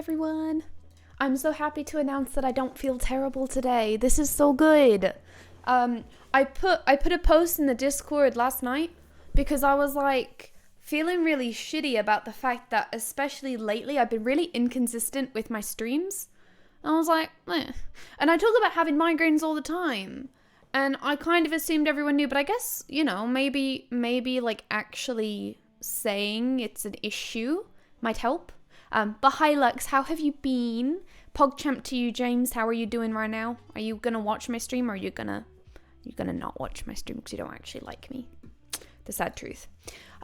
everyone. I'm so happy to announce that I don't feel terrible today. This is so good. I put a post in the Discord last night because I was like feeling really shitty about the fact that especially lately I've been really inconsistent with my streams. And I was like, eh. And I talk about having migraines all the time. And I kind of assumed everyone knew, but I guess, you know, maybe like actually saying it's an issue might help. But hi Lux, how have you been? PogChamp to you, James. How are you doing right now? Are you gonna watch my stream or are you gonna not watch my stream because you don't actually like me? The sad truth.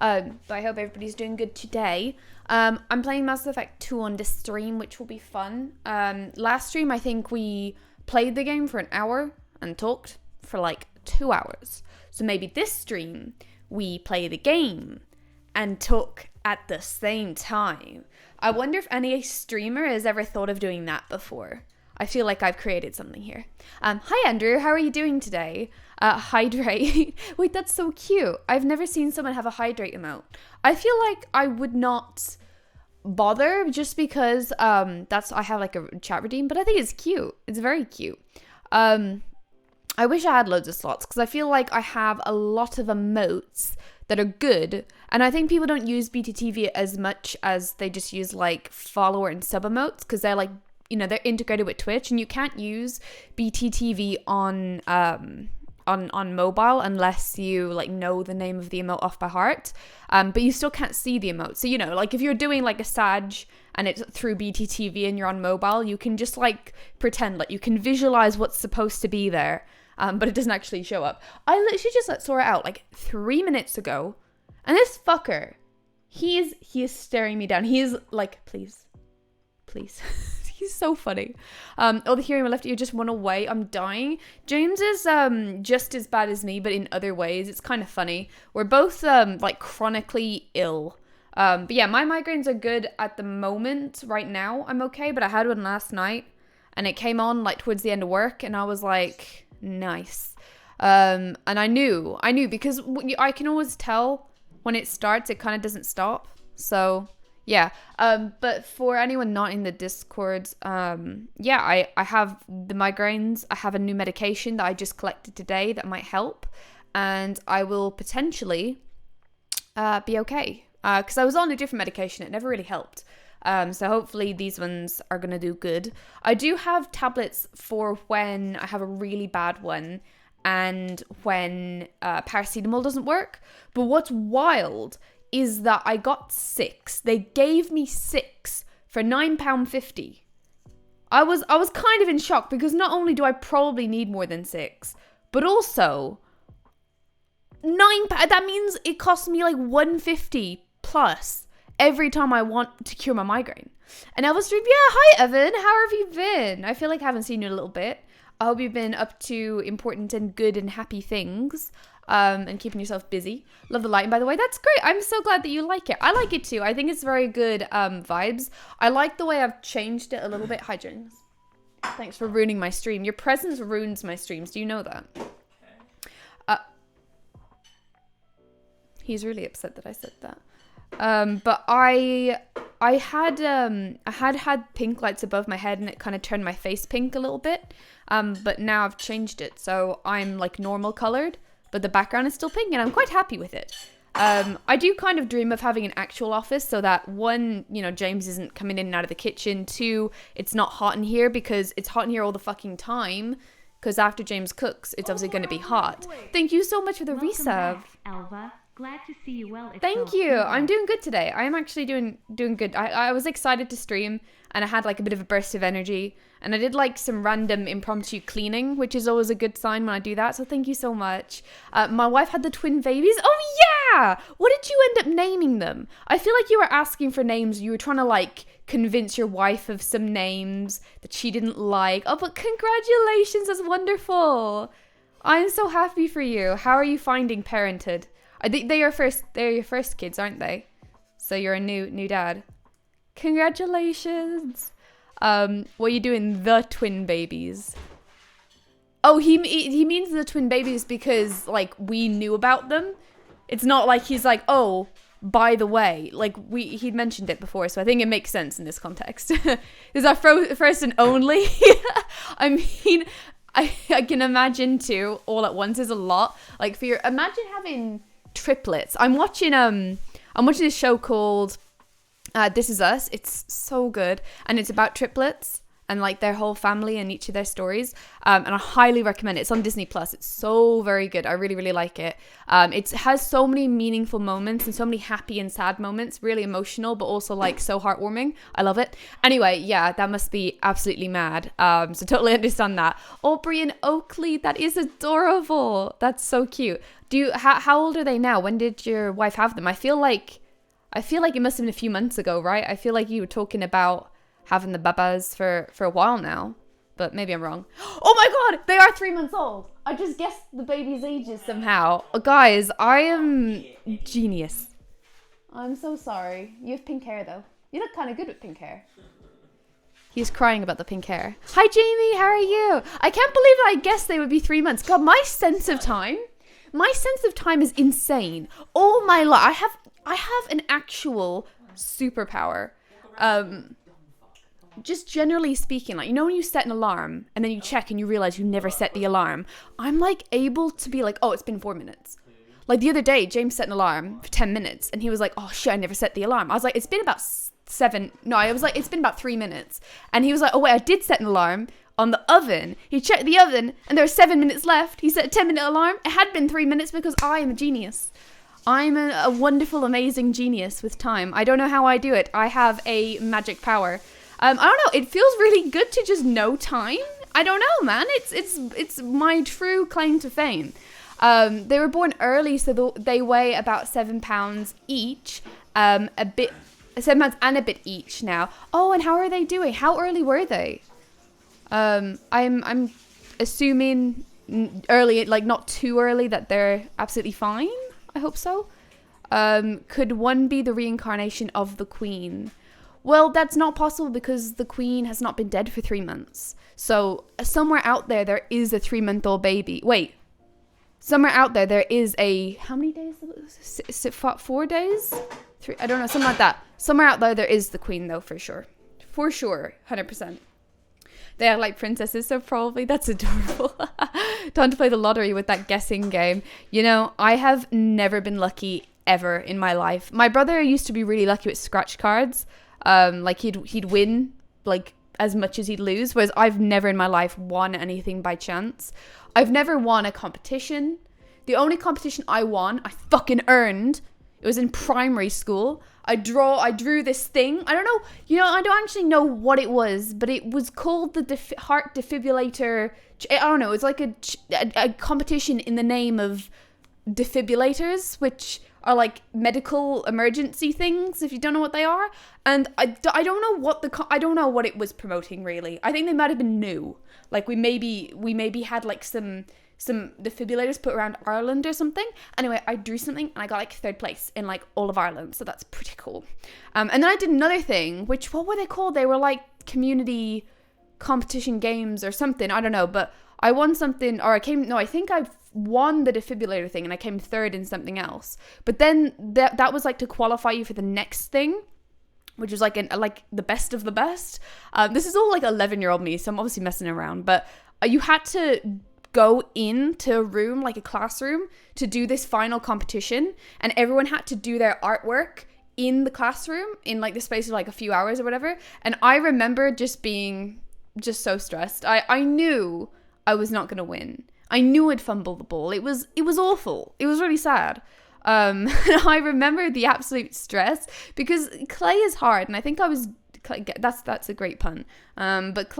But I hope everybody's doing good today. I'm playing Mass Effect 2 on this stream, which will be fun. Last stream, I think we played the game for an hour and talked for like 2 hours. So maybe this stream, we play the game and talk at the same time. I wonder if any streamer has ever thought of doing that before. I feel like I've created something here. Hi Andrew, how are you doing today? Hydrate. Wait, that's so cute. I've never seen someone have a hydrate emote. I feel like I would not bother just because I have like a chat routine, but I think it's cute. It's very cute. I wish I had loads of slots because I feel like I have a lot of emotes that are good, and I think people don't use BTTV as much as they just use like follower and sub emotes because they're like, you know, they're integrated with Twitch, and you can't use BTTV on mobile unless you like know the name of the emote off by heart, but you still can't see the emote. So, you know, like if you're doing like a Sag and it's through BTTV and you're on mobile, you can just like pretend like you can visualize what's supposed to be there. But it doesn't actually show up. I literally just saw it out like 3 minutes ago. And this fucker, he is staring me down. He is like, please. He's so funny. Oh, the hearing on my left ear just went away. I'm dying. James is just as bad as me, but in other ways. It's kind of funny. We're both like chronically ill. But yeah, my migraines are good at the moment. Right now, I'm okay. But I had one last night. And it came on like towards the end of work. And I was like, nice. And I knew because I can always tell when it starts, it kind of doesn't stop. So yeah. But for anyone not in the Discord, yeah, I have the migraines. I have a new medication that I just collected today that might help, and I will potentially be okay. Because I was on a different medication, it never really helped. So hopefully these ones are going to do good. I do have tablets for when I have a really bad one and when paracetamol doesn't work. But what's wild is that I got 6. They gave me 6 for £9.50. I was kind of in shock because not only do I probably need more than 6, but also that means it costs me like £1.50 plus every time I want to cure my migraine. And I was streaming, yeah, hi Evan, how have you been? I feel like I haven't seen you in a little bit. I hope you've been up to important and good and happy things, and keeping yourself busy. Love the lighting, by the way. That's great. I'm so glad that you like it. I like it too. I think it's very good vibes. I like the way I've changed it a little bit. Hi, James. Thanks for ruining my stream. Your presence ruins my streams. Do you know that? He's really upset that I said that. But I had pink lights above my head and it kind of turned my face pink a little bit. But now I've changed it. So I'm like normal colored, but the background is still pink and I'm quite happy with it. I do kind of dream of having an actual office so that 1, you know, James isn't coming in and out of the kitchen. 2, it's not hot in here because it's hot in here all the fucking time. Because after James cooks, it's obviously going to be hot. Thank you so much for the resub. Alva. Glad to see you well. Thank you. I'm doing good today. I am actually doing good. I was excited to stream and I had like a bit of a burst of energy and I did like some random impromptu cleaning, which is always a good sign when I do that. So thank you so much. My wife had the twin babies. Oh yeah. What did you end up naming them? I feel like you were asking for names. You were trying to like convince your wife of some names that she didn't like. Oh, but congratulations. That's wonderful. I'm so happy for you. How are you finding parenthood? I think they're your first kids, aren't they? So you're a new dad. Congratulations. What are you doing? The twin babies. Oh, he means the twin babies because like we knew about them. It's not like he's like, oh, by the way, like he'd mentioned it before, so I think it makes sense in this context. This is our first and only. I mean, I can imagine too, all at once is a lot. Like imagine having triplets. I'm watching this show called This Is Us. It's so good, and it's about triplets and like their whole family and each of their stories, and I highly recommend it. It's on Disney Plus. It's so very good. I really, really like it. It has so many meaningful moments and so many happy and sad moments, really emotional, but also like so heartwarming. I love it. Anyway, yeah, that must be absolutely mad. So totally understand that. Aubrey and Oakley, that is adorable. That's so cute. How old are they now? When did your wife have them? I feel like it must have been a few months ago, right? I feel like you were talking about having the babas for a while now, but maybe I'm wrong. Oh my god, they are 3 months old. I just guessed the baby's ages somehow. Guys, I am genius. I'm so sorry. You have pink hair though. You look kind of good with pink hair. He's crying about the pink hair. Hi Jamie, how are you? I can't believe I guessed they would be 3 months. God, my sense of time is insane. All my life, I have an actual superpower. Just generally speaking, like, you know when you set an alarm and then you check and you realize you never set the alarm? I'm like able to be like, oh, it's been 4 minutes. Like the other day, James set an alarm for 10 minutes and he was like, oh shit, I never set the alarm. I was like, it's been about it's been about 3 minutes. And he was like, oh wait, I did set an alarm on the oven. He checked the oven and there were 7 minutes left. He set a 10-minute alarm. It had been 3 minutes because I am a genius. I'm a wonderful, amazing genius with time. I don't know how I do it. I have a magic power. I don't know. It feels really good to just know time. I don't know, man. It's my true claim to fame. They were born early, so they weigh about 7 pounds each. 7 pounds and a bit each now. Oh, and how are they doing? How early were they? I'm assuming early, like not too early, that they're absolutely fine. I hope so. Could one be the reincarnation of the Queen? Well, that's not possible because the Queen has not been dead for 3 months. So somewhere out there is a 3-month-old baby. Wait, somewhere out there is a, how many days? 4 days? 3, I don't know, something like that. Somewhere out there is the Queen though, for sure. For sure, 100%. They are like princesses, so probably. That's adorable. Time to play the lottery with that guessing game. You know, I have never been lucky ever in my life. My brother used to be really lucky with scratch cards. Like he'd win like as much as he'd lose, whereas I've never in my life won anything by chance. I've never won a competition. The only competition I won, I fucking earned. It was in primary school. I drew this thing. I don't know, I don't actually know what it was, but it was called the heart defibrillator. I don't know. It's like a competition in the name of defibrillators, which are like medical emergency things, if you don't know what they are. And I don't know I don't know what it was promoting, really. I think they might have been new. Like we maybe had like some defibrillators put around Ireland or something. Anyway, I drew something and I got like 3rd place in like all of Ireland, so that's pretty cool. And then I did another thing, which, what were they called? They were like community competition games or something, I don't know, but I won something, or I think I won the defibrillator thing and I came 3rd in something else. But then that was like to qualify you for the next thing, which was like the best of the best. This is all like 11-year-old me, so I'm obviously messing around, but you had to go into a room, like a classroom, to do this final competition, and everyone had to do their artwork in the classroom in like the space of like a few hours or whatever. And I remember just being just so stressed. I knew I was not going to win. I knew I'd fumble the ball. It was awful. It was really sad. I remember the absolute stress because clay is hard, and I think that's a great pun. But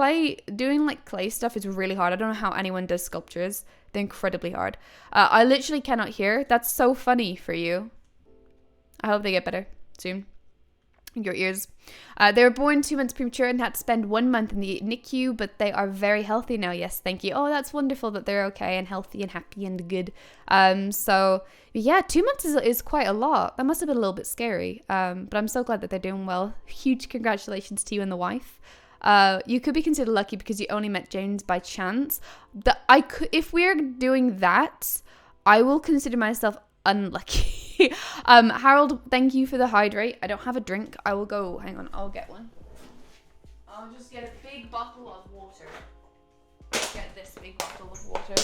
doing like clay stuff is really hard. I don't know how anyone does sculptures. They're incredibly hard. I literally cannot hear. That's so funny for you. I hope they get better soon. Your ears. They were born 2 months premature and had to spend 1 month in the NICU, but they are very healthy now. Yes, thank you. Oh, that's wonderful that they're okay and healthy and happy and good. So yeah, 2 months is quite a lot. That must have been a little bit scary. But I'm so glad that they're doing well. Huge congratulations to you and the wife. You could be considered lucky because you only met James by chance. If we're doing that, I will consider myself unlucky. Harold, thank you for the hydrate. I don't have a drink. I will go. Hang on, I'll get one. I'll just get a big bottle of water. Get this big bottle of water.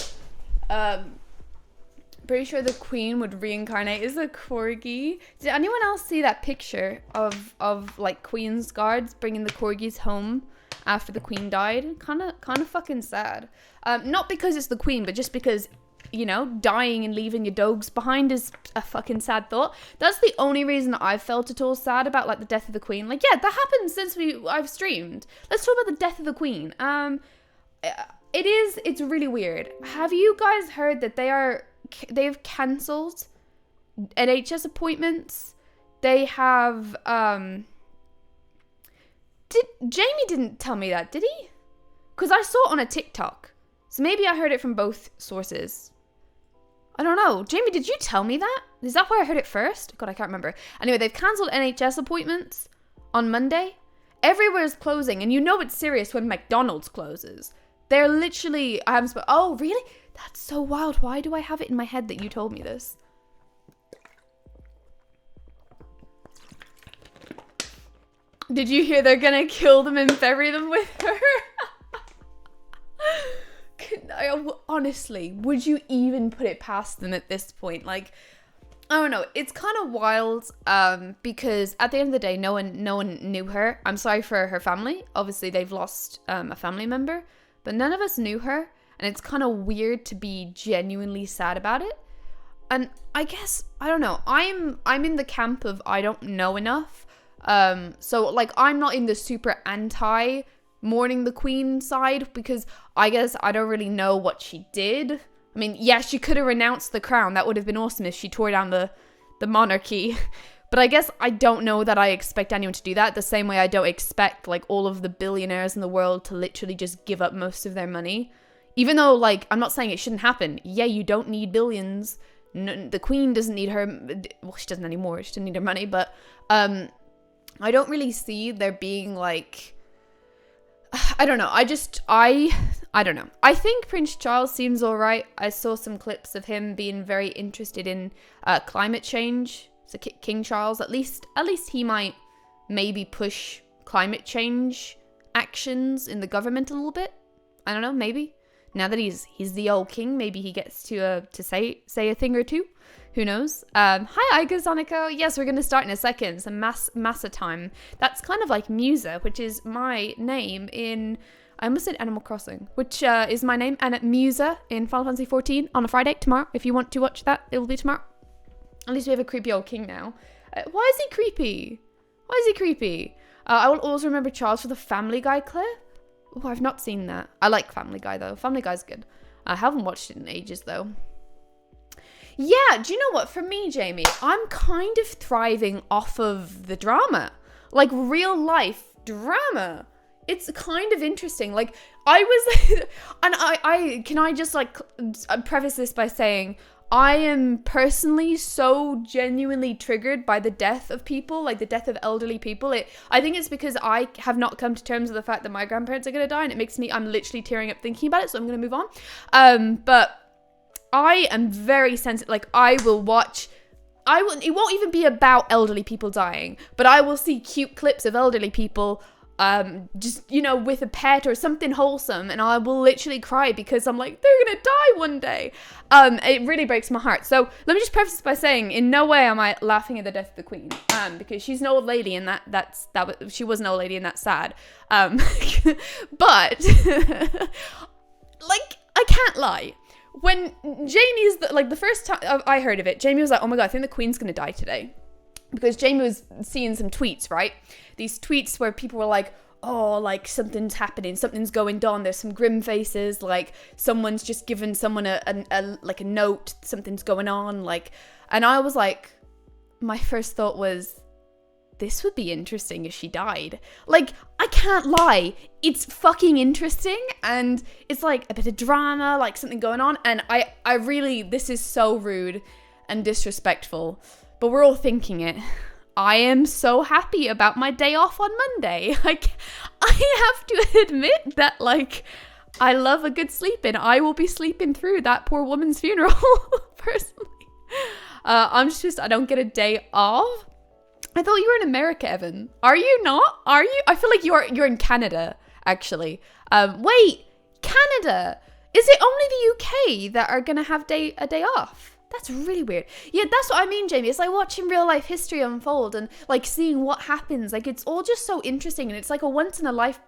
Pretty sure the queen would reincarnate as a corgi. Did anyone else see that picture of like queen's guards bringing the corgis home after the queen died? Kind of fucking sad. Not because it's the queen, but just because, you know, dying and leaving your dogs behind is a fucking sad thought. That's the only reason I've felt at all sad about like the death of the queen. Like, yeah, that happened since I've streamed. Let's talk about the death of the queen. It's really weird. Have you guys heard that they've cancelled NHS appointments? They have Jamie didn't tell me that, did he? Because I saw it on a TikTok. So maybe I heard it from both sources. I don't know. Jamie, did you tell me that? Is that where I heard it first? God, I can't remember. Anyway, they've cancelled NHS appointments on Monday. Everywhere's closing, and you know it's serious when McDonald's closes. They're literally... Oh, really? That's so wild. Why do I have it in my head that you told me this? Did you hear they're gonna kill them and bury them with her? Honestly, would you even put it past them at this point? Like, I don't know. It's kind of wild because at the end of the day, no one knew her. I'm sorry for her family. Obviously, they've lost a family member, but none of us knew her. And it's kind of weird to be genuinely sad about it. And I guess, I don't know. I'm in the camp of I don't know enough. So, like, I'm not in the super anti mourning the queen side because I guess I don't really know what she did. I mean, yeah, she could have renounced the crown. That would have been awesome if she tore down the monarchy. But I guess I don't know that I expect anyone to do that. The same way I don't expect, like, all of the billionaires in the world to literally just give up most of their money. Even though, like, I'm not saying it shouldn't happen. Yeah, you don't need billions. No, the queen doesn't need her... Well, she doesn't anymore. She doesn't need her money. But I don't really see there being, like... I don't know. I don't know. I think Prince Charles seems all right. I saw some clips of him being very interested in climate change. So King Charles, at least he might maybe push climate change actions in the government a little bit. I don't know, maybe. Now that he's the old king, maybe he gets to say a thing or two. Who knows? Hi, Iga Sonico. Yes, we're going to start in a second. Some Massa time. That's kind of like Musa, which is my name in... I almost said Animal Crossing, which is my name. And Musa in Final Fantasy 14 on a Friday, tomorrow. If you want to watch that, it will be tomorrow. At least we have a creepy old king now. Why is he creepy? I will always remember Charles for the Family Guy clip. Oh, I've not seen that. I like Family Guy, though. Family Guy's good. I haven't watched it in ages, though. Yeah, do you know what? For me, Jamie, I'm kind of thriving off of the drama. Like, real life drama. It's kind of interesting. Like, I was... and can I just, like, preface this by saying... I am personally so genuinely triggered by the death of people, like the death of elderly people. I think it's because I have not come to terms with the fact that my grandparents are going to die, and it makes me, I'm literally tearing up thinking about it, so I'm going to move on. But I am very sensitive. Like, it won't even be about elderly people dying, but I will see cute clips of elderly people just, you know, with a pet or something wholesome, and I will literally cry because I'm like, they're gonna die one day. It really breaks my heart. So let me just preface this by saying, in no way am I laughing at the death of the queen, because she's an old lady, and she was an old lady, and that's sad. But like, I can't lie. When Jamie's the first time I heard of it, Jamie was like, oh my god, I think the queen's gonna die today. Because Jamie was seeing some tweets, right? These tweets where people were like, oh, like, something's happening, something's going down, there's some grim faces, like, someone's just given someone a note, something's going on, like, and I was like, my first thought was, this would be interesting if she died. Like, I can't lie, it's fucking interesting, and it's like a bit of drama, like something going on, and I really, this is so rude and disrespectful, but we're all thinking it. I am so happy about my day off on Monday. Like, I have to admit that, like, I love a good sleep, and I will be sleeping through that poor woman's funeral, personally. I'm just pissed I don't get a day off. I thought you were in America, Evan. Are you not? Are you? I feel like you're in Canada, actually. Wait, Canada. Is it only the UK that are gonna have a day off? That's really weird. Yeah, that's what I mean, Jamie. It's like watching real life history unfold and like seeing what happens. Like it's all just so interesting, and it's like a once in a life.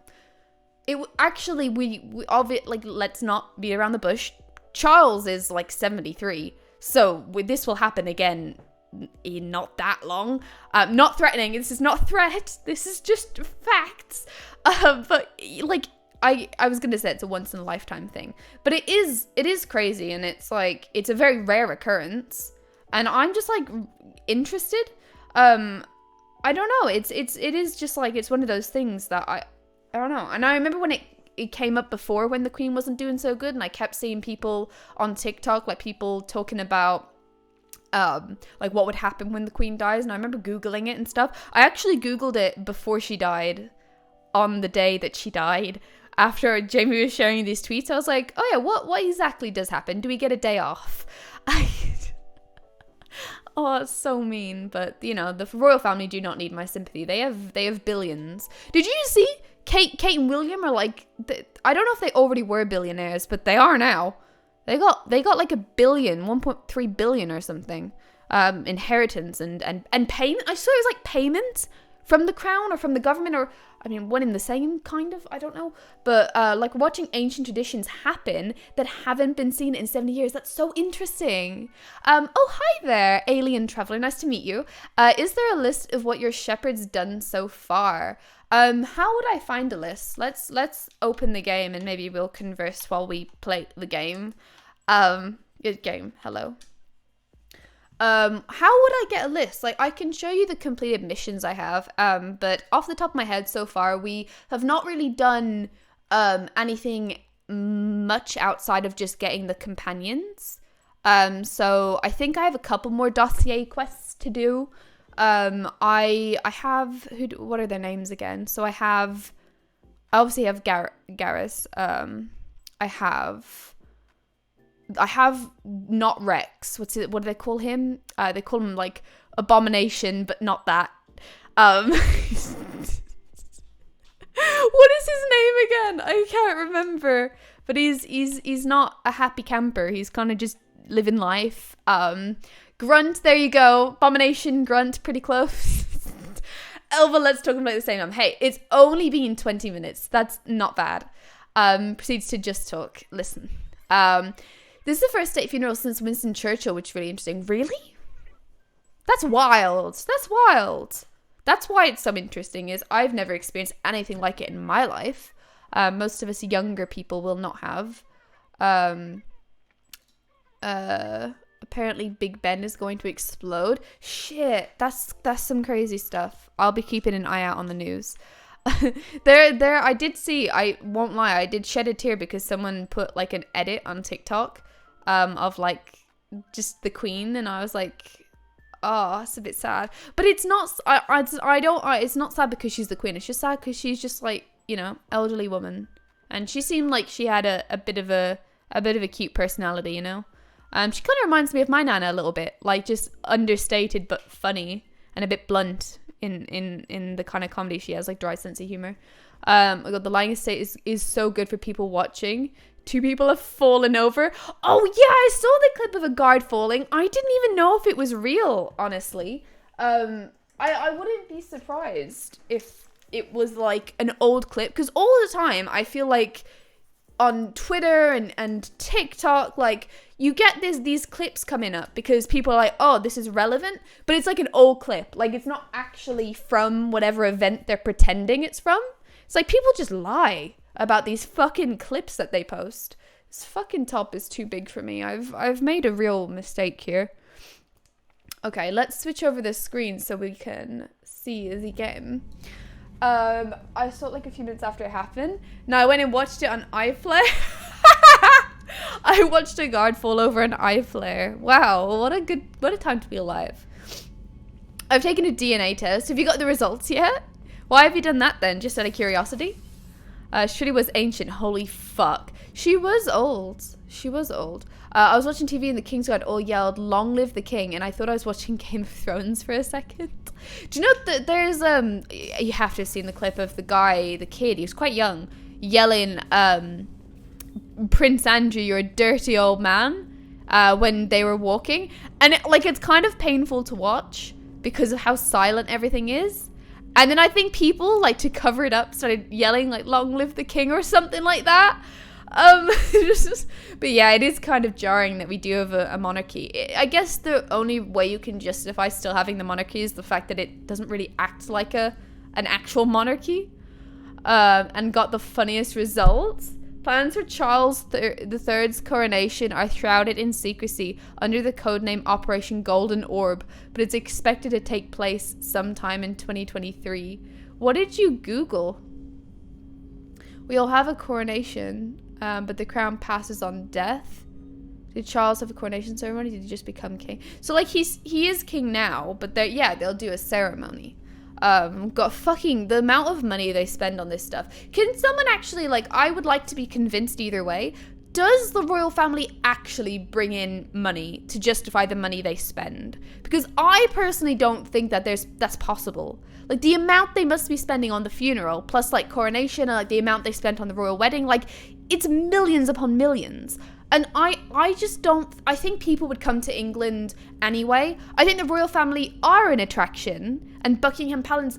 It actually we of it like let's not beat around the bush. Charles is like 73, so this will happen again in not that long. Not threatening. This is not a threat. This is just facts. But like. I was gonna say it's a once in a lifetime thing, but it is crazy, and it's like it's a very rare occurrence, and I'm just like interested. I don't know. It is just like it's one of those things that I don't know. And I remember when it came up before when the Queen wasn't doing so good, and I kept seeing people on TikTok, like people talking about like what would happen when the Queen dies, and I remember Googling it and stuff. I actually Googled it before she died, on the day that she died. After Jamie was sharing these tweets, I was like, oh yeah, what exactly does happen? Do we get a day off? Oh, it's so mean. But, you know, the royal family do not need my sympathy. They have billions. Did you see Kate and William are like, I don't know if they already were billionaires, but they are now. They got like $1 billion, 1.3 billion or something, inheritance and payment. I saw it was like payment from the crown or from the government, or I mean one in the same kind of, I don't know, but like watching ancient traditions happen that haven't been seen in 70 years. That's so interesting. Oh, hi there, alien traveler, nice to meet you. Is there a list of what your shepherd's done so far? How would I find a list? Let's open the game and maybe we'll converse while we play the game. Good game, hello. How would I get a list? Like, I can show you the completed missions I have, but off the top of my head so far, we have not really done anything much outside of just getting the companions. So I think I have a couple more dossier quests to do. I have, what are their names again? So I obviously have Garrus. I have not Rex. What do they call him? They call him like Abomination, but not that. What is his name again? I can't remember. But he's not a happy camper. He's kind of just living life. Grunt, there you go. Abomination, Grunt, pretty close. Elva, let's talk about the same time. Hey, it's only been 20 minutes. That's not bad. Proceeds to just talk. Listen. This is the first state funeral since Winston Churchill, which is really interesting. Really? That's wild. That's wild. That's why it's so interesting, is I've never experienced anything like it in my life. Most of us younger people will not have. Apparently Big Ben is going to explode. Shit, that's some crazy stuff. I'll be keeping an eye out on the news. There, I did see, I won't lie, I did shed a tear because someone put like an edit on TikTok of like just the Queen, and I was like, oh, it's a bit sad. But it's not, it's not sad because she's the Queen. It's just sad because she's just like, you know, elderly woman, and she seemed like she had a bit of a cute personality, you know. She kind of reminds me of my Nana a little bit, like just understated but funny and a bit blunt in the kind of comedy she has, like dry sense of humor. Oh God, The Lying Estate is so good for people watching. 2 people have fallen over. Oh yeah, I saw the clip of a guard falling. I didn't even know if it was real, honestly. I wouldn't be surprised if it was like an old clip, because all the time I feel like on Twitter and TikTok, like you get these clips coming up because people are like, oh, this is relevant, but it's like an old clip. Like it's not actually from whatever event they're pretending it's from. It's like people just lie about these fucking clips that they post. This fucking top is too big for me. I've made a real mistake here. Okay, let's switch over the screen so we can see the game. I saw it like a few minutes after it happened. Now I went and watched it on iFlare. I watched a guard fall over an iFlare. Wow, what a time to be alive. I've taken a DNA test. Have you got the results yet? Why have you done that then? Just out of curiosity? Shuri was ancient. Holy fuck. She was old. She was old. I was watching TV and the King's Guard all yelled, "Long live the king," and I thought I was watching Game of Thrones for a second. Do you know that there's you have to have seen the clip of the guy, the kid, he was quite young, yelling, "Prince Andrew, you're a dirty old man," when they were walking, and it's kind of painful to watch because of how silent everything is. And then I think people, like, to cover it up, started yelling, like, "Long live the king," or something like that. But yeah, it is kind of jarring that we do have a monarchy. I guess the only way you can justify still having the monarchy is the fact that it doesn't really act like an actual monarchy, and got the funniest results. Plans for Charles III's coronation are shrouded in secrecy under the codename Operation Golden Orb, but it's expected to take place sometime in 2023. What did you Google? We'll have a coronation, but the crown passes on death. Did Charles have a coronation ceremony? Did he just become king? So, like, he is king now, but they'll do a ceremony. Got fucking the amount of money they spend on this stuff. Can someone actually, like, I would like to be convinced either way. Does the royal family actually bring in money to justify the money they spend? Because I personally don't think that that's possible. Like, the amount they must be spending on the funeral, plus, like, coronation, and, like, the amount they spent on the royal wedding, like, it's millions upon millions. And I just don't, I think people would come to England anyway. I think the royal family are an attraction, and Buckingham Palace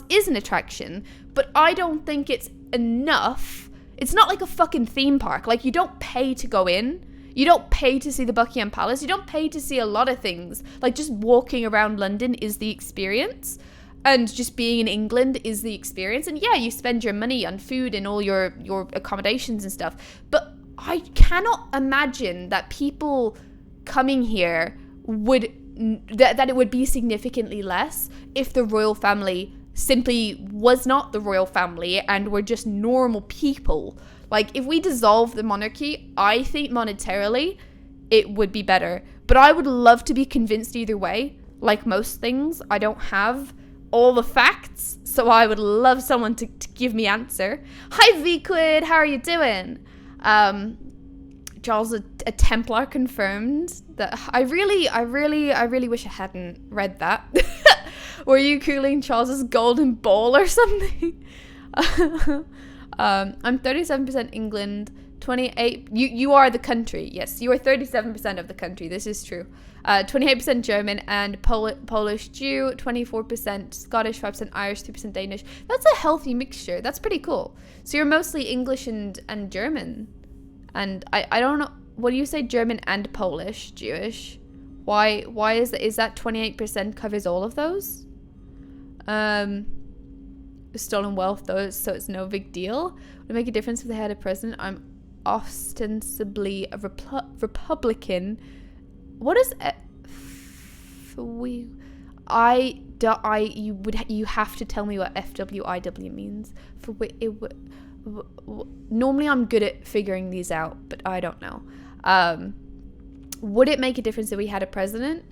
is an attraction, but I don't think it's enough. It's not like a fucking theme park. Like, you don't pay to go in. You don't pay to see the Buckingham Palace. You don't pay to see a lot of things. Like, just walking around London is the experience. And just being in England is the experience. And yeah, you spend your money on food and all your accommodations and stuff. But I cannot imagine that people coming here that it would be significantly less if the royal family simply was not the royal family and were just normal people. Like, if we dissolve the monarchy, I think monetarily it would be better. But I would love to be convinced either way. Like most things, I don't have all the facts, so I would love someone to give me answer. Hi VQuid, how are you doing? Charles a Templar confirmed. That I really wish I hadn't read that. Were you cooling Charles's golden ball or something? I'm 37% England, 28. You are the country. Yes, you are 37% of the country. This is true. 28% German and Polish Jew, 24% Scottish, 5% Irish, 3% Danish. That's a healthy mixture. That's pretty cool. So you're mostly English and German. And I don't know, what do you say, German and Polish, Jewish? Why is that 28% covers all of those? Stolen wealth though, so it's no big deal. Would it make a difference if they had a president? I'm ostensibly a Republican. What is it? You have to tell me what FWIW means. Normally I'm good at figuring these out, but I don't know. Would it make a difference if we had a president?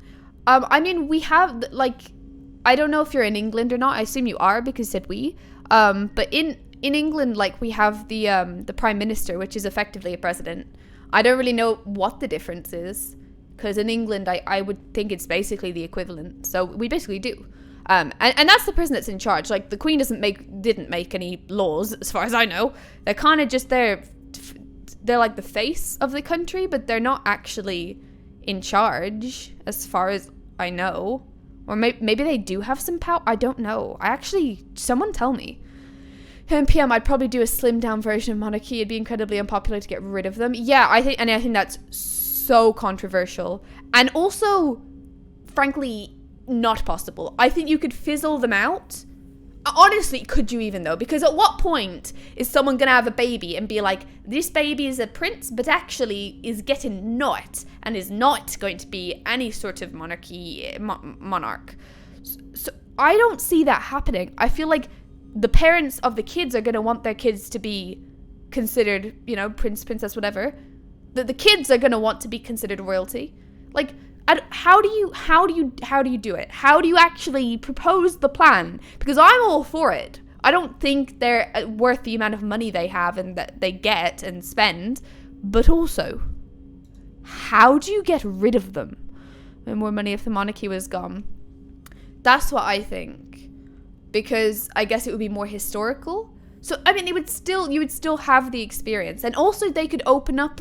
I mean, we have, like, I don't know if you're in England or not. I assume you are because you said we. But in England, like, we have the prime minister, which is effectively a president. I don't really know what the difference is, because in England, I would think it's basically the equivalent. So we basically do. And that's the person that's in charge. Like, the Queen didn't make any laws, as far as I know. They're kind of just they're like the face of the country, but they're not actually in charge, as far as I know. Or maybe they do have some power. I don't know. Someone tell me. PM, I'd probably do a slimmed down version of monarchy. It'd be incredibly unpopular to get rid of them. Yeah, I think that's so controversial. And also, frankly, not possible. I think you could fizzle them out. Honestly, could you even though? Because at what point is someone going to have a baby and be like, this baby is a prince, but actually is getting not and is not going to be any sort of monarch? So I don't see that happening. I feel like the parents of the kids are going to want their kids to be considered, prince, princess, whatever. The kids are going to want to be considered royalty. Like, how do you do it? How do you actually propose the plan? Because I'm all for it. I don't think they're worth the amount of money they have and that they get and spend. But also, how do you get rid of them? And more money if the monarchy was gone. That's what I think. Because I guess it would be more historical. So, I mean, you would still have the experience. And also they could open up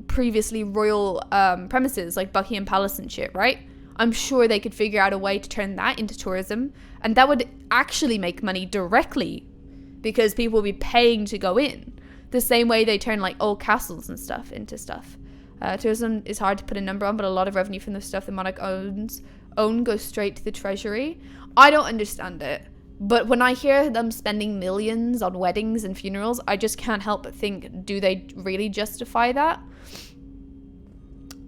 previously royal premises, like Buckingham Palace and shit, right? I'm sure they could figure out a way to turn that into tourism. And that would actually make money directly. Because people would be paying to go in. The same way they turn like old castles and stuff into stuff. Tourism is hard to put a number on, but a lot of revenue from the stuff the monarch own goes straight to the treasury. I don't understand it, but when I hear them spending millions on weddings and funerals, I just can't help but think, do they really justify that?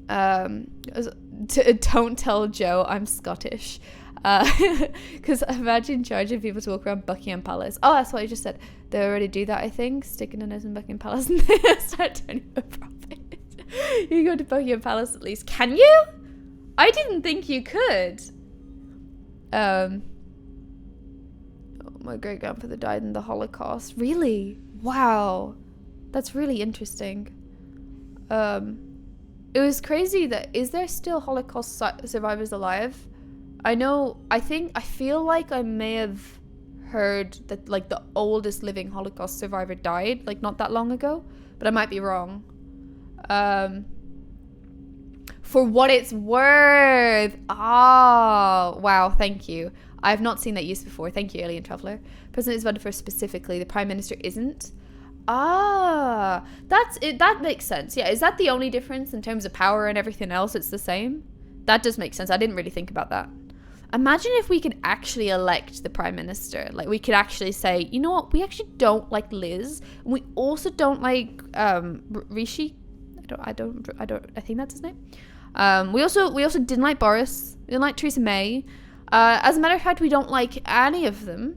Don't tell Joe I'm Scottish. Because imagine charging people to walk around Buckingham Palace. Oh, that's what I just said. They already do that, I think. Sticking a nose in Buckingham Palace and they start turning a profit. You go to Buckingham Palace at least. Can you? I didn't think you could. Oh, my great grandfather died in the Holocaust. Really? Wow. That's really interesting. It was crazy that, is there still Holocaust survivors alive? I feel like I may have heard that like the oldest living Holocaust survivor died like not that long ago, but I might be wrong. For what it's worth. Oh, wow, thank you. I have not seen that used before. Thank you, Alien Traveler. President is voted for specifically. The Prime Minister isn't. Ah, that's it. That makes sense. Yeah, is that the only difference in terms of power and everything else? It's the same? That does make sense. I didn't really think about that. Imagine if we could actually elect the Prime Minister. Like, we could actually say, you know what? We actually don't like Liz. And we also don't like Rishi. I think that's his name. We also didn't like Boris. We didn't like Theresa May. As a matter of fact, we don't like any of them.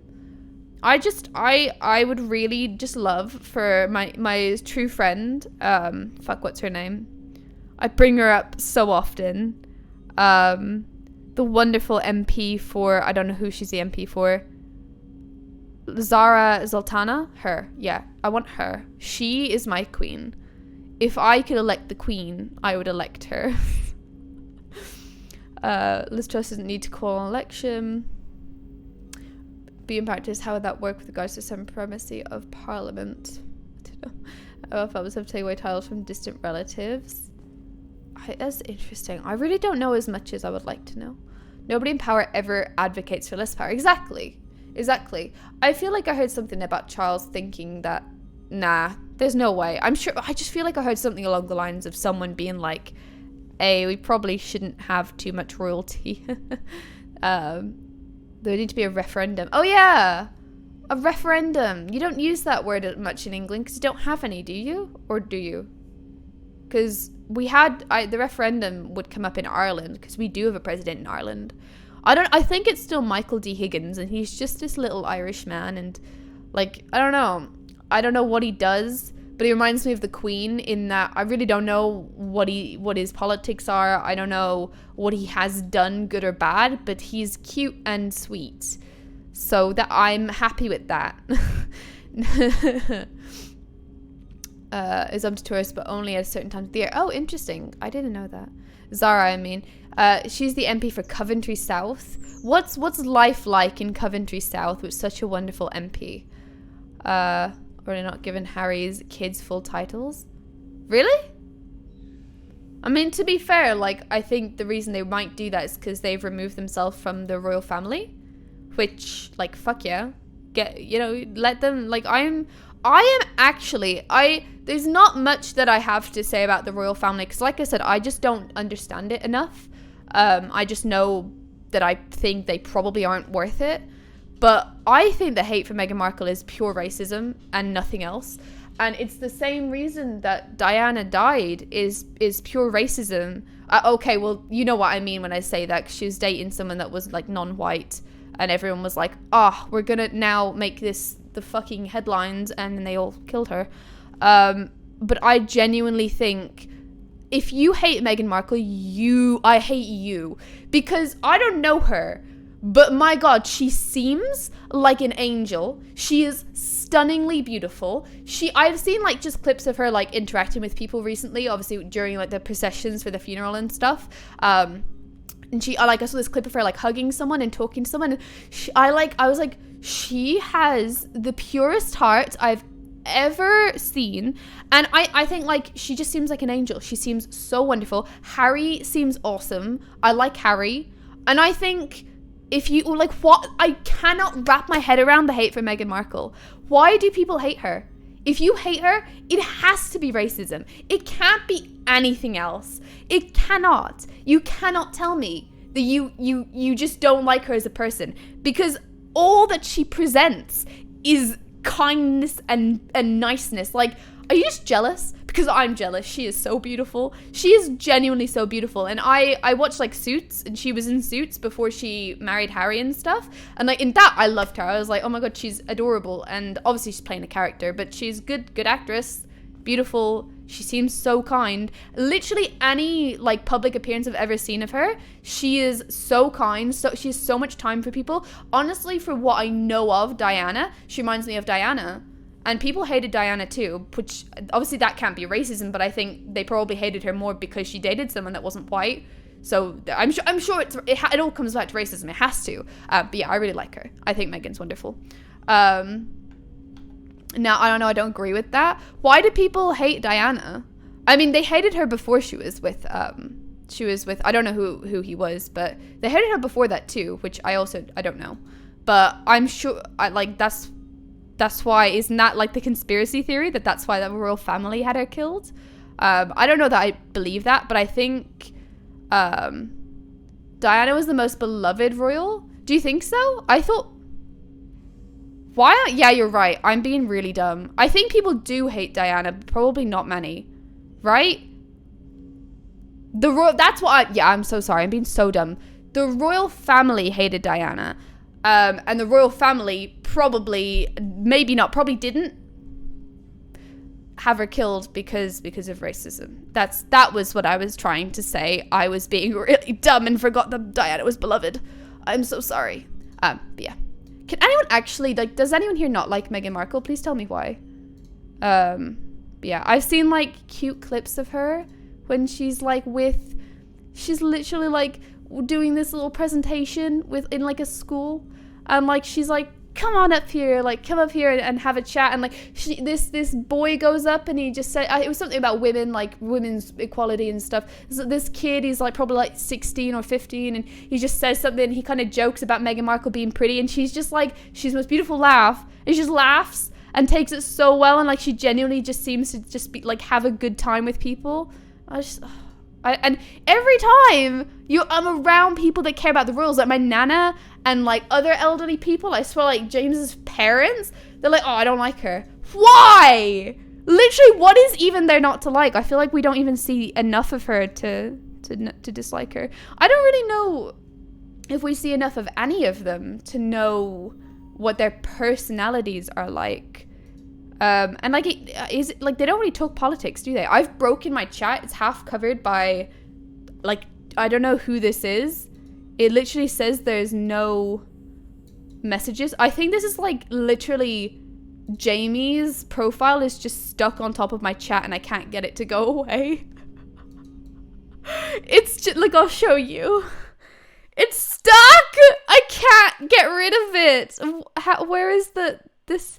I would really just love for my true friend, what's her name? I bring her up so often. The wonderful MP for, I don't know who she's the MP for. Zara Zoltana? Her. Yeah, I want her. She is my queen. If I could elect the queen, I would elect her. Liz Truss doesn't need to call an election. Be in practice, how would that work with regards to supremacy of parliament? I don't know. If I was to take away titles from distant relatives. That's interesting. I really don't know as much as I would like to know. Nobody in power ever advocates for less power. Exactly. I feel like I heard something about Charles thinking that, nah, there's no way. I just feel like I heard something along the lines of someone being like, hey, we probably shouldn't have too much royalty. There would need to be a referendum. Oh yeah, a referendum. You don't use that word much in England because you don't have any, do you? Or do you? Because the referendum would come up in Ireland because we do have a president in Ireland. I think it's still Michael D. Higgins, and he's just this little Irish man, and like, I don't know what he does, but he reminds me of the Queen in that I really don't know what his politics are. I don't know what he has done, good or bad, but he's cute and sweet, so that I'm happy with that. Is up to tourists, but only at a certain time of the year. Oh, interesting. I didn't know that. Zara, I mean. She's the MP for Coventry South. What's life like in Coventry South with such a wonderful MP? Or they're not giving Harry's kids full titles? Really? I mean, to be fair, like, I think the reason they might do that is because they've removed themselves from the royal family. Which, like, fuck yeah. Let them, like, there's not much that I have to say about the royal family, because like I said, I just don't understand it enough. I just know that I think they probably aren't worth it. But I think the hate for Meghan Markle is pure racism and nothing else. And it's the same reason that Diana died is pure racism. Okay, well, you know what I mean when I say that, 'cause she was dating someone that was like non-white, and everyone was like, we're gonna now make this the fucking headlines, and then they all killed her. But I genuinely think if you hate Meghan Markle, I hate you, because I don't know her, But my God, she seems like an angel. She is stunningly beautiful. I've seen like just clips of her like interacting with people recently, obviously during like the processions for the funeral and stuff. And I saw this clip of her like hugging someone and talking to someone. And I was like, she has the purest heart I've ever seen. And I think like she just seems like an angel. She seems so wonderful. Harry seems awesome. I like Harry. And I think if you like, what, I cannot wrap my head around the hate for Meghan Markle. Why do people hate her? If you hate her, it has to be racism. It can't be anything else. It cannot. You cannot tell me that you just don't like her as a person, because all that she presents is kindness and niceness. Like, are you just jealous? Because I'm jealous. She is so beautiful. She is genuinely so beautiful. And I watched like Suits, and she was in Suits before she married Harry and stuff. And like in that, I loved her. I was like, oh my God, she's adorable. And obviously she's playing a character, but she's good actress, beautiful. She seems so kind. Literally any like public appearance I've ever seen of her, she is so kind. So she has so much time for people. Honestly, for what I know of Diana, she reminds me of Diana. And people hated Diana too, which obviously that can't be racism, but I think they probably hated her more because she dated someone that wasn't white. So I'm sure it all comes back to racism. It has to. But yeah, I really like her. I think Meghan's wonderful. Now, I don't know. I don't agree with that. Why do people hate Diana? I mean, they hated her before she was with, I don't know who he was, but they hated her before that too, which I don't know. But I'm sure, that's why, isn't that like the conspiracy theory that's why the royal family had her killed? I don't know that I believe that, but I think Diana was the most beloved royal. Do you think so? I thought, yeah, you're right. I'm being really dumb. I think people do hate Diana, but probably not many, right? I'm so sorry. I'm being so dumb. The royal family hated Diana. And the royal family probably didn't have her killed because of racism. That was what I was trying to say. I was being really dumb and forgot that Diana was beloved. I'm so sorry. But yeah. Can anyone actually, like, does anyone here not like Meghan Markle? Please tell me why. Yeah, I've seen like cute clips of her when she's literally like doing this little presentation in like a school, and like she's like, come on up here, like come up here and have a chat, and like this boy goes up and he just said, it was something about women, like women's equality and stuff. So this kid, he's like probably like 16 or 15, and he just says something, he kind of jokes about Meghan Markle being pretty, and she's just like, she's the most beautiful laugh, and she just laughs and takes it so well, and like she genuinely just seems to just be like, have a good time with people. And every time I'm around people that care about the royals, like my nana and like other elderly people, I swear, like James's parents, they're like, oh, I don't like her. Why? Literally, what is even there not to like? I feel like we don't even see enough of her to dislike her. I don't really know if we see enough of any of them to know what their personalities are like. And like, they don't really talk politics, do they? I've broken my chat. It's half covered by, like, I don't know who this is. It literally says there's no messages. I think this is like literally Jamie's profile is just stuck on top of my chat and I can't get it to go away. It's just like, I'll show you. It's stuck. I can't get rid of it. Where is this?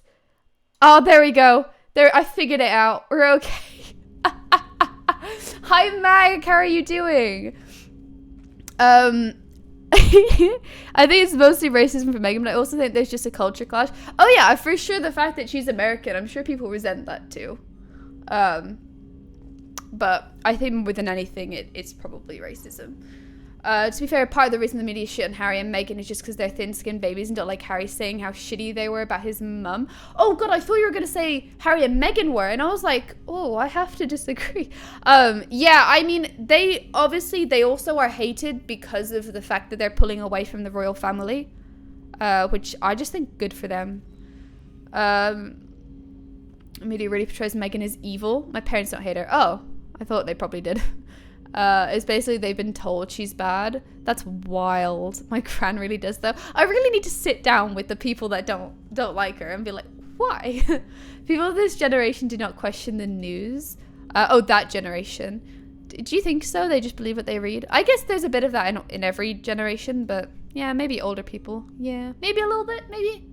Oh, there we go. There, I figured it out. We're okay. Hi, Mag. How are you doing? I think it's mostly racism for Meghan, but I also think there's just a culture clash. Oh yeah, for sure. The fact that she's American, I'm sure people resent that too. But I think more than anything, it's probably racism. To be fair, part of the reason the media shit on Harry and Meghan is just because they're thin-skinned babies and don't like Harry saying how shitty they were about his mum. Oh god, I thought you were going to say Harry and Meghan were, and I was like, oh, I have to disagree. Yeah, I mean, they also are hated because of the fact that they're pulling away from the royal family, which I just think good for them. Media really portrays Meghan as evil. My parents don't hate her. Oh, I thought they probably did. It's basically they've been told she's bad. That's wild. My gran really does though. I really need to sit down with the people that don't like her and be like, why? People of this generation do not question the news. That generation. Do you think so? They just believe what they read? I guess there's a bit of that in every generation, but yeah, maybe older people. Yeah, maybe a little bit.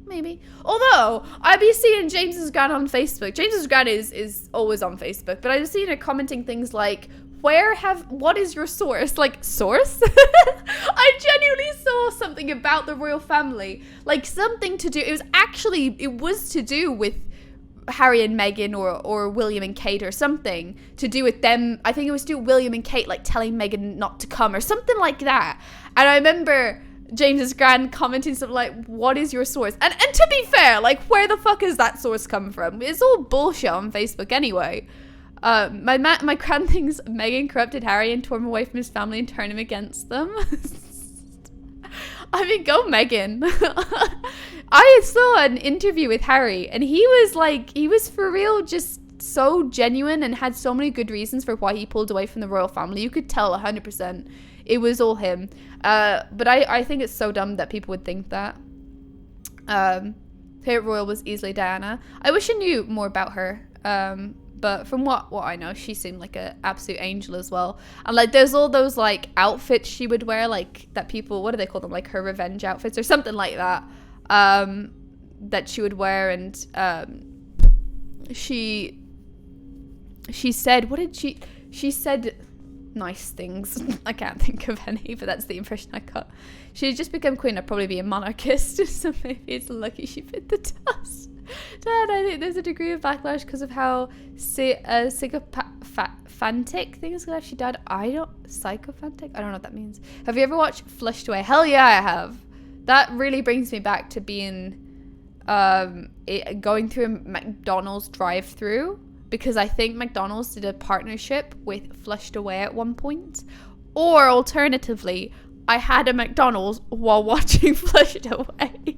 Maybe. Although, I'd be seeing James's gran on Facebook. James's gran is always on Facebook, but I've seen her commenting things like, what is your source? Like, source? I genuinely saw something about the royal family. Like, something to do, it was to do with Harry and Meghan or William and Kate or something to do with them. I think it was to do with William and Kate, like, telling Meghan not to come or something like that. And I remember James's gran commenting something like, what is your source? And to be fair, like, where the fuck is that source come from? It's all bullshit on Facebook anyway. My gran thinks Meghan corrupted Harry and tore him away from his family and turned him against them. I mean, go Meghan. I saw an interview with Harry and he was for real just so genuine and had so many good reasons for why he pulled away from the royal family. You could tell 100% it was all him. But I think it's so dumb that people would think that. Favorite royal was easily Diana. I wish I knew more about her. But from what I know, she seemed like an absolute angel as well. And like, there's all those like outfits she would wear, like that people, what do they call them? Like her revenge outfits or something like that. That she would wear, and she said, what did she said nice things. I can't think of any, but that's the impression I got. She had just become queen. I'd probably be a monarchist, so maybe it's lucky she fit the test. Dad, I think there's a degree of backlash because of how psychophantic things could actually died. Psychophantic? I don't know what that means. Have you ever watched Flushed Away? Hell yeah, I have. That really brings me back to being going through a McDonald's drive-through, because I think McDonald's did a partnership with Flushed Away at one point. Or alternatively, I had a McDonald's while watching Flushed Away.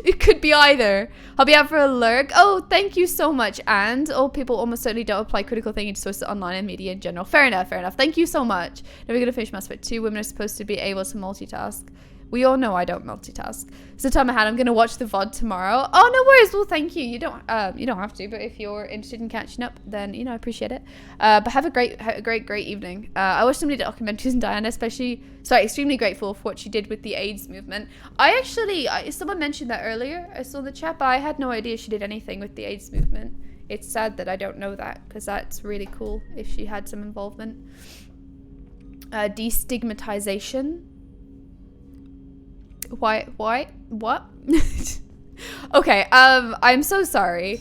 It could be either. I'll be out for a lurk. Oh, thank you so much. And people almost certainly don't apply critical thinking to sources online and media in general. Fair enough. Thank you so much. Now we're going to finish Mass Effect 2. Women are supposed to be able to multitask. We all know I don't multitask. So Tom Mahan, I'm going to watch the VOD tomorrow. Oh, no worries. Well, thank you. You don't have to, but if you're interested in catching up, then, I appreciate it. But have a great evening. I watched so many documentaries on Diana, extremely grateful for what she did with the AIDS movement. Someone mentioned that earlier. I saw in the chat, but I had no idea she did anything with the AIDS movement. It's sad that I don't know that, because that's really cool if she had some involvement. Destigmatization. What? Okay, I'm so sorry.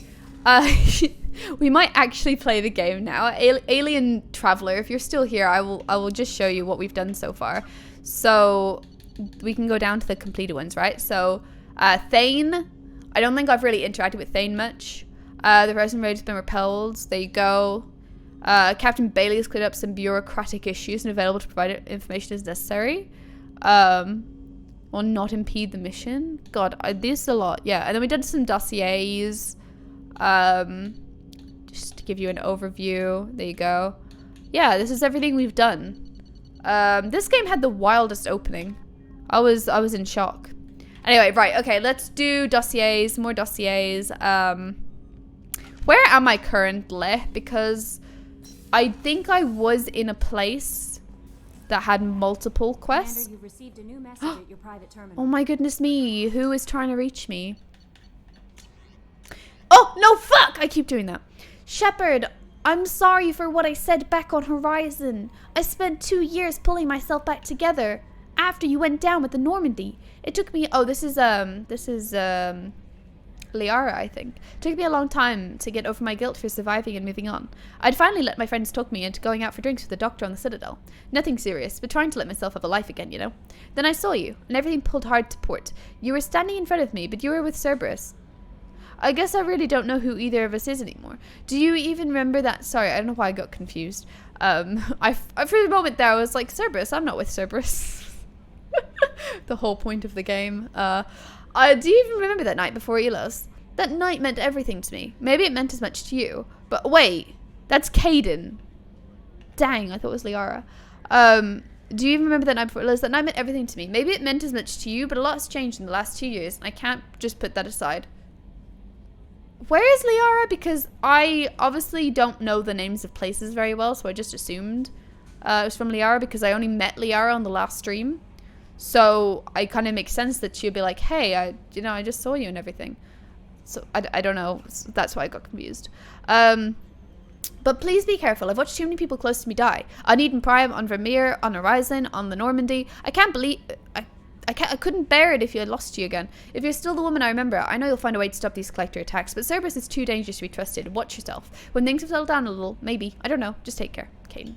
We might actually play the game now. Alien Traveler, if you're still here, I will just show you what we've done so far. So we can go down to the completed ones, right? So Thane, I don't think I've really interacted with Thane much. The person raid has been repelled. There you go. Captain Bailey has cleared up some bureaucratic issues and available to provide information as necessary. Or not impede the mission. God, this is a lot. Yeah, and then we did some dossiers. Just to give you an overview. There you go. Yeah, this is everything we've done. This game had the wildest opening. I was in shock. Anyway, right, okay, let's do dossiers, more dossiers. Where am I currently? Because I think I was in a place that had multiple quests. Commander, you've received a new message at your private terminal. Oh my goodness me, who is trying to reach me? Oh, no, fuck! I keep doing that. Shepard, I'm sorry for what I said back on Horizon. I spent 2 years pulling myself back together after you went down with the Normandy. It took me, this is Liara, I think. It took me a long time to get over my guilt for surviving and moving on. I'd finally let my friends talk me into going out for drinks with the doctor on the Citadel. Nothing serious, but trying to let myself have a life again, you know? Then I saw you, and everything pulled hard to port. You were standing in front of me, but you were with Cerberus. I guess I really don't know who either of us is anymore. Do you even remember that? Sorry, I don't know why I got confused. For the moment there, I was like, Cerberus? I'm not with Cerberus. The whole point of the game. Do you even remember that night before Elos? That night meant everything to me. Maybe it meant as much to you. But wait, that's Caden. Dang, I thought it was Liara. Do you even remember that night before? Liz, that night meant everything to me. Maybe it meant as much to you, but a lot has changed in the last 2 years, and I can't just put that aside. Where is Liara? Because I obviously don't know the names of places very well, so I just assumed it was from Liara because I only met Liara on the last stream. So I kind of makes sense that she'll be like, hey, I just saw you and everything. So I don't know. So that's why I got confused. But please be careful. I've watched too many people close to me die. On Eden Prime, on Vermeer, on Horizon, on the Normandy. I can't believe... I couldn't bear it if you had lost you again. If you're still the woman I remember, I know you'll find a way to stop these collector attacks, but Cerberus is too dangerous to be trusted. Watch yourself. When things have settled down a little, maybe. I don't know. Just take care. Caden.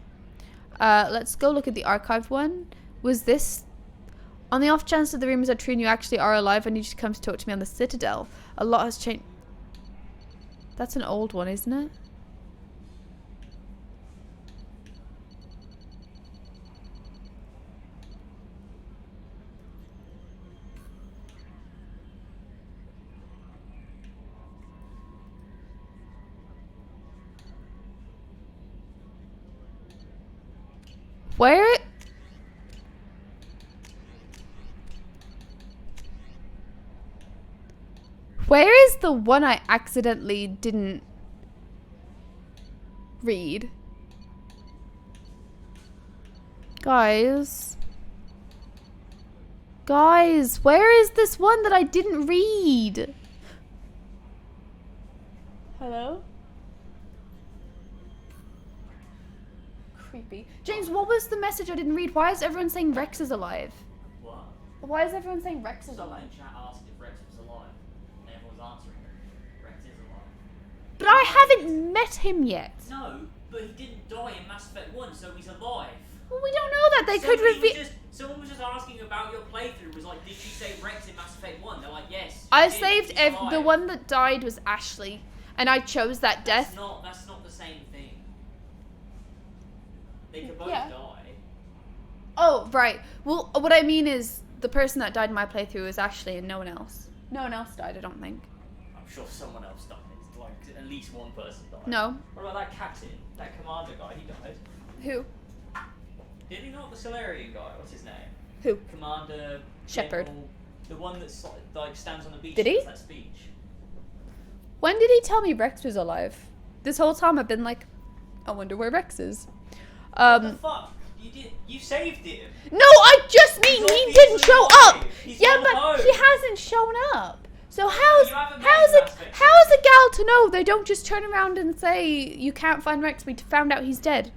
Let's go look at the archived one. Was this... On the off chance that the rumors are true and you actually are alive, I need you to come to talk to me on the Citadel. A lot has changed. That's an old one, isn't it? Where? Where is the one I accidentally didn't read? Guys, where is this one that I didn't read? Hello? Creepy. James, what was the message I didn't read? Why is everyone saying Rex is alive? What? Why is everyone saying Rex is Someone alive? in chat asked if Rex was alive, and everyone's answering it. Rex is alive. But I haven't met him yet. No, but he didn't die in Mass Effect 1, so he's alive. Well, we don't know that. They could reveal... Someone was just asking about your playthrough, was like, did you say Rex in Mass Effect 1? They're like, yes. I did. saved He's the alive. one that died was Ashley, and I chose that death. That's not the same thing. They could both Yeah. die. Oh, right. Well, what I mean is the person that died in my playthrough was Ashley and no one else. No one else died, I don't think. I'm sure someone else died. Like, at least one person died. No. What about that captain? That commander guy, he died. Who? Did he not? The Solarian guy, what's his name? Who? Commander... Shepard. General, the one that's like stands on the beach Did and he? does that speech. When did he tell me Rex was alive? This whole time I've been like, I wonder where Rex is. What the fuck? You saved him. No, I just mean He's he didn't show obviously up. alive. He's Yeah, gone but home. he hasn't shown up. So you haven't met him last week. how's a gal to know? They don't just turn around and say you can't find Rex. We found out he's dead.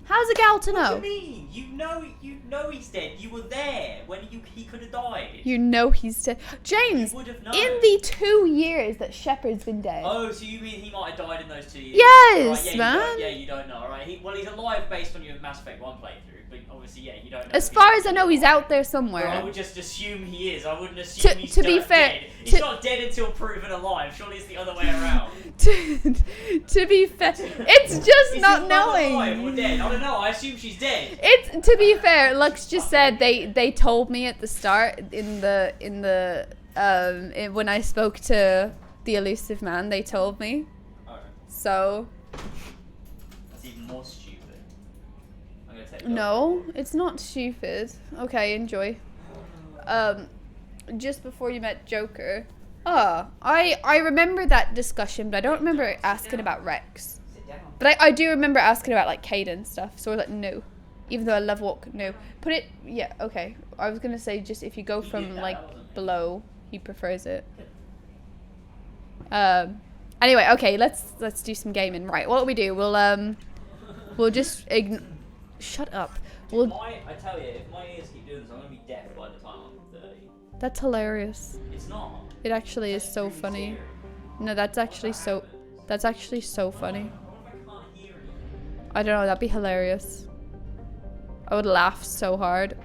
How's a gal to What know? do you mean? You know he's dead. You were there when he could have died. You know he's dead. James, You would have known. in the 2 years that Shepard's been dead. Oh, so you mean he might have died in those 2 years? Yes, Right, man. You don't know, right? He's alive based on your Mass Effect 1 playthrough, but obviously, you don't know. As if far he's as I know, he's out there Well, I somewhere. would just assume he is. I wouldn't assume he's to be fair, dead. He's to- not dead until proven alive. Surely it's the other way around. to be fair, it's just Is not his mother alive or knowing. dead? I don't know. I assume she's dead. It's to be fair. Lux just said they told me at the start in when I spoke to the elusive man. They told me. Oh, So that's even more stupid. I'm gonna take the no, it's not stupid. Okay, enjoy. Just before you met Joker. I remember that discussion, but I don't remember asking about Rex. Sit down. But I do remember asking about like Caden stuff. So I was like, no. Even though I love walk, no. Put it, yeah, okay. I was gonna say just if you go He from did that, like that wasn't me. below, he prefers it. Anyway, okay, let's do some gaming. Right, what we do? We'll just shut up. I tell you, if my ears keep doing this, I'm gonna be deaf by the time I'm 30. That's hilarious. It's not. It actually is so It's funny. scary. No, that's actually so funny. What if I can't hear you? I don't know, that'd be hilarious. I would laugh so hard.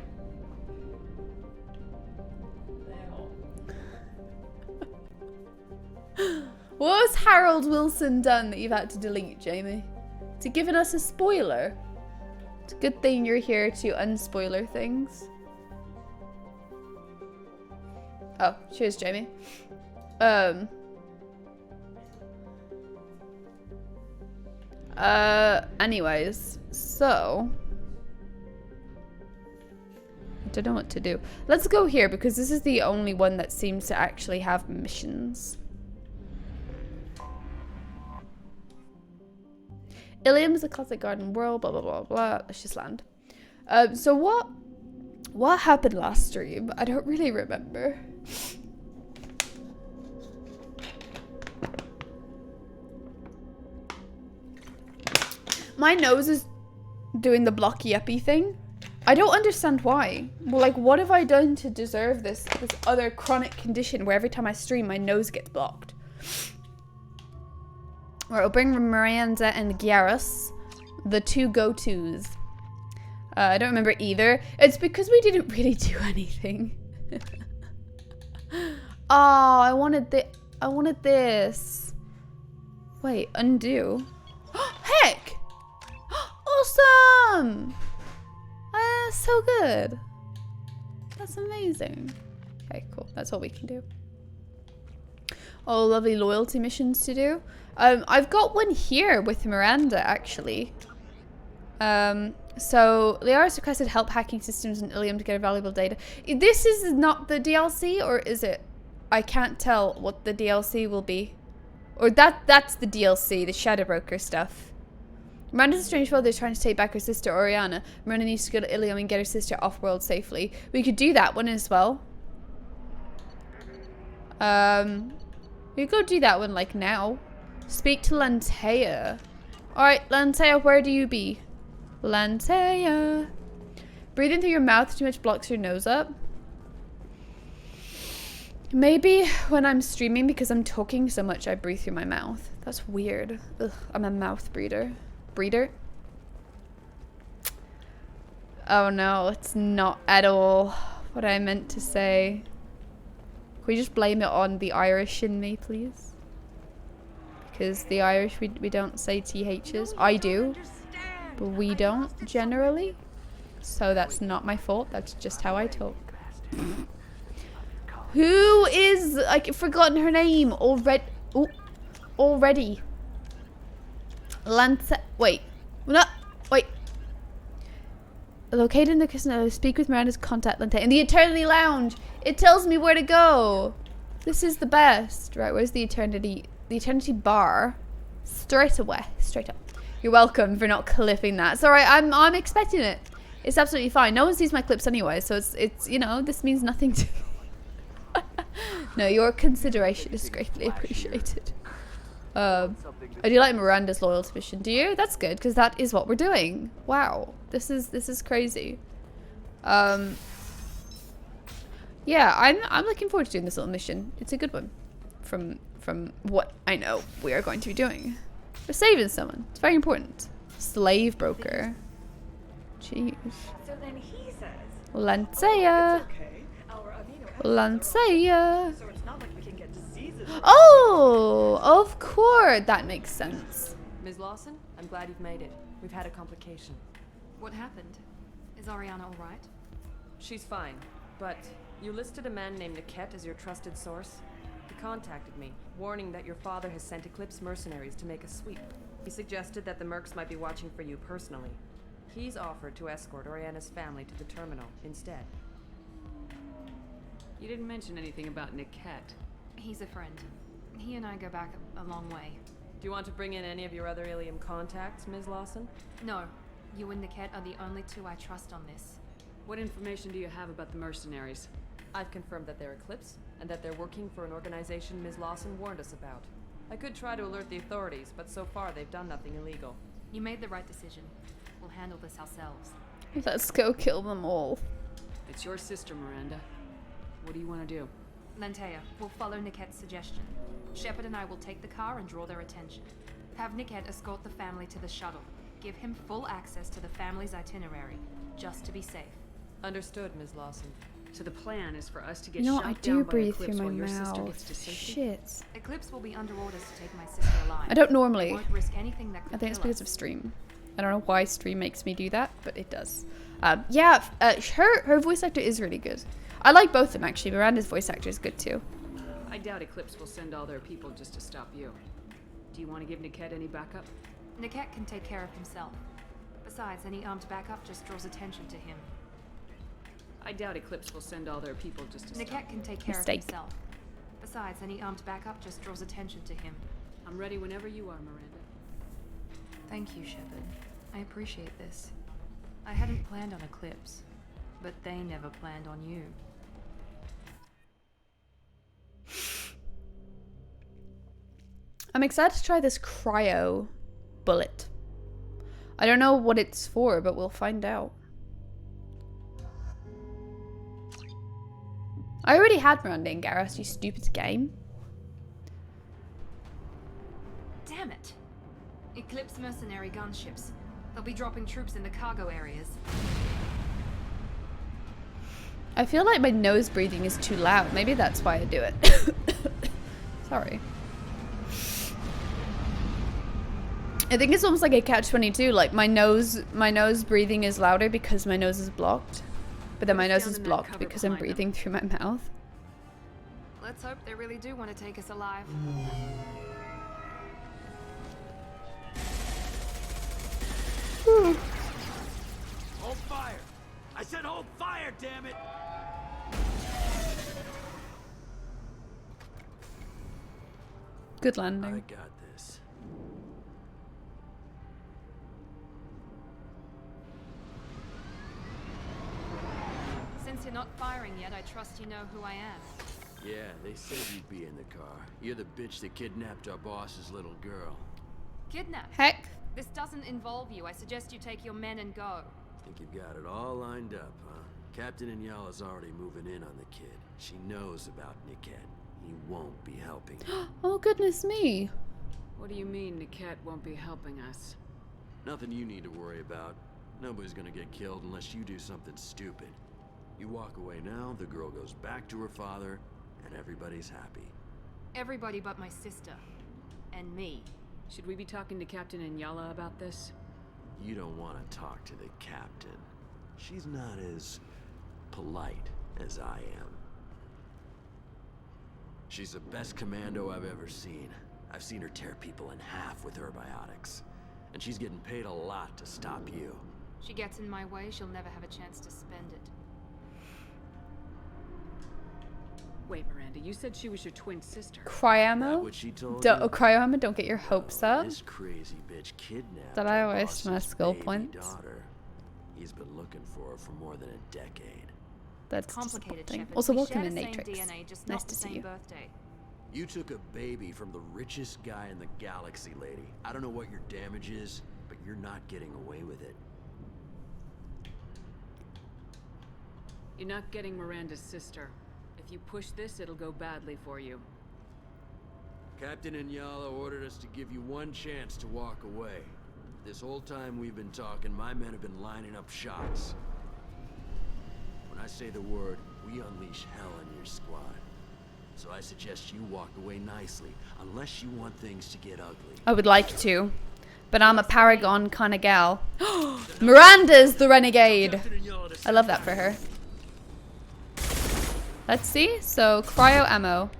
What has Harold Wilson done that you've had to delete, Jamie? To giving us a spoiler? It's a good thing you're here to unspoiler things. Oh, cheers, Jamie. Anyways, so I don't know what to do. Let's go here because this is the only one that seems to actually have missions. Ilium is a classic garden world, blah blah blah blah. Let's just land. So what happened last stream? I don't really remember. My nose is doing the blocky uppy thing. I don't understand why. Well, like, what have I done to deserve this other chronic condition where every time I stream, my nose gets blocked? Alright, we'll bring Miranda and Garrus, the two go-tos. I don't remember either. It's because we didn't really do anything. Oh, I wanted this. Wait, undo. Heck! Awesome! So good. That's amazing. Okay, cool. That's all we can do. Oh, lovely loyalty missions to do. I've got one here with Miranda, actually. So, Liara's requested help hacking systems in Ilium to get valuable data. This is not the DLC, or is it? I can't tell what the DLC will be. Or that's the DLC, the Shadow Broker stuff. Miranda's a strange world. They're trying to take back her sister, Oriana. Miranda needs to go to Ilium and get her sister off-world safely. We could do that one as well. We could go do that one, like, now. Speak to Lantea. Alright, Lantea, where do you be? Lantea. Breathing through your mouth too much blocks your nose up. Maybe when I'm streaming, because I'm talking so much, I breathe through my mouth. That's weird. Ugh, I'm a mouth breather. Breeder? Oh no, it's not at all what I meant to say. Can we just blame it on the Irish in me, please? Because the Irish, we don't say THs. I do, but we don't generally. So that's not my fault. That's just how I talk. Who is... I've forgotten her name already. Ooh, already. Lance... Wait. No, wait. Located in the casino, speak with Miranda's contact Lante. In the Eternity Lounge! It tells me where to go! This is the best. Right, where's the Eternity... The Eternity Bar? Straight away. Straight up. You're welcome for not clipping that. It's alright, I'm expecting it. It's absolutely fine. No one sees my clips anyway, so it's you know, this means nothing to me. No, your consideration is greatly appreciated. I do like Miranda's loyalty mission. Do you? That's good, because that is what we're doing. Wow, this is crazy. Yeah, I'm looking forward to doing this little mission. It's a good one, from what I know we are going to be doing. We're saving someone. It's very important. Slave broker. Jeez. So then he says, Lantea. okay, our amino acids Lantea. so it's not like we can get diseases. Oh, of course. That makes sense. Ms. Lawson, I'm glad you've made it. We've had a complication. What happened? Is Ariana alright? She's fine, but you listed a man named Niket as your trusted source. He contacted me, warning that your father has sent Eclipse mercenaries to make a sweep. He suggested that the Mercs might be watching for you personally. He's offered to escort Oriana's family to the terminal instead. You didn't mention anything about Niket. He's a friend. He and I go back a long way. Do you want to bring in any of your other Ilium contacts, Ms. Lawson? No, you and Niket are the only two I trust on this. What information do you have about the mercenaries? I've confirmed that they're Eclipse, and that they're working for an organization Ms. Lawson warned us about. I could try to alert the authorities, but so far they've done nothing illegal. You made the right decision. We'll handle this ourselves. Let's go kill them all. It's your sister, Miranda. What do you want to do? Lantea, we'll follow Niket's suggestion. Shepard and I will take the car and draw their attention. Have Niket escort the family to the shuttle. Give him full access to the family's itinerary, just to be safe. Understood, Ms. Lawson. So the plan is for us to get You know, shot I down do by breathe Eclipse through my while your sister gets to mouth. safety? Shit. Eclipse will be under orders to take my sister alive. I don't They normally. won't risk anything that could I think it's kill because us. of stream. I don't know why stream makes me do that, but it does. Yeah, her voice actor is really good. I like both of them, actually. Miranda's voice actor is good, too. I doubt Eclipse will send all their people just to stop you. Do you want to give Niket any backup? Niket can take care of himself. Besides, any armed backup just draws attention to him. I doubt Eclipse will send all their people just to stop. Niket can take care Mistake. of himself. Besides, any armed backup just draws attention to him. I'm ready whenever you are, Miranda. Thank you, Shepard. I appreciate this. I hadn't planned on Eclipse, but they never planned on you. I'm excited to try this cryo bullet. I don't know what it's for, but we'll find out. I already had Miranda and Garrus, you stupid game. Damn it! Eclipse mercenary gunships. They'll be dropping troops in the cargo areas. I feel like my nose breathing is too loud. Maybe that's why I do it. Sorry. I think it's almost like a catch-22. Like my nose breathing is louder because my nose is blocked. But then my nose is blocked because I'm breathing through my mouth. Let's hope they really do want to take us alive. Hold fire! I said hold fire, damn it! Good I landing. got this. Since you're not firing yet, I trust you know who I am. Yeah, they said you'd be in the car. You're the bitch that kidnapped our boss's little girl. Kidnap. Heck. This doesn't involve you. I suggest you take your men and go. Think you've got it all lined up, huh? Captain Inyala's already moving in on the kid. She knows about Niket. He won't be helping her. Oh, goodness me. What do you mean Niket won't be helping us? Nothing you need to worry about. Nobody's gonna get killed unless you do something stupid. You walk away now, the girl goes back to her father, and everybody's happy. Everybody but my sister. And me. Should we be talking to Captain Inyala about this? You don't want to talk to the captain. She's not as polite as I am. She's the best commando I've ever seen. I've seen her tear people in half with her biotics. And she's getting paid a lot to stop you. She gets in my way, she'll never have a chance to spend it. Wait, Miranda, you said she was your twin sister. That Cryamo? what she told Don't, you? oh, cryoammo, don't get your hopes up. This crazy bitch kidnapped Did I our waste my boss's skill baby points? daughter. He's been looking for her for more than a decade. That's Complicated, disappointing. Shepard. Also, We welcome share in the same Natrix. DNA, just Nice not to the see same you. birthday. You took a baby from the richest guy in the galaxy, lady. I don't know what your damage is, but you're not getting away with it. You're not getting Miranda's sister. If you push this, it'll go badly for you. Captain Inyala ordered us to give you one chance to walk away. This whole time we've been talking, my men have been lining up shots. When I say the word, we unleash hell in your squad. So I suggest you walk away nicely, unless you want things to get ugly. I would like to, but I'm a paragon kind of gal. Miranda's the renegade. I love that for her. Let's see. So, cryo ammo.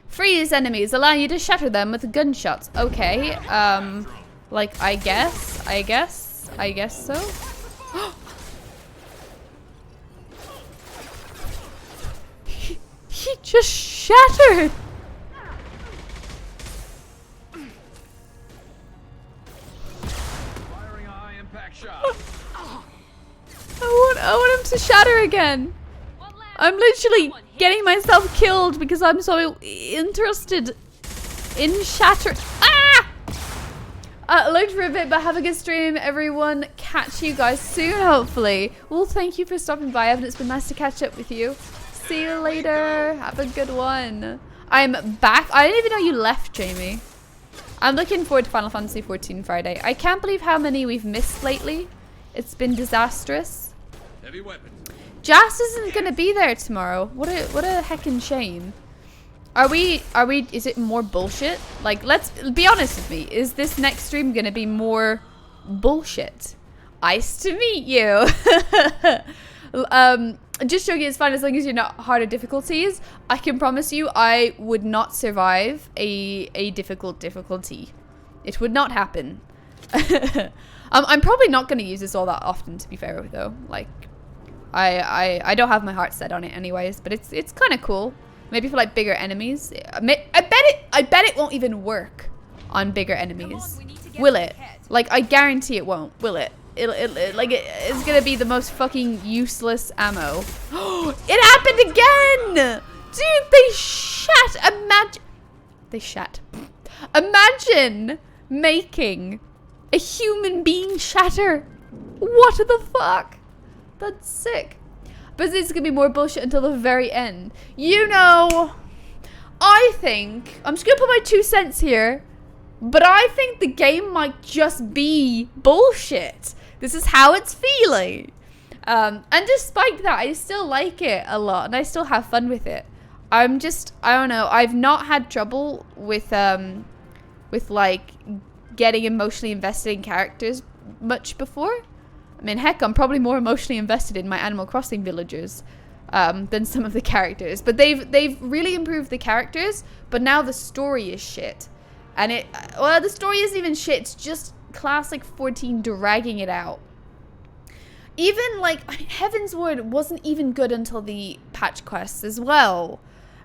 Freeze enemies. Allow you to shatter them with gunshots. Okay. Like, I guess so. He just shattered. Firing a high-impact shot. I want him to shatter again. I'm literally getting myself killed because I'm so interested in shatter. Ah! Looked for a bit, but have a good stream, everyone. Catch you guys soon, hopefully. Well, thank you for stopping by, Evan. It's been nice to catch up with you. See you later. Have a good one. I'm back. I didn't even know you left, Jamie. I'm looking forward to Final Fantasy XIV Friday. I can't believe how many we've missed lately. It's been disastrous. Heavy weapons. Jas isn't gonna be there tomorrow. What a heckin' shame. Are we, is it more bullshit? Like, let's be honest with me. Is this next stream gonna be more bullshit? Nice to meet you. just joking, it's fine as long as you're not harder difficulties. I can promise you I would not survive a difficult difficulty. It would not happen. I'm probably not going to use this all that often, to be fair, though. Like, I don't have my heart set on it anyways, but it's kind of cool. Maybe for like bigger enemies. I bet it won't even work on bigger enemies. Will it? Like, I guarantee it won't. Will it? It's gonna be the most fucking useless ammo. It happened again! Dude, they shat. Imagine making a human being shatter. What the fuck? That's sick. But this is gonna be more bullshit until the very end. You know, I think, I'm just gonna put my 2 cents here, but I think the game might just be bullshit. This is how it's feeling. And despite that, I still like it a lot and I still have fun with it. I don't know, I've not had trouble with like getting emotionally invested in characters much before. I mean, heck, I'm probably more emotionally invested in my Animal Crossing villagers than some of the characters. But they've really improved the characters, but now the story is shit. And the story isn't even shit, it's just classic 14 dragging it out. Even like Heavensward wasn't even good until the patch quests as well.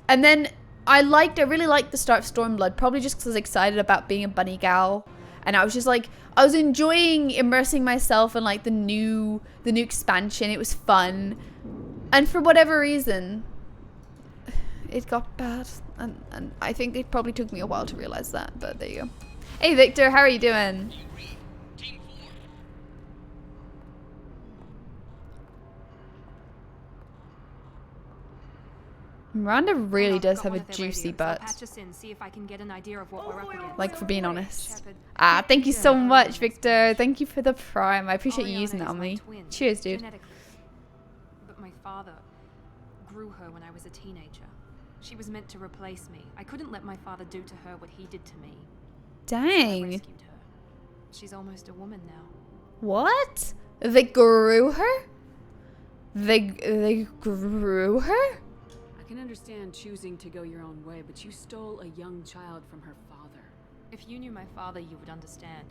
And then I really liked the start of Stormblood, probably just because I was excited about being a bunny gal. And I was just like, I was enjoying immersing myself in like the new expansion. It was fun. And for whatever reason, it got bad. And I think it probably took me a while to realize that, but there you go. Hey Victor, how are you doing? Miranda really does have a juicy butt. Like, for being honest. Thank you so much, Victor. Thank you for the prime. I appreciate you using that on me. Cheers, dude. But my father grew her when I was a teenager. She was meant to replace me. I couldn't let my father do to her what he did to me. Dang. I rescued her. She's almost a woman now. What? They grew her? They grew her? I can understand choosing to go your own way, but you stole a young child from her father. If you knew my father, you would understand.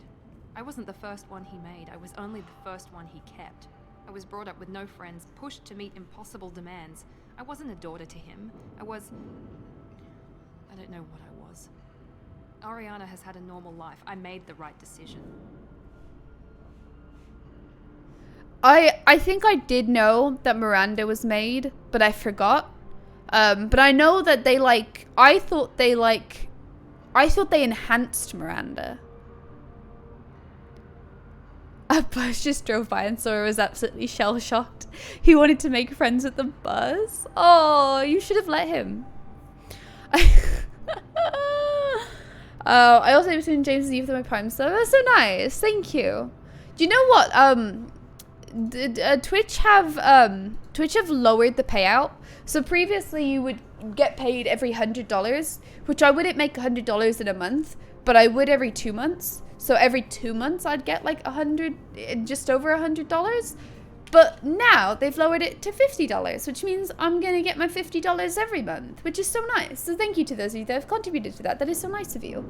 I wasn't the first one he made. I was only the first one he kept. I was brought up with no friends, pushed to meet impossible demands. I wasn't a daughter to him. I don't know what I was. Ariana has had a normal life. I made the right decision. I think I did know that Miranda was made, but I forgot. But I know that they I thought they enhanced Miranda. A bus just drove by and Sora was absolutely shell-shocked. He wanted to make friends with the bus. Oh, you should have let him. I also between James and Eve for my Prime sub. That's so nice. Thank you. Do you know what? Twitch have lowered the payout. So previously you would get paid every $100, which I wouldn't make $100 in a month, but I would every 2 months. So every 2 months I'd get like just over $100. But now they've lowered it to $50, which means I'm gonna get my $50 every month, which is so nice. So thank you to those of you that have contributed to that. That is so nice of you.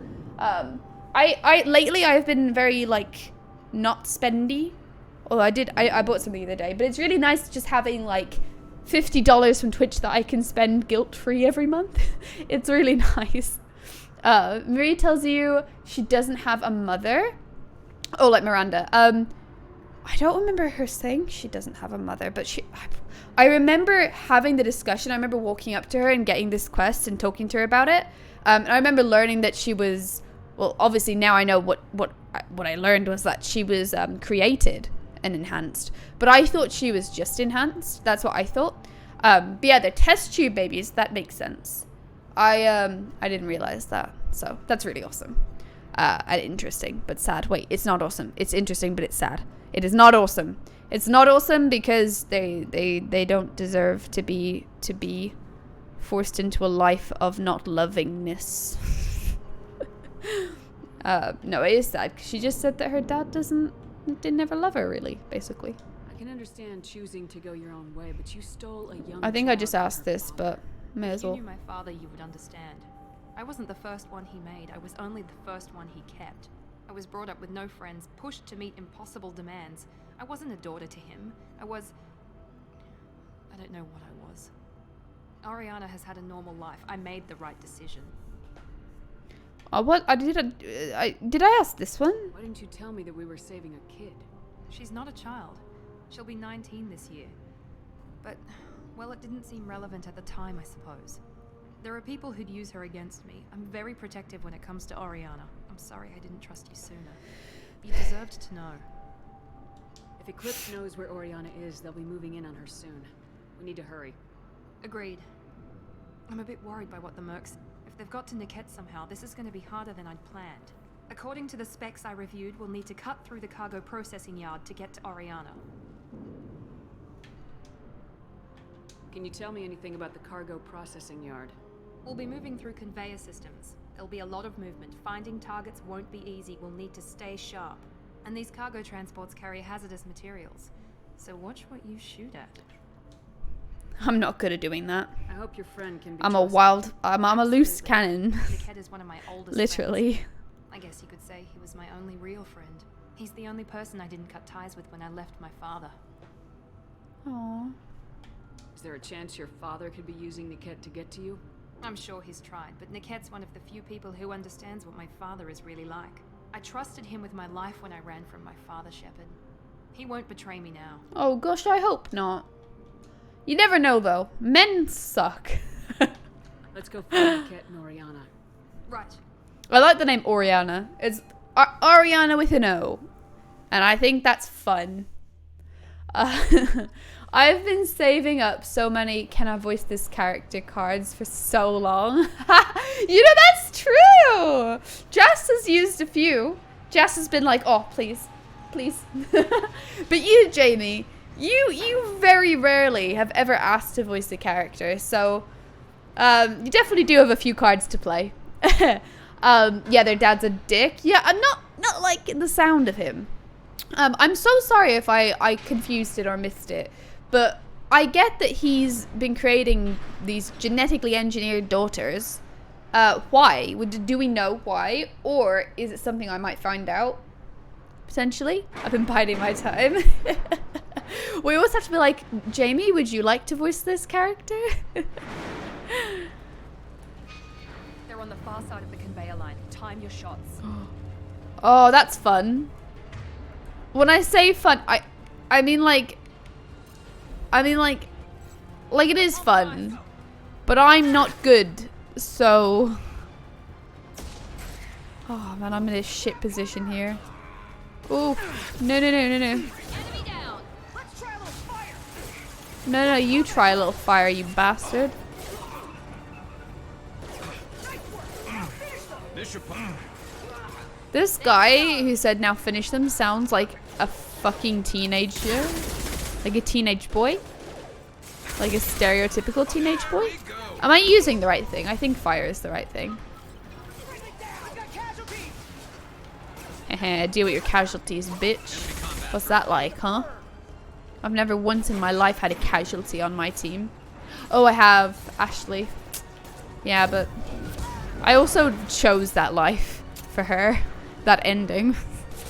Lately I've been very like not spendy. Although I bought something the other day, but it's really nice just having like $50 from Twitch that I can spend guilt-free every month. It's really nice. Marie tells you she doesn't have a mother. Oh, like Miranda. I don't remember her saying she doesn't have a mother, but I remember having the discussion. I remember walking up to her and getting this quest and talking to her about it. And I remember learning that she was, well, obviously now I know what I learned was that she was created and enhanced, but I thought she was just enhanced. That's what I thought. But yeah, they're test tube babies. That makes sense. I didn't realize that, so that's really awesome. Interesting but sad. Wait, it's not awesome. It's interesting but it's sad. It is not awesome. It's not awesome because they don't deserve to be forced into a life of not lovingness. No, it is sad. She just said that her dad didn't ever love her, really, basically. I can understand choosing to go your own way, but you stole a young I think I child just from asked her this, father. but may If as you well. knew my father, you would understand. I wasn't the first one he made. I was only the first one he kept. I was brought up with no friends, pushed to meet impossible demands. I wasn't a daughter to him. I don't know what I was. Oriana has had a normal life. I made the right decision. What? Did I ask this one? Why didn't you tell me that we were saving a kid? She's not a child. She'll be 19 this year. But, well, it didn't seem relevant at the time, I suppose. There are people who'd use her against me. I'm very protective when it comes to Oriana. I'm sorry I didn't trust you sooner. You deserved to know. If Eclipse knows where Oriana is, they'll be moving in on her soon. We need to hurry. Agreed. I'm a bit worried by what the Mercs... If they've got to Niket somehow, this is going to be harder than I'd planned. According to the specs I reviewed, we'll need to cut through the cargo processing yard to get to Oriana. Can you tell me anything about the cargo processing yard? We'll be moving through conveyor systems. There'll be a lot of movement. Finding targets won't be easy. We'll need to stay sharp. And these cargo transports carry hazardous materials. So watch what you shoot at. I'm not good at doing that. I hope your friend can be I'm a trusted. wild. I'm a loose Absolutely. cannon. Niket is one of my oldest Literally. friends. I guess you could say he was my only real friend. He's the only person I didn't cut ties with when I left my father. Aww. Is there a chance your father could be using Niket to get to you? I'm sure he's tried, but Niket's one of the few people who understands what my father is really like. I trusted him with my life when I ran from my father, Shepard. He won't betray me now. Oh gosh, I hope not. You never know though. Men suck. Let's go find Niket and Oriana. Right. I like the name Oriana. It's Ariana with an O. And I think that's fun. I've been saving up so many can I voice this character cards for so long. You know, that's true. Jess has used a few. Jess has been like, oh, please. Please. But you, Jamie, you very rarely have ever asked to voice a character. So you definitely do have a few cards to play. Yeah, their dad's a dick. Yeah, I'm not liking the sound of him. I'm so sorry if I confused it or missed it, but I get that he's been creating these genetically engineered daughters. Why? Do we know why? Or is it something I might find out? Potentially? I've been biding my time. We always have to be like, Jamie, would you like to voice this character? They're on the far side of the conveyor line. Time your shots. Oh, that's fun. When I say fun, I mean like it is fun, but I'm not good, so. Oh man, I'm in a shit position here. Oh, no. No, you try a little fire, you bastard. This guy who said now finish them sounds like a fucking teenager. Like a teenage boy. Like a stereotypical teenage boy. Am I using the right thing? I think fire is the right thing. Heh, deal with your casualties, bitch. What's that like, huh? I've never once in my life had a casualty on my team. Oh, I have Ashley. Yeah, but I also chose that life for her. That ending.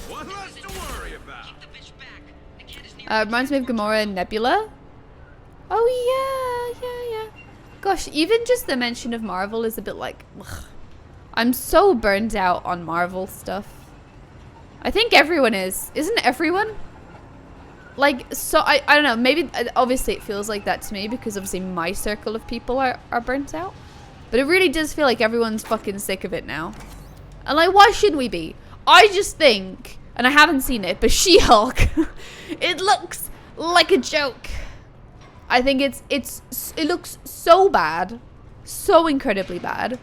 What less to worry about? Reminds me of Gamora and Nebula. Oh yeah. Gosh, even just the mention of Marvel is a bit like, ugh. I'm so burned out on Marvel stuff. I think everyone is. Isn't everyone? Like, so I don't know, maybe, obviously it feels like that to me because obviously my circle of people are burnt out. But it really does feel like everyone's fucking sick of it now. And like, why should we be? I just think, and I haven't seen it, but She-Hulk, it looks like a joke. I think it looks so bad, so incredibly bad,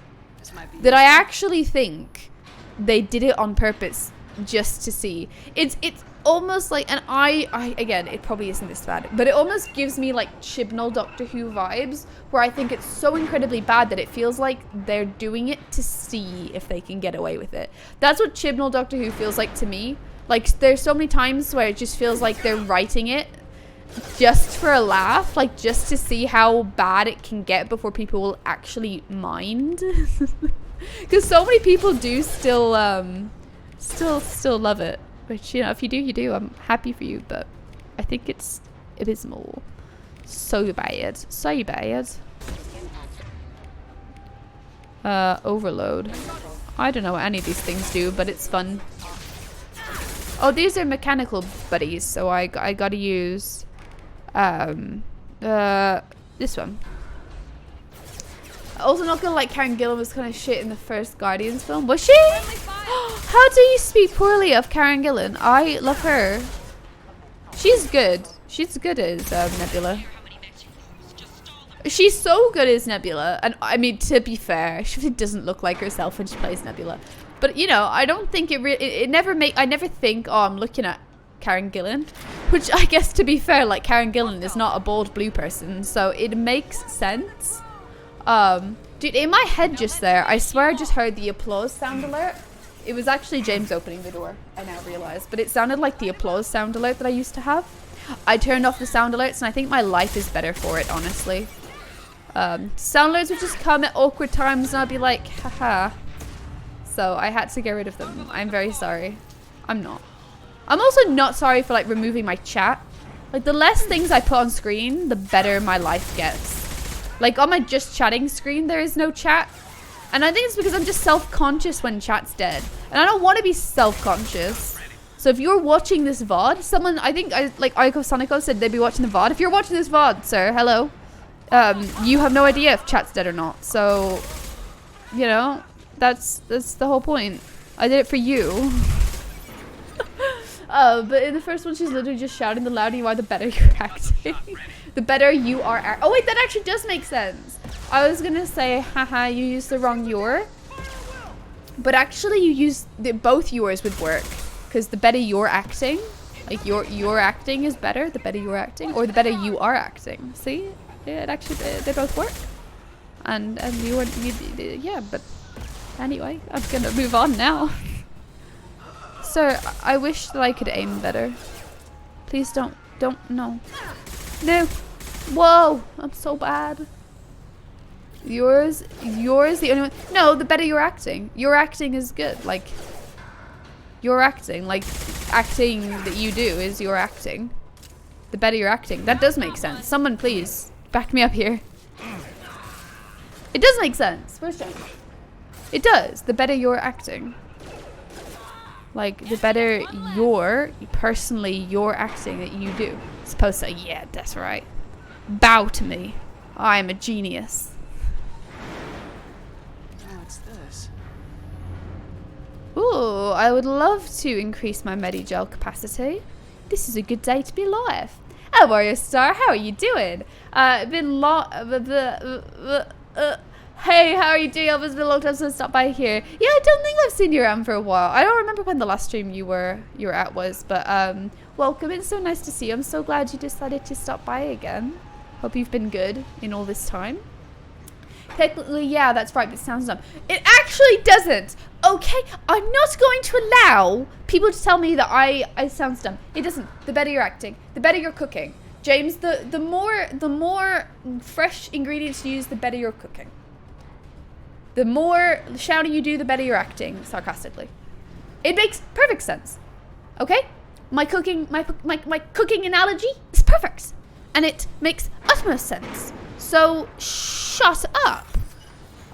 that I actually think they did it on purpose just to see. It's almost like, and I again, it probably isn't this bad, but it almost gives me like Chibnall Doctor Who vibes, where I think it's so incredibly bad that it feels like they're doing it to see if they can get away with it. That's what Chibnall Doctor Who feels like to me. Like, there's so many times where it just feels like they're writing it just for a laugh, like just to see how bad it can get before people will actually mind. Because so many people do still love it. Which, you know, if you do, you do. I'm happy for you, but I think it's abysmal. So bad. So bad. Overload. I don't know what any of these things do, but it's fun. Oh, these are mechanical buddies, so I gotta use this one. Also, not gonna like, Karen Gillan was kind of shit in the first Guardians film. Was she? How do you speak poorly of Karen Gillan? I love her. She's good. She's good as Nebula. She's so good as Nebula. And I mean, to be fair, she really doesn't look like herself when she plays Nebula. But, you know, I don't think I never think, oh, I'm looking at Karen Gillan. Which, I guess, to be fair, like, Karen Gillan is not a bald blue person. So it makes sense. Dude, in my head just there, I swear I just heard the applause sound alert. It was actually James opening the door, I now realize. But it sounded like the applause sound alert that I used to have. I turned off the sound alerts, and I think my life is better for it, honestly. Sound alerts would just come at awkward times, and I'd be like, haha. So I had to get rid of them. I'm very sorry. I'm not. I'm also not sorry for, like, removing my chat. Like, the less things I put on screen, the better my life gets. Like, on my just chatting screen, there is no chat. And I think it's because I'm just self-conscious when chat's dead. And I don't want to be self-conscious. So if you're watching this VOD, someone, I think, like Aiko Sonico said they'd be watching the VOD. If you're watching this VOD, sir, hello. You have no idea if chat's dead or not. So, you know, that's the whole point. I did it for you. But in the first one, she's literally just shouting, the louder you are, the better you're acting. The better you are oh wait, that actually does make sense. I was gonna say, haha, you used the wrong your. But actually you use both yours would work. Because the better you're acting, like your acting is better, the better you're acting. Or the better you are acting. See? Yeah, it actually, they both work. And yeah, but anyway, I'm gonna move on now. Sir, I wish that I could aim better. Please don't, no. No. Whoa, I'm so bad. Yours, the only one. No, the better you're acting. Your acting is good. Like, your acting, like, acting that you do is your acting. The better you're acting. That does make sense. Someone please back me up here. It does make sense. Where's Jen? It does. The better you're acting. Like, the better your acting that you do. It's supposed to say, yeah, that's right. Bow to me. I am a genius. What's this? Ooh, I would love to increase my Medigel capacity. This is a good day to be alive. Oh, Warrior Star, how are you doing? Hey, how are you doing? It's been a long time since I stopped by here. Yeah, I don't think I've seen you around for a while. I don't remember when the last stream you were at was, but welcome. It's so nice to see you. I'm so glad you decided to stop by again. Hope you've been good in all this time. Technically, yeah, that's right, but it sounds dumb. It actually doesn't. Okay, I'm not going to allow people to tell me that I sound dumb. It doesn't. The better you're acting, the better you're cooking. James, the more fresh ingredients you use, the better you're cooking. The more shouting you do, the better you're acting, sarcastically. It makes perfect sense. Okay? My cooking analogy is perfect. And it makes utmost sense. So, shut up.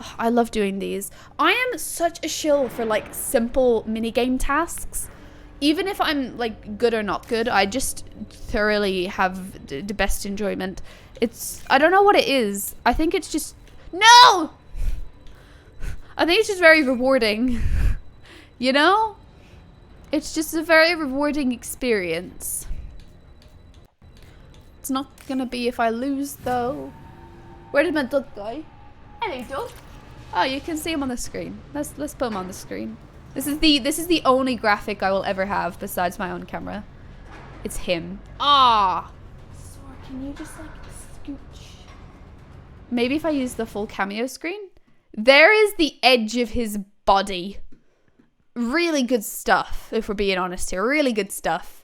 Oh, I love doing these. I am such a shill for, like, simple minigame tasks. Even if I'm, like, good or not good, I just thoroughly have the best enjoyment. I don't know what it is. I think it's just... No! I think it's just very rewarding. You know? It's just a very rewarding experience. It's not gonna be if I lose, though. Where did my duck go? Hello, duck. Oh, you can see him on the screen. Let's put him on the screen. This is the only graphic I will ever have besides my own camera. It's him. Ah. Sora, can you just like scooch? Maybe if I use the full cameo screen. There is the edge of his body. Really good stuff, if we're being honest here. Really good stuff.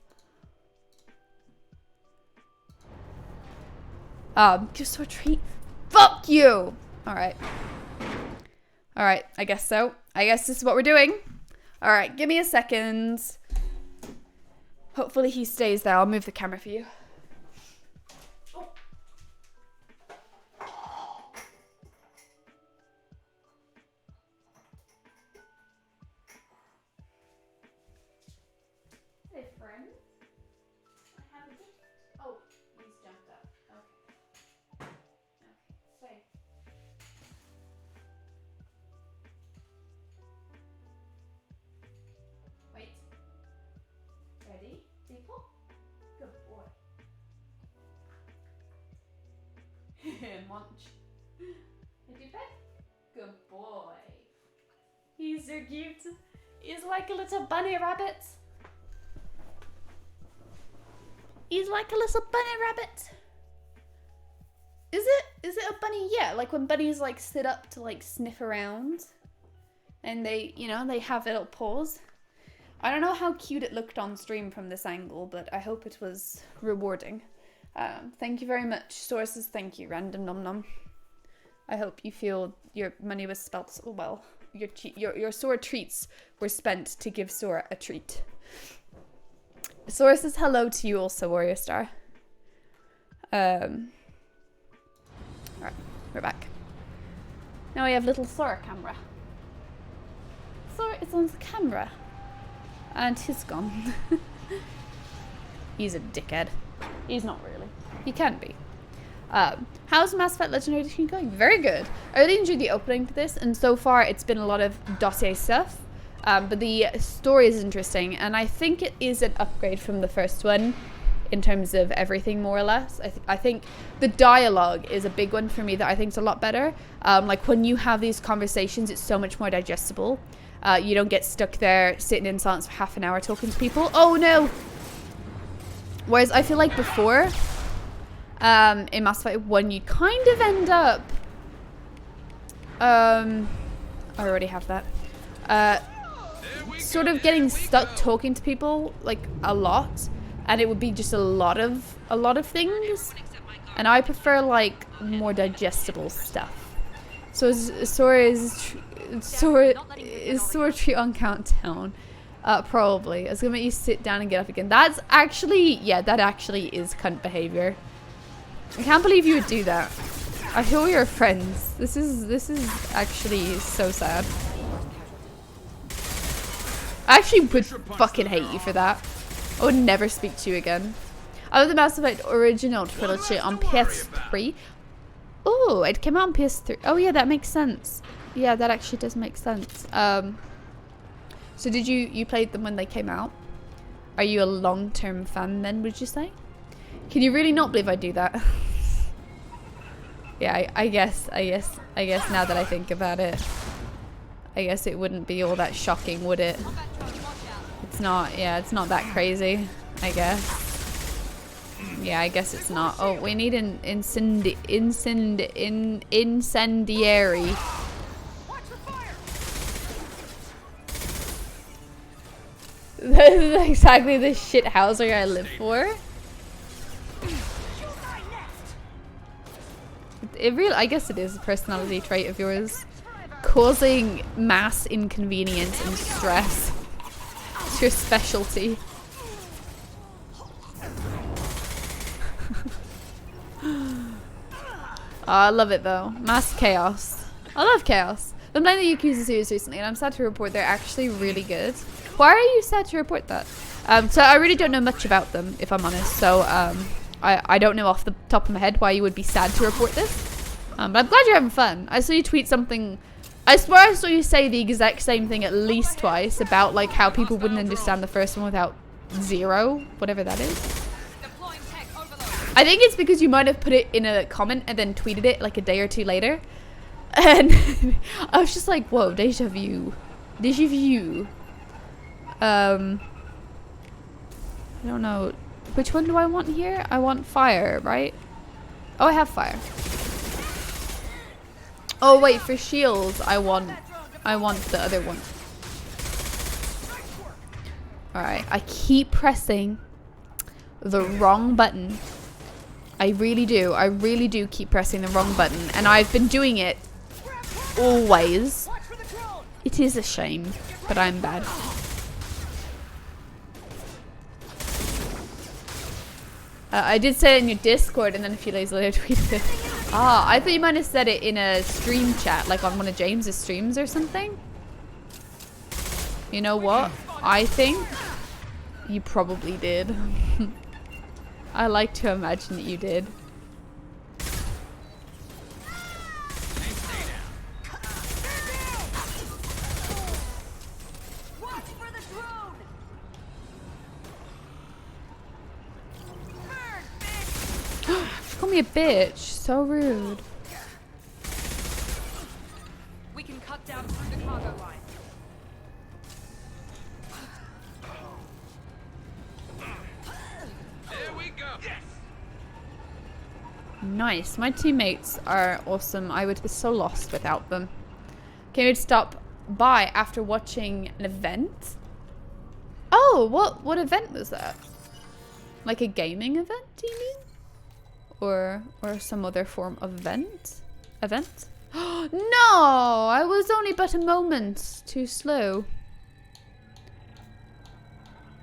Give Sora a treat. Fuck you! Alright. Alright, I guess so. I guess this is what we're doing. Alright, give me a second. Hopefully he stays there. I'll move the camera for you. Hey, friend. I have a gift. Oh, he's jumped up. Okay. Okay, stay. Wait. Ready, people? Good boy. Munch. Did you bet? Good boy. He's so cute. He's like a little bunny rabbit. He's like a little bunny rabbit. Is it a bunny? Yeah, like when bunnies like sit up to like sniff around and they, you know, they have little paws. I don't know how cute it looked on stream from this angle, but I hope it was rewarding. Thank you very much. Sources, thank you. Random Nom Nom. I hope you feel your money was spelt so well. Your Sora treats were spent to give Sora a treat. Sora says hello to you also, Warrior Star. Alright, we're back. Now we have little Sora camera. Sora is on the camera. And he's gone. He's a dickhead. He's not really. He can be. How's Mass Effect Legendary Edition going? Very good. I really enjoyed the opening to this, and so far it's been a lot of dossier stuff. But the story is interesting, and I think it is an upgrade from the first one in terms of everything, more or less. I think the dialogue is a big one for me that I think is a lot better. Like when you have these conversations, it's so much more digestible. You don't get stuck there sitting in silence for half an hour talking to people. Oh no! Whereas I feel like before, in Mass Effect 1, you kind of end up... I already have that. Sort of getting stuck talking to people, like, a lot. And it would be just a lot of things. And I prefer, like, more digestible stuff. So is Sora treat on Countdown? Probably. I was gonna make you sit down and get up again. That's actually, yeah, that actually is cunt behavior. I can't believe you would do that. I feel we are friends. This is actually so sad. I actually would fucking hate you for that. I would never speak to you again. I love the Mass Effect original trilogy on PS3. Oh, it came out on PS3. Oh yeah, that makes sense. Yeah, that actually does make sense. So did you played them when they came out? Are you a long-term fan then, would you say? Can you really not believe I do that? Yeah, I guess now that I think about it, I guess it wouldn't be all that shocking, would it? It's not, yeah, it's not that crazy, I guess. Yeah, I guess it's not. Oh, we need an incendiary. This is exactly the shithouser I live for. I guess it is a personality trait of yours. Causing mass inconvenience and stress. It's your specialty. Oh, I love it though. Mass chaos. I love chaos. I'm playing the Yakuza series recently and I'm sad to report they're actually really good. Why are you sad to report that? So I really don't know much about them, if I'm honest. So I don't know off the top of my head why you would be sad to report this. But I'm glad you're having fun. I saw you tweet something. I swear I saw you say the exact same thing at least twice about like how people wouldn't understand the first one without zero, whatever that is. I think it's because you might have put it in a comment and then tweeted it like a day or two later. And I was just like, whoa, deja vu. Deja vu. I don't know. Which one do I want here? I want fire, right? Oh, I have fire. Oh wait, for shields, I want the other one. Alright, I keep pressing the wrong button I really do. I really do keep pressing the wrong button, and I've been doing it always. It is a shame, but I'm bad. I did say it in your Discord, and then a few days later tweeted it. Ah, I thought you might have said it in a stream chat, like on one of James's streams or something. You know what? I think you probably did. I like to imagine that you did. Call me a bitch. So rude. We can cut down through the cargo line. There we go. Yes. Nice. My teammates are awesome. I would be so lost without them. Came here to stop by after watching an event. Oh, what event was that? Like a gaming event, do you mean? Or some other form of event? No! I was only but a moment too slow.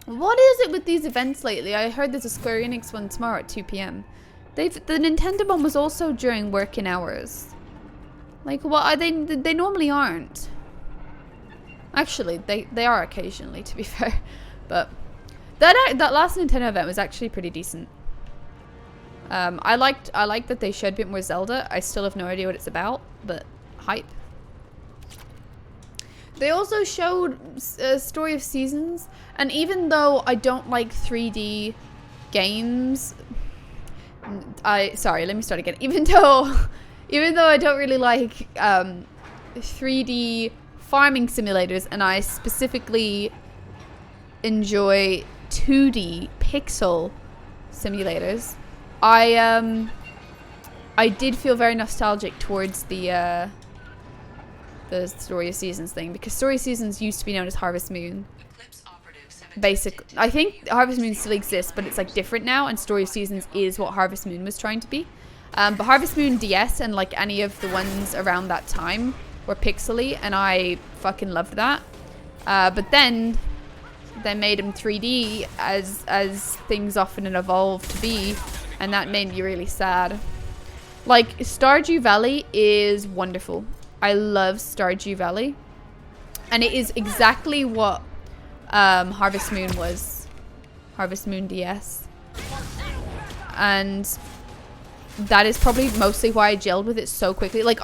What is it with these events lately? I heard there's a Square Enix one tomorrow at 2 p.m. The Nintendo one was also during working hours. Like, what are they? They normally aren't. Actually, they are occasionally, to be fair. But that last Nintendo event was actually pretty decent. I liked that they showed a bit more Zelda. I still have no idea what it's about, but hype. They also showed Story of Seasons, and even though I don't like 3D games, sorry, let me start again. Even though I don't really like 3D farming simulators, and I specifically enjoy 2D pixel simulators, I did feel very nostalgic towards the Story of Seasons thing, because Story of Seasons used to be known as Harvest Moon. I think Harvest Moon still exists, but it's like different now, and Story of Seasons is what Harvest Moon was trying to be. But Harvest Moon DS and like any of the ones around that time were pixely, and I fucking loved that. But then they made them 3D as things often evolve to be, and that made me really sad. Like, Stardew Valley is wonderful. I love Stardew Valley, and it is exactly what Harvest Moon was. Harvest Moon DS. And that is probably mostly why I gelled with it so quickly. Like,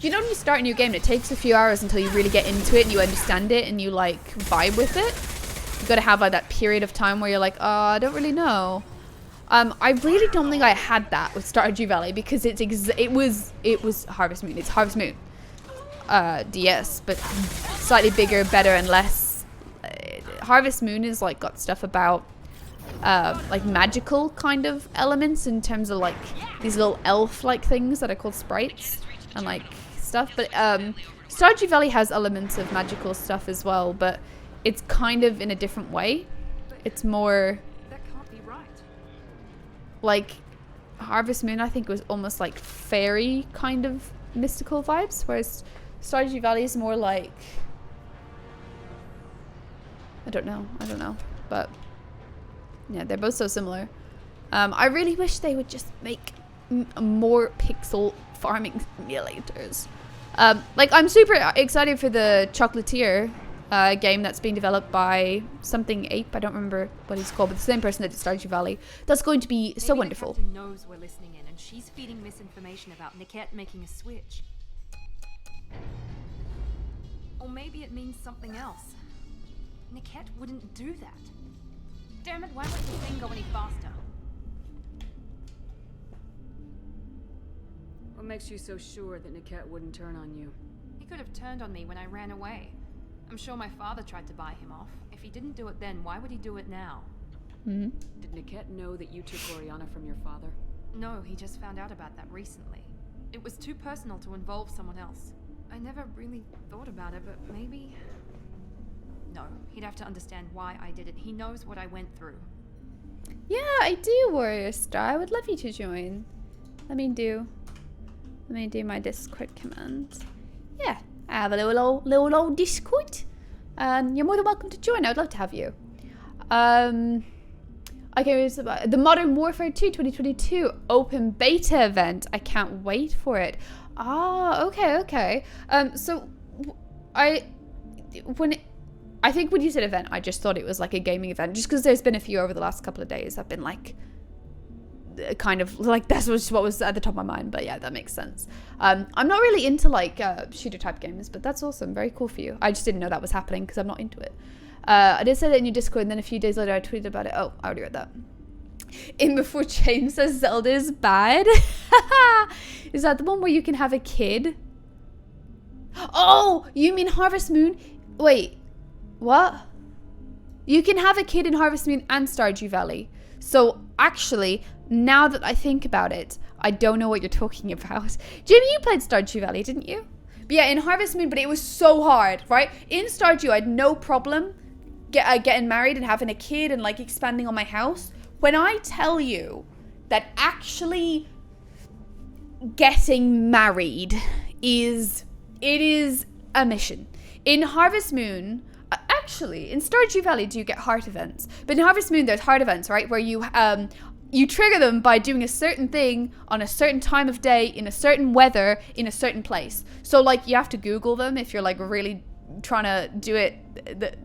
you know when you start a new game and it takes a few hours until you really get into it and you understand it and you like vibe with it? You gotta have like that period of time where you're like, oh, I don't really know. I really don't think I had that with Stardew Valley, because it was Harvest Moon. It's Harvest Moon DS, but slightly bigger, better, and less. Harvest Moon is like got stuff about like magical kind of elements in terms of like these little elf-like things that are called sprites and like stuff. But Stardew Valley has elements of magical stuff as well, but it's kind of in a different way. It's more like Harvest Moon, I think, was almost like fairy kind of mystical vibes, whereas Stardew Valley is more like, I don't know, but yeah, they're both so similar. I really wish they would just make more pixel farming simulators. Like, I'm super excited for the Chocolatier game that's being developed by something Ape. I don't remember what he's called, but the same person that did Stardew Valley. That's going to be so wonderful. The captain knows we're listening in, and she's feeding misinformation about Niket making a switch. Or maybe it means something else. Niket wouldn't do that. Damn it, why wouldn't the thing go any faster? What makes you so sure that Niket wouldn't turn on you? He could have turned on me when I ran away. I'm sure my father tried to buy him off. If he didn't do it then, why would he do it now? Mm-hmm. Did Niket know that you took Oriana from your father? No, he just found out about that recently. It was too personal to involve someone else. I never really thought about it, but maybe... No, he'd have to understand why I did it. He knows what I went through. Yeah, I do, Warrior Star. I would love you to join. Let me do my Discord command. Yeah, I have a little old Discord. You're more than welcome to join. I would love to have you. Okay, it's about the Modern Warfare 2 2022 open beta event. I can't wait for it. Ah, okay. So I think when you said event, I just thought it was like a gaming event, just because there's been a few over the last couple of days. I've been like, kind of like, that's what was at the top of my mind. But yeah, that makes sense. I'm not really into like shooter type games, but that's awesome. Very cool for you. I just didn't know that was happening because I'm not into it. I did say that in your Discord, and then a few days later I tweeted about it. Oh, I already read that. In Before James says Zelda is bad. Is that the one where you can have a kid? Oh, you mean Harvest Moon? Wait, what? You can have a kid in Harvest Moon and Stardew Valley. So actually, now that I think about it, I don't know what you're talking about. Jamie, you played Stardew Valley, didn't you? But yeah, in Harvest Moon, but it was so hard, right? In Stardew, I had no problem getting married and having a kid and like expanding on my house. When I tell you that actually getting married is a mission. In Harvest Moon, actually, in Stardew Valley, do you get heart events? But in Harvest Moon, there's heart events, right? Where you trigger them by doing a certain thing on a certain time of day, in a certain weather, in a certain place. So like you have to Google them if you're like really trying to do it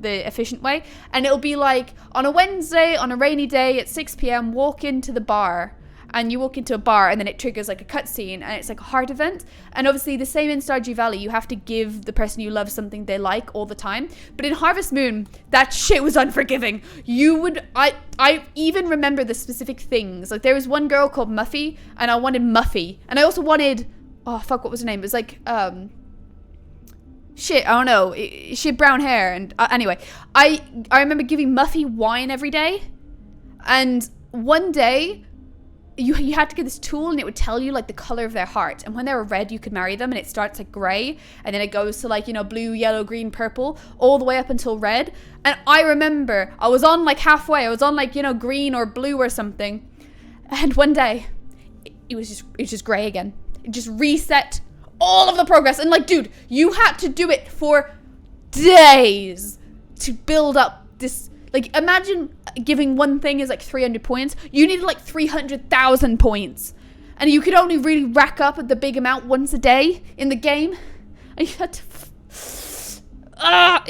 the efficient way. And it'll be like on a Wednesday, on a rainy day at 6 p.m, walk into the bar. And you walk into a bar and then it triggers like a cutscene and it's like a heart event. And obviously the same in Stardew Valley, you have to give the person you love something they like all the time. But in Harvest Moon, that shit was unforgiving. I even remember the specific things. Like there was one girl called Muffy and I wanted Muffy. And I also wanted, oh fuck, what was her name? It was like, shit, I don't know. She had brown hair. And anyway, I remember giving Muffy wine every day. And one day, you had to get this tool and it would tell you like the color of their heart, and when they were red you could marry them, and it starts like gray and then it goes to like, you know, blue, yellow, green, purple, all the way up until red. And I remember I was on like halfway, I was on like, you know, green or blue or something, and one day it was just gray again. It just reset all of the progress, and like, dude, you had to do it for days to build up this. Like, imagine giving one thing is like 300 points. You needed like 300,000 points. And you could only really rack up the big amount once a day in the game. And you had to...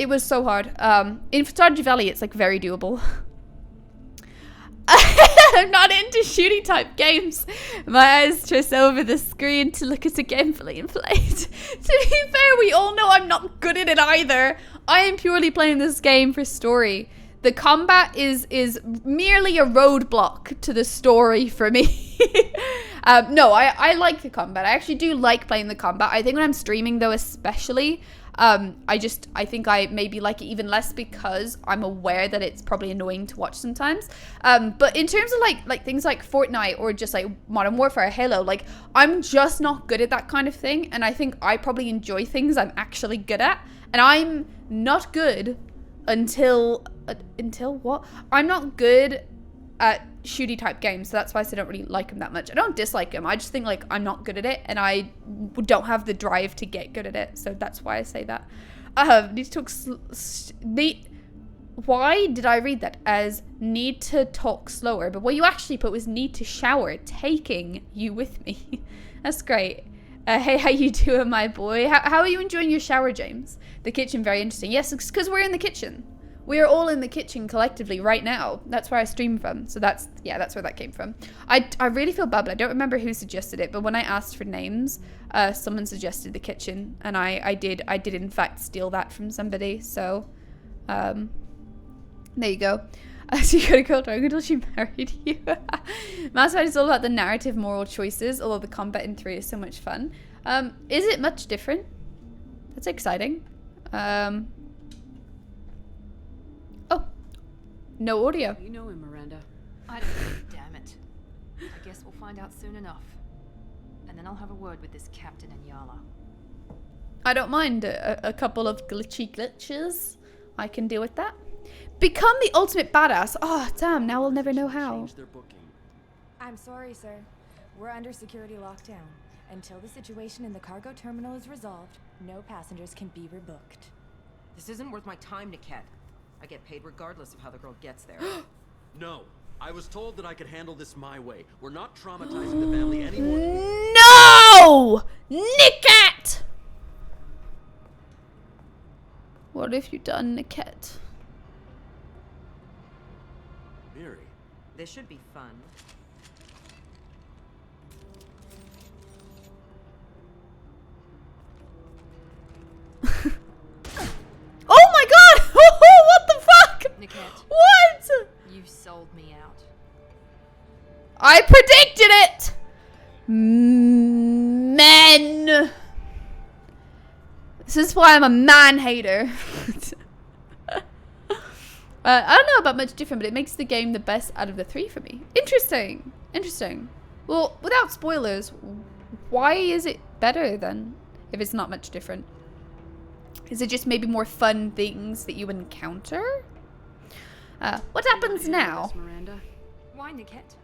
it was so hard. In Stardew Valley, it's like very doable. I'm not into shooting type games. My eyes twist over the screen to look at the gameplay and play it. To be fair, we all know I'm not good at it either. I am purely playing this game for story. The combat is merely a roadblock to the story for me. No, I like the combat. I actually do like playing the combat. I think when I'm streaming though, especially, I think I maybe like it even less because I'm aware that it's probably annoying to watch sometimes. But in terms of like things like Fortnite or just like Modern Warfare, Halo, like I'm just not good at that kind of thing. And I think I probably enjoy things I'm actually good at. And I'm not good until what? I'm not good at shooty type games, so that's why I don't really like them that much. I don't dislike them, I just think like I'm not good at it and I don't have the drive to get good at it, so that's why I say that. Need to talk why did I read that as need to talk slower, but what you actually put was need to shower, taking you with me. That's great. Hey, how you doing, my boy? How are you enjoying your shower, James? The kitchen, very interesting. Yes, it's because we're in the kitchen. We are all in the kitchen collectively right now. That's where I stream from. So that's where that came from. I really feel bad, but I don't remember who suggested it. But when I asked for names, someone suggested the kitchen. And I did in fact steal that from somebody. So, there you go. So you got a girl drunk until she married you. Mass Effect is all about the narrative moral choices, although the combat in 3 is so much fun. Is it much different? That's exciting. Oh, no audio. You know him, Miranda. I don't know, damn it. I guess we'll find out soon enough. And then I'll have a word with this Captain Inyala. I don't mind a couple of glitches. I can deal with that. Become the ultimate badass. Oh, damn, now we'll never know how. Change their booking. I'm sorry, sir. We're under security lockdown. Until the situation in the cargo terminal is resolved, no passengers can be rebooked. This isn't worth my time, Niket. I get paid regardless of how the girl gets there. No. I was told that I could handle this my way. We're not traumatizing the family anymore. No! Niket! What have you done, Niket? Miri. This should be fun. Oh my god! What the fuck? Niket, What? you sold me out. I predicted it! Men! This is why I'm a man hater. I don't know about much different, but it makes the game the best out of the 3 for me. Interesting. Interesting. Well, without spoilers, why is it better then, if it's not much different? Is it just maybe more fun things that you encounter? What happens now? Miranda. Why, Niket?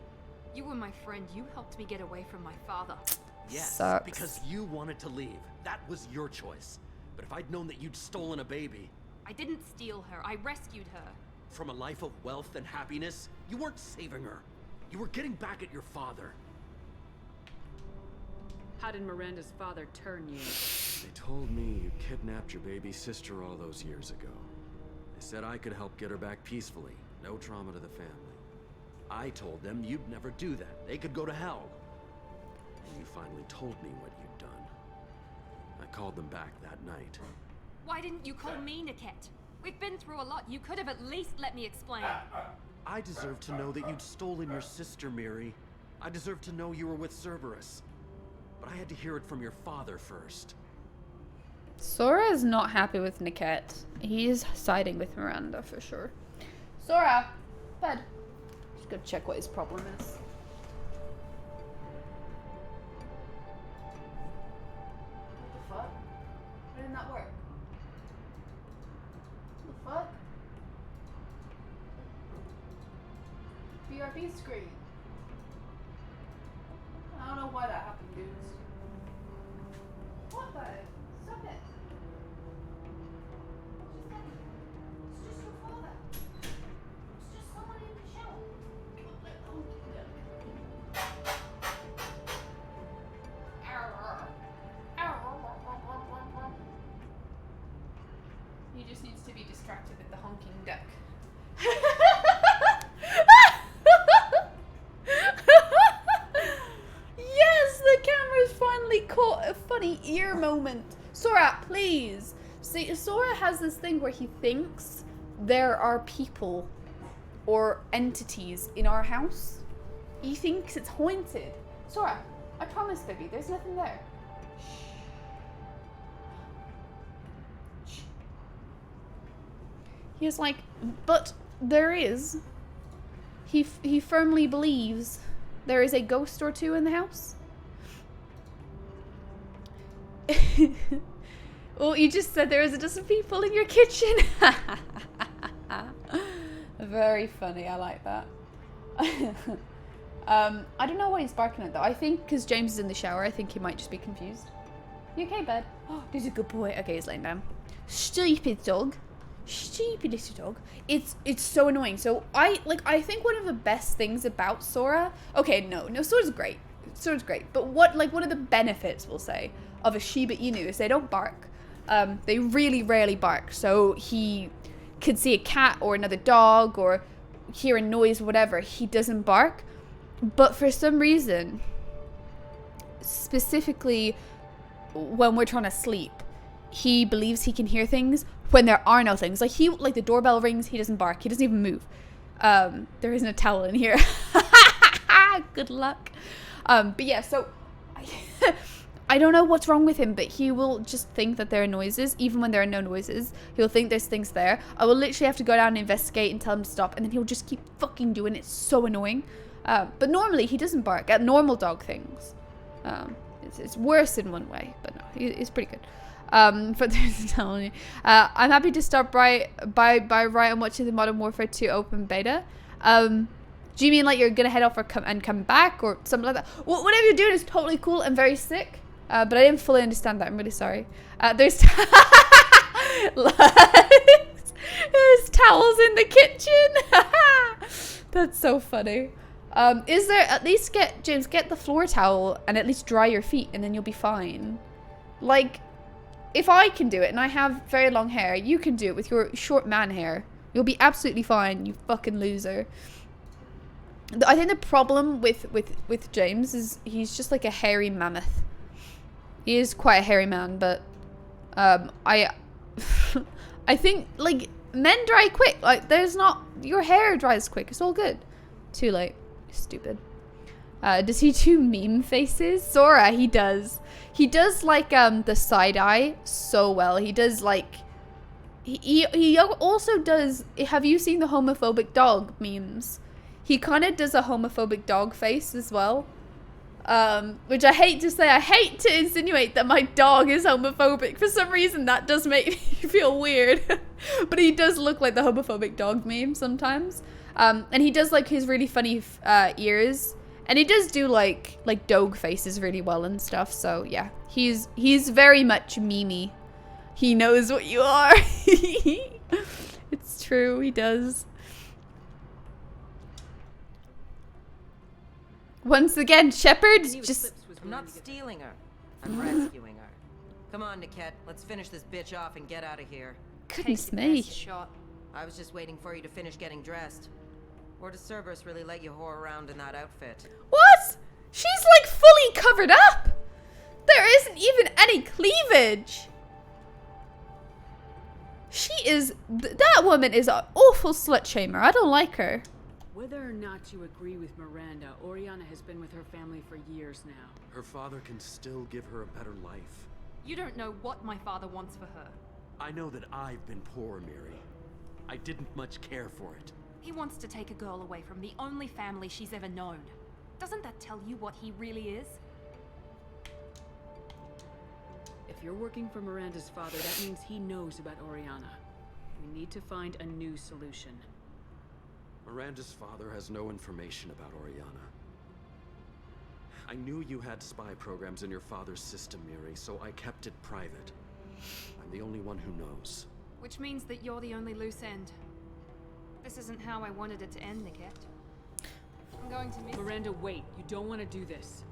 You were my friend. You helped me get away from my father. Yes, Sucks. because you wanted to leave. That was your choice. But if I'd known that you'd stolen a baby I didn't steal her. I rescued her. from a life of wealth and happiness, you weren't saving her. You were getting back at your father. How did Miranda's father turn you? They told me you kidnapped your baby sister all those years ago. They said I could help get her back peacefully. No trauma to the family. I told them you'd never do that. They could go to hell. And you finally told me what you'd done. I called them back that night. Why didn't you call me, Niket? We've been through a lot. You could have at least let me explain. I deserve to know that you'd stolen your sister, Miri. I deserve to know you were with Cerberus. But I had to hear it from your father first. Sora is not happy with Niket. He's siding with Miranda for sure. Sora, bed. Just go check what his problem is. What the fuck? Why didn't that work? What the fuck? BRB screen. I don't know why that happened, dudes. What the? Stop it. It's just your father. It's just someone in the show. He just needs to be distracted with the honking duck. Yes, the camera's finally caught a funny ear moment. Sora, please. See, Sora has this thing where he thinks there are people or entities in our house. He thinks it's haunted. Sora, I promise, baby, there's nothing there. Shh. Shh. He was like, but there is. He firmly believes there is a ghost or two in the house. Well, you just said there is a dozen people in your kitchen. Very funny. I like that. I don't know what he's barking at though. I think because James is in the shower, I think he might just be confused. You okay, bud? Oh, he's a good boy. Okay, he's laying down. Stupid dog. Stupid little dog. It's so annoying. So I think one of the best things about Sora. Okay, no, Sora's great. Sora's great. But one of the benefits, we'll say, of a Shiba Inu is they don't bark. They really rarely bark. So he could see a cat or another dog or hear a noise, whatever. He doesn't bark. But for some reason, specifically when we're trying to sleep, he believes he can hear things when there are no things. Like the doorbell rings, he doesn't bark. He doesn't even move. There isn't a towel in here. Good luck. But yeah, so I don't know what's wrong with him, but he will just think that there are noises, even when there are no noises. He'll think there's things there. I will literally have to go down and investigate and tell him to stop, and then he'll just keep fucking doing it. It's so annoying. But normally he doesn't bark at normal dog things. It's worse in one way, but no, it's pretty good. For those who tell me. I'm happy to start by right on watching the Modern Warfare 2 open beta. Do you mean like you're gonna head off or come back or something like that? Well, whatever you're doing is totally cool and very sick. But I didn't fully understand that. I'm really sorry. There's towels in the kitchen. That's so funny. Is there at least get the floor towel and at least dry your feet and then you'll be fine. Like, if I can do it and I have very long hair, you can do it with your short man hair. You'll be absolutely fine, you fucking loser. I think the problem with James is he's just like a hairy mammoth. He is quite a hairy man, but I think like men dry quick. Like there's not your hair dries quick. It's all good. Too late. Stupid. Does he do meme faces? Sora, he does. He does like the side eye so well. He does like he also does. Have you seen the homophobic dog memes? He kind of does a homophobic dog face as well. Which I hate to say. I hate to insinuate that my dog is homophobic. For some reason, that does make me feel weird. But he does look like the homophobic dog meme sometimes. And he does like his really funny ears. And he does do like dog faces really well and stuff. So yeah, he's very much memey. He knows what you are. It's true, he does. Once again, Shepard just... I'm not stealing her. I'm rescuing her. Come on, Niket. Let's finish this bitch off and get out of here. Goodness Take the me. best shot. I was just waiting for you to finish getting dressed. Or does Cerberus really let you whore around in that outfit? What? She's like fully covered up. There isn't even any cleavage. She is... that woman is an awful slut shamer. I don't like her. Whether or not you agree with Miranda, Oriana has been with her family for years now. Her father can still give her a better life. You don't know what my father wants for her. I know that I've been poor, Miri. I didn't much care for it. He wants to take a girl away from the only family she's ever known. Doesn't that tell you what he really is? If you're working for Miranda's father, that means he knows about Oriana. We need to find a new solution. Miranda's father has no information about Oriana. I knew you had spy programs in your father's system, Miri, so I kept it private. I'm the only one who knows. Which means that you're the only loose end. This isn't how I wanted it to end, Niket. I'm going to miss... Miranda, wait. You don't want to do this.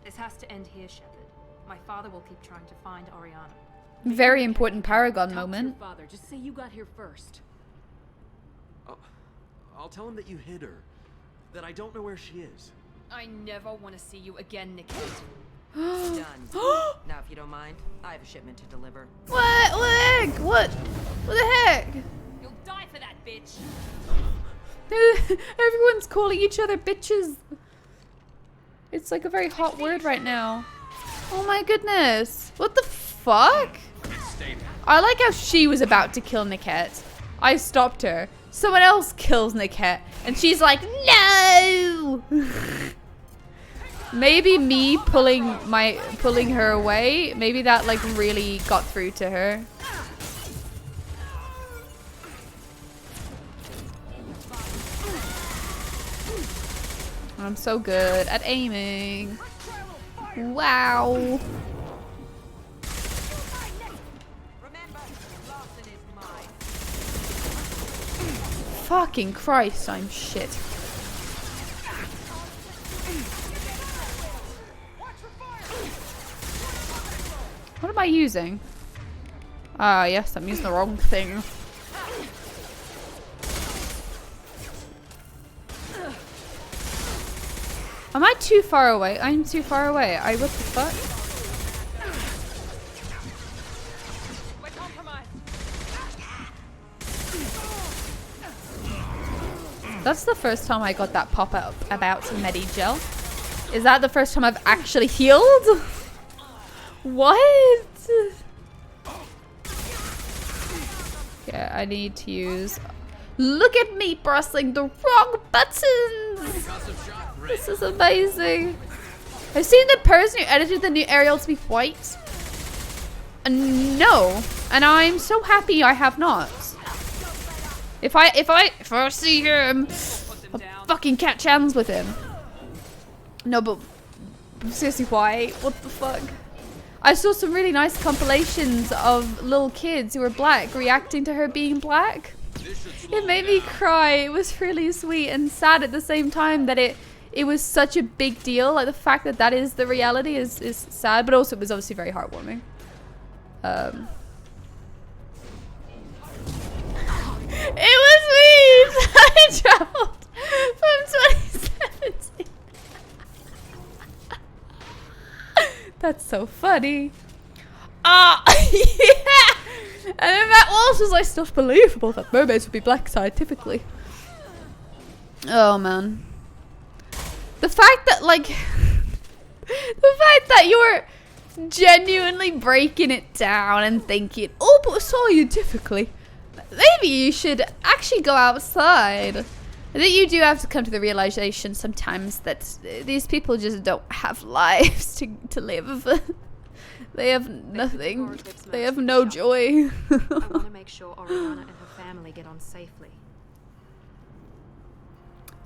This has to end here, Shepard. My father will keep trying to find Oriana. Very important Paragon Talk to moment. your father. Just say you got here first. I'll tell him that you hid her. That I don't know where she is. I never want to see you again, Niket. Done. Now, if you don't mind, I have a shipment to deliver. What the heck? You'll die for that, bitch. Everyone's calling each other bitches. It's like a very hot word right now. Oh my goodness. What the fuck? I like how she was about to kill Niket. I stopped her. Someone else kills Niket. And she's like, no! Maybe me pulling her away, maybe that like really got through to her. I'm so good at aiming. Wow. Fucking Christ, I'm shit. What am I using? Ah, yes, I'm using the wrong thing. Am I too far away? I'm too far away. What the fuck? That's the first time I got that pop-up about Medigel. Is that the first time I've actually healed? What? Yeah, I need to use... Look at me pressing the wrong buttons! This is amazing. I've seen the person who edited the new Ariel to be white. No, and I'm so happy I have not. If I see him, I'll fucking catch hands with him. No, but seriously, why? What the fuck? I saw some really nice compilations of little kids who were black reacting to her being black. It made me cry. It was really sweet and sad at the same time that it was such a big deal. Like the fact that that is the reality is sad, but also it was obviously very heartwarming. It was me! I traveled from 2017. That's so funny. Ah, yeah! And then Matt Walsh was like, it's not believable that mermaids would be black scientifically. Oh, man. The fact that, like, the fact that you're genuinely breaking it down and thinking, oh, but scientifically, maybe you should actually go outside. I think you do have to come to the realization sometimes that these people just don't have lives to live. They have nothing. They have no joy. I want to make sure Oriana and her family get on safely.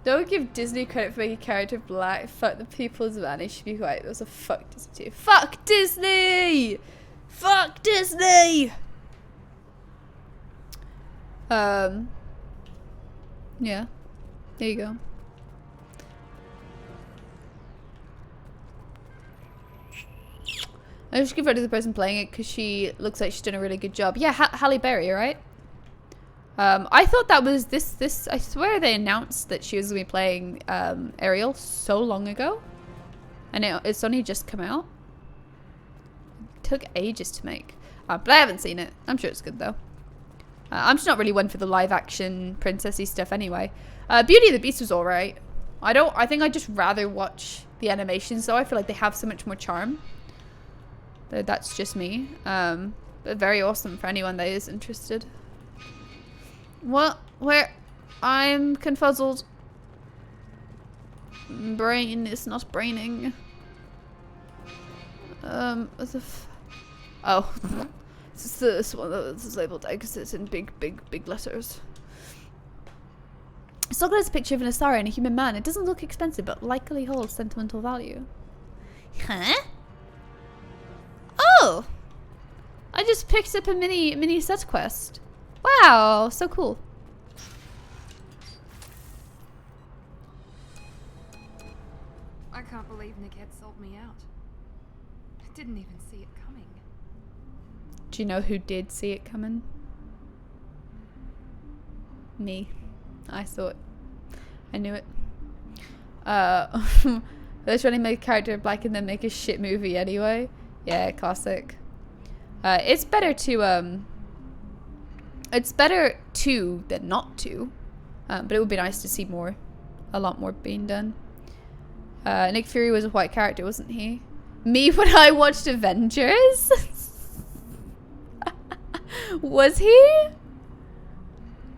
Don't give Disney credit for making a character black. Fuck the people's man. It should be white. There was a fuck Disney too. Fuck Disney! Fuck Disney! Yeah. There you go. I just give her to the person playing it because she looks like she's done a really good job. Yeah, Halle Berry, right? I thought that was this. I swear they announced that she was going to be playing Ariel so long ago, and it's only just come out. It took ages to make, but I haven't seen it. I'm sure it's good though. I'm just not really one for the live action princessy stuff anyway. Beauty and the Beast was alright. I think I'd just rather watch the animations though. I feel like they have so much more charm. But that's just me. But very awesome for anyone that is interested. What? Where? I'm confuzzled. Brain is not braining. What the oh. This one that's labeled because it's in big letters. It's not got a picture of an Asari and a human man. It doesn't look expensive, but likely holds sentimental value. Huh? Oh! I just picked up a mini set quest. Wow, so cool. I can't believe Niket sold me out. I didn't even see it coming. Do you know who did see it coming? Me. I saw it. I knew it. They're trying to make a character black and then make a shit movie anyway. Yeah, classic. It's better to than not to. But it would be nice to see a lot more being done. Nick Fury was a white character, wasn't he? Me when I watched Avengers? Was he?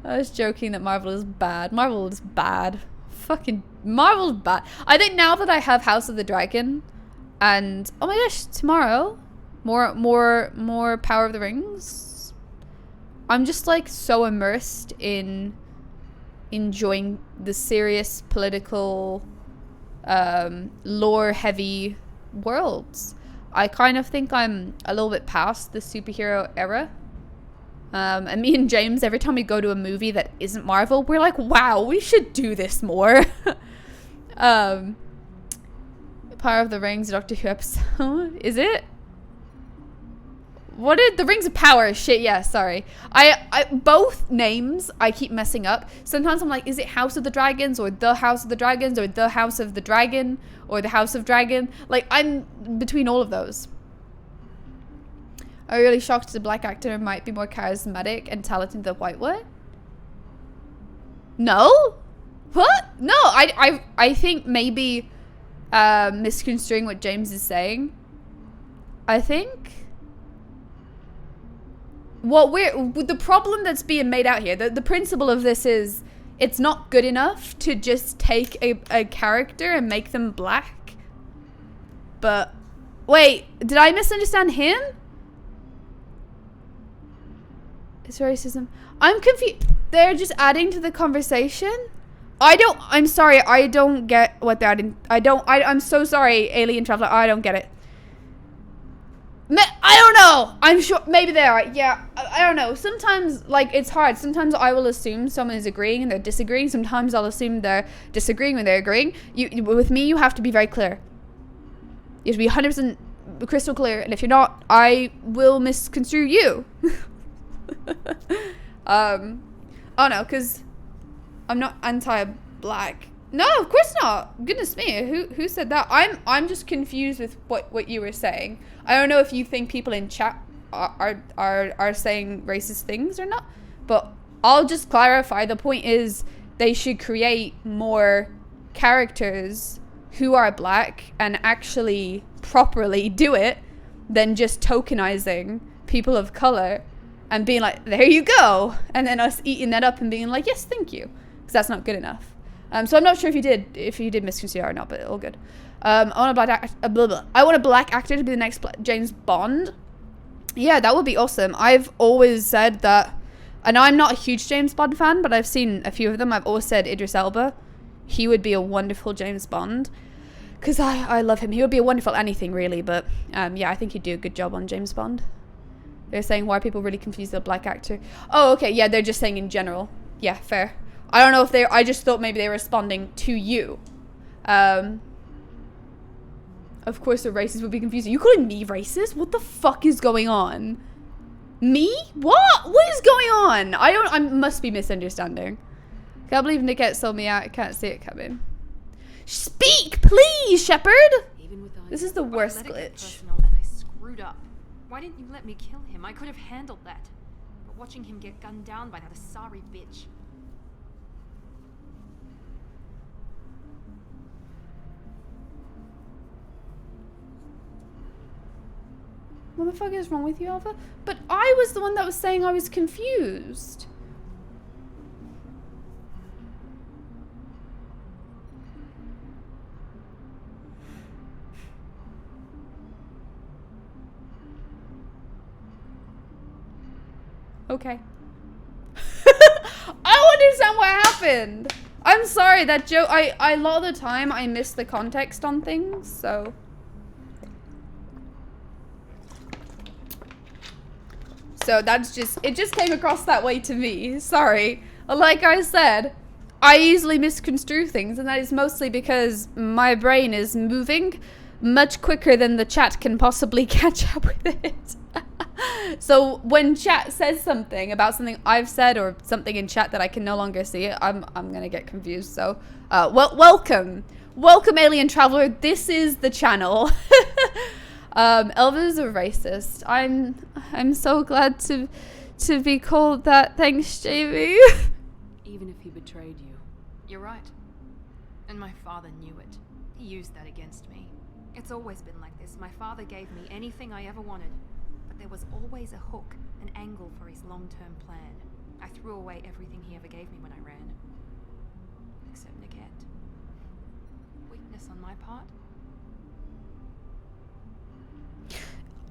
I was joking that Marvel is bad. Marvel is bad. Fucking Marvel's bad. I think now that I have House of the Dragon and oh my gosh, tomorrow more Power of the Rings. I'm just like so immersed in enjoying the serious political lore heavy worlds. I kind of think I'm a little bit past the superhero era. And me and James, every time we go to a movie that isn't Marvel, we're like, wow, we should do this more. Power of the Rings, Doctor Who episode. Is it? What did the Rings of Power? Shit, yeah, sorry. I both names I keep messing up. Sometimes I'm like, is it House of the Dragons or the House of the Dragons or the House of the Dragon or the House of Dragon? Like, I'm between all of those. I'm really shocked the black actor might be more charismatic and talented than the white one. No? What? No, I think maybe misconstruing what James is saying. I think the problem that's being made out here, the principle of this is it's not good enough to just take a character and make them black. But wait, did I misunderstand him? It's racism. I'm confused. They're just adding to the conversation. I'm sorry. I don't get what they're adding. I'm so sorry, Alien Traveler. I don't get it. I don't know. I'm sure maybe they are. Yeah, I don't know. Sometimes, like, it's hard. Sometimes I will assume someone is agreeing and they're disagreeing. Sometimes I'll assume they're disagreeing when they're agreeing. With me, you have to be very clear. You have to be 100% crystal clear. And if you're not, I will misconstrue you. Oh no, because I'm not anti-black. No, of course not. Goodness me, who said that? I'm just confused with what you were saying. I don't know if you think people in chat are saying racist things or not, but I'll just clarify. The point is they should create more characters who are black and actually properly do it than just tokenizing people of color and being like, there you go, and then us eating that up and being like, yes, thank you, because that's not good enough. So I'm not sure if you did misconstrue or not, but all good. I want a black actor to be the next James Bond. Yeah, that would be awesome. I've always said that, and I'm not a huge James Bond fan, but I've seen a few of them. I've always said Idris Elba. He would be a wonderful James Bond, because I love him. He would be a wonderful anything, really, but yeah, I think he'd do a good job on James Bond. They're saying, why are people really confused with a black actor? Oh, okay, yeah, they're just saying in general. Yeah, fair. I don't know if I just thought maybe they were responding to you. Of course the racist would be confused. You calling me racist? What the fuck is going on? Me? What? What is going on? I must be misunderstanding. Can't believe Nickette sold me out. I can't see it coming. Speak, please, Shepard! This is the worst Let it get glitch. personal and I screwed up. Why didn't you let me kill him? I could have handled that. But watching him get gunned down by that Asari bitch. What the fuck is wrong with you, Alpha? But I was the one that was saying I was confused. Okay. I don't understand what happened. I'm sorry, that joke, a lot of the time I miss the context on things, so. So that's just, it just came across that way to me. Sorry. Like I said, I easily misconstrue things, and that is mostly because my brain is moving much quicker than the chat can possibly catch up with it. So when chat says something about something I've said or something in chat that I can no longer see, I'm gonna get confused. So, welcome, Alien Traveler. This is the channel. Elva's a racist. I'm so glad to be called that. Thanks, Jamie. Even if he betrayed you. You're right. And my father knew it. He used that against me. It's always been like this. My father gave me anything I ever wanted. But there was always a hook, an angle for his long-term plan. I threw away everything he ever gave me when I ran. Except Nickette. Weakness on my part?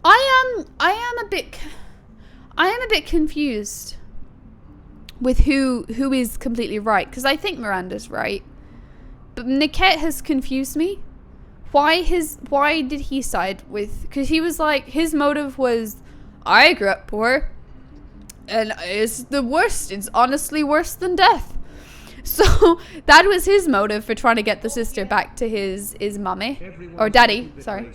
I am a bit confused with who is completely right, because I think Miranda's right, but Nickette has confused me. Why did he side with? Because he was like, his motive was, I grew up poor, and it's the worst. It's honestly worse than death. So that was his motive for trying to get the sister back to his mummy or daddy. Sorry.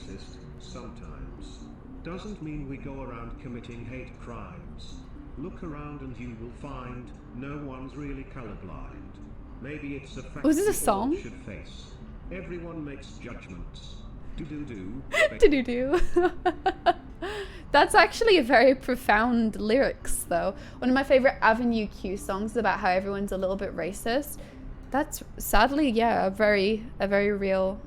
Sometimes doesn't mean we go around committing hate crimes. Look around and you will find no one's really colorblind. Maybe it's a fact Was this a we all song? should face. Everyone makes judgments. Do. Do. That's actually a very profound lyrics, though. One of my favorite Avenue Q songs is about how everyone's a little bit racist. That's sadly, yeah, a very real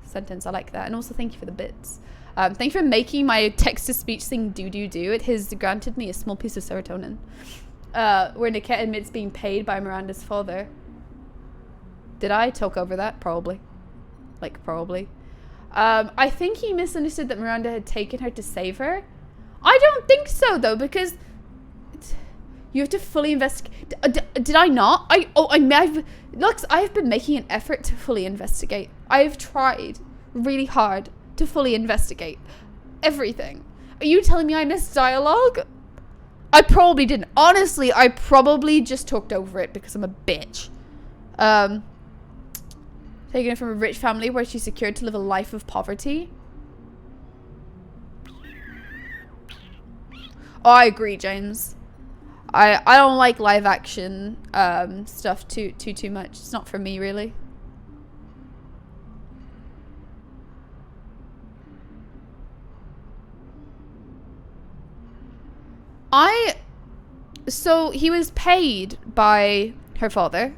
sentence. I like that. And also, thank you for the bits. Thank you for making my text-to-speech sing do. It has granted me a small piece of serotonin. Where Nickette admits being paid by Miranda's father. Did I talk over that? Probably. Probably. I think he misunderstood that Miranda had taken her to save her. I don't think so, though, because You have to fully investigate. Did I not? I've been making an effort to fully investigate. I've tried really hard to fully investigate everything. Are you telling me I missed dialogue? I probably didn't. Honestly, I probably just talked over it because I'm a bitch. Taken it from a rich family where she's secured to live a life of poverty. Oh, I agree, James. I don't like live action stuff too much. It's not for me, really. So he was paid by her father.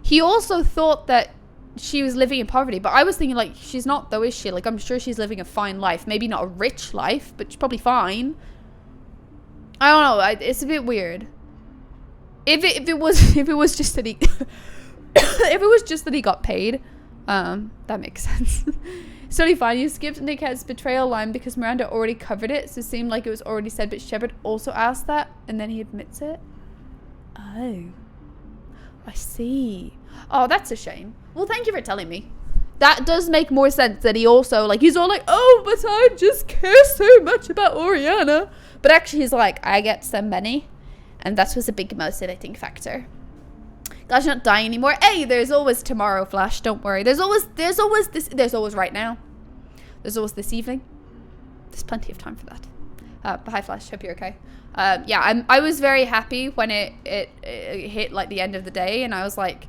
He also thought that she was living in poverty, but I was thinking, like, she's not though, is she? Like, I'm sure she's living a fine life. Maybe not a rich life, but she's probably fine. I don't know. It's a bit weird. If it was just that he if it was just that he got paid, that makes sense. It's totally fine. You skipped Nickhead's betrayal line because Miranda already covered it, so it seemed like it was already said, but Shepard also asked that, and then he admits it. Oh. I see. Oh, that's a shame. Well, thank you for telling me. That does make more sense that he also, like, he's all like, oh, but I just care so much about Oriana. But actually, he's like, I get some money. And that was a big motivating factor. Glad you're not dying anymore. Hey, there's always tomorrow, Flash. Don't worry. There's always right now. There's always this evening. There's plenty of time for that. But hi, Flash. Hope you're okay. Yeah, I was very happy when it hit like the end of the day, and I was like,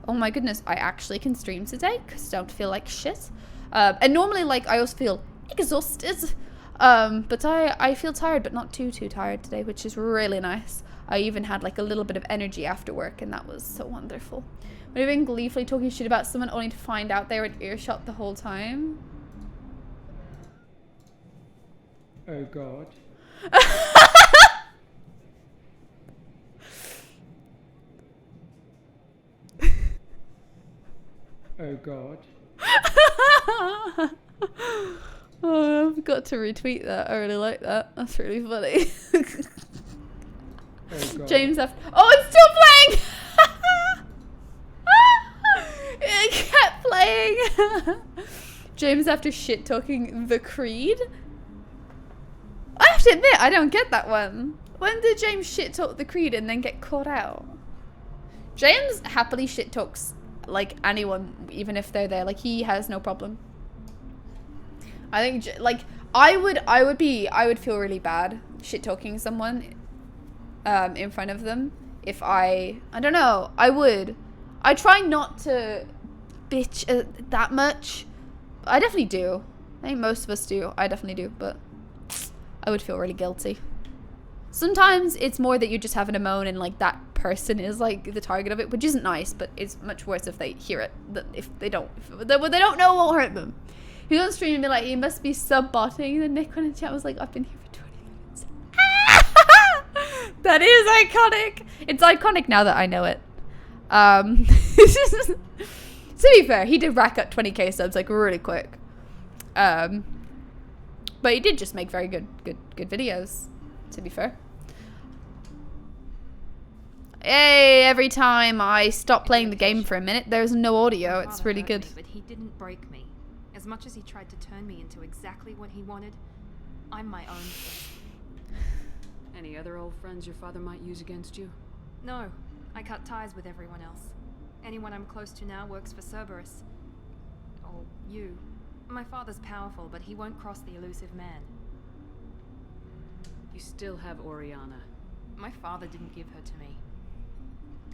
oh my goodness, I actually can stream today because I don't feel like shit. And normally, like, I also feel exhausted. But I feel tired, but not too tired today, which is really nice. I even had like a little bit of energy after work, and that was so wonderful. When you've been gleefully talking shit about someone only to find out they were in earshot the whole time. Oh God. Oh God. Oh, I've got to retweet that. I really like that. That's really funny. Oh God. James F. Oh, it's still playing! It kept playing! James after shit talking the Creed? I have to admit, I don't get that one. When did James shit talk the Creed and then get caught out? James happily shit talks like anyone, even if they're there. Like, he has no problem. I think, like, I would feel really bad shit talking someone in front of them if I don't know, I try not to bitch that much. I definitely do. I think most of us do. I definitely do, but I would feel really guilty. Sometimes it's more that you're just having a moan and like that person is like the target of it, which isn't nice, but it's much worse if they hear it. If they don't know, it won't hurt them. He was on stream and be like, you must be sub-botting. And Nick went in chat was like, I've been here for 20 minutes. That is iconic. It's iconic now that I know it. To be fair, he did rack up 20k subs like really quick. But he did just make very good videos, to be fair. Hey, every time I stop playing the game for a minute, there's no audio. It's really good. But he didn't break me. As much as he tried to turn me into exactly what he wanted, I'm my own person. Any other old friends your father might use against you? No, I cut ties with everyone else. Anyone I'm close to now works for Cerberus. Or you. My father's powerful, but he won't cross the elusive man. You still have Oriana. My father didn't give her to me.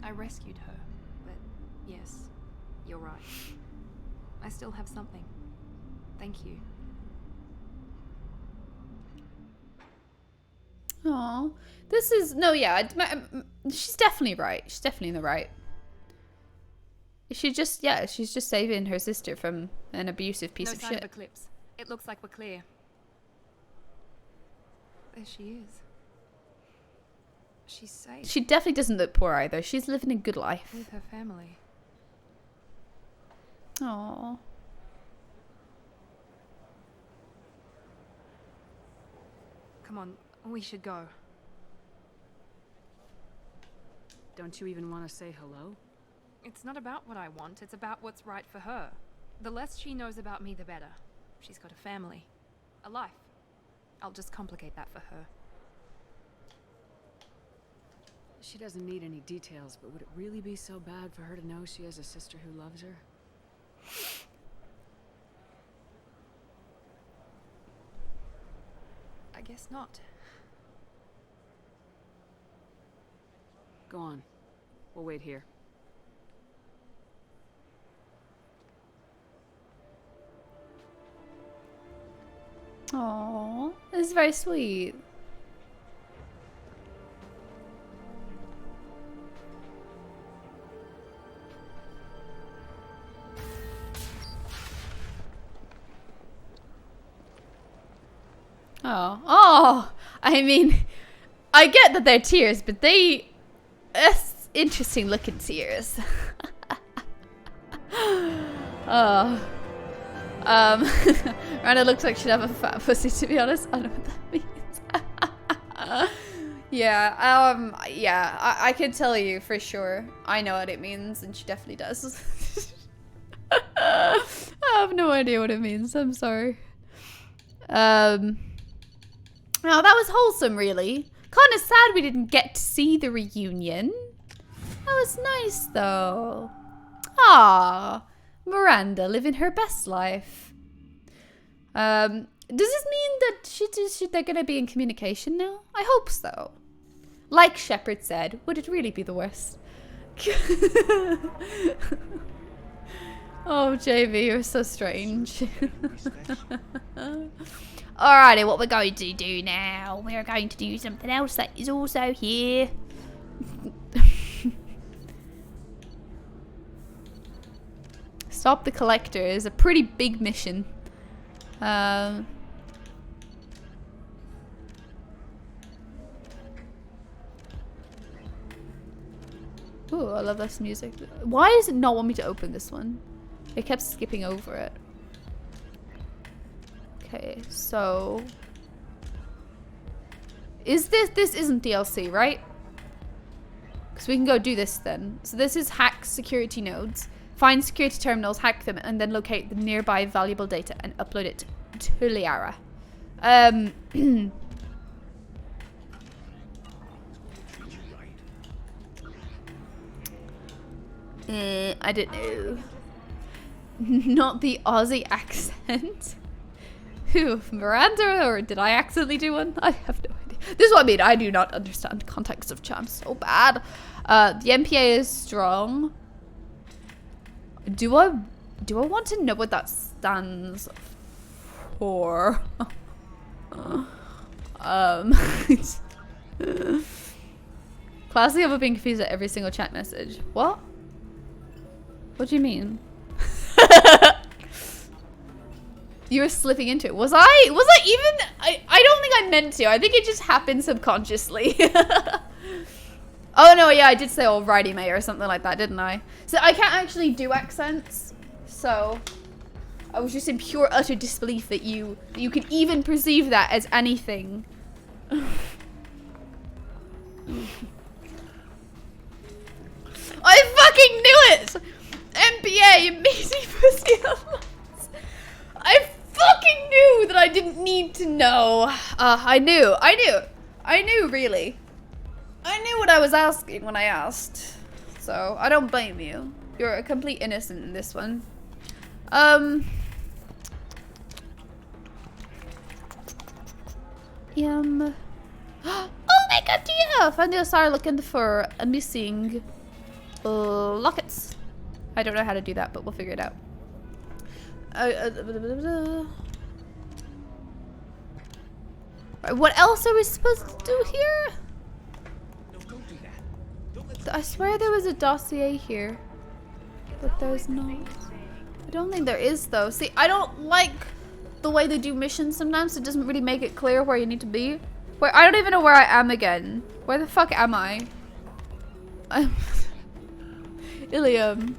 I rescued her, but yes, you're right. I still have something. Thank you. Aw, this is she's definitely right. She's definitely in the right. She's just saving her sister from an abusive piece of shit. No sign of Eclipse. It looks like we're clear. There she is. She's safe. She definitely doesn't look poor either. She's living a good life. With her family. Aww. Come on, we should go. Don't you even want to say hello? It's not about what I want, it's about what's right for her. The less she knows about me, the better. She's got a family, a life. I'll just complicate that for her. She doesn't need any details, but would it really be so bad for her to know she has a sister who loves her? I guess not. Go on. We'll wait here. Aww, this is very sweet. Oh, I mean, I get that they're tears, but that's interesting looking tears. Oh. Rana looks like she'd have a fat pussy, to be honest. I don't know what that means. Yeah, I can tell you for sure. I know what it means, and she definitely does. I have no idea what it means. I'm sorry. Oh, that was wholesome, really. Kind of sad we didn't get to see the reunion. That was nice, though. Ah, Miranda living her best life. Does this mean that they're gonna be in communication now? I hope so. Like Shepard said, would it really be the worst? Oh, JV, you're so strange. Alrighty, what we're going to do now, we're going to do something else that is also here. Stop the Collector is a pretty big mission. Ooh, I love this music. Why does it not want me to open this one? It kept skipping over it. Okay, so is this isn't DLC, right? Because we can go do this then. So this is hack security nodes. Find security terminals, hack them, and then locate the nearby valuable data and upload it to Liara. I don't know. Not the Aussie accent. Who, Miranda, or did I accidentally do one? I have no idea. This is what I mean. I do not understand context of charm so bad. The MPA is strong. Do I want to know what that stands for? Classically over being confused at every single chat message. What? What do you mean? You were slipping into it. Was I even? I don't think I meant to. I think it just happened subconsciously. Oh no, yeah, I did say alrighty mate or something like that, didn't I? So I can't actually do accents. So I was just in pure utter disbelief that you could even perceive that as anything. I fucking knew it! MPA, amazing pussy unlocks. I fucking knew that I didn't need to know. I knew, really. I knew what I was asking when I asked. So, I don't blame you. You're a complete innocent in this one. Oh my god, yeah! Finally, I started looking for a missing lockets. I don't know how to do that, but we'll figure it out. What else are we supposed to do here? I swear there was a dossier here, but there's not. I don't think there is though. See, I don't like the way they do missions sometimes. It doesn't really make it clear where you need to be. Where I don't even know where I am again. Where the fuck am I? I'm Ilium.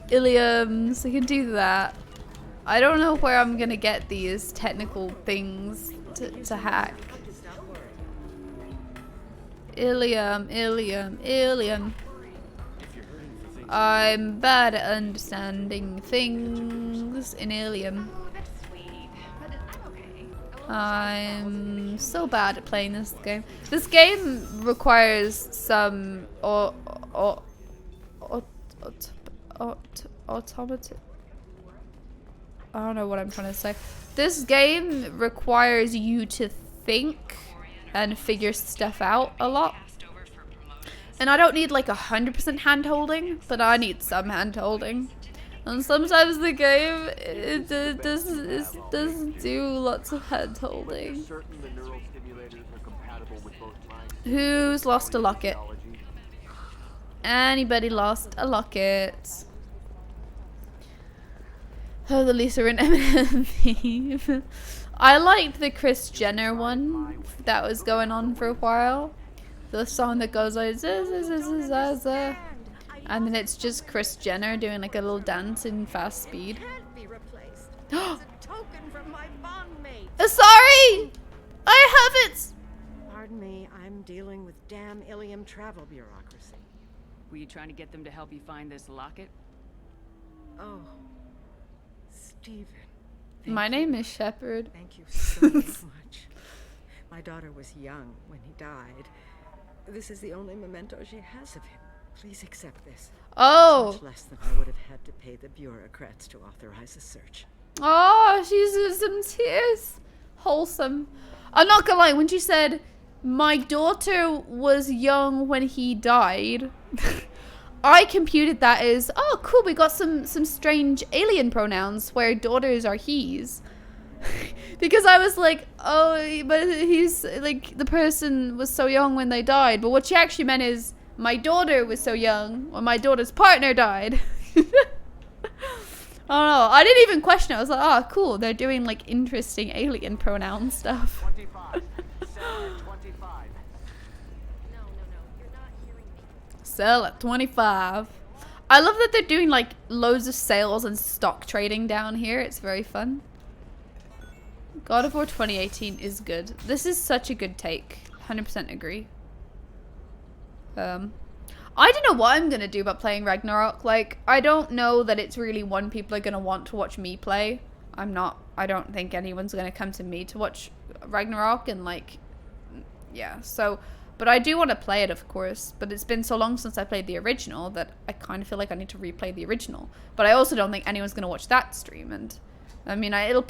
Ilium, so you can do that. I don't know where I'm gonna get these technical things to hack. Ilium. I'm bad at understanding things in Ilium. I'm so bad at playing this game. This game requires some automatic. I don't know what I'm trying to say. This game requires you to think and figure stuff out a lot. And I don't need like 100% hand holding, but I need some hand holding. And sometimes the game it doesn't do lots of hand holding. Who's lost a locket? Anybody lost a locket? Oh, the Lisa and Eminem theme. I liked the Kris Jenner one that was going on for a while. The song that goes like and then it's just Kris Jenner doing like a little dance in fast speed. Sorry! I have it! Pardon me, I'm dealing with damn Ilium travel bureaucracy. Were you trying to get them to help you find this locket? Oh, Stephen. My name is Shepard. Thank you so much. My daughter was young when he died. This is the only memento she has of him. Please accept this. Oh. Much less than I would have had to pay the bureaucrats to authorize a search. Oh, she's in some tears. Wholesome. I'm not gonna lie, when she said, my daughter was young when he died, I computed that as, oh cool, we got some strange alien pronouns where daughters are he's. Because I was like, oh, but he's, like, the person was so young when they died. But what she actually meant is, my daughter was so young when my daughter's partner died. I don't know. I didn't even question it. I was like, oh, cool. They're doing, like, interesting alien pronoun stuff. 25. 25. No, you're not hearing me. Sell at 25. I love that they're doing, like, loads of sales and stock trading down here. It's very fun. God of War 2018 is good. This is such a good take. 100% agree. I don't know what I'm gonna do about playing Ragnarok. Like, I don't know that it's really one people are gonna want to watch me play. I don't think anyone's gonna come to me to watch Ragnarok and like, yeah, so, but I do want to play it, of course, but it's been so long since I played the original that I kind of feel like I need to replay the original. But I also don't think anyone's gonna watch that stream, and I mean, I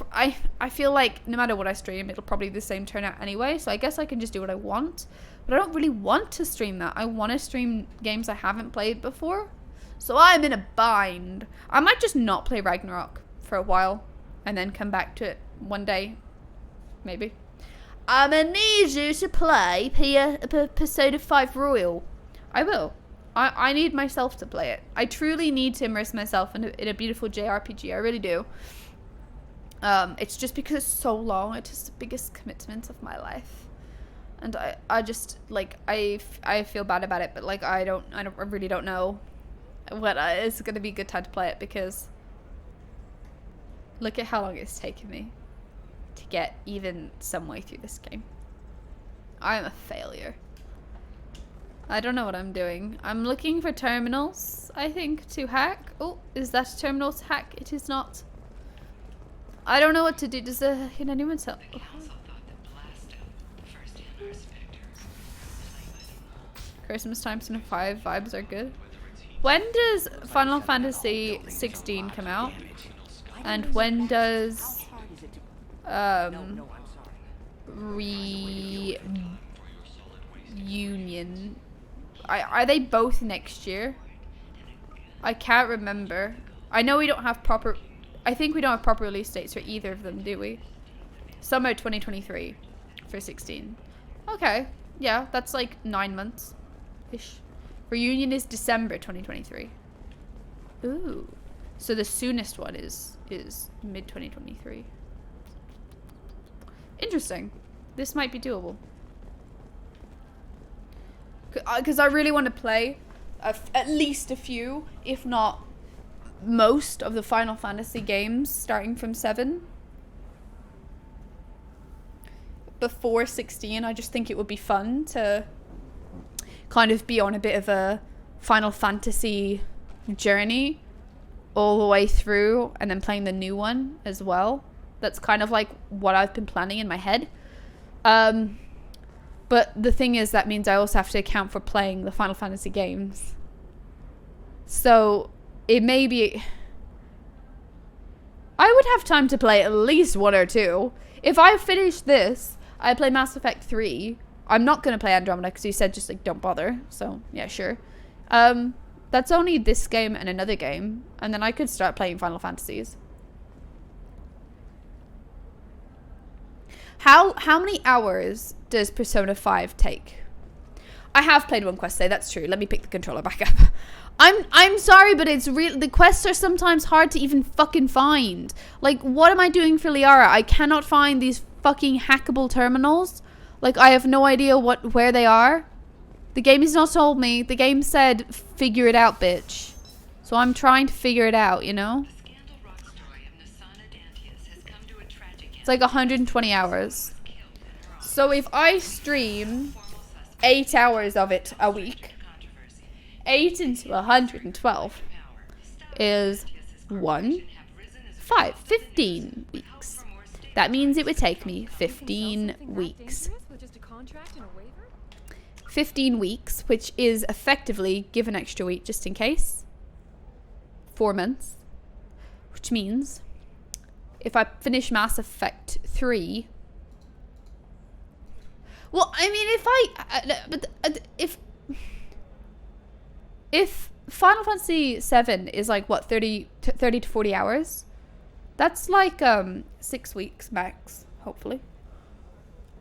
feel like no matter what I stream, it'll probably be the same turnout anyway, so I guess I can just do what I want. But I don't really want to stream that. I want to stream games I haven't played before. So I'm in a bind. I might just not play Ragnarok for a while and then come back to it one day. Maybe. I'm gonna need you to play Persona 5 Royal. I will. I need myself to play it. I truly need to immerse myself in a beautiful JRPG. I really do. It's just because it's so long. It is the biggest commitment of my life. And I just, like, I feel bad about it, but, like, I really don't know what it's going to be a good time to play it, because look at how long it's taken me to get even some way through this game. I'm a failure. I don't know what I'm doing. I'm looking for terminals, I think, to hack. Oh, is that a terminal to hack? It is not. I don't know what to do. Can anyone tell? Oh. Christmas time Persona 5 vibes are good. When does Final Fantasy 16 come out? And when does Reunion? Are they both next year? I can't remember. I know we don't have proper. I think we don't have proper release dates for either of them, do we? Summer 2023 for 16. Okay, yeah, that's like 9 months. Ish. Reunion is December 2023. Ooh. So the soonest one is mid 2023. Interesting. This might be doable. Because I really want to play at least a few, if not most of the Final Fantasy games starting from 7. Before 16, I just think it would be fun to kind of be on a bit of a Final Fantasy journey all the way through, and then playing the new one as well. That's kind of like what I've been planning in my head. But the thing is, that means I also have to account for playing the Final Fantasy games. So it may be... I would have time to play at least 1 or 2. If I finish this, I play Mass Effect 3. I'm not going to play Andromeda because you said just like don't bother. So yeah, sure. That's only this game and another game. And then I could start playing Final Fantasies. How many hours does Persona 5 take? I have played one quest today, that's true. Let me pick the controller back up. I'm sorry, but it's real. The quests are sometimes hard to even fucking find. Like, what am I doing for Liara? I cannot find these fucking hackable terminals. Like, I have no idea where they are. The game has not told me. The game said, figure it out, bitch. So I'm trying to figure it out, you know? It's like 120 hours. So if I stream 8 hours of it a week, 8 into 112 is 15 weeks. That means it would take me 15 weeks. 15 weeks, which is effectively, give an extra week just in case, 4 months. Which means if I finish Mass Effect 3... Well, I mean, if Final Fantasy 7 is like, what, 30 to 40 hours? That's like 6 weeks max, hopefully.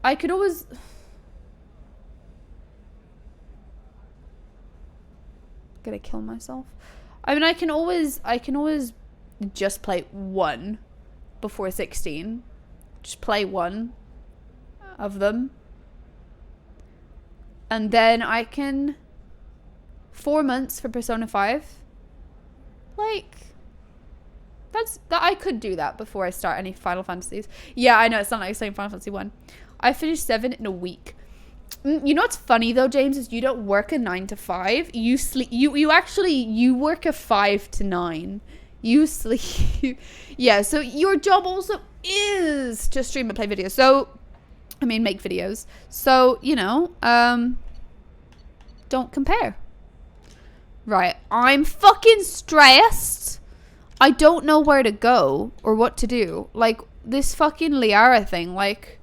I could always... Gonna kill myself. I mean, I can always just play 1 before 16. Just play 1 of them. And then I can... 4 months for Persona 5. Like... I could do that before I start any Final Fantasies. Yeah, I know, it's not like saying Final Fantasy 1. I finished 7 in a week. You know what's funny though, James, is you don't work a 9 to 5. You sleep. You work a 5 to 9. You sleep. Yeah, so your job also is to stream and play videos. So, I mean, make videos. So, you know, don't compare. Right, I'm fucking stressed. I don't know where to go or what to do. Like, this fucking Liara thing, like...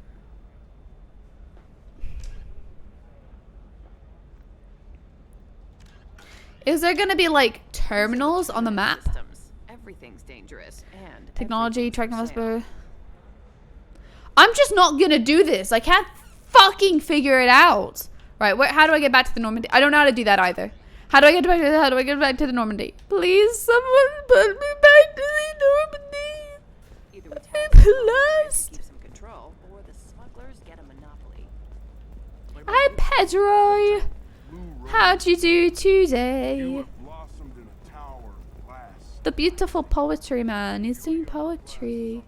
Is there gonna be, like, terminals on the map? Everything's dangerous and Technology, tracking whisper. I'm just not gonna do this. I can't fucking figure it out. Right, how do I get back to the Normandy? I don't know how to do that either. How do I get back to the Normandy? Please, someone put me back to the Normandy. Please. keep some control, or the smugglers get a monopoly. Hi, Pedro. How'd you do today? The beautiful poetry man. He's doing poetry.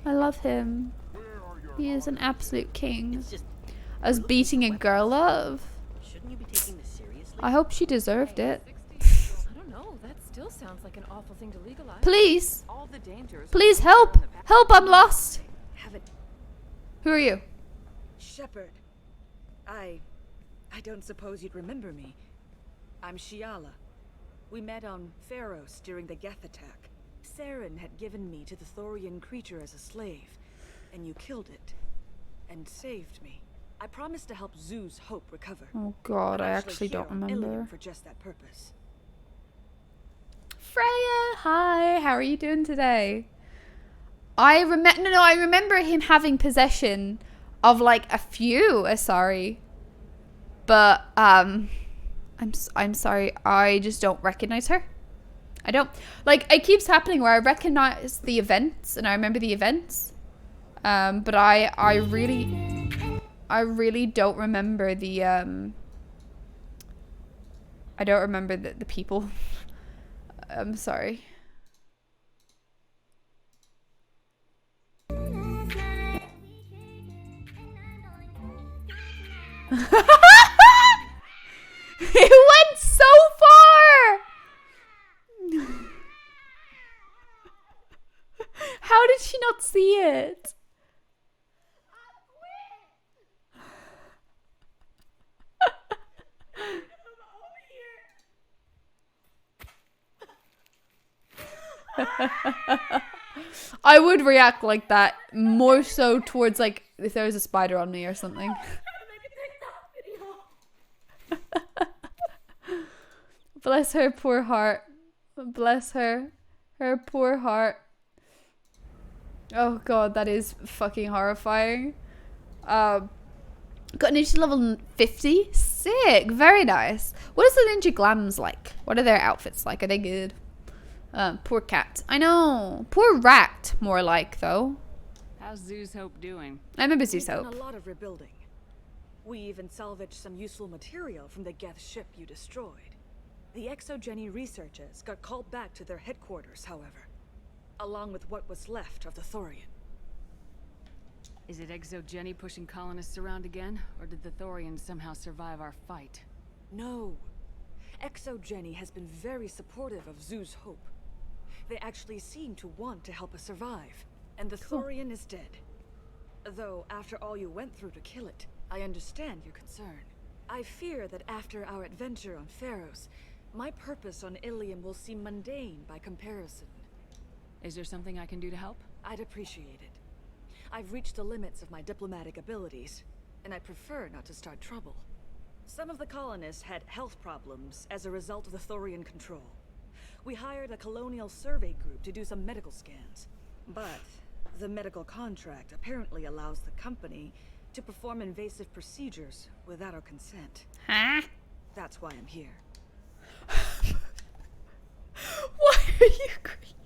I love him. He is an absolute king. As beating a girl up. Shouldn't you be taking this seriously? I hope she deserved it. I don't know. That still sounds like an awful thing to legalize. Please. All the dangers. Please help. Help, I'm lost. Haven't. Who are you? Shepard. I don't suppose you'd remember me. I'm Shiala. We met on Pharos during the Geth attack. Saren had given me to the Thorian creature as a slave, and you killed it, and saved me. I promised to help Zeus Hope recover. Oh god, I actually don't remember. For just that purpose. Freya, hi, how are you doing today? I remember him having possession of like a few Asari. But I'm sorry, I just don't recognize her. I don't. Like, it keeps happening where I recognize the events and I remember the events. But I really don't remember the I don't remember the people. I'm sorry. It went so far! How did she not see it? I would react like that, more so towards like if there was a spider on me or something. Bless her poor heart. Bless her. Her poor heart. Oh god, that is fucking horrifying. Got ninja level 50? Sick. Very nice. What is the ninja glams like? What are their outfits like? Are they good? Poor cat. I know. Poor rat, more like, though. How's Zeus Hope doing? I remember Zeus We've done Hope. a lot of rebuilding. We even salvaged some useful material from the Geth ship you destroyed. The Exogeny researchers got called back to their headquarters, however, along with what was left of the Thorian. Is it Exogeny pushing colonists around again, or did the Thorians somehow survive our fight? No. Exogeny has been very supportive of Zeus Hope. They actually seem to want to help us survive, and the Thorian is dead. Though, after all you went through to kill it, I understand your concern. I fear that after our adventure on Pharos, my purpose on Ilium will seem mundane by comparison. Is there something I can do to help? I'd appreciate it. I've reached the limits of my diplomatic abilities, and I prefer not to start trouble. Some of the colonists had health problems as a result of the Thorian control. We hired a colonial survey group to do some medical scans. But the medical contract apparently allows the company to perform invasive procedures without our consent. Huh? That's why I'm here. Why are you green?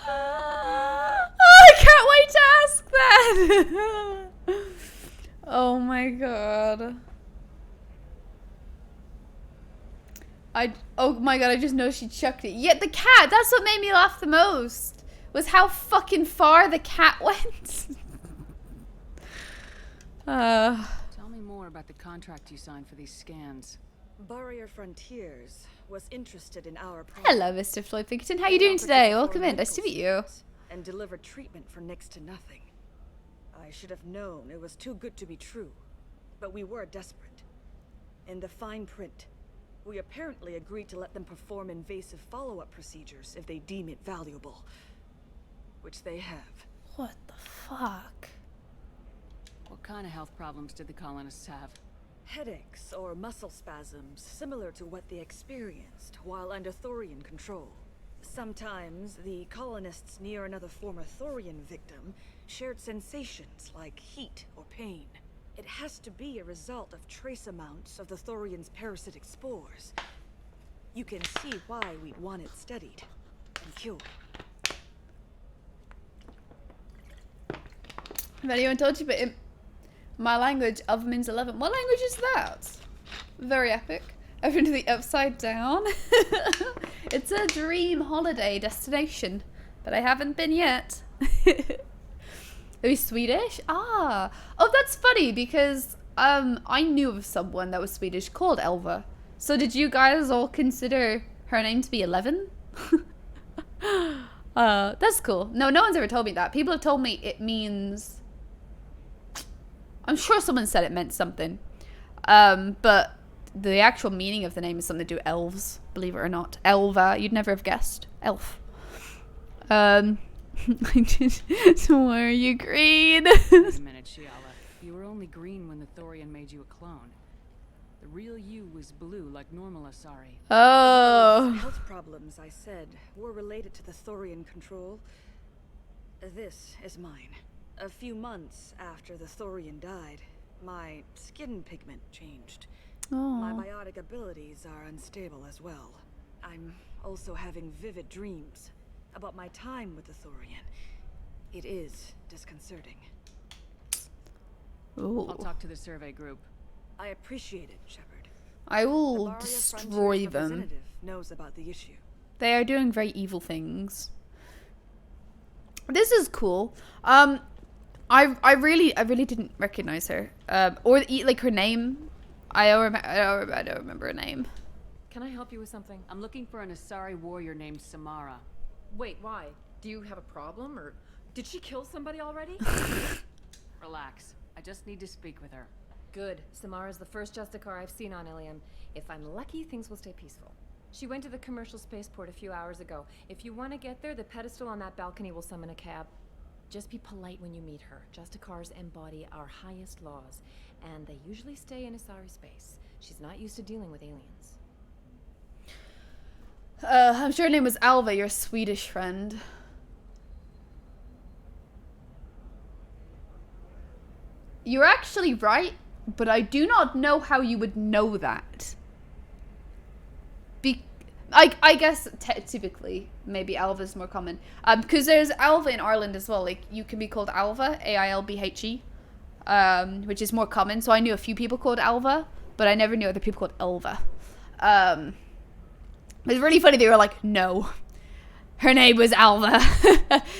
Oh, I can't wait to ask that. Oh my god. Oh my god, I just know she chucked it. Yeah, the cat, that's what made me laugh the most. Was how fucking far the cat went. Tell me more about the contract you signed for these scans. Barrier Frontiers was interested in our project. Hello, Mr. Floyd Pinkerton. How you doing today? Welcome in. Nice to meet you. And delivered treatment for next to nothing. I should have known it was too good to be true, but we were desperate. In the fine print, we apparently agreed to let them perform invasive follow-up procedures if they deem it valuable, which they have. What the fuck? What kind of health problems did the colonists have? Headaches or muscle spasms similar to what they experienced while under Thorian control. Sometimes the colonists near another former Thorian victim shared sensations like heat or pain. It has to be a result of trace amounts of the Thorian's parasitic spores. You can see why we'd want it studied and cured. If anyone told you, but in my language, of means 11. What language is that? Very epic. I've been to the Upside Down. It's a dream holiday destination, but I haven't been yet. Are you Swedish? Ah. Oh, that's funny because I knew of someone that was Swedish called Elva. So did you guys all consider her name to be 11? That's cool. No one's ever told me that. People have told me it means... I'm sure someone said it meant something. But the actual meaning of the name is something to do with elves, believe it or not. Elva, you'd never have guessed. Elf. Why are you green? Wait a minute, Shiala. You were only green when the Thorian made you a clone. The real you was blue, like normal Asari. Oh. Those health problems I said were related to the Thorian control. This is mine. A few months after the Thorian died, my skin pigment changed. My biotic abilities are unstable as well. I'm also having vivid dreams about my time with the Thorian. It is disconcerting. Ooh. I'll talk to the survey group. I appreciate it, Shepard. I will The Barria destroy Frontiers them. representative knows about the issue. They are doing very evil things. This is cool. I really didn't recognize her. Or like her name. I don't remember her name. Can I help you with something? I'm looking for an Asari warrior named Samara. Wait, why? Do you have a problem, or did she kill somebody already? Relax. I just need to speak with her. Good. Samara's the first Justicar I've seen on Ilium. If I'm lucky, things will stay peaceful. She went to the commercial spaceport a few hours ago. If you want to get there, the pedestal on that balcony will summon a cab. Just be polite when you meet her. Justicars embody our highest laws, and they usually stay in Asari space. She's not used to dealing with aliens. I'm sure her name was Alva, your Swedish friend. You're actually right, but I do not know how you would know that. I guess typically maybe Alva's more common. Because there's Alva in Ireland as well. Like, you can be called Alva, A-I-L-B-H-E, which is more common. So I knew a few people called Alva, but I never knew other people called Elva. It's really funny they were like, no, her name was Alva.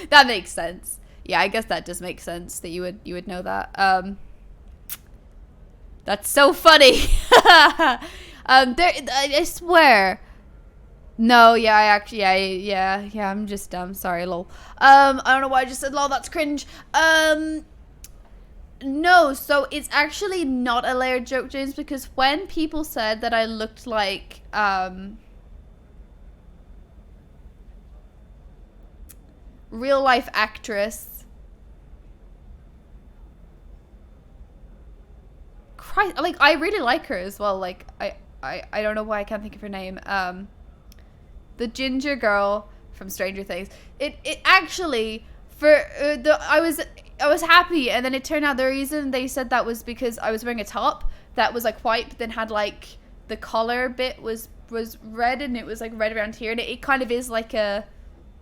That makes sense. Yeah, I guess that does make sense that you would know that. That's so funny. I swear. No, yeah, I actually, yeah, I'm just dumb. Sorry, lol. I don't know why I just said lol, that's cringe. No, so it's actually not a layered joke, James, because when people said that I looked like, real life actress. Christ, like, I really like her as well. Like, I don't know why I can't think of her name. The ginger girl from Stranger Things. It actually, for I was happy, and then it turned out the reason they said that was because I was wearing a top that was like white, but then had like the collar bit was red, and it was like red around here, and it kind of is like a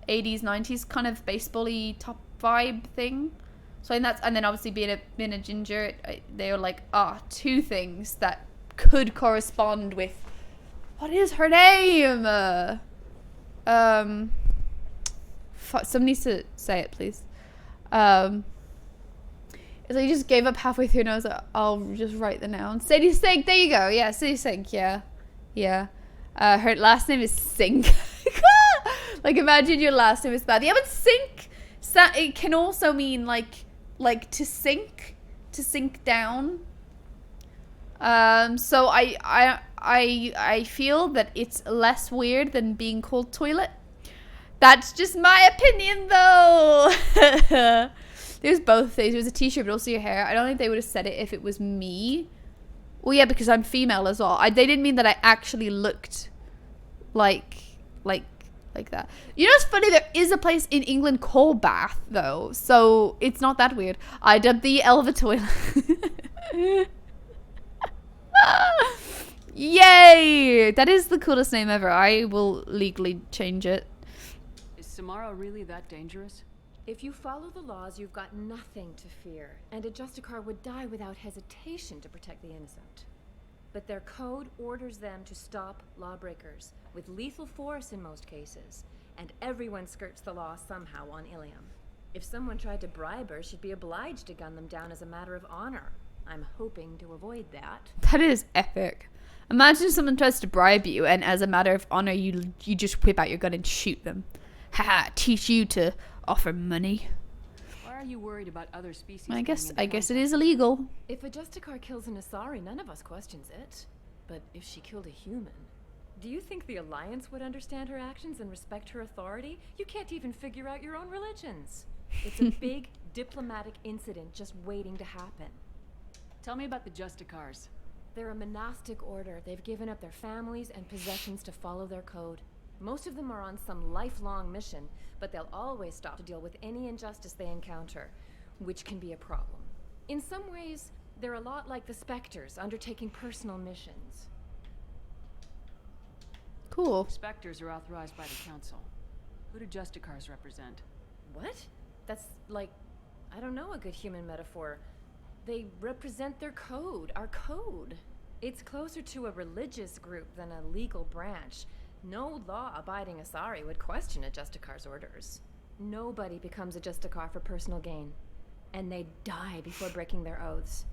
80s 90s kind of baseball-y top vibe thing. So I think that's, and then obviously being a ginger, they were like, two things that could correspond with, what is her name? Somebody needs to say it, please. It's like you just gave up halfway through, and I was like, I'll just write the noun. Sadie Sink, there you go. Yeah, Sadie Sink, yeah. Her last name is Sink. Like, imagine your last name is bad. Yeah, but sink, it can also mean like to sink down. So I feel that it's less weird than being called toilet. That's just my opinion, though. There's both things. There's a t-shirt, but also your hair. I don't think they would have said it if it was me. Well, yeah, because I'm female as well. They didn't mean that I actually looked like that. You know what's funny? There is a place in England called Bath, though, so it's not that weird. I dubbed the Elva toilet. Yay! That is the coolest name ever. I will legally change it. Is Samara really that dangerous? If you follow the laws, you've got nothing to fear, and a Justicar would die without hesitation to protect the innocent. But their code orders them to stop lawbreakers, with lethal force in most cases, and everyone skirts the law somehow on Ilium. If someone tried to bribe her, she'd be obliged to gun them down as a matter of honor. I'm hoping to avoid that. That is epic. Imagine someone tries to bribe you, and as a matter of honor, you just whip out your gun and shoot them. Haha, teach you to offer money. Why are you worried about other species? I guess it is illegal. If a Justicar kills an Asari, none of us questions it. But if she killed a human, do you think the Alliance would understand her actions and respect her authority? You can't even figure out your own religions. It's a big diplomatic incident just waiting to happen. Tell me about the Justicars. They're a monastic order. They've given up their families and possessions to follow their code. Most of them are on some lifelong mission, but they'll always stop to deal with any injustice they encounter, which can be a problem. In some ways, they're a lot like the Spectres, undertaking personal missions. Cool. Spectres are authorized by the Council. Who do Justicars represent? What? That's like, I don't know, a good human metaphor. They represent their code, our code. It's closer to a religious group than a legal branch. No law-abiding Asari would question a Justicar's orders. Nobody becomes a Justicar for personal gain. And they die before breaking their oaths.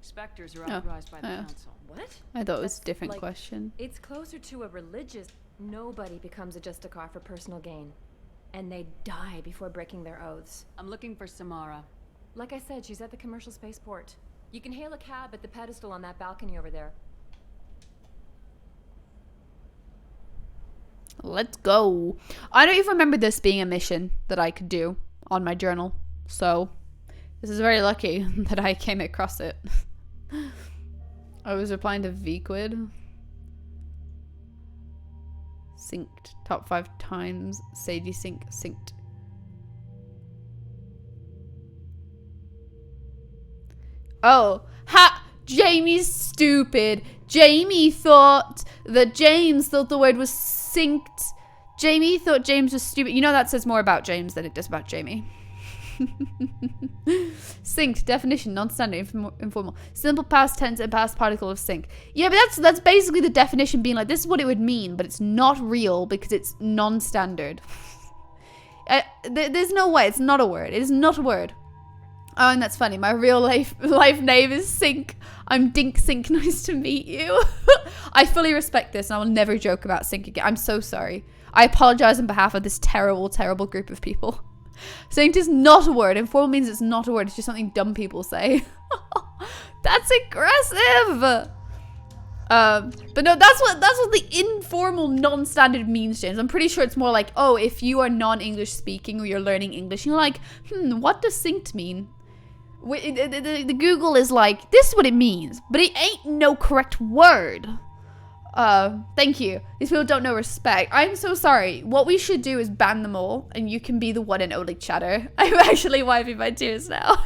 Spectres are authorized by the council. What? I thought it was a That's different like- question. It's closer to a religious... Nobody becomes a Justicar for personal gain. And they die before breaking their oaths. I'm looking for Samara. Like I said, she's at the commercial spaceport. You can hail a cab at the pedestal on that balcony over there. Let's go. I don't even remember this being a mission that I could do on my journal. So, this is very lucky that I came across it. I was replying to VQuid. Synced. Top 5 times. Sadie synced. Oh. Ha! Jamie's stupid. Jamie thought that James thought the word was synced. Jamie thought James was stupid. You know that says more about James than it does about Jamie. Synced. Definition. Non-standard. Informal. Simple past tense and past particle of sync. Yeah, but that's basically the definition being like, this is what it would mean, but it's not real because it's non-standard. There's no way. It's not a word. It is not a word. Oh, and that's funny. My real life name is Sync. I'm Dink Sync. Nice to meet you. I fully respect this and I will never joke about Sync again. I'm so sorry. I apologize on behalf of this terrible, terrible group of people. Synced is not a word. Informal means it's not a word. It's just something dumb people say. That's aggressive. But no, that's what the informal non-standard means, James. I'm pretty sure it's more like, oh, if you are non-English speaking or you're learning English, you're like, what does synced mean? The Google is like, this is what it means, but it ain't no correct word. Thank you. These people don't know respect. I'm so sorry. What we should do is ban them all, and you can be the one and only chatter. I'm actually wiping my tears now.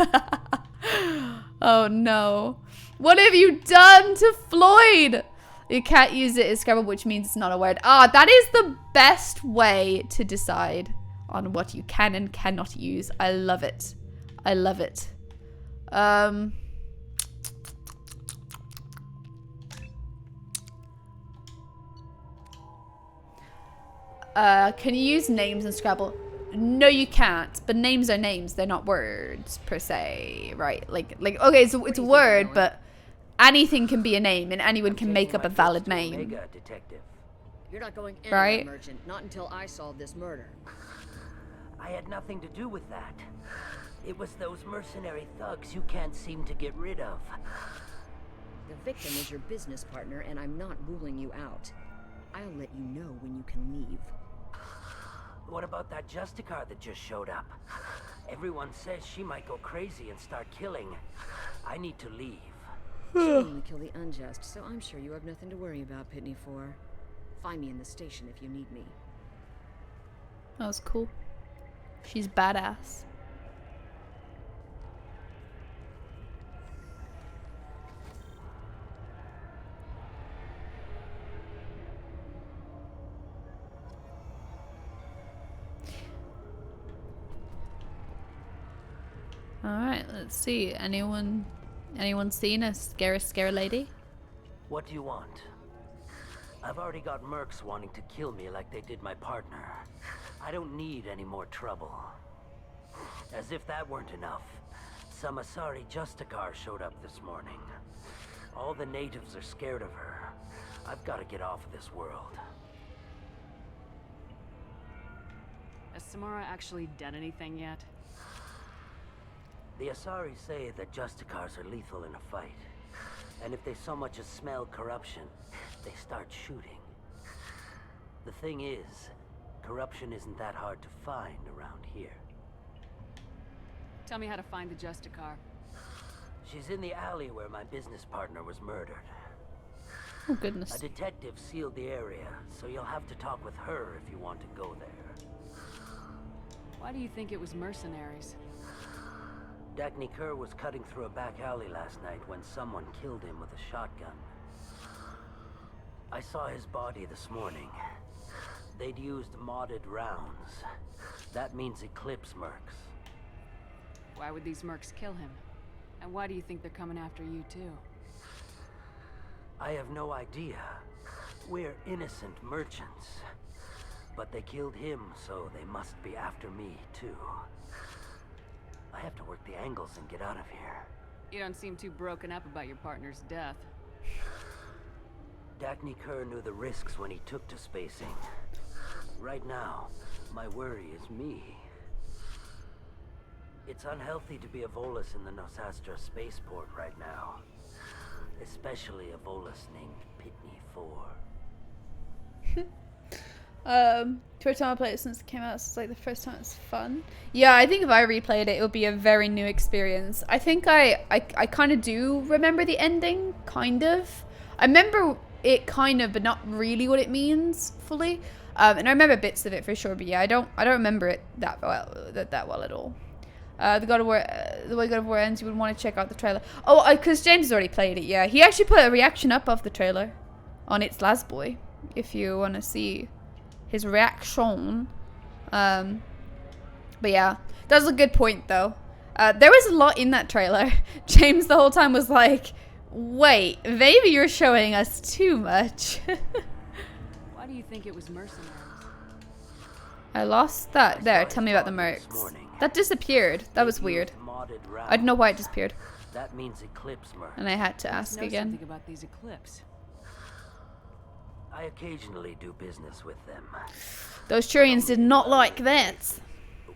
Oh no. What have you done to Floyd? You can't use it as Scrabble, which means it's not a word. That is the best way to decide on what you can and cannot use. I love it. I love it. Can you use names in Scrabble? No, you can't. But names are names. They're not words per se, right? Like okay, so it's a word, but anything can be a name, and anyone can make up a valid name. Detective. You're not going anywhere, right? Merchant. Not until I solve this murder. I had nothing to do with that. It was those mercenary thugs you can't seem to get rid of. The victim is your business partner, and I'm not ruling you out. I'll let you know when you can leave. What about that Justicar that just showed up? Everyone says she might go crazy and start killing. I need to leave. She only kill the unjust, so I'm sure you have nothing to worry about, Pitney 4. Find me in the station if you need me. That was cool. She's badass. Alright, let's see. Anyone seen a scare lady? What do you want? I've already got mercs wanting to kill me like they did my partner. I don't need any more trouble. As if that weren't enough, some Asari Justicar showed up this morning. All the natives are scared of her. I've got to get off of this world. Has Samara actually done anything yet? The Asari say that Justicars are lethal in a fight. And if they so much as smell corruption, they start shooting. The thing is, corruption isn't that hard to find around here. Tell me how to find the Justicar. She's in the alley where my business partner was murdered. Oh, goodness. A detective sealed the area, so you'll have to talk with her if you want to go there. Why do you think it was mercenaries? Dagny Kerr was cutting through a back alley last night when someone killed him with a shotgun. I saw his body this morning. They'd used modded rounds. That means Eclipse mercs. Why would these mercs kill him? And why do you think they're coming after you too? I have no idea. We're innocent merchants. But they killed him, so they must be after me, too. I have to work the angles and get out of here. You don't seem too broken up about your partner's death. Dagny Kerr knew the risks when he took to spacing. Right now, my worry is me. It's unhealthy to be a Volus in the Nosastra spaceport right now. Especially a Volus named Pitney 4. First time I played it since it came out, it's like the first time it's fun. Yeah, I think if I replayed it, it would be a very new experience. I think I kind of do remember the ending, kind of. I remember it kind of, but not really what it means fully. And I remember bits of it for sure, but yeah, I don't remember it that well at all. The way God of War ends, you would want to check out the trailer. Oh, because James has already played it. Yeah, he actually put a reaction up of the trailer on It's Last Boy, if you want to see his reaction. But yeah, that was a good point though. There was a lot in that trailer. James the whole time was like, wait, maybe you're showing us too much. Why do you think it was mercenaries? I lost that. There, tell me about the mercs. That disappeared. That was weird. I don't know why it disappeared. That means Eclipse mercs. And I had to ask again. Something about these Eclipse. I occasionally do business with them. Those Turians did not like that.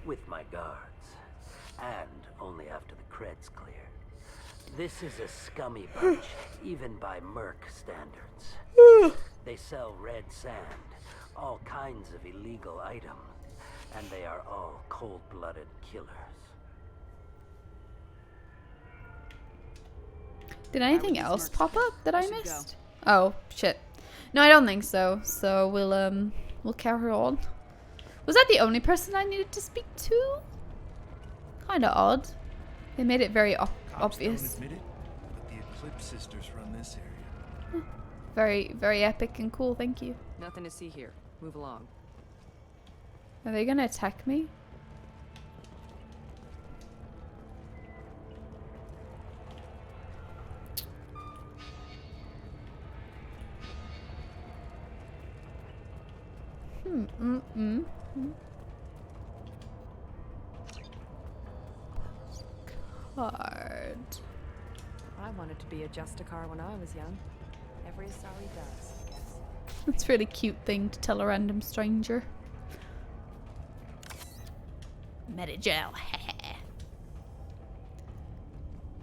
With my guards. And only after the cred's cleared. This is a scummy bunch, even by Merc standards. They sell red sand, all kinds of illegal items, and they are all cold-blooded killers. Did anything else pop up that I missed? Oh, shit. No, I don't think so. So we'll carry on. Was that the only person I needed to speak to? Kinda odd. They made it very obvious. Don't admit it, but the Eclipse sisters run this area. Very, very epic and cool, thank you. Nothing to see here. Move along. Are they gonna attack me? Card. I wanted to be a Justicar when I was young. Every Asari does, I guess. That's a really cute thing to tell a random stranger. Metagel.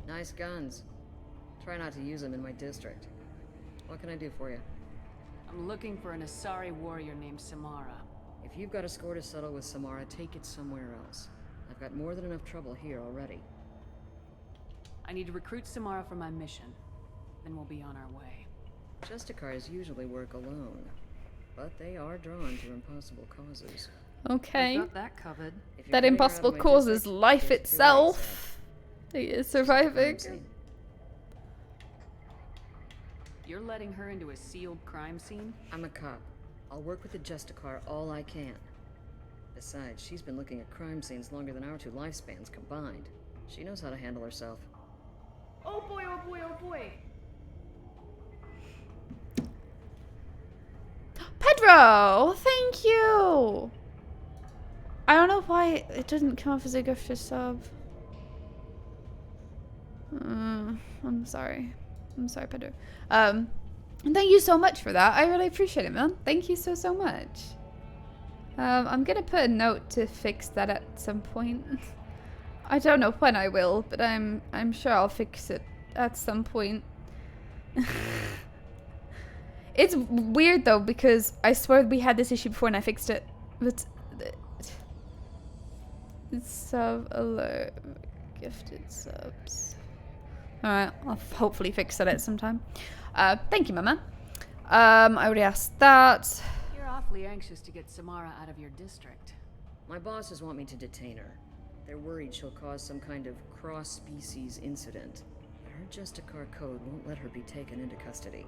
Nice guns. Try not to use them in my district. What can I do for you? I'm looking for an Asari warrior named Samara. If you've got a score to settle with Samara, take it somewhere else. I've got more than enough trouble here already. I need to recruit Samara for my mission. Then we'll be on our way. Justicars usually work alone, but they are drawn to impossible causes. Okay. Got that covered. That impossible cause is life itself. He is surviving. You're letting her into a sealed crime scene? I'm a cop. I'll work with the Justicar all I can. Besides, she's been looking at crime scenes longer than our two lifespans combined. She knows how to handle herself. Oh boy, oh boy, oh boy. Pedro, thank you. I don't know why it didn't come off as a gifted sub. I'm sorry. I'm sorry, Pedro. And thank you so much for that. I really appreciate it, man. Thank you so much. I'm gonna put a note to fix that at some point. I don't know when I will, but I'm sure I'll fix it at some point. It's weird though, because I swear we had this issue before and I fixed it. But it's sub alert, gifted subs. Alright, I'll hopefully fix that at some time. Thank you, Mama. I already asked that. You're awfully anxious to get Samara out of your district. My bosses want me to detain her. They're worried she'll cause some kind of cross-species incident. Her Justicar code won't let her be taken into custody.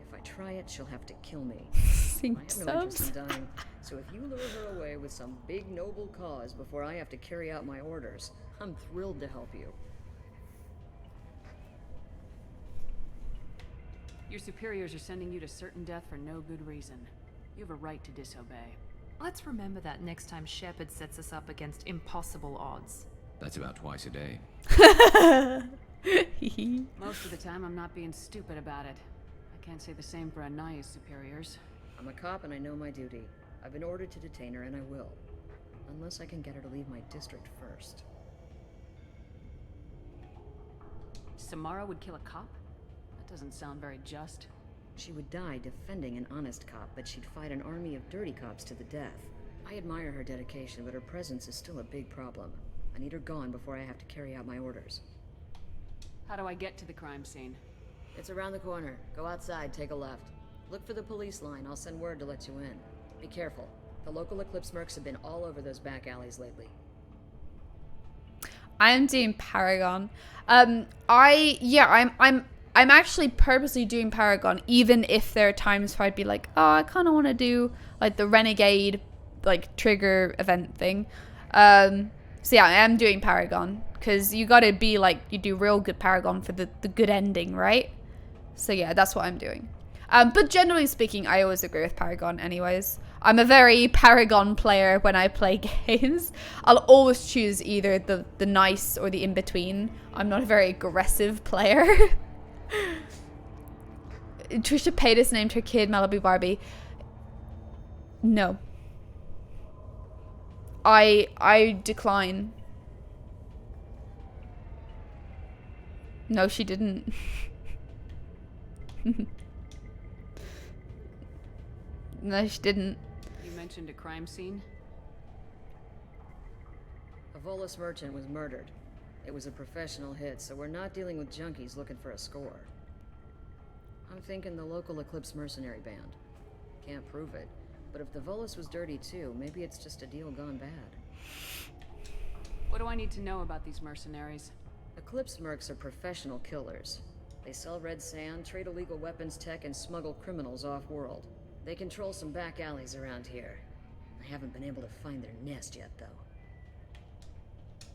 If I try it, she'll have to kill me. I have no interest in dying, so if you lure her away with some big noble cause before I have to carry out my orders, I'm thrilled to help you. Your superiors are sending you to certain death for no good reason. You have a right to disobey. Let's remember that next time Shepard sets us up against impossible odds. That's about twice a day. Most of the time, I'm not being stupid about it. I can't say the same for Anaya's superiors. I'm a cop and I know my duty. I've been ordered to detain her and I will. Unless I can get her to leave my district first. Samara would kill a cop? That doesn't sound very just. She would die defending an honest cop, but she'd fight an army of dirty cops to the death. I admire her dedication, but her presence is still a big problem. I need her gone before I have to carry out my orders. How do I get to the crime scene? It's around the corner. Go outside, take a left. Look for the police line. I'll send word to let you in. Be careful. The local Eclipse mercs have been all over those back alleys lately. I am doing Paragon. I'm actually purposely doing Paragon, even if there are times where I'd be like, oh, I kind of want to do like the Renegade, like trigger event thing. So yeah, I am doing Paragon because you gotta be like, you do real good Paragon for the good ending, right? So yeah, that's what I'm doing. But generally speaking, I always agree with Paragon anyways. I'm a very Paragon player when I play games. I'll always choose either the nice or the in-between. I'm not a very aggressive player. Trisha Paytas named her kid Malibu Barbie. No. I decline. No, she didn't. No, she didn't. You mentioned a crime scene? A Volus merchant was murdered. It was a professional hit, so we're not dealing with junkies looking for a score. I'm thinking the local Eclipse mercenary band. Can't prove it, but if the Volus was dirty too, maybe it's just a deal gone bad. What do I need to know about these mercenaries? Eclipse mercs are professional killers. They sell red sand, trade illegal weapons tech, and smuggle criminals off-world. They control some back alleys around here. I haven't been able to find their nest yet, though.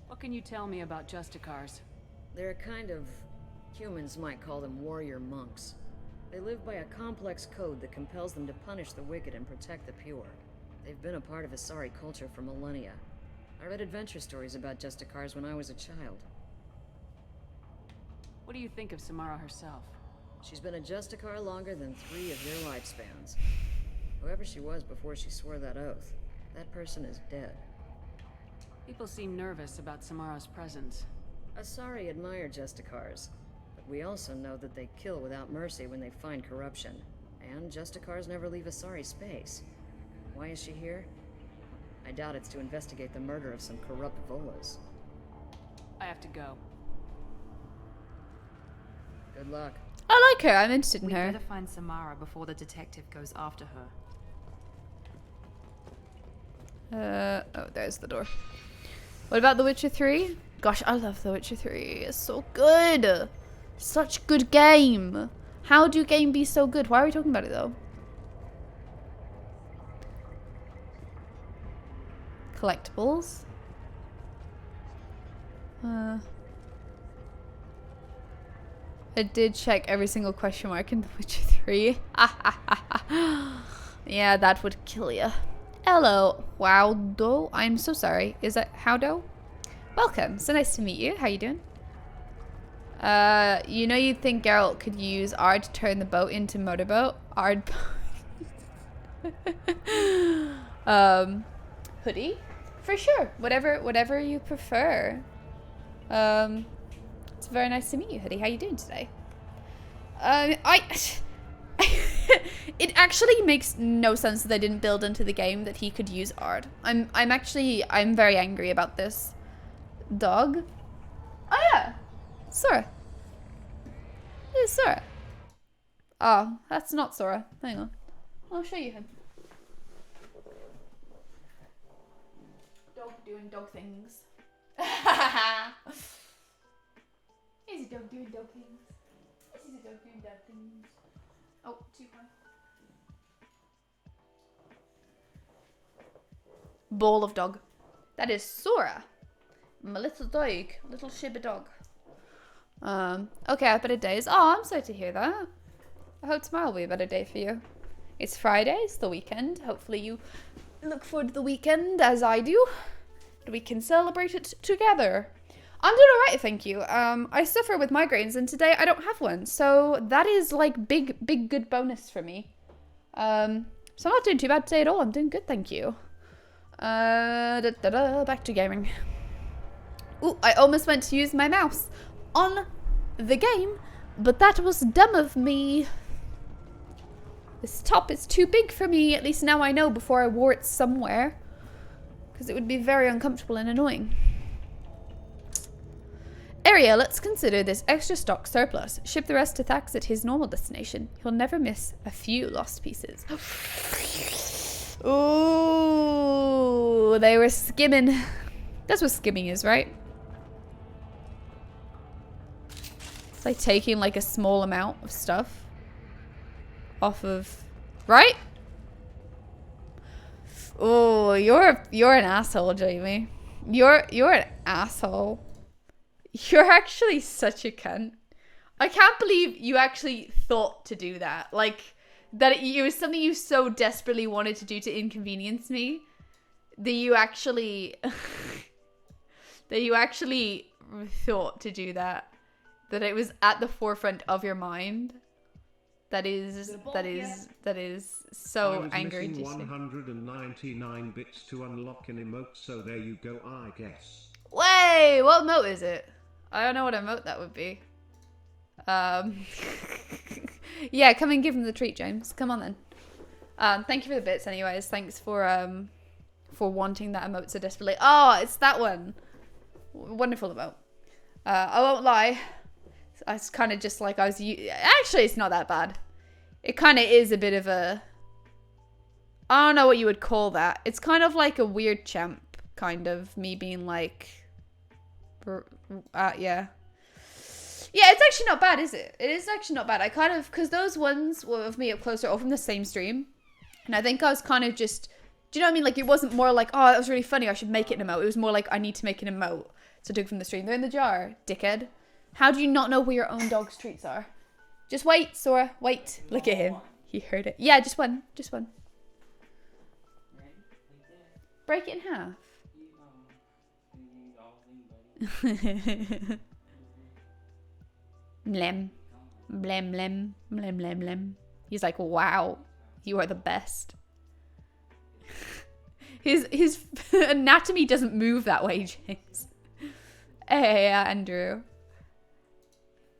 What can you tell me about Justicars? They're a kind of... humans might call them warrior monks. They live by a complex code that compels them to punish the wicked and protect the pure. They've been a part of Asari culture for millennia. I read adventure stories about Justicars when I was a child. What do you think of Samara herself? She's been a Justicar longer than 3 of your lifespans. Whoever she was before she swore that oath, that person is dead. People seem nervous about Samara's presence. Asari admire Justicars, but we also know that they kill without mercy when they find corruption. And Justicars never leave Asari space. Why is she here? I doubt it's to investigate the murder of some corrupt Volas. I have to go. Good luck. I like her. I'm interested in We her. better find Samara before the detective goes after her. Oh, there's the door. What about The Witcher 3? Gosh, I love The Witcher 3. It's so good. Such good game. How do game be so good? Why are we talking about it though? Collectibles. I did check every single question mark in The Witcher 3. Yeah, that would kill you. Hello, Wowdo. I'm so sorry. Is that Howdo? Welcome. So nice to meet you. How you doing? You know you'd think Geralt could use Ard to turn the boat into motorboat? Ard. Hoodie? For sure. Whatever you prefer. It's very nice to meet you, Hoodie. How you doing today? It actually makes no sense that they didn't build into the game that he could use Ard. I'm very angry about this. Dog? Oh yeah. Sora. Yeah, Sora. Oh, that's not Sora. Hang on. I'll show you him. Dog doing dog things. He's a dog doing dog things. This is a dog doing dog things. Oh, too high. Ball of dog. That is Sora. My little dog. Little Shiba dog. Okay, I bet it does. Oh, I'm sorry to hear that. I hope tomorrow will be a better day for you. It's Friday, it's the weekend. Hopefully you look forward to the weekend as I do. We can celebrate it together. I'm doing alright, thank you. I suffer with migraines and today I don't have one. So that is like big good bonus for me. So I'm not doing too bad today at all. I'm doing good, thank you. Back to gaming. Ooh, I almost went to use my mouse on the game, but that was dumb of me. This top is too big for me, at least now I know before I wore it somewhere. Because it would be very uncomfortable and annoying. Area, let's consider this extra stock surplus. Ship the rest to Thax at his normal destination. He'll never miss a few lost pieces. Ooh, they were skimming. That's what skimming is, right? It's like taking like a small amount of stuff off of, right? Oh, you're an asshole, Jamie. You're an asshole. You're actually such a cunt. I can't believe you actually thought to do that. Like, that it was something you so desperately wanted to do to inconvenience me that you actually thought to do that. That it was at the forefront of your mind. That is so angry. 199 bits to unlock an emote, so there you go, I guess. Wait, what emote is it? I don't know what emote that would be. Yeah, come and give him the treat, James. Come on then. Thank you for the bits anyways. Thanks for wanting that emote so desperately. Oh, it's that one. Wonderful emote. I won't lie. It's kind of just like actually, it's not that bad. It kind of is a bit of a... I don't know what you would call that. It's kind of like a weird champ, kind of. Me being like... yeah. Yeah, it's actually not bad, is it? It is actually not bad. I kind of... Because those ones of me up close are all from the same stream. And I think I was kind of just... Do you know what I mean? Like, it wasn't more like, oh, that was really funny, I should make it an emote. It was more like, I need to make an emote. So I took it from the stream. They're in the jar, dickhead. How do you not know where your own dog's treats are? Just wait, Sora. Wait. Look at him. He heard it. Yeah, just one. Just one. Break it in half. Blem. Blem, blem. Blem, blem, blem. He's like, wow. You are the best. His anatomy doesn't move that way, James. Hey, Andrew.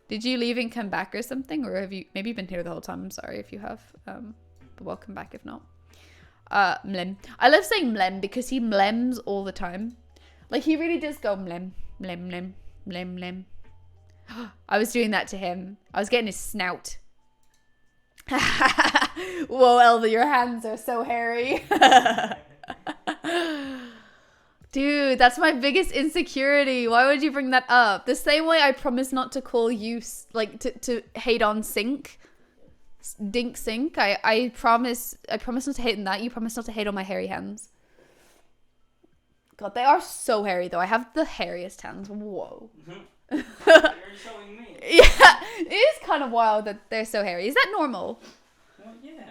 Did you leave and come back or something? Or have you maybe been here the whole time? I'm sorry if you have. But welcome back if not. Mlem. I love saying mlem because he mlems all the time. Like, he really does go mlem. Mlem, mlem. Mlem, mlem. I was doing that to him. I was getting his snout. Whoa, Elva, your hands are so hairy. Dude, that's my biggest insecurity. Why would you bring that up? The same way I promise not to call you, like, to hate on Sink. Dink Sink. I promise not to hate on that. You promise not to hate on my hairy hands. God, they are so hairy, though. I have the hairiest hands. Whoa. You're showing me. Yeah, it is kind of wild that they're so hairy. Is that normal? Well, yeah.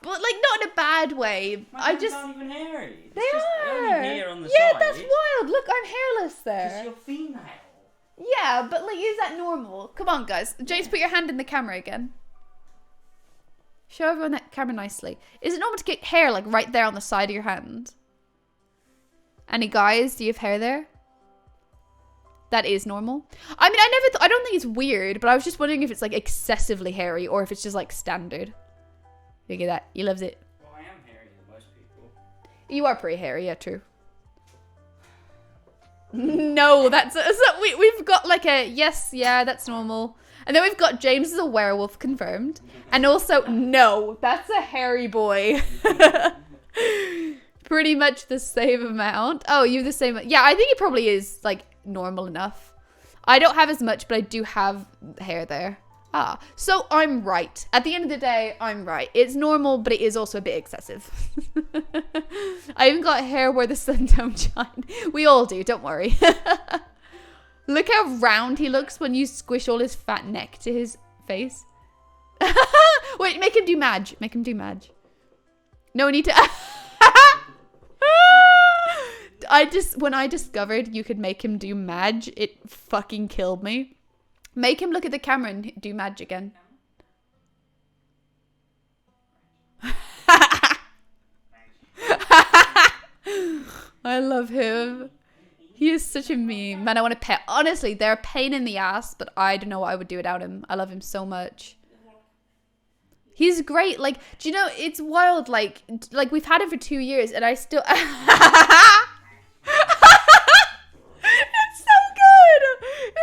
But, like, not in a bad way. My hands aren't even hairy. They just are. Only hair on the Yeah, side. that's wild. Look, I'm hairless there. Because you're female. Yeah, but, like, is that normal? Come on, guys. James, put your hand in the camera again. Show everyone that camera nicely. Is it normal to get hair, like, right there on the side of your hand? Any guys, do you have hair there? That is normal. I mean, I don't think it's weird, but I was just wondering if it's, like, excessively hairy or if it's just, like, standard. Look at that. He loves it. Well, I am hairy than most people. You are pretty hairy, yeah, true. No, that's... we've got, like, a... Yes, yeah, that's normal. And then we've got James as a werewolf confirmed. And also, no, that's a hairy boy. Pretty much the same amount. Oh, you the same... Yeah, I think it probably is, like, normal enough. I don't have as much, but I do have hair there. Ah, so I'm right. At the end of the day, I'm right. It's normal, but it is also a bit excessive. I even got hair where the sun don't shine. We all do, don't worry. Look how round he looks when you squish all his fat neck to his face. Wait, make him do Madge. Make him do Madge. No need to. When I discovered you could make him do Madge, it fucking killed me. Make him look at the camera and do Madge again. I love him. He is such a meme. Man, I want to pet. Honestly, they're a pain in the ass, but I don't know what I would do without him. I love him so much. He's great. Like, do you know, it's wild. Like we've had him for 2 years and I still... It's so good.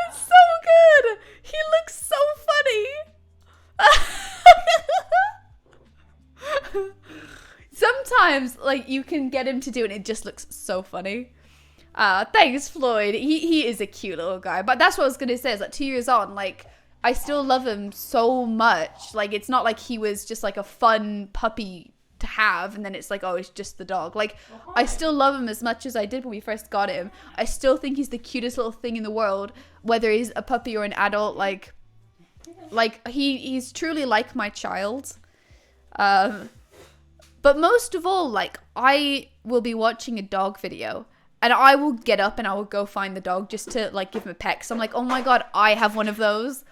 It's so good. He looks so funny. Sometimes, like, you can get him to do it and it just looks so funny. Thanks, Floyd. He is a cute little guy. But that's what I was going to say. Is like 2 years on, like, I still love him so much. Like, it's not like he was just like a fun puppy to have and then it's like, oh, it's just the dog. Like, I still love him as much as I did when we first got him. I still think he's the cutest little thing in the world, whether he's a puppy or an adult. Like he's truly like my child. But most of all, like, I will be watching a dog video and I will get up and I will go find the dog just to, like, give him a pet. Cause I'm like, oh my God, I have one of those.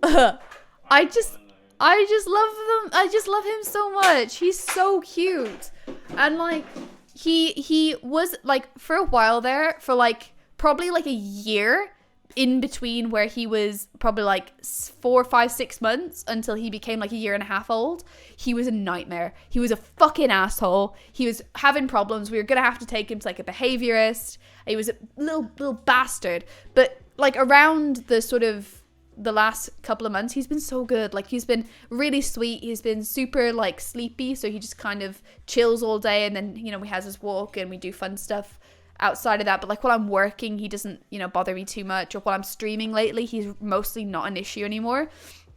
I just love them. I just love him so much. He's so cute. And, like, he was, like, for a while there, for, like, probably, like, a year in between where he was probably, like, 4, 5, 6 months until he became, like, a year and a half old. He was a nightmare. He was a fucking asshole. He was having problems. We were gonna have to take him to, like, a behaviorist. He was a little bastard. But, like, around the sort of the last couple of months, he's been so good. Like, he's been really sweet. He's been super, like, sleepy, so he just kind of chills all day, and then, you know, we has his walk and we do fun stuff outside of that. But, like, while I'm working, he doesn't, you know, bother me too much. Or while I'm streaming lately, he's mostly not an issue anymore,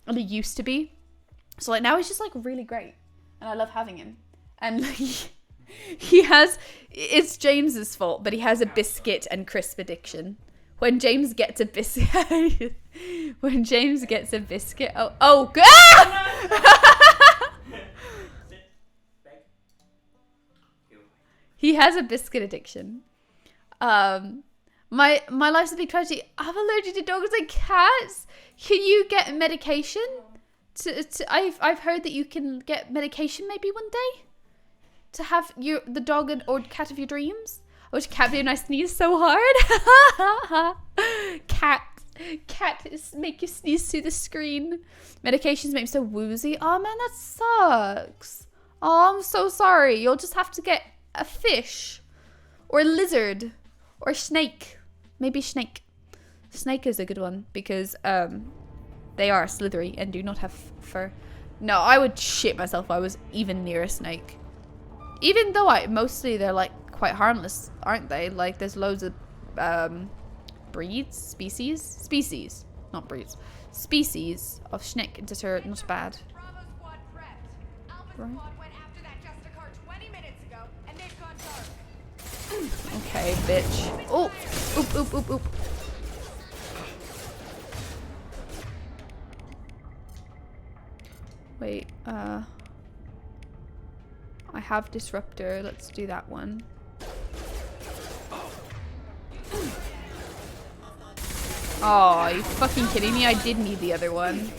and he used to be. So, like, now he's just, like, really great, and I love having him. And he has, it's James's fault, but he has a biscuit and crisp addiction. When James gets a biscuit, oh, good! He has a biscuit addiction. My life's a big tragedy. I'm allergic to dogs and cats. Can you get medication? I've heard that you can get medication maybe one day to have the dog or cat of your dreams. I wish cat did. I sneeze so hard. Cat make you sneeze through the screen. Medications make me so woozy. Oh man, that sucks. Oh, I'm so sorry. You'll just have to get a fish or a lizard or a snake. Maybe snake. Snake is a good one because they are slithery and do not have fur. No, I would shit myself if I was even near a snake. Even though mostly they're like quite harmless, aren't they? Like, there's loads of species, not breeds, species of snake that are not bad. Right. Okay, bitch. Oh, oop. Wait, I have disruptor. Let's do that one. Oh, are you fucking kidding me? I did need the other one.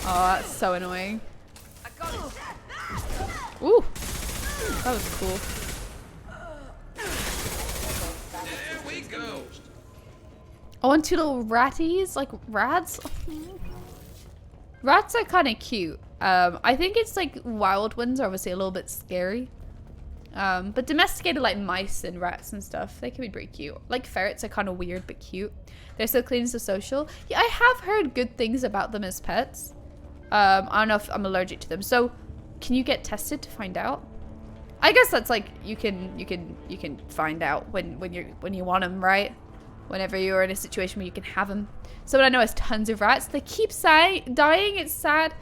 Oh, that's so annoying. Ooh, that was cool. There we go. I want 2 little ratties, like rats. Rats are kind of cute. I think it's like wild ones are obviously a little bit scary. But domesticated like mice and rats and stuff, they can be pretty cute. Like ferrets are kind of weird but cute. They're so clean and so social. Yeah, I have heard good things about them as pets. I don't know if I'm allergic to them. So, can you get tested to find out? I guess that's like you can find out when you want them, right? Whenever you're in a situation where you can have them. Someone I know has tons of rats. They keep dying. It's sad.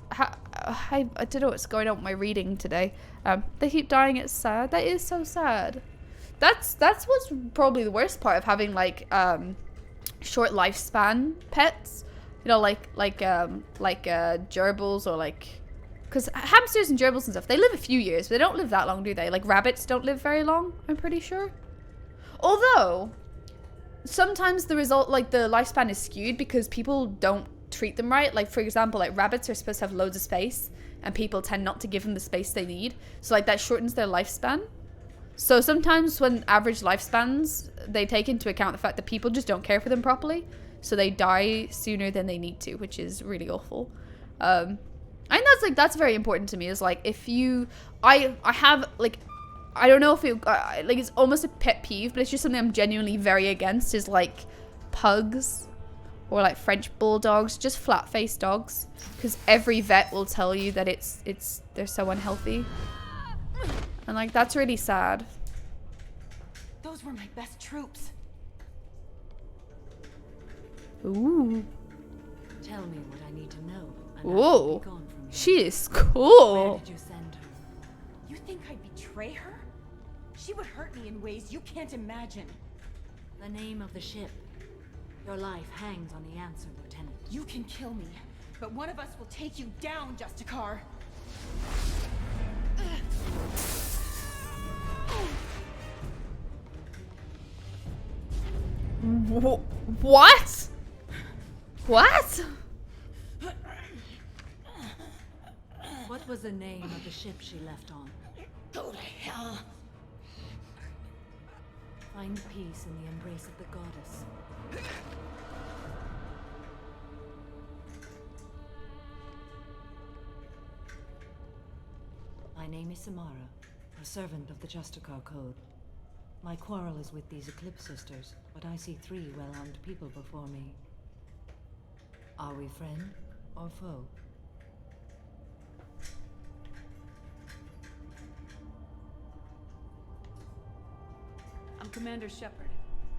I don't know what's going on with my reading today. They keep dying. It's sad. That is so sad. That's what's probably the worst part of having like short lifespan pets. You know, like gerbils or like, because hamsters and gerbils and stuff, they live a few years, but they don't live that long, do they? Like rabbits don't live very long, I'm pretty sure. Although, sometimes the lifespan is skewed because people don't treat them right. Like, for example, like rabbits are supposed to have loads of space, and people tend not to give them the space they need. So like that shortens their lifespan. So sometimes when average lifespans, they take into account the fact that people just don't care for them properly. So they die sooner than they need to, which is really awful. And that's very important to me, is like, if you, I have like, I don't know if it, like it's almost a pet peeve, but it's just something I'm genuinely very against, is like pugs or like French bulldogs, just flat-faced dogs, because every vet will tell you that they're so unhealthy. And like, that's really sad. Those were my best troops. Ooh. Tell me what I need to know. Whoa. She is cool. Where did you send her? You think I'd betray her? She would hurt me in ways you can't imagine. The name of the ship. Your life hangs on the answer, Lieutenant. You can kill me, but one of us will take you down, Justicar. What? What? What was the name of the ship she left on? Go to hell. Find peace in the embrace of the goddess. My name is Samara, a servant of the Justicar Code. My quarrel is with these Eclipse Sisters, but I see 3 well-armed people before me. Are we friend or foe? I'm Commander Shepard,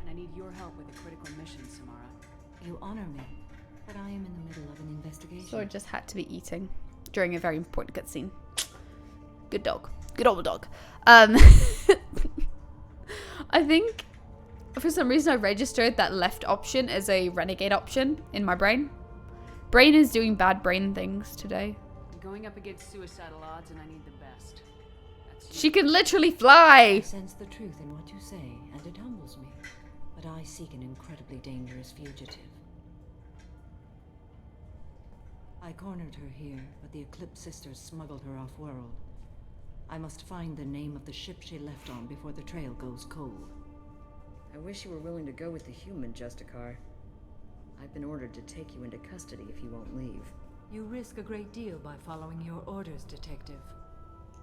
and I need your help with a critical mission, Samara. You honor me, but I am in the middle of an investigation. Sword just had to be eating during a very important cutscene. Good dog. Good old dog. I think for some reason I registered that left option as a renegade option in my brain. Brain is doing bad brain things today. I'm going up against suicidal odds, and I need the best. That's She can literally fly! I sense the truth in what you say, and it humbles me. But I seek an incredibly dangerous fugitive. I cornered her here, but the Eclipse Sisters smuggled her off-world. I must find the name of the ship she left on before the trail goes cold. I wish you were willing to go with the human, Justicar. I've been ordered to take you into custody if you won't leave. You risk a great deal by following your orders, Detective.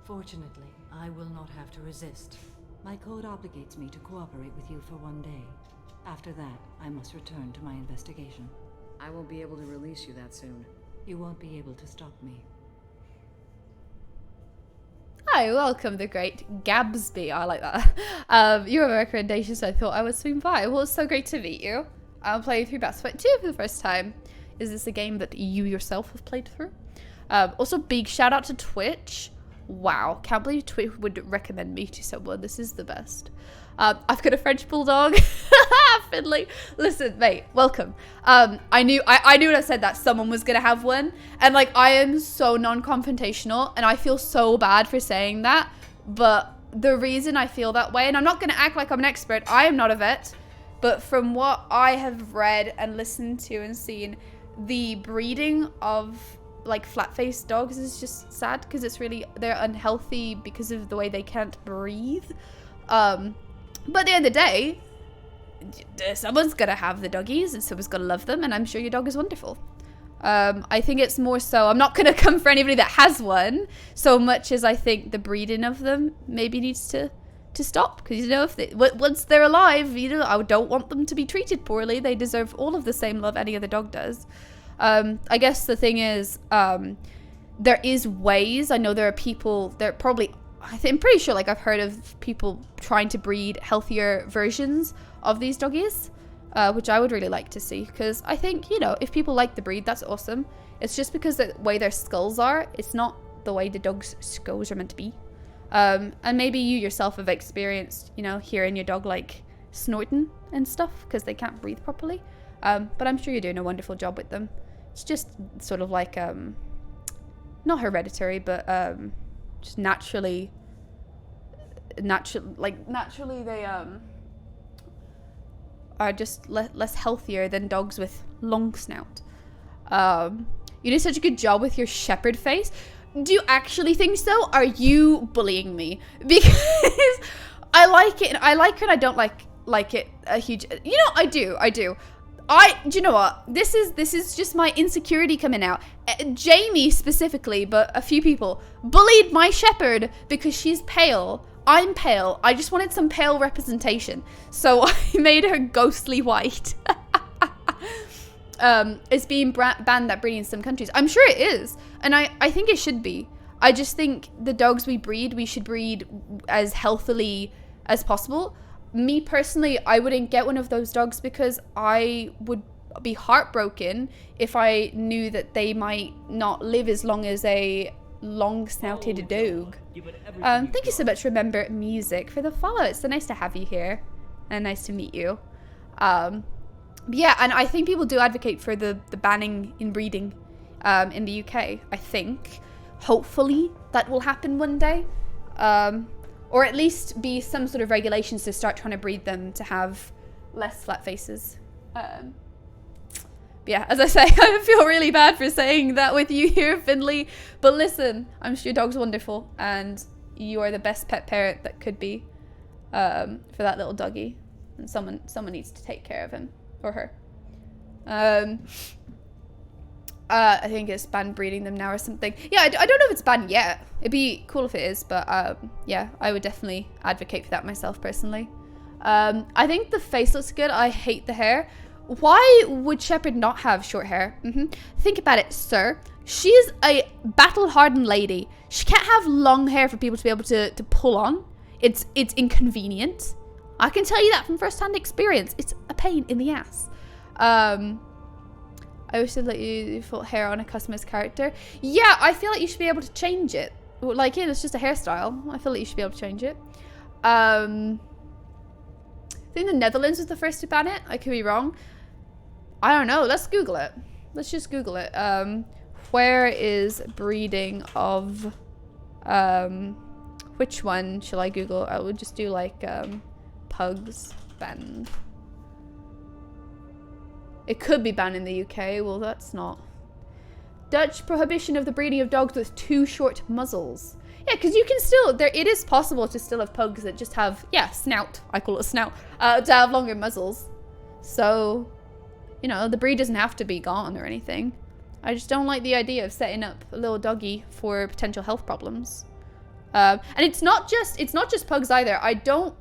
Fortunately, I will not have to resist. My code obligates me to cooperate with you for 1 day. After that, I must return to my investigation. I won't be able to release you that soon. You won't be able to stop me. Hi, welcome the great Gabsby. I like that. You have a recommendation, so I thought I would swing by. Well, it's so great to meet you. I'm playing through Mass Effect 2 for the first time. Is this a game that you yourself have played through? Also, big shout out to Twitch. Wow, can't believe Twitch would recommend me to someone. This is the best. I've got a French bulldog. Finley. Listen, mate, welcome. I knew when I said that someone was gonna have one, and like I am so non-confrontational, and I feel so bad for saying that. But the reason I feel that way, and I'm not gonna act like I'm an expert. I am not a vet, but from what I have read and listened to and seen, the breeding of like flat-faced dogs is just sad because they're unhealthy because of the way they can't breathe. But at the end of the day, someone's gonna have the doggies and someone's gonna love them, and I'm sure your dog is wonderful. I think it's more so, I'm not gonna come for anybody that has one so much as I think the breeding of them maybe needs to stop, because you know, once they're alive, you know, I don't want them to be treated poorly. They deserve all of the same love any other dog does. I guess the thing is, there is ways. I know there are people, I'm pretty sure, like, I've heard of people trying to breed healthier versions of these doggies, which I would really like to see, because I think, you know, if people like the breed, that's awesome. It's just because the way their skulls are, it's not the way the dog's skulls are meant to be. And maybe you yourself have experienced, you know, hearing your dog, like, snorting and stuff, because they can't breathe properly. But I'm sure you're doing a wonderful job with them. It's just sort of like not hereditary, but just naturally they are just less healthier than dogs with long snout. You did such a good job with your shepherd face. Do you actually think so? Are you bullying me? Because I like it, and I like it, and I don't like it a huge. You know, I do. Do you know what? This is just my insecurity coming out. Jamie specifically, but a few people bullied my shepherd because she's pale. I'm pale. I just wanted some pale representation, so I made her ghostly white. It's being banned at breeding in some countries. I'm sure it is, and I think it should be. I just think the dogs we should breed as healthily as possible. Me personally, I wouldn't get one of those dogs because I would be heartbroken if I knew that they might not live as long as a long-snouted dog. Thank you so much, Remember Music, for the follow. It's so nice to have you here, and nice to meet you. Yeah, and I think people do advocate for the banning in breeding in the UK. I think, hopefully, that will happen one day. Or at least be some sort of regulations to start trying to breed them to have less flat faces. Yeah, as I say, I feel really bad for saying that with you here, Finley. But listen, I'm sure your dog's wonderful, and you are the best pet parent that could be for that little doggy. And someone needs to take care of him or her. I think it's banned breeding them now or something. Yeah, I don't know if it's banned yet. It'd be cool if it is, but yeah, I would definitely advocate for that myself personally. I think the face looks good. I hate the hair. Why would Shepherd not have short hair? Think about it, sir. She's a battle-hardened lady. She can't have long hair for people to be able to pull on. It's inconvenient. I can tell you that from first-hand experience. It's a pain in the ass. I wish they'd let you put hair on a customized character. Yeah, I feel like you should be able to change it. Like, yeah, it's just a hairstyle. I feel like you should be able to change it. I think the Netherlands was the first to ban it. I could be wrong. I don't know. Let's Google it. Let's just Google it. Where is breeding of... which one shall I Google? I would just do, like, pugs banned. It could be banned in the UK. Well, that's not. Dutch prohibition of the breeding of dogs with too short muzzles. Yeah, because you can still, it is possible to still have pugs that just have, yeah, snout. I call it a snout. To have longer muzzles. So, you know, the breed doesn't have to be gone or anything. I just don't like the idea of setting up a little doggy for potential health problems. And it's not just pugs either. I don't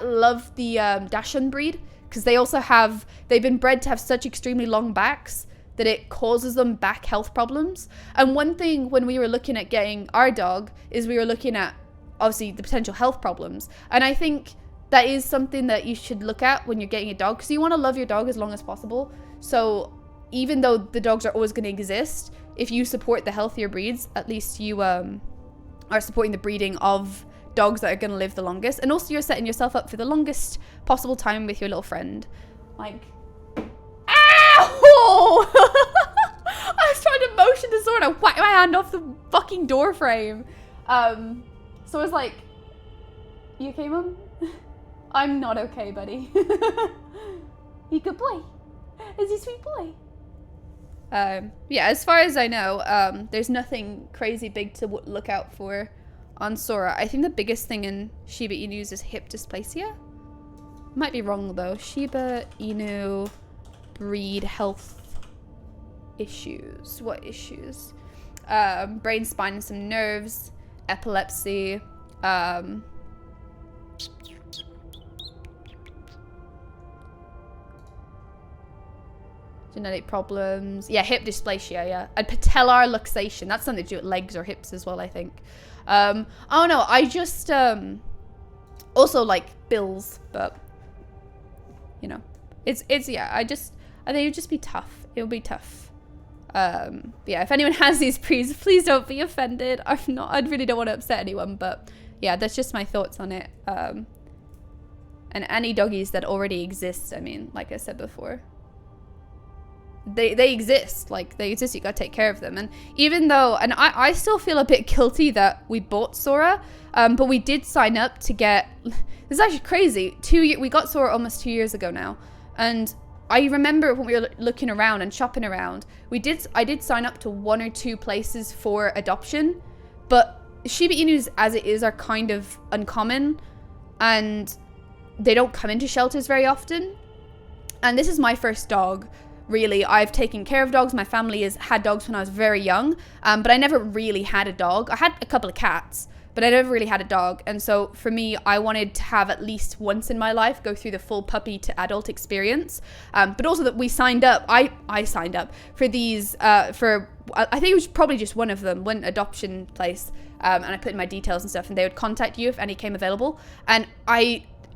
love the Dachshund breed. Because they also have, they've been bred to have such extremely long backs that it causes them back health problems. And one thing when we were looking at getting our dog is we were looking at, obviously, the potential health problems. And I think that is something that you should look at when you're getting a dog. Because you want to love your dog as long as possible. So even though the dogs are always going to exist, if you support the healthier breeds, at least you are supporting the breeding of dogs that are going to live the longest, and also you're setting yourself up for the longest possible time with your little friend. Like, ow! I was trying to motion the sword, I whacked my hand off the fucking door frame. So I was like, you okay, Mum? I'm not okay, buddy. You good boy? Is he a sweet boy? Yeah, as far as I know, there's nothing crazy big to look out for on Sora. I think the biggest thing in Shiba Inus is hip dysplasia. Might be wrong though. Shiba Inu breed health issues. What issues? Brain, spine, and some nerves. Epilepsy. Genetic problems. Yeah, hip dysplasia, yeah. And patellar luxation. That's something to do with legs or hips as well, I think. Oh no, I just, also like bills, but, you know, it's, yeah, I think it would just be tough. It would be tough. Yeah, if anyone has these breeds, please don't be offended. I really don't want to upset anyone, but yeah, that's just my thoughts on it. And any doggies that already exist, I mean, like I said before. they exist. Like, they exist, you gotta take care of them. And even though, and I still feel a bit guilty that we bought Sora, but we did sign up to get, this is actually crazy, we got Sora almost 2 years ago now, and I remember when we were looking around and shopping around, I did sign up to 1 or 2 places for adoption, but Shiba Inus as it is are kind of uncommon, and they don't come into shelters very often. And this is my first dog, really. I've taken care of dogs. My family has had dogs when I was very young, but I never really had a dog. I had a couple of cats, but I never really had a dog. And so for me, I wanted to have at least once in my life go through the full puppy to adult experience. But also that we signed up, I signed up for these, I think it was probably just one of them, one adoption place. And I put in my details and stuff, and they would contact you if any came available. And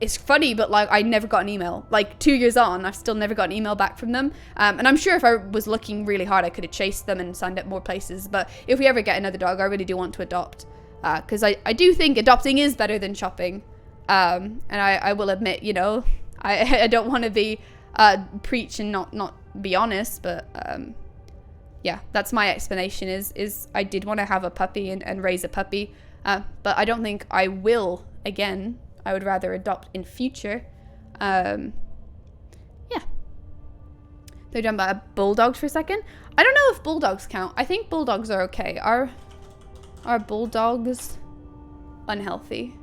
it's funny, but like, I never got an email. Like 2 years on, I've still never got an email back from them. And I'm sure if I was looking really hard, I could have chased them and signed up more places. But if we ever get another dog, I really do want to adopt. Because I do think adopting is better than shopping. And I will admit, you know, I don't want to be preach and not be honest, but yeah, that's my explanation is I did want to have a puppy and raise a puppy, but I don't think I will again. I would rather adopt in future. Yeah. They're done by bulldogs for a second. I don't know if bulldogs count. I think bulldogs are okay. Are bulldogs unhealthy?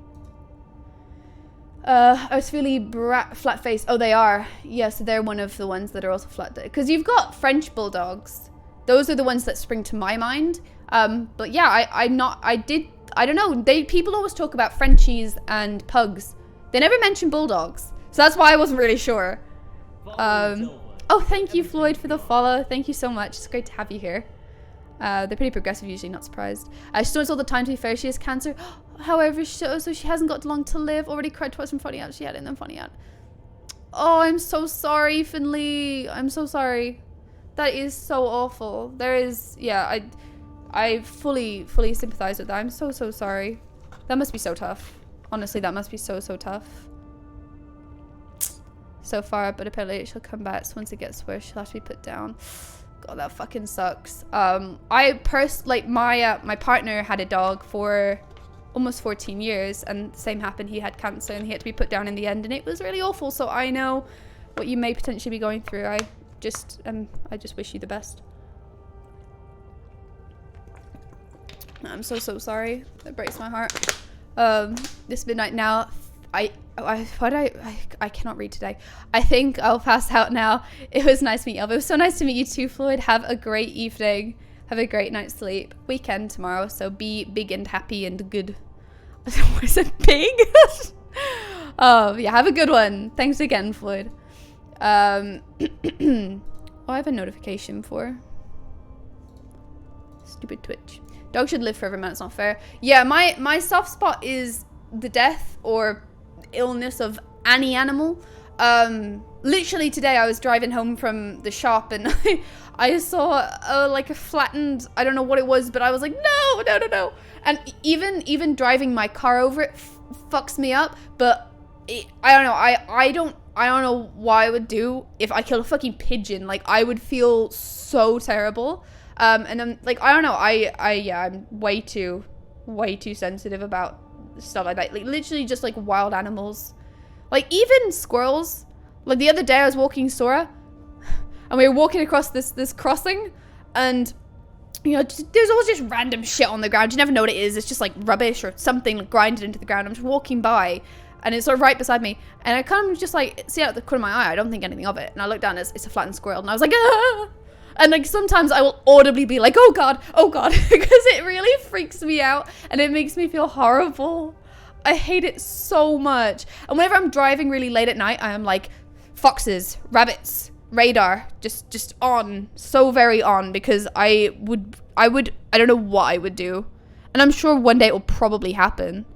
I was really flat faced. Oh, they are. Yes, they're one of the ones that are also flat. Because you've got French bulldogs. Those are the ones that spring to my mind. But yeah, I don't know. People always talk about Frenchies and pugs. They never mention bulldogs. So that's why I wasn't really sure. Oh, thank you, Floyd, for the follow. Thank you so much. It's great to have you here. They're pretty progressive usually, not surprised. She knows all the time, to be fair. She has cancer. However, so she hasn't got long to live. Already cried twice from finding out she had it and then finding out. Oh, I'm so sorry, Finley. I'm so sorry. That is so awful. There is, yeah, I fully sympathize with that. I'm so sorry. That must be so tough. Honestly, that must be so tough. So far, but apparently she'll come back. So once it gets worse, she'll have to be put down. God, that fucking sucks. My partner had a dog for almost 14 years, and the same happened. He had cancer and he had to be put down in the end, and it was really awful. So I know what you may potentially be going through. I just wish you the best. I'm so sorry. That breaks my heart. This midnight now. I cannot read today. I think I'll pass out now. It was nice to meet you. It was so nice to meet you too, Floyd. Have a great evening. Have a great night's sleep. Weekend tomorrow, so be big and happy and good. Was it big? Oh yeah, have a good one. Thanks again, Floyd. Oh, I have a notification for stupid Twitch. Dog should live forever, man. It's not fair. Yeah, my soft spot is the death or illness of any animal. Literally today I was driving home from the shop and I saw like a flattened, I don't know what it was, but I was like, no. And even driving my car over it fucks me up. But I don't know. I don't know what I would do if I killed a fucking pigeon. Like, I would feel so terrible. And I'm like, I don't know. I'm way too sensitive about stuff like that. Like, literally just like wild animals. Like, even squirrels. Like, the other day I was walking Sora and we were walking across this crossing, and you know, there's always just random shit on the ground. You never know what it is. It's just like rubbish or something like grinded into the ground. I'm just walking by and it's sort of right beside me, and I kind of just like see out of the corner of my eye. I don't think anything of it, and I look down, it's a flattened squirrel, and I was like, ah! And like sometimes I will audibly be like, oh god, because it really freaks me out and it makes me feel horrible. I hate it so much. And whenever I'm driving really late at night, I am like, foxes, rabbits, radar, just on, so very on, because I don't know what I would do. And I'm sure one day it will probably happen.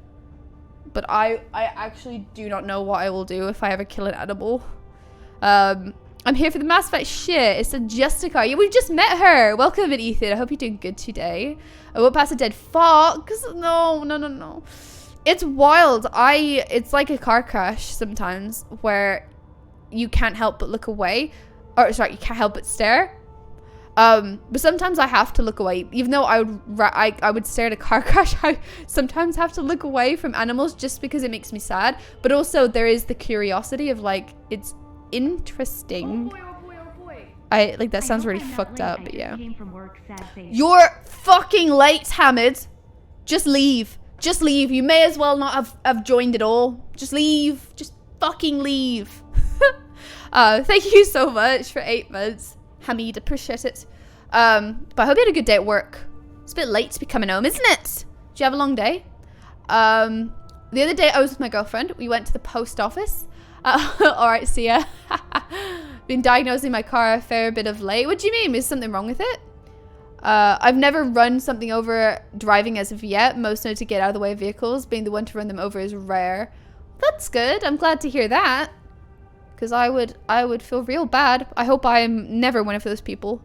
But I actually do not know what I will do if I ever kill an animal. I'm here for the Mass Effect shit. It's a Jessica. Yeah, we just met her. Welcome in, Ethan. I hope you're doing good today. I won't pass a dead fox. No. It's wild. It's like a car crash sometimes where you can't help but look away. or sorry, you can't help but stare. But sometimes I have to look away, even though I would stare at a car crash. I sometimes have to look away from animals just because it makes me sad. But also there is the curiosity of like, it's interesting. I like that sounds really fucked up, but yeah. You're fucking late, Hamid. Just leave. Just leave. You may as well not have joined at all. Just leave. Just fucking leave. Thank you so much for 8 months, Hamid. Appreciate it. But I hope you had a good day at work. It's a bit late to be coming home, isn't it? Did you have a long day? The other day I was with my girlfriend. We went to the post office. Alright, see ya. Been diagnosing my car a fair bit of late. What do you mean? Is something wrong with it? I've never run something over driving as of yet. Most know to get out of the way of vehicles. Being the one to run them over is rare. That's good. I'm glad to hear that. Because I would feel real bad. I hope I am never one of those people.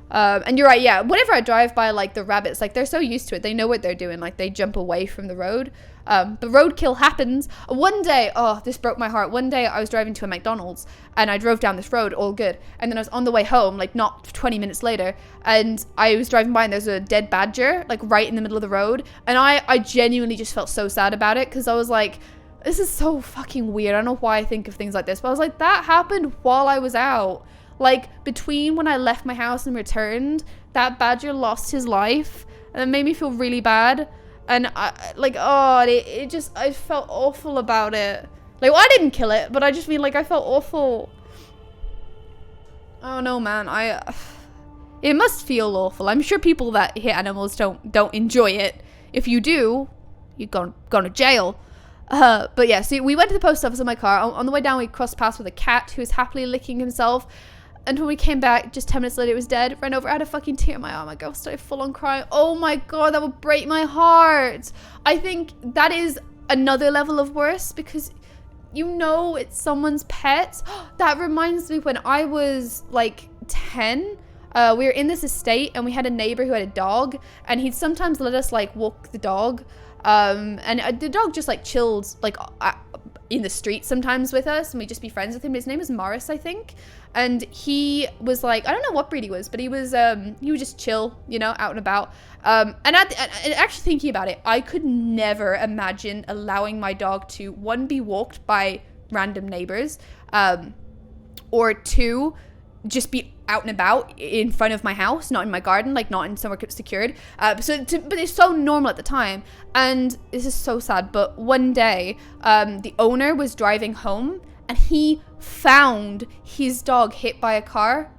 And you're right, yeah. Whenever I drive by, like, the rabbits, like, they're so used to it. They know what they're doing. Like, they jump away from the road. But roadkill happens. One day, oh, this broke my heart. One day I was driving to a McDonald's and I drove down this road, all good. And then I was on the way home, like, not 20 minutes later. And I was driving by and there's a dead badger, like, right in the middle of the road. And I genuinely just felt so sad about it because I was like, this is so fucking weird. I don't know why I think of things like this. But I was like, that happened while I was out. Like, between when I left my house and returned, that badger lost his life. And it made me feel really bad. And I, like, oh, it just, I felt awful about it. Like, well, I didn't kill it, but I just mean, like, I felt awful. Oh no, man, it must feel awful. I'm sure people that hit animals don't enjoy it. If you do, you're going to jail. But yeah, so we went to the post office in my car. On the way down, we crossed paths with a cat who was happily licking himself. And when we came back, just 10 minutes later, it was dead. Ran over, I had a fucking tear in my eye. My girl started full on crying. Oh my god, that would break my heart. I think that is another level of worse because you know it's someone's pet. That reminds me when I was like 10. We were in this estate and we had a neighbor who had a dog. And he'd sometimes let us like walk the dog. And the dog just like chilled like in the street sometimes with us. And we'd just be friends with him. His name was Morris, I think. And he was like, I don't know what breed he was, but he was just chill, you know, out and about. And actually thinking about it, I could never imagine allowing my dog to, one, be walked by random neighbors, or two, just be out and about in front of my house, not in my garden, like not in somewhere secured. But it's so normal at the time. And this is so sad, but one day, the owner was driving home and he found his dog hit by a car.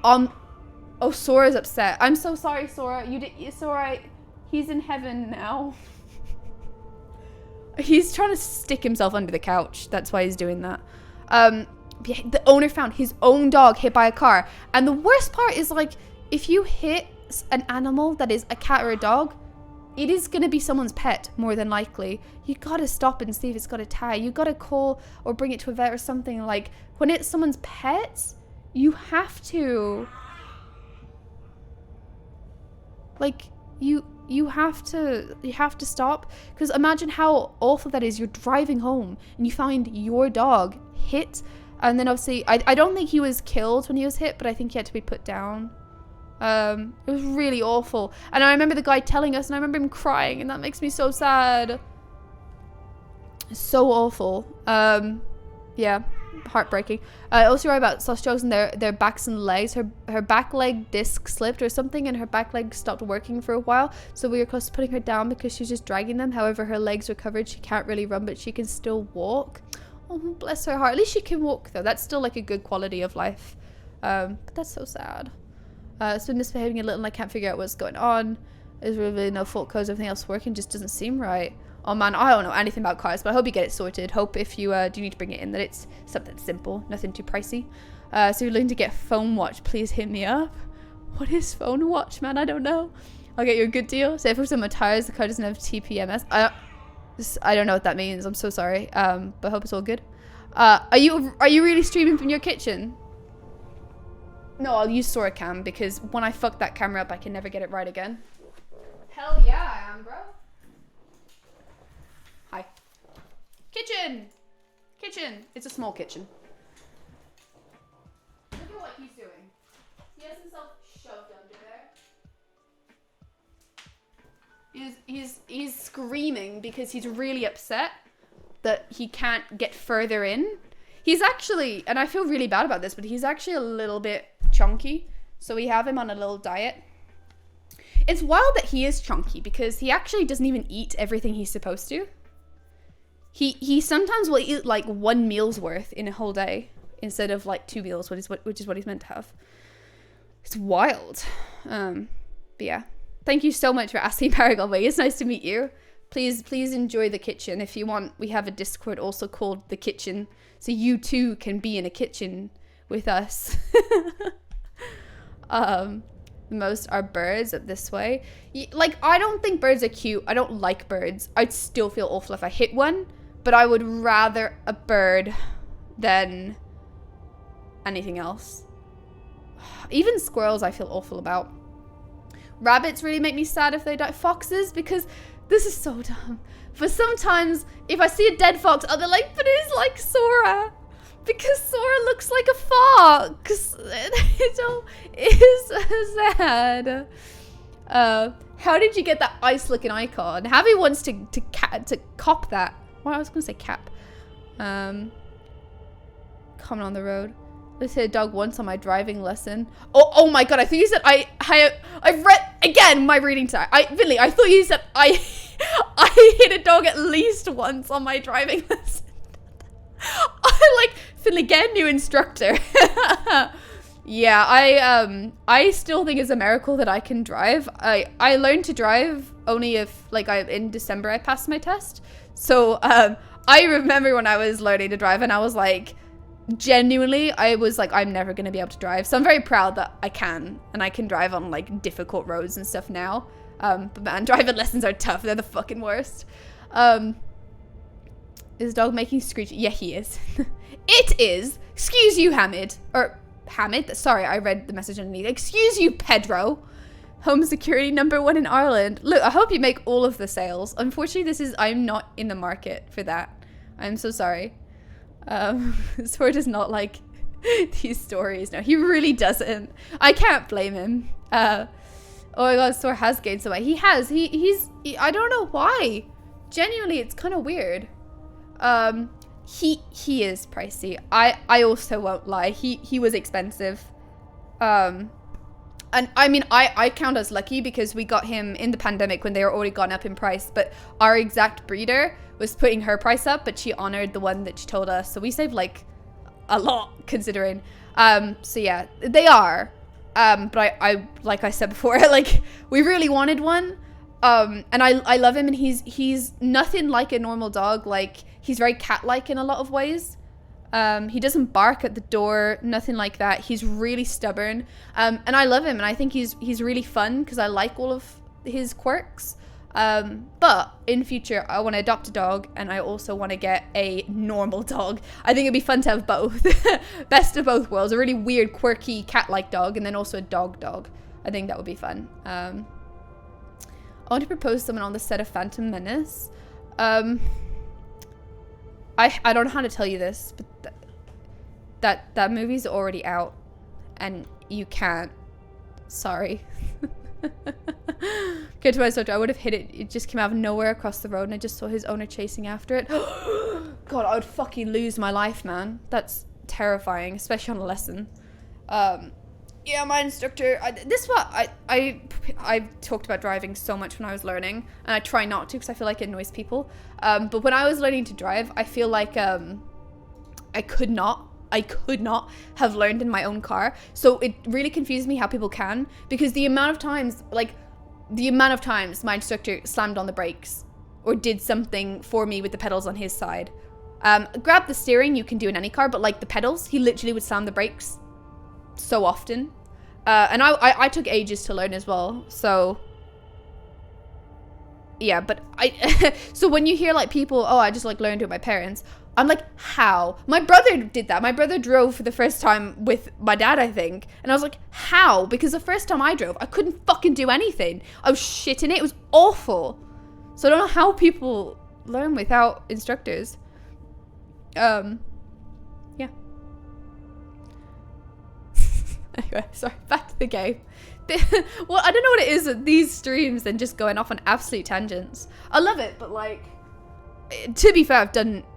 Oh, Sora's upset. I'm so sorry, Sora. It's alright. He's in heaven now. He's trying to stick himself under the couch. That's why he's doing that. The owner found his own dog hit by a car. And the worst part is, like, if you hit an animal that is a cat or a dog, it is going to be someone's pet, more than likely. You got to stop and see if it's got a tag. You got to call or bring it to a vet or something. Like, when it's someone's pet, you have to. Like, you have to stop. Because imagine how awful that is. You're driving home and you find your dog hit. And then obviously, I don't think he was killed when he was hit, but I think he had to be put down. It was really awful. And I remember the guy telling us, and I remember him crying, and that makes me so sad. It's so awful. Yeah, heartbreaking. I also wrote about Sauce Joe's and their backs and legs. Her back leg disc slipped or something, and her back leg stopped working for a while. So we were close to putting her down because she was just dragging them. However, her legs recovered. She can't really run, but she can still walk. Oh, bless her heart. At least she can walk, though. That's still like a good quality of life. But that's so sad. It's been misbehaving a little and I can't figure out what's going on. There's really no fault cause everything else working just doesn't seem right. Oh man, I don't know anything about cars, but I hope you get it sorted. Hope if you do need to bring it in that it's something simple, nothing too pricey. So if you're looking to get phone watch, please hit me up. What is phone watch, man? I don't know. I'll get you a good deal. Say for some tires, the car doesn't have TPMS. I don't know what that means. I'm so sorry. But I hope it's all good. Are you really streaming from your kitchen? No, I'll use Sora Cam because when I fuck that camera up, I can never get it right again. Hell yeah, I am, bro. Hi. Kitchen! Kitchen! It's a small kitchen. Look at what he's doing. He has himself shoved under there. He's screaming because he's really upset that he can't get further in. He's actually, and I feel really bad about this, but he's actually a little bit chunky. So we have him on a little diet. It's wild that he is chunky because he actually doesn't even eat everything he's supposed to. He sometimes will eat like 1 meal's worth in a whole day instead of like 2 meals, which is what he's meant to have. It's wild. But yeah. Thank you so much for asking, Paragon Way. It's nice to meet you. Please enjoy the kitchen. If you want, we have a Discord also called The Kitchen. So you too can be in a kitchen with us. Most are birds up this way. Like, I don't think birds are cute. I don't like birds. I'd still feel awful if I hit one. But I would rather a bird than anything else. Even squirrels I feel awful about. Rabbits really make me sad if they die. Foxes, because this is so dumb. But sometimes if I see a dead fox, I'll be like, but it's like Sora. Because Sora looks like a fox. It is so sad. How did you get that ice looking icon? Javi wants to cop that. Well, I was gonna say cap. Comment on the road. Let's hit a dog once on my driving lesson. Oh my god! I think you said I've read again my reading time. Finley, I thought you said I hit a dog at least once on my driving lesson. I like Finley, get a new instructor. Yeah, I still think it's a miracle that I can drive. I learned to drive only if in December I passed my test. So I remember when I was learning to drive and I was like, genuinely, I was like, I'm never gonna be able to drive. So I'm very proud that I can, and I can drive on like difficult roads and stuff now. But man, driving lessons are tough. They're the fucking worst. Is dog making screech? Yeah, he is. It is. Excuse you, Hamid. Or Hamid? Sorry, I read the message underneath. Excuse you, Pedro. Home security #1 in Ireland. Look, I hope you make all of the sales. Unfortunately, I'm not in the market for that. I'm so sorry. Sora does not like these stories. No, he really doesn't. I can't blame him. Oh my god, Sora has gained so much. He has. He's I don't know why. Genuinely, it's kind of weird. He is pricey. I also won't lie. He was expensive. And I mean, I count us lucky because we got him in the pandemic when they were already gone up in price. But our exact breeder was putting her price up, but she honored the one that she told us. So we saved like a lot considering. So yeah, they are. But I like I said before, like we really wanted one. And I love him, and he's nothing like a normal dog. Like he's very cat-like in a lot of ways. He doesn't bark at the door, nothing like that. He's really stubborn. And I love him, and I think he's really fun because I like all of his quirks. But in future, I want to adopt a dog, and I also want to get a normal dog. I think it'd be fun to have both. Best of both worlds. A really weird, quirky, cat-like dog, and then also a dog. I think that would be fun. I want to propose someone on the set of Phantom Menace. I don't know how to tell you this, but that movie's already out, and you can't. Sorry. Get to my instructor. I would have hit it. It just came out of nowhere across the road, and I just saw his owner chasing after it. God, I would fucking lose my life, man. That's terrifying, especially on a lesson. Yeah, my instructor. This is what I talked about driving so much when I was learning, and I try not to because I feel like it annoys people. But when I was learning to drive, I feel like I could not have learned in my own car. So it really confused me how people can, because the amount of times my instructor slammed on the brakes or did something for me with the pedals on his side. Grab the steering you can do in any car, but like the pedals, he literally would slam the brakes so often. And I took ages to learn as well. So yeah, but so when you hear like people, I just like learned with my parents, I'm like, how? My brother did that. My brother drove for the first time with my dad, I think. And I was like, how? Because the first time I drove, I couldn't fucking do anything. I was shitting it. It was awful. So I don't know how people learn without instructors. Yeah. Anyway, sorry, back to the game. Well, I don't know what it is with these streams and just going off on absolute tangents. I love it, but like, to be fair,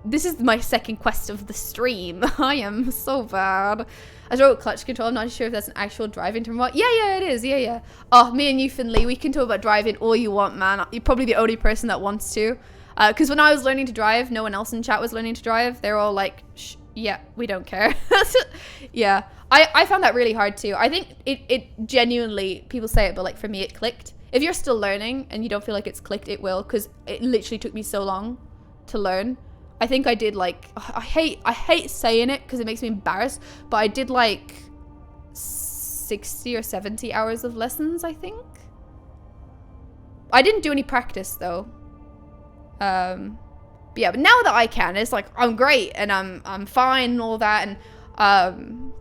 this is my second quest of the stream. I am so bad. I wrote clutch control. I'm not sure if that's an actual driving term. Yeah, it is. Yeah. Oh, me and you, Finley, we can talk about driving all you want, man. You're probably the only person that wants to. Because when I was learning to drive, no one else in chat was learning to drive. They're all like, yeah, we don't care. Yeah, I found that really hard too. I think it genuinely, people say it, but like for me, it clicked. If you're still learning and you don't feel like it's clicked, it will, because it literally took me so long to learn. I think I did like, I hate saying it because it makes me embarrassed, but I did like 60 or 70 hours of lessons, I think. I didn't do any practice though. But yeah, but now that I can, it's like I'm great and I'm fine and all that, and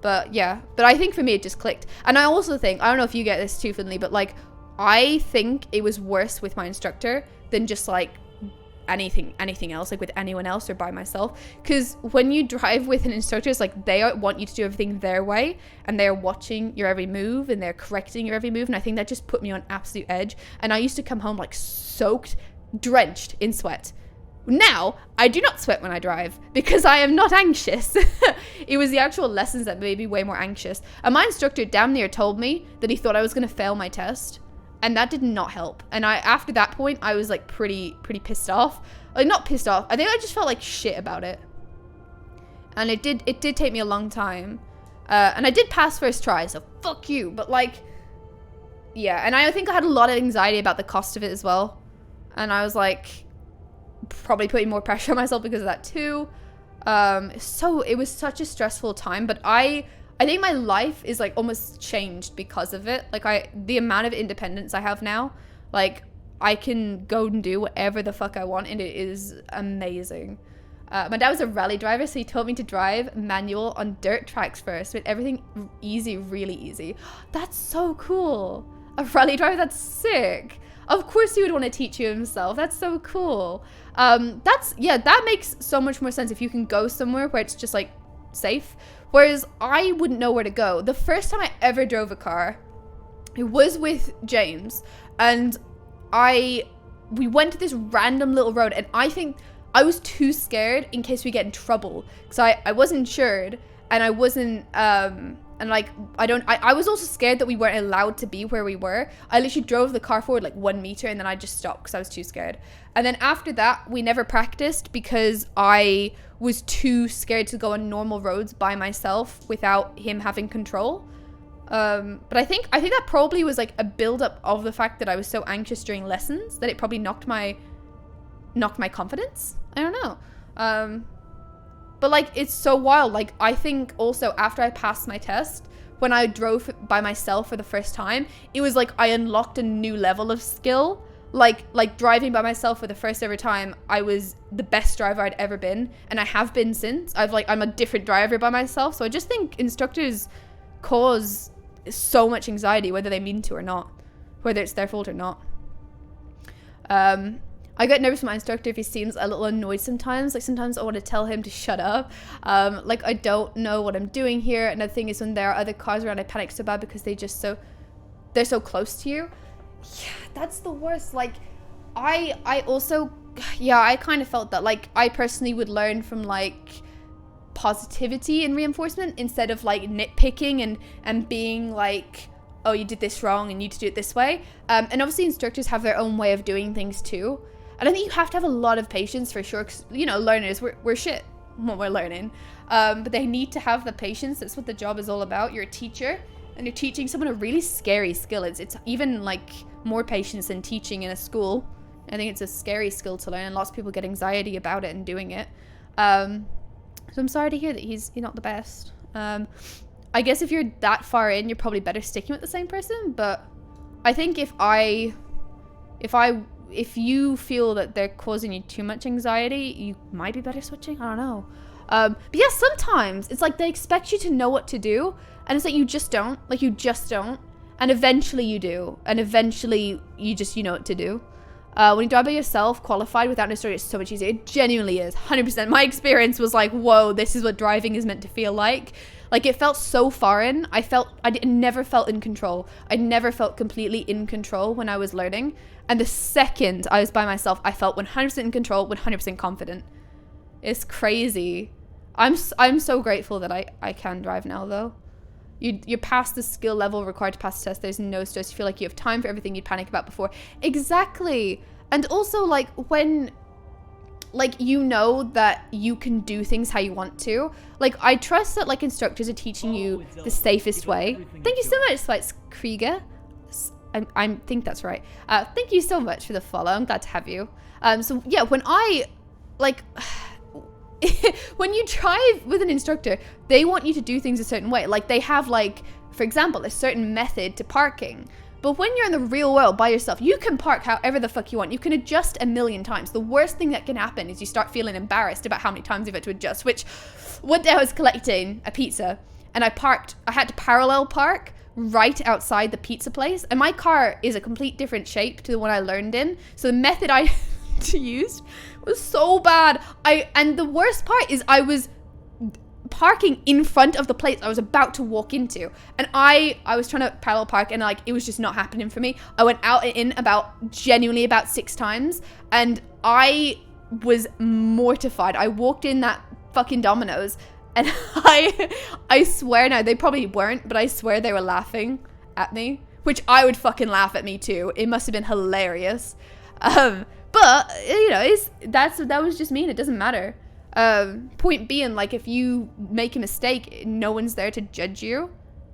but yeah, but I think for me it just clicked. And I also think, I don't know if you get this too, Finley, but like I think it was worse with my instructor than just like anything else, like with anyone else or by myself, because when you drive with an instructor, it's like they want you to do everything their way, and they're watching your every move and they're correcting your every move, and I think that just put me on absolute edge. And I used to come home like soaked, drenched in sweat. Now I do not sweat when I drive because I am not anxious. It was the actual lessons that made me way more anxious, and my instructor damn near told me that he thought I was going to fail my test. And that did not help. And after that point, I was like pretty pissed off. Like, not pissed off. I think I just felt like shit about it. And it did take me a long time. And I did pass first try, so fuck you. But like, yeah. And I think I had a lot of anxiety about the cost of it as well. And I was like, probably putting more pressure on myself because of that too. So it was such a stressful time. But I think my life is like almost changed because of it. Like the amount of independence I have now, like I can go and do whatever the fuck I want, and it is amazing. My dad was a rally driver, so he taught me to drive manual on dirt tracks first, with everything easy, really easy. That's so cool. A rally driver, that's sick. Of course he would want to teach you himself. That's so cool. That makes so much more sense if you can go somewhere where it's just like safe. Whereas I wouldn't know where to go. The first time I ever drove a car, it was with James, and we went to this random little road, and I think I was too scared in case we get in trouble, because I wasn't insured, and I wasn't and like I was also scared that we weren't allowed to be where we were. I literally drove the car forward like 1 meter, and then I just stopped because I was too scared. And then after that, we never practiced because I was too scared to go on normal roads by myself without him having control. But I think that probably was like a build-up of the fact that I was so anxious during lessons that it probably knocked my confidence. I don't know. But like, it's so wild. Like, I think also after I passed my test, when I drove by myself for the first time, it was like I unlocked a new level of skill. Like driving by myself for the first ever time, I was the best driver I'd ever been, and I have been since. I'm a different driver by myself. So I just think instructors cause so much anxiety, whether they mean to or not, whether it's their fault or not. I get nervous with my instructor if he seems a little annoyed sometimes. Like, sometimes I want to tell him to shut up. Like, I don't know what I'm doing here. And the thing is, when there are other cars around, I panic so bad because they're so close to you. Yeah, that's the worst. Like, I also, yeah, I kind of felt that. Like, I personally would learn from like positivity and reinforcement instead of like nitpicking and being like, oh, you did this wrong and you need to do it this way. And obviously instructors have their own way of doing things too. And I think you have to have a lot of patience for sure, because, you know, learners, we're shit when we're learning. But they need to have the patience. That's what the job is all about. You're a teacher, and you're teaching someone a really scary skill. It's even like more patience than teaching in a school. I think it's a scary skill to learn, and lots of people get anxiety about it and doing it. So I'm sorry to hear that he's not the best. I guess if you're that far in, you're probably better sticking with the same person. But I think if you feel that they're causing you too much anxiety, you might be better switching. I don't know. But yeah, sometimes it's like they expect you to know what to do, and it's like you just don't. Like, you just don't. And eventually you do. And eventually you just, you know what to do. When you drive by yourself, qualified without an instructor, it's so much easier. It genuinely is. 100%. My experience was like, whoa, this is what driving is meant to feel like. Like, it felt so foreign. I never felt in control. I never felt completely in control when I was learning. And the second I was by myself, I felt 100% in control, 100% confident. It's crazy. I'm so grateful that I can drive now, though. You're past the skill level required to pass the test. There's no stress. You feel like you have time for everything you'd panic about before. Exactly. And also, like, when, like, you know that you can do things how you want to. Like, I trust that, like, instructors are teaching you the safest way. Thank you so much, Spites Krieger. I think that's right. Thank you so much for the follow. I'm glad to have you. So, yeah, when I, like... when you drive with an instructor, they want you to do things a certain way. Like, they have, like, for example, a certain method to parking. But when you're in the real world by yourself, you can park however the fuck you want. You can adjust a million times. The worst thing that can happen is you start feeling embarrassed about how many times you've had to adjust. Which, one day I was collecting a pizza and I had to parallel park right outside the pizza place. And my car is a complete different shape to the one I learned in. So the method I used was so bad. And the worst part is I was parking in front of the place I was about to walk into, and I was trying to parallel park, and like, it was just not happening for me. I went out and in genuinely about 6 times, and I was mortified. I walked in that fucking Domino's, and I swear now, they probably weren't, but I swear they were laughing at me, which I would fucking laugh at me too. It must have been hilarious. But, you know, that was just me, and it doesn't matter. Point being, like, if you make a mistake, no one's there to judge you.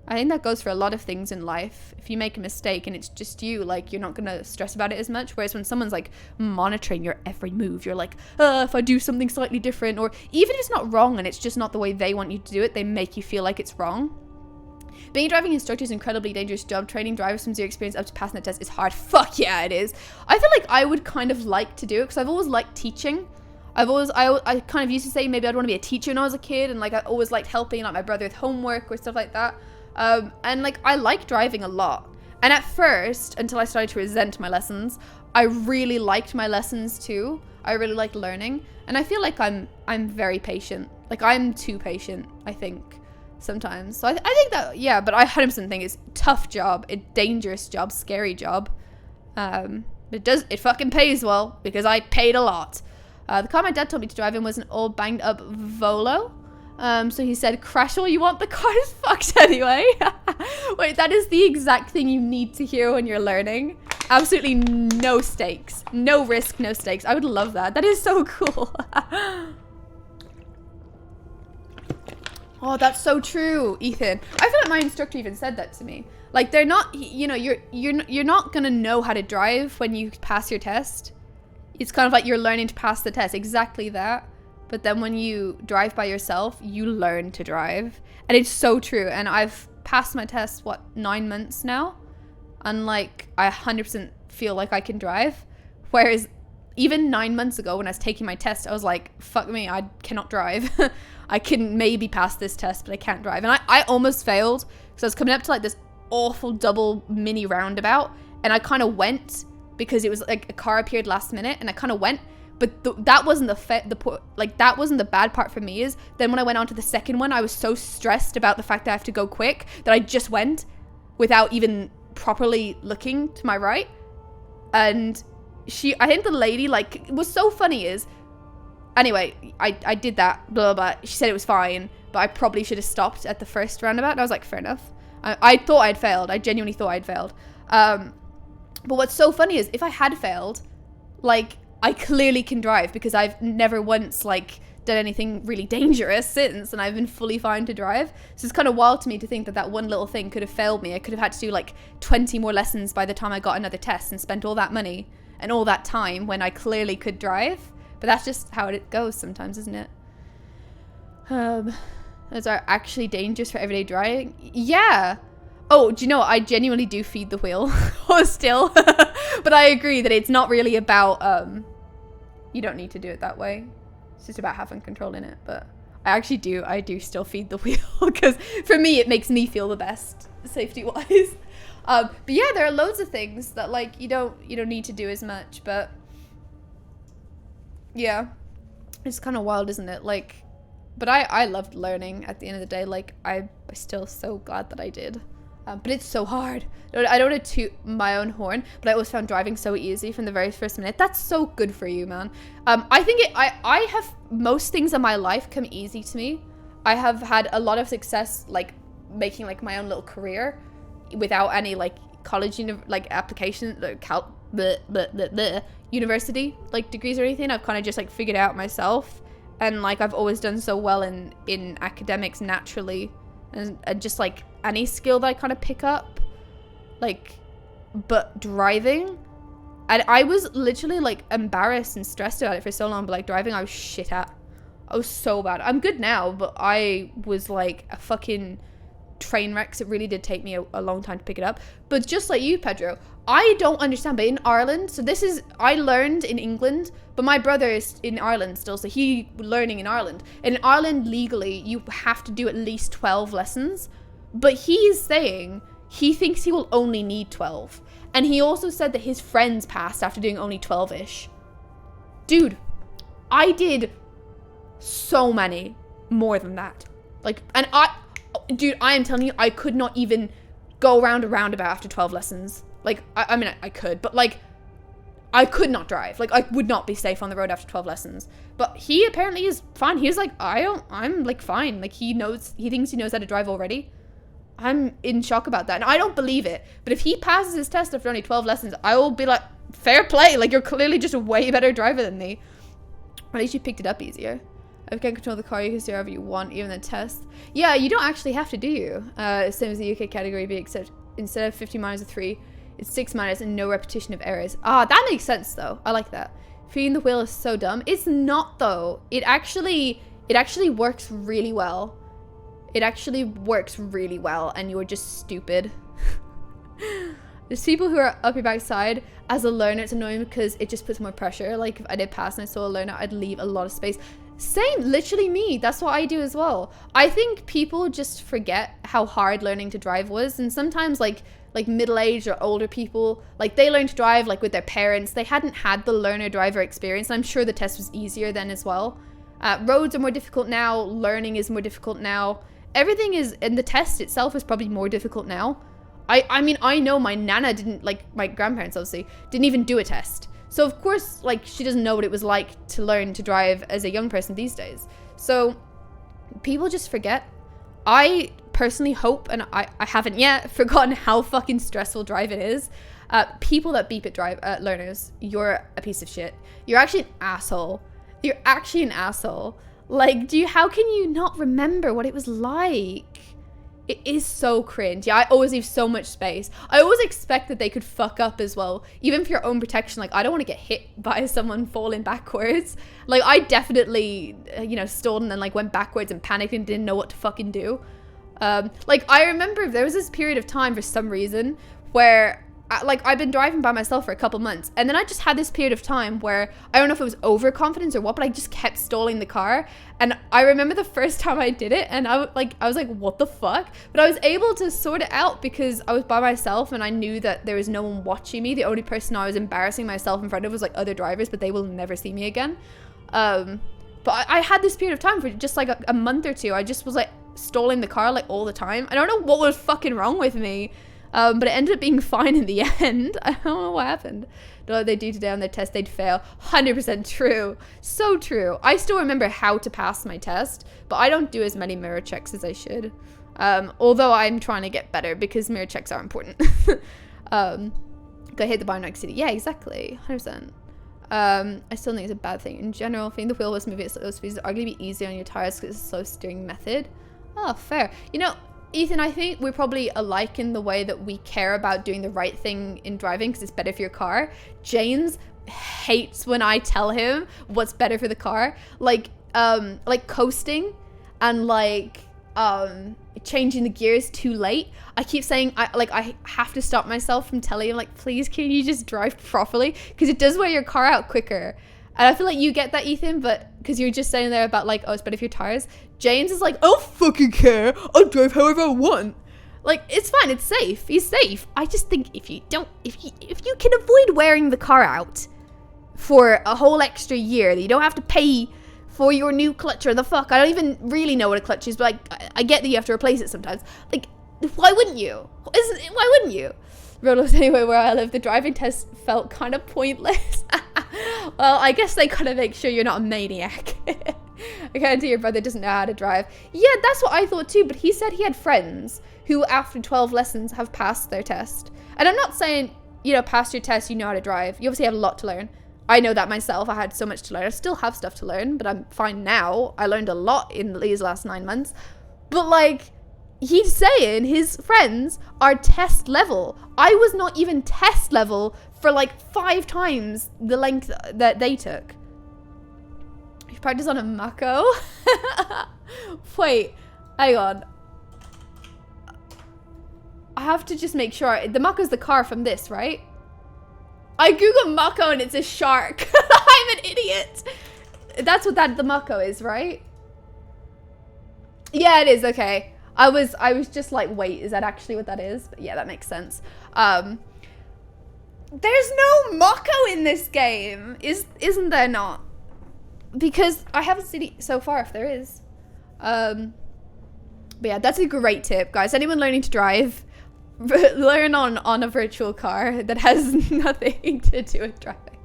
I think that goes for a lot of things in life. If you make a mistake and it's just you, like, you're not gonna stress about it as much. Whereas when someone's, like, monitoring your every move, you're like, if I do something slightly different, or even if it's not wrong and it's just not the way they want you to do it, they make you feel like it's wrong. Being a driving instructor is an incredibly dangerous job. Training drivers from zero experience up to passing the test is hard. Fuck yeah, it is. I feel like I would kind of like to do it because I've always liked teaching. I kind of used to say maybe I'd want to be a teacher when I was a kid, and like, I always liked helping like my brother with homework or stuff like that. And like, I like driving a lot. And at first, until I started to resent my lessons, I really liked my lessons too. I really liked learning, and I feel like I'm very patient. Like, I'm too patient, I think, sometimes. So I think that, yeah, but I 100% think it's a tough job, a dangerous job, scary job. It fucking pays well, because I paid a lot. The car my dad told me to drive in was an old banged up Volo. So he said, crash all you want, the car is fucked anyway. Wait, that is the exact thing you need to hear when you're learning. Absolutely no stakes. No risk, no stakes. I would love that. That is so cool. Oh, that's so true, Ethan. I feel like my instructor even said that to me. Like, they're not, you know, you're not gonna know how to drive when you pass your test. It's kind of like you're learning to pass the test, exactly that. But then when you drive by yourself, you learn to drive. And it's so true. And I've passed my test, 9 months now? And like, I 100% feel like I can drive. Whereas even 9 months ago when I was taking my test, I was like, fuck me, I cannot drive. I can maybe pass this test, but I can't drive. And I almost failed, because I was coming up to like this awful double mini roundabout, and I kind of went because it was like a car appeared last minute, and I kind of went. But that wasn't that wasn't the bad part for me. Is then when I went on to the second one, I was so stressed about the fact that I have to go quick that I just went without even properly looking to my right. And I think the lady, like, it was so funny is, anyway, I did that, blah, blah, blah. She said it was fine, but I probably should have stopped at the first roundabout. And I was like, fair enough. I thought I'd failed. I genuinely thought I'd failed. But what's so funny is if I had failed, like, I clearly can drive because I've never once, like, done anything really dangerous since, and I've been fully fine to drive. So it's kind of wild to me to think that that one little thing could have failed me. I could have had to do like 20 more lessons by the time I got another test and spent all that money and all that time when I clearly could drive. But that's just how it goes sometimes, isn't it? Those are actually dangerous for everyday driving. Yeah. Oh, do you know what? I genuinely do feed the wheel still. But I agree that it's not really about, you don't need to do it that way. It's just about having control in it. But I do still feed the wheel because for me, it makes me feel the best safety wise. But yeah, there are loads of things that like, you don't need to do as much, but yeah, it's kind of wild, isn't it? Like But I loved learning at the end of the day. Like, I'm still so glad that I did. But it's so hard. I don't want to toot my own horn, but I always found driving so easy from the very first minute. That's so good for you, man. I think I have most things in my life come easy to me. I have had a lot of success, like, making, like, my own little career without any, like, college, like, application, like, university, like, degrees or anything. I've kind of just, like, figured it out myself. And, like, I've always done so well in academics naturally. And just, like, any skill that I kind of pick up. Like, but driving, and I was literally, like, embarrassed and stressed about it for so long. But, like, driving, I was shit at. I was so bad. I'm good now, but I was, like, a fucking train wreck. So it really did take me a long time to pick it up. But just like you, Pedro, I don't understand, but in Ireland, so this is, I learned in England, but my brother is in Ireland still, so he learning in Ireland. In Ireland, legally, you have to do at least 12 lessons, but he's saying he thinks he will only need 12. And he also said that his friends passed after doing only 12-ish. Dude, I did so many more than that. Like, and dude, I am telling you, I could not even go around a roundabout after 12 lessons. Like, I mean, I could, but, like, I could not drive. Like, I would not be safe on the road after 12 lessons. But he apparently is fine. He was like, I'm, like, fine. Like, he thinks he knows how to drive already. I'm in shock about that. And I don't believe it. But if he passes his test after only 12 lessons, I will be like, fair play. Like, you're clearly just a way better driver than me. Or at least you picked it up easier. If you can't control the car, you can steer wherever you want, even the test. Yeah, you don't actually have to, do you? Same as the UK category B, except instead of 50 minus a 3, it's 6 minus and no repetition of errors. Ah, that makes sense, though. I like that. Feeding the wheel is so dumb. It's not, though. It actually works really well. It actually works really well, and you're just stupid. There's people who are up your backside. As a learner, it's annoying because it just puts more pressure. Like, if I did pass and I saw a learner, I'd leave a lot of space. Same, literally me. That's what I do as well. I think people just forget how hard learning to drive was, and sometimes, like middle-aged or older people, like, they learned to drive, like, with their parents. They hadn't had the learner-driver experience, and I'm sure the test was easier then as well. Roads are more difficult now. Learning is more difficult now. Everything is, and the test itself is probably more difficult now. I mean, I know my nana didn't, like, my grandparents obviously didn't even do a test. So of course, like, she doesn't know what it was like to learn to drive as a young person these days. So people just forget. I personally hope, and I haven't yet forgotten how fucking stressful driving is. People that beep at learners, you're a piece of shit. You're actually an asshole. You're actually an asshole. Like, how can you not remember what it was like? It is so cringe. Yeah, I always leave so much space. I always expect that they could fuck up as well, even for your own protection. Like, I don't want to get hit by someone falling backwards. Like, I definitely, stalled and then, like, went backwards and panicked and didn't know what to fucking do. Like, I remember there was this period of time for some reason where, I've been driving by myself for a couple months, and then I just had this period of time where, I don't know if it was overconfidence or what, but I just kept stalling the car. And I remember the first time I did it, and I was like, what the fuck? But I was able to sort it out because I was by myself and I knew that there was no one watching me. The only person I was embarrassing myself in front of was, like, other drivers, but they will never see me again. But I had this period of time for just, like, a month or two. I just was, like, stalling the car, like, all the time. I don't know what was fucking wrong with me. But it ended up being fine in the end. I don't know what happened. What they do today on their test, they'd fail. 100% true. So true. I still remember how to pass my test, but I don't do as many mirror checks as I should. Although I'm trying to get better because mirror checks are important. Go hit the bar in New York City. Yeah, exactly. 100%. I still think it's a bad thing. In general, feeling the wheel was moving at slow speeds are going to be easier on your tires because it's a slow steering method. Oh, fair. Ethan, I think we're probably alike in the way that we care about doing the right thing in driving because it's better for your car. James hates when I tell him what's better for the car. Like coasting and, like, changing the gears too late. I keep saying, I have to stop myself from telling him, like, please, can you just drive properly? Because it does wear your car out quicker. And I feel like you get that, Ethan, but because you're just saying there about, like, oh, it's better for your tires. James is like, I don't fucking care. I'll drive however I want. Like, it's fine. It's safe. He's safe. I just think if you can avoid wearing the car out for a whole extra year that you don't have to pay for your new clutch or the fuck. I don't even really know what a clutch is, but I get that you have to replace it sometimes. Like, why wouldn't you? Why wouldn't you? Roadless anyway, where I live, the driving test felt kind of pointless. Well, I guess they gotta make sure you're not a maniac. I guarantee your brother doesn't know how to drive. Yeah, that's what I thought too, but he said he had friends who after 12 lessons have passed their test. And I'm not saying, you know, pass your test, you know how to drive. You obviously have a lot to learn. I know that myself. I had so much to learn. I still have stuff to learn, but I'm fine now. I learned a lot in these last 9 months. But like, he's saying his friends are test level. I was not even test level for like 5 times the length that they took. You practice on a Mako? Wait, hang on. I have to just make sure. The Mako's the car from this, right? I googled Mako and it's a shark. I'm an idiot. That's what the Mako is, right? Yeah, it is. Okay. I was just like, wait, is that actually what that is? But yeah, that makes sense. There's no Mako in this game, isn't there not? Because I haven't seen it so far if there is. But yeah, that's a great tip, guys. Anyone learning to drive, learn on a virtual car that has nothing to do with driving.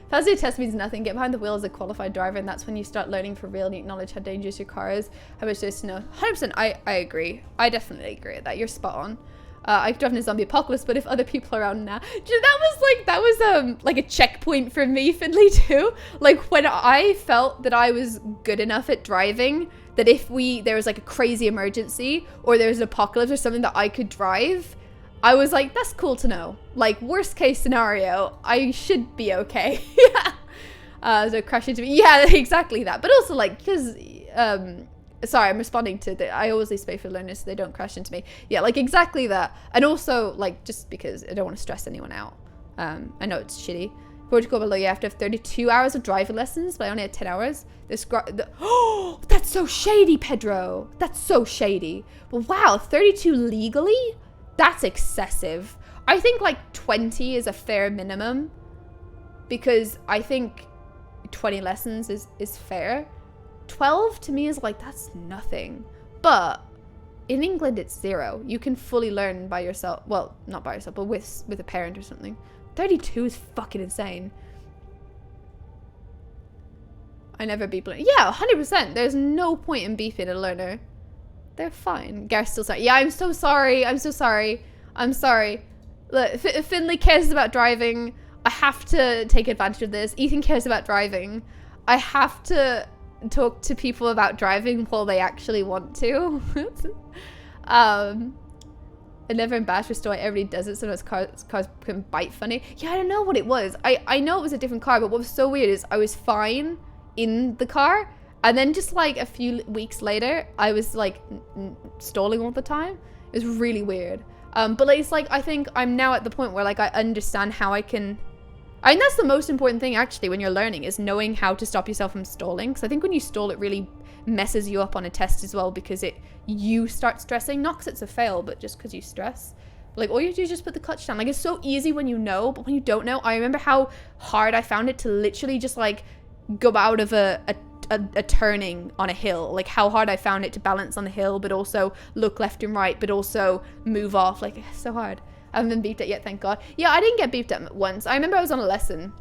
Passing a test means nothing. Get behind the wheel as a qualified driver, and that's when you start learning for real and acknowledge how dangerous your car is. How much there is to know. 100%, I agree. I definitely agree with that. You're spot on. I could drive in a zombie apocalypse, but if other people are around now, that was like a checkpoint for me, Finley, too. Like when I felt that I was good enough at driving, that if there was like a crazy emergency or there was an apocalypse or something that I could drive, I was like, that's cool to know. Like, worst case scenario, I should be okay. So crash into me. Yeah, exactly that. But also, like, because, sorry, I'm responding to that. I always leave space for learners so they don't crash into me. Yeah, like, exactly that. And also, like, just because I don't want to stress anyone out. I know it's shitty. Portugal below, you have to have 32 hours of driving lessons, but I only had 10 hours. Oh, that's so shady, Pedro. That's so shady. But wow, 32 legally? That's excessive. I think like 20 is a fair minimum because I think 20 lessons is fair. 12 to me is like, that's nothing. But in England, it's 0. You can fully learn by yourself. Well, not by yourself, but with a parent or something. 32 is fucking insane. I never beep. Yeah, 100%. There's no point in beeping a learner. They're fine. Gareth's still sorry. Yeah, I'm so sorry. I'm so sorry. I'm sorry. Look, Finley cares about driving. I have to take advantage of this. Ethan cares about driving. I have to talk to people about driving while they actually want to. I never in Bash Restore. Everybody does it. Sometimes cars can bite funny. Yeah, I don't know what it was. I know it was a different car, but what was so weird is I was fine in the car. And then just like a few weeks later, I was like stalling all the time. It was really weird. But like, it's like, I think I'm now at the point where like I understand how I can, I think that's the most important thing actually when you're learning is knowing how to stop yourself from stalling. Because I think when you stall, it really messes you up on a test as well because you start stressing, not because it's a fail, but just because you stress. Like all you have to do is just put the clutch down. Like it's so easy when you know, but when you don't know, I remember how hard I found it to literally just like go out of a turning on a hill, like how hard I found it to balance on the hill but also look left and right but also move off. Like it's so hard. I haven't been beeped at yet, thank God. Yeah, I didn't get beeped at once. I remember I was on a lesson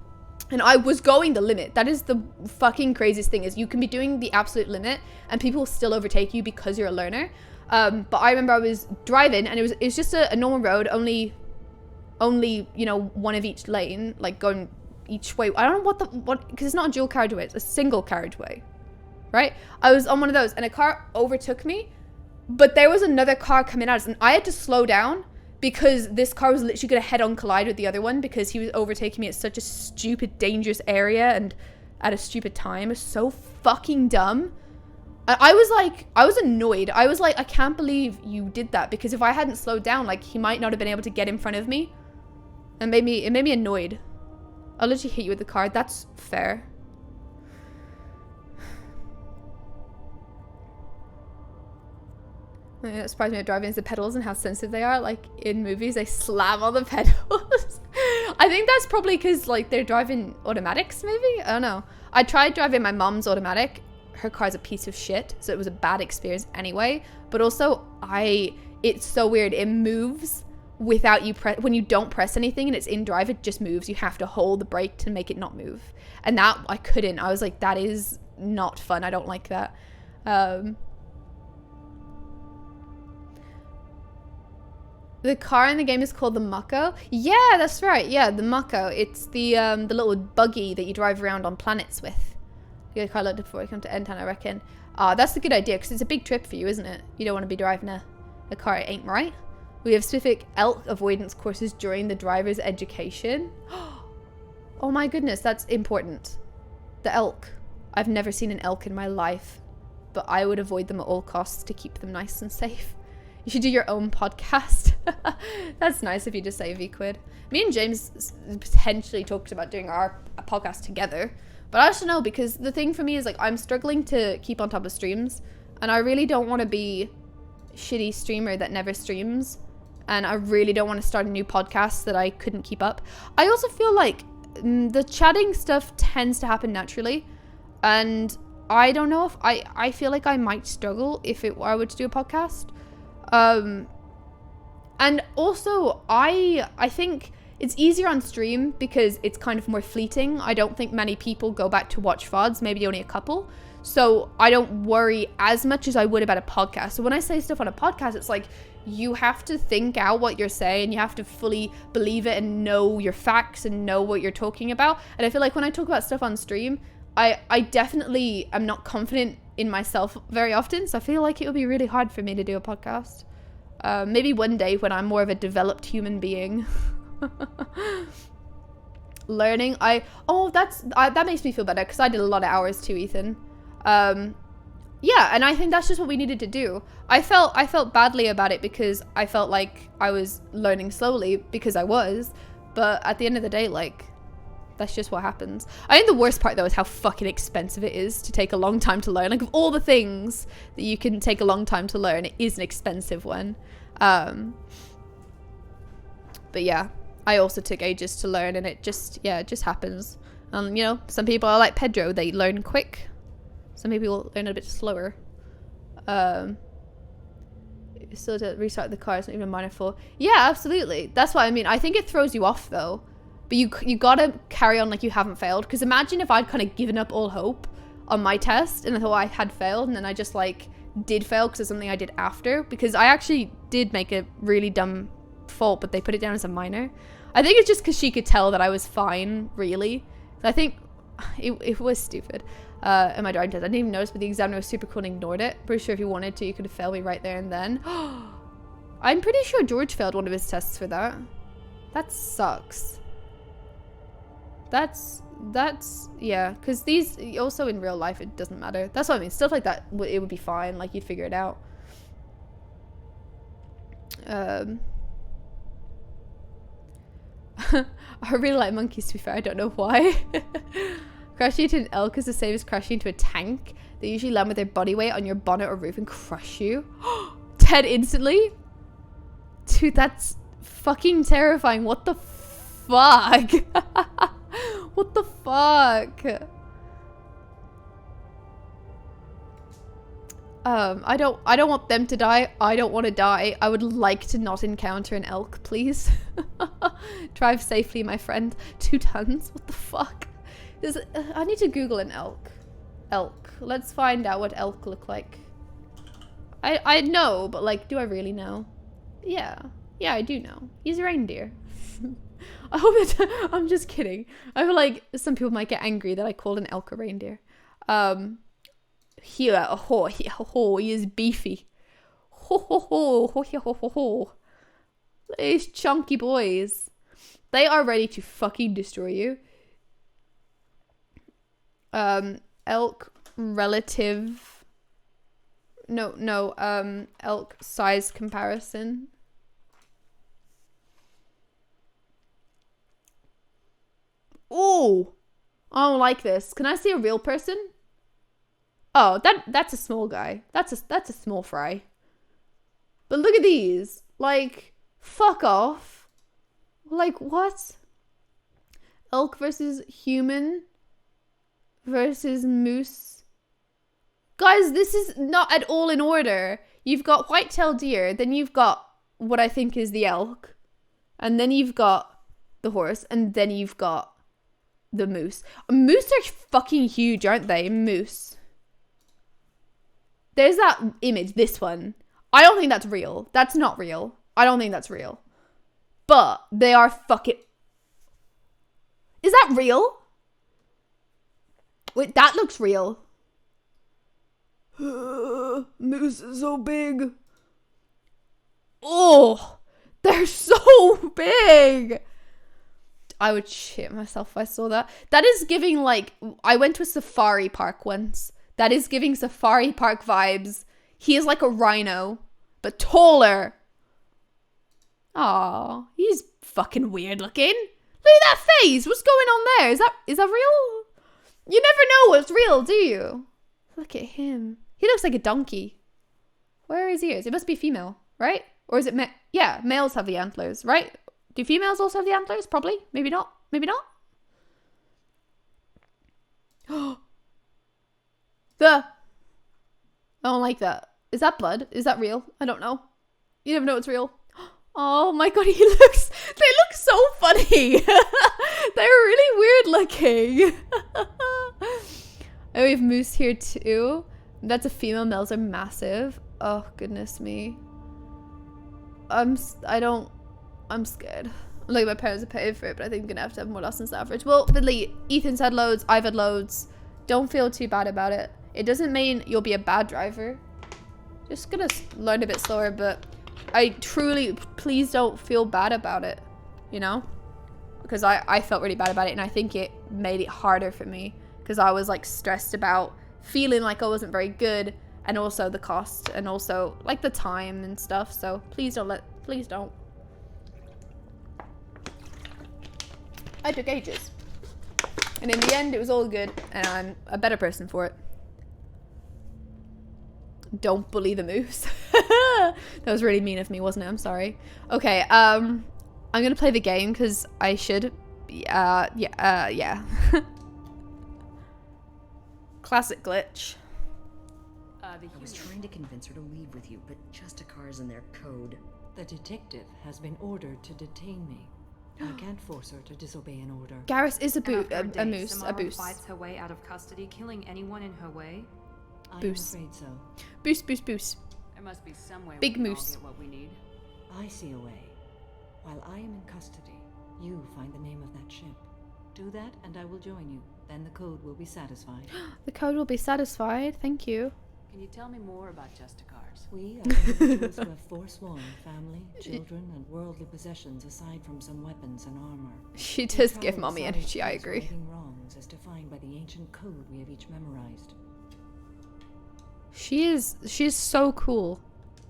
and I was going the limit. That is the fucking craziest thing is you can be doing the absolute limit and people will still overtake you because you're a learner. But I remember I was driving and it was just a normal road, only you know one of each lane, like going each way. I don't know what because it's not a dual carriageway, it's a single carriageway, right? I was on one of those and a car overtook me, but there was another car coming at us and I had to slow down because this car was literally going to head-on collide with the other one because he was overtaking me at such a stupid, dangerous area and at a stupid time. It was so fucking dumb. I was annoyed. I was like, I can't believe you did that because if I hadn't slowed down, like he might not have been able to get in front of me. And it made me annoyed. I'll literally hit you with the car. That's fair. It surprised me at driving is the pedals and how sensitive they are. Like in movies, they slam on the pedals. I think that's probably because like they're driving automatics, maybe? I don't know. I tried driving my mom's automatic. Her car's a piece of shit, so it was a bad experience anyway. But also, it's so weird. It moves without you when you don't press anything and it's in drive, it just moves. You have to hold the brake to make it not move. And that, I couldn't. I was like, that is not fun. I don't like that. The car in the game is called the Mako. Yeah, that's right. Yeah, the Mako. It's the little buggy that you drive around on planets with. You get a car loaded before you come to End Town, I reckon. That's a good idea, because it's a big trip for you, isn't it? You don't want to be driving a car, it ain't right. We have specific elk avoidance courses during the driver's education. Oh my goodness, that's important. The elk. I've never seen an elk in my life, but I would avoid them at all costs to keep them nice and safe. You should do your own podcast. That's nice if you just save Equid. Me and James potentially talked about doing a podcast together, but I don't know, because the thing for me is like I'm struggling to keep on top of streams, and I really don't want to be a shitty streamer that never streams, and I really don't want to start a new podcast that I couldn't keep up. I also feel like the chatting stuff tends to happen naturally, and I don't know if I feel like I might struggle if I were to do a podcast. And also I think it's easier on stream because it's kind of more fleeting. I don't think many people go back to watch VODs, maybe only a couple. So I don't worry as much as I would about a podcast. So when I say stuff on a podcast, it's like you have to think out what you're saying. You have to fully believe it and know your facts and know what you're talking about. And I feel like when I talk about stuff on stream, I definitely am not confident in myself very often. So I feel like it would be really hard for me to do a podcast. Maybe one day when I'm more of a developed human being. Learning. That makes me feel better because I did a lot of hours too, Ethan. Yeah, and I think that's just what we needed to do. I felt badly about it because I felt like I was learning slowly, because I was, but at the end of the day, like, that's just what happens. I think the worst part though is how fucking expensive it is to take a long time to learn. Like, of all the things that you can take a long time to learn, it is an expensive one. But yeah, I also took ages to learn, and it just happens. You know, some people are like Pedro, they learn quick. Some people learn a bit slower. Still to restart the car, it's not even minor fault. Yeah, absolutely. That's what I mean. I think it throws you off though. But you gotta carry on like you haven't failed. Because imagine if I'd kind of given up all hope on my test and I thought I had failed, and then I just like did fail because of something I did after. Because I actually did make a really dumb fault, but they put it down as a minor. I think it's just because she could tell that I was fine, really. I think it was stupid. In my driving test, I didn't even notice, but the examiner was super cool and ignored it. Pretty sure if you wanted to, you could have failed me right there and then. I'm pretty sure George failed one of his tests for that. That sucks. That's yeah, because these, also in real life, it doesn't matter. That's what I mean. Stuff like that, it would be fine. Like, you'd figure it out. I really like monkeys, to be fair. I don't know why. Crashing into an elk is the same as crashing into a tank. They usually land with their body weight on your bonnet or roof and crush you. Dead instantly? Dude, that's fucking terrifying. What the fuck? What the fuck? I don't want them to die. I don't want to die. I would like to not encounter an elk, please. Drive safely, my friend. 2 tons? What the fuck? I need to Google an elk. Elk. Let's find out what elk look like. I know, but like, do I really know? Yeah. Yeah, I do know. He's a reindeer. I hope it's... I'm just kidding. I feel like some people might get angry that I called an elk a reindeer. He is beefy. These chunky boys. They are ready to fucking destroy you. Elk relative. No, elk size comparison. Oh, I don't like this. Can I see a real person? Oh, that's a small guy. That's a small fry. But look at these. Like, fuck off. Like, what? Elk versus human versus moose. Guys, this is not at all in order. You've got white-tailed deer, then you've got what I think is the elk, and then you've got the horse, and then you've got the moose. Moose are fucking huge, aren't they? Moose. There's that image, this one. I don't think that's real. That's not real. I don't think that's real. But they are fucking... Is that real? Wait, that looks real. Moose is so big. Oh, they're so big. I would shit myself if I saw that. That is giving, like, I went to a safari park once. That is giving safari park vibes. He is like a rhino, but taller. Aw, he's fucking weird looking. Look at that face. What's going on there? Is that real? You never know what's real, do you? Look at him. He looks like a donkey. Where are his ears? It must be female, right? Or is it yeah, males have the antlers, right? Do females also have the antlers? Probably. Maybe not. Maybe not. I don't like that. Is that blood? Is that real? I don't know. You never know it's real. Oh my god, they look so funny. They're really weird looking. Oh, we have moose here too. That's a female. Males are massive. Oh goodness me. I'm scared. Like, my parents are paying for it, but I think I'm gonna have more lessons than average. Well, Finley, Ethan's had loads, I've had loads. Don't feel too bad about it. It doesn't mean you'll be a bad driver. Just gonna learn a bit slower, but I truly, please don't feel bad about it, you know? Because I felt really bad about it, and I think it made it harder for me. Because I was, like, stressed about feeling like I wasn't very good, and also the cost, and also, like, the time and stuff. So please don't. I took ages. And in the end, it was all good, and I'm a better person for it. Don't bully the moose. That was really mean of me, wasn't it? I'm sorry. Okay, I'm gonna play the game because I should. Yeah. Classic glitch. I was trying to convince her to leave with you, but Justicar's in their code. The detective has been ordered to detain me. I can't force her to disobey an order. Garrus is a moose. Samara fights her way out of custody, killing anyone in her way. I'm afraid so. Boost. There must be some way Big we can all moose. get what we need. I see a way. While I am in custody, you find the name of that ship. Do that, and I will join you. Then the code will be satisfied. The code will be satisfied. Thank you. Can you tell me more about Justicars? We are individuals who have forsworn family, children, and worldly possessions aside from some weapons and armor. She does give mommy energy, I agree. Righting wrongs as defined by the ancient code we have each memorized. She is so cool.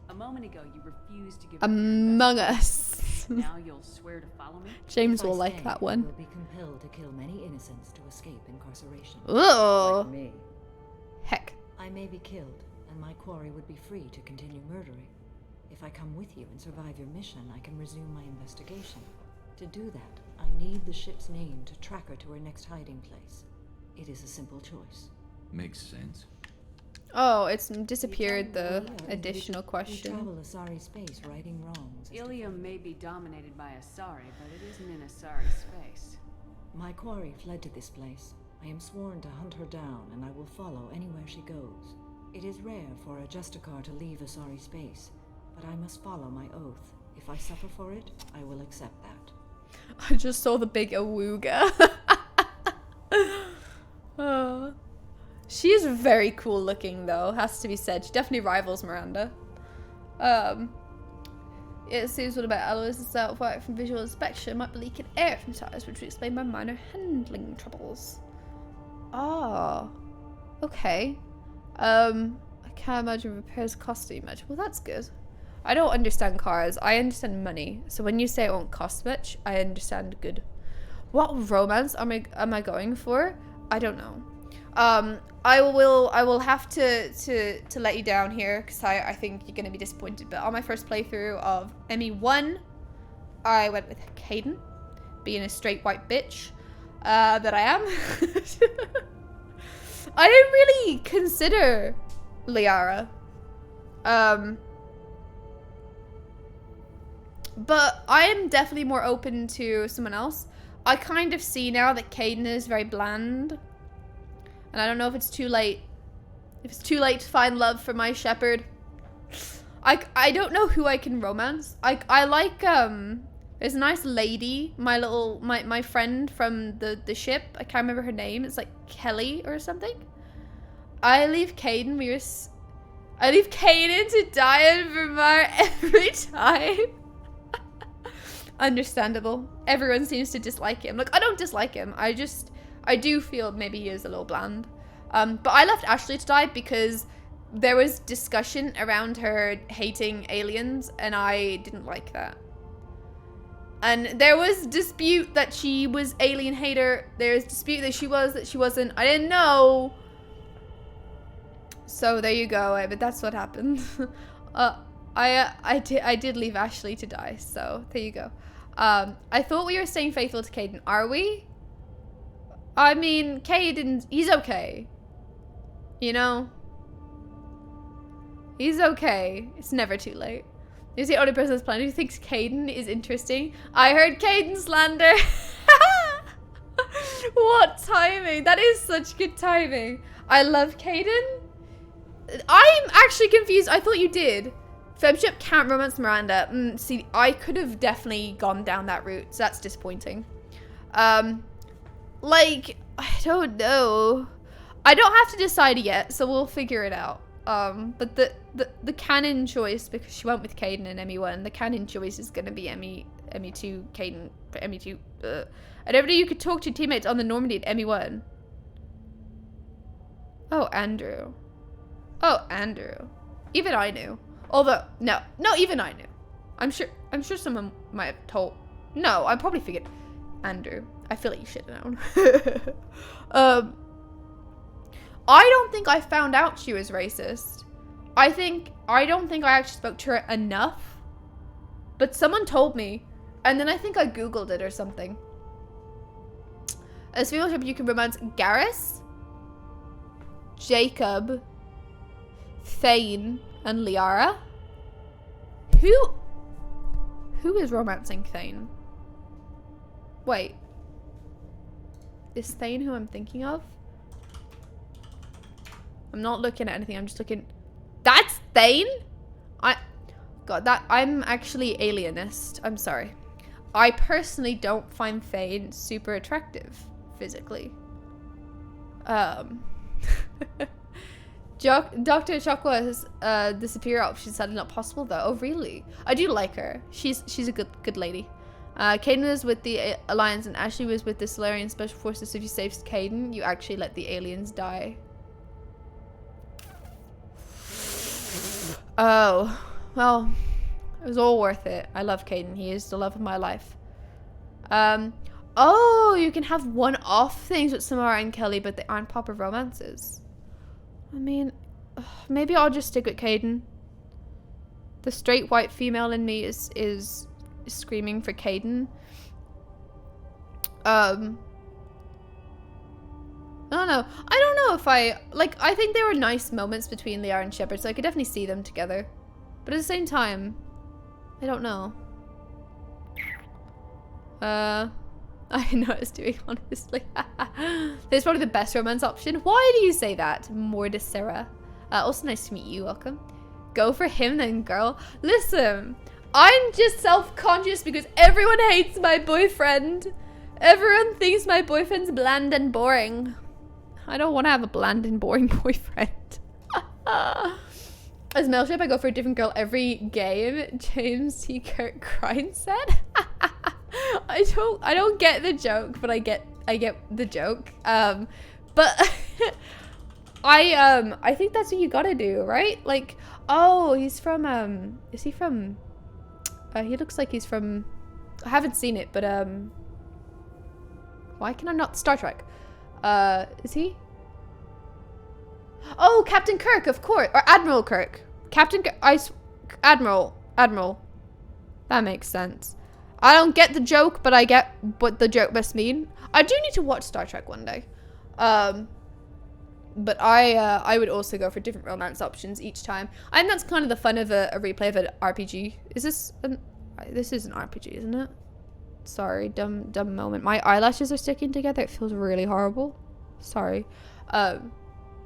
A moment ago, you refused to give Among Us. Now you'll swear to follow me? James will like that one. You will be compelled to kill many innocents to escape incarceration. Oh. Like me. Heck. I may be killed, and my quarry would be free to continue murdering. If I come with you and survive your mission, I can resume my investigation. To do that, I need the ship's name to track her to her next hiding place. It is a simple choice. Makes sense. Oh, it's disappeared the additional We question. travel Asari space, righting wrongs. Ilium may be dominated by Asari, but it isn't in Asari space. My quarry fled to this place. I am sworn to hunt her down, and I will follow anywhere she goes. It is rare for a Justicar to leave Asari space, but I must follow my oath. If I suffer for it, I will accept that. I just saw the big awooga. Oh. She is very cool looking, though, has to be said. She definitely rivals Miranda. It seems what about Alois is out from visual inspection might be leaking air from tires, which would explain my minor handling troubles. Oh, okay. I can't imagine repairs costing much. Well, that's good. I don't understand cars. I understand money. So when you say it won't cost much, I understand good. What romance am I going for? I don't know. I will have to let you down here because I think you're gonna be disappointed. But on my first playthrough of ME1, I went with Kaidan, being a straight white bitch. that I am. I didn't really consider Liara. But I am definitely more open to someone else. I kind of see now that Kaidan is very bland. And I don't know if it's too late. If it's too late to find love for my shepherd. I don't know who I can romance. I like, there's a nice lady, my friend from the ship. I can't remember her name. It's like Kelly or something. I leave Kaidan to die in Vermar every time. Understandable. Everyone seems to dislike him. Look, I don't dislike him. I do feel maybe he is a little bland. But I left Ashley to die because there was discussion around her hating aliens, and I didn't like that. And there was dispute that she was alien hater. There's dispute that she was, that she wasn't. I didn't know. So there you go. But that's what happened. I did leave Ashley to die. So there you go. I thought we were staying faithful to Kaidan. Are we? I mean, Kaidan, he's okay. You know? He's okay. It's never too late. He's the only person that's planning who thinks Kaidan is interesting. I heard Kaidan slander. What timing? That is such good timing. I love Kaidan. I'm actually confused. I thought you did. Femship can't romance Miranda. See, I could have definitely gone down that route, so that's disappointing. Like, I don't know. I don't have to decide yet, so we'll figure it out. But the canon choice, because she went with Kaidan in ME1, the canon choice is gonna be ME2 Kaidan for ME2. And everybody you could talk to teammates on the Normandy at ME1. Oh, Andrew. Oh, Andrew. Even I knew. Although, no, even I knew. I'm sure someone might have told. No, I probably figured. Andrew, I feel like you should have known. I don't think I found out she was racist. I don't think I actually spoke to her enough. But someone told me, and then I think I googled it or something. As female ship, you can romance Garrus, Jacob, Thane, and Liara. Who is romancing Thane? Wait. Is Thane who I'm thinking of? I'm not looking at anything, I'm just looking. That's Thane? I'm actually alienist. I'm sorry. I personally don't find Thane super attractive physically. Dr. Chokwa has the superior option suddenly not possible though. Oh really? I do like her. She's a good lady. Kaidan was with the Alliance and Ashley was with the Solarian Special Forces. So if you save Kaidan, you actually let the aliens die. Oh, well, it was all worth it. I love Kaidan. He is the love of my life. Oh, you can have one-off things with Samara and Kelly, but they aren't proper romances. I mean, maybe I'll just stick with Kaidan. The straight white female in me is screaming for Kaidan. I don't know. I don't know if I think there were nice moments between Liara and Shepard, so I could definitely see them together. But at the same time, I don't know. I know what I was doing, honestly. It's probably the best romance option. Why do you say that? Mordicera. Also nice to meet you, welcome. Go for him then, girl. Listen, I'm just self-conscious because everyone hates my boyfriend. Everyone thinks my boyfriend's bland and boring. I don't want to have a bland and boring boyfriend. As Mailship, I go for a different girl every game. James T. Kirkcrine said. I don't get the joke, but I get the joke. But I think that's what you gotta do, right? Like, oh, he's from is he from? He looks like he's from. I haven't seen it, but why can I not? Star Trek. Is he? Oh, Captain Kirk, of course, or Admiral Kirk. Captain Kirk. Admiral. That makes sense. I don't get the joke, but I get what the joke must mean. I do need to watch Star Trek one day. But I would also go for different romance options each time. And that's kind of the fun of a replay of an RPG. Is this this is an RPG, isn't it? Sorry, dumb moment. My eyelashes are sticking together. It feels really horrible. Sorry.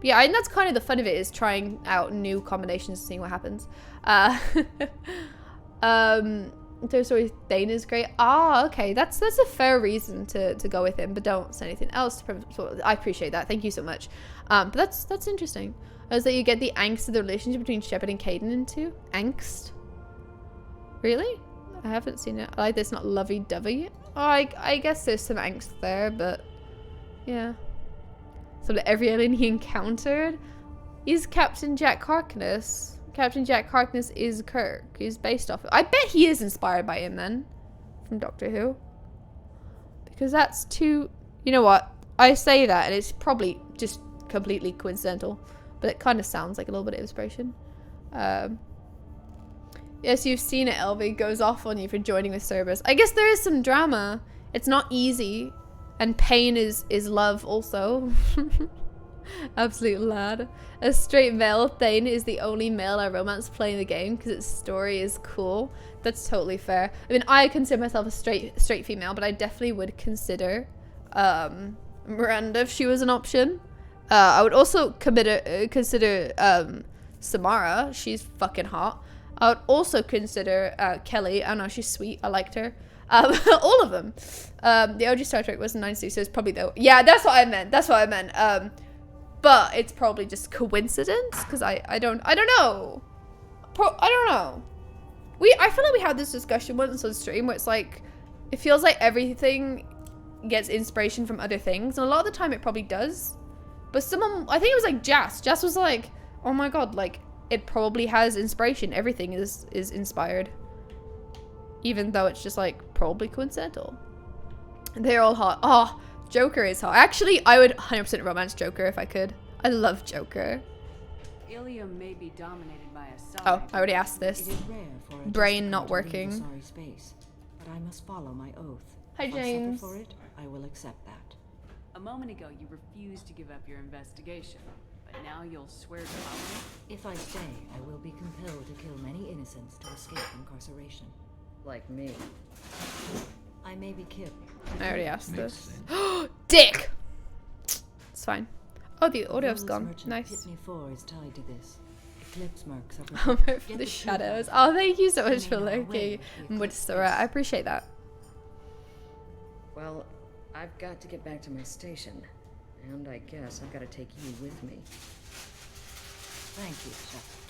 Yeah, and that's kind of the fun of it, is trying out new combinations and seeing what happens. Toy Story Thane is great. Ah, okay, that's a fair reason to go with him, but don't say anything else. I appreciate that. Thank you so much. But that's interesting. Is that you get the angst of the relationship between Shepard and Kaidan into angst? Really? I haven't seen it. I like this, not lovey-dovey. Oh, I guess there's some angst there, but yeah. So that every alien he encountered is Captain Jack Harkness. Captain Jack Harkness is Kirk. He's based off of. I bet he is inspired by him then, from Doctor Who. Because that's too. You know what? I say that, and it's probably just completely coincidental, but it kind of sounds like a little bit of inspiration. Yes, you've seen it. Elvie goes off on you for joining with Cerberus. I guess there is some drama. It's not easy. And pain is love also. Absolute lad. A straight male Thane is the only male I romance playing the game because its story is cool. That's totally fair. I mean, I consider myself a straight female, but I definitely would consider Miranda if she was an option. I would also consider Samara. She's fucking hot. I would also consider Kelly. I don't know, she's sweet. I liked her. All of them. The OG Star Trek was in 96, so it's probably though. Yeah, that's what I meant. But it's probably just coincidence because I don't know. I don't know. I feel like we had this discussion once on stream where it's like, it feels like everything gets inspiration from other things, and a lot of the time it probably does. But someone, I think it was like Jas. Jas was like, oh my god, like it probably has inspiration. Everything is inspired. Even though it's just like probably coincidental. They're all hot. Oh, Joker is hot. Actually, I would 100% romance Joker if I could. I love Joker. Ilium may be dominated by a Asari. Oh, I already asked this. It is rare for a Brain not Discord to leave working. Asari space, but I must follow my oath. Hi, If I James. suffer for it, I will accept that. A moment ago, you refused to give up your investigation, but now you'll swear to follow me? If I stay, I will be compelled to kill many innocents to escape incarceration. Like me. I may be killed. I already asked this. Dick! It's fine. Oh, the audio's gone. Nice. Pitney 4 is tied to this. Eclipse marks are Homer from the shadows. Oh, thank you so much for lurking. Mutsura. I appreciate that. Well, I've got to get back to my station. And I guess I've got to take you with me. Thank you, Shepard.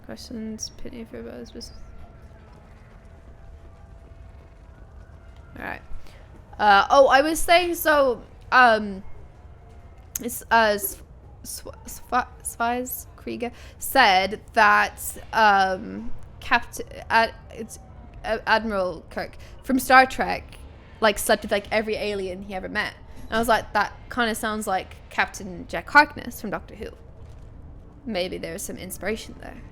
Questions, Pitney for Buzz. Alright. Oh, I was saying, so, it's, Svise Krieger said that, it's Admiral Kirk from Star Trek, like, slept with, like, every alien he ever met. And I was like, that kind of sounds like Captain Jack Harkness from Doctor Who. Maybe there's some inspiration there.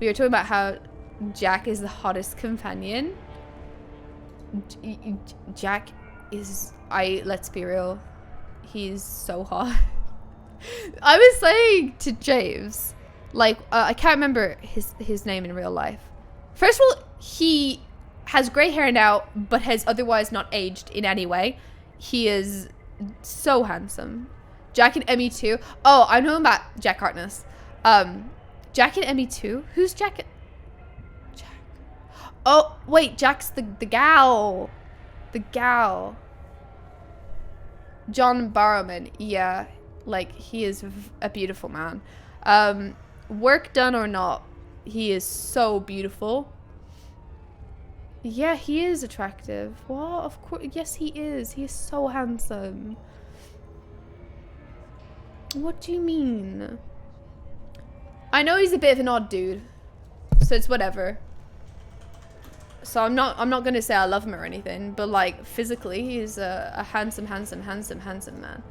We were talking about how Jack is the hottest companion. Jack is, let's be real, he's so hot. I was saying to James, like, I can't remember his name in real life. First of all, he has gray hair now, but has otherwise not aged in any way. He is so handsome. Jack and Emmy too. Oh, I know about Jack Harkness. Jack and Emmy too? Who's Jack? Jack. Oh, wait, Jack's the gal. The gal. John Barrowman. Yeah, like, he is a beautiful man. Work done or not, he is so beautiful. Yeah, he is attractive. Well, of course, yes, he is. He is so handsome. What do you mean? I know he's a bit of an odd dude, so it's whatever. So I'm not gonna say I love him or anything, but like physically, he's a handsome man.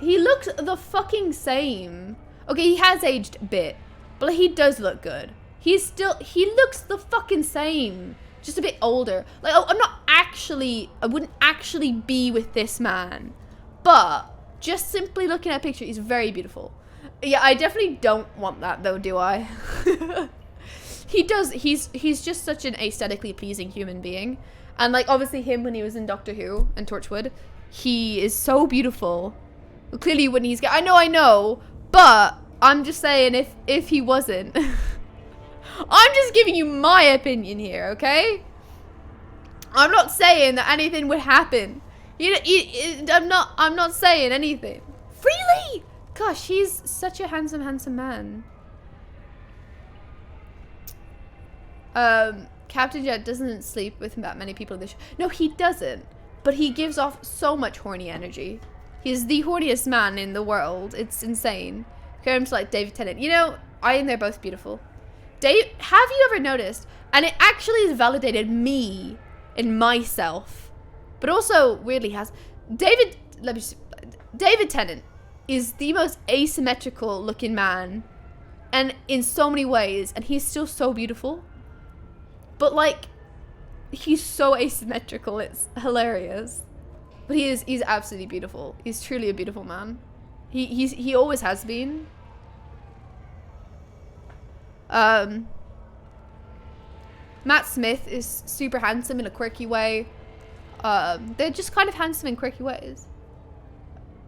He looks the fucking same. Okay, he has aged a bit, but he does look good. He looks the fucking same. Just a bit older. Like, oh, I wouldn't actually be with this man. But just simply looking at a picture, he's very beautiful. Yeah, I definitely don't want that though, do I? He's just such an aesthetically pleasing human being. And like, obviously him when he was in Doctor Who and Torchwood, he is so beautiful. Well, clearly when he's I know, but I'm just saying if he wasn't. I'm just giving you my opinion here, okay? I'm not saying that anything would happen. I'm not saying anything. Freely! Gosh, he's such a handsome man. Captain Jet doesn't sleep with that many people in the show. No, he doesn't. But he gives off so much horny energy. He's the horniest man in the world. It's insane. Compared to like David Tennant. You know, I think they're both beautiful. Dave, have you ever noticed? And it actually has validated me in myself. But also weirdly has David Tennant is the most asymmetrical looking man, and in so many ways, and he's still so beautiful. But like, he's so asymmetrical, it's hilarious. But he's absolutely beautiful. He's truly a beautiful man. He always has been. Matt Smith is super handsome in a quirky way. They're just kind of handsome in quirky ways.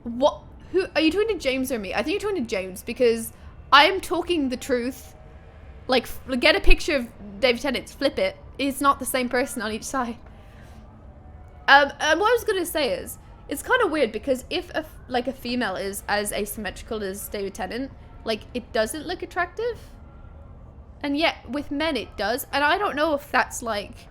What? Who are you talking to, James or me? I think you're talking to James, because I am talking the truth. Like, get a picture of David Tennant, flip it. It's not the same person on each side. And what I was gonna say is, it's kind of weird because if a female is as asymmetrical as David Tennant, like, it doesn't look attractive. And yet with men it does, and I don't know if that's like,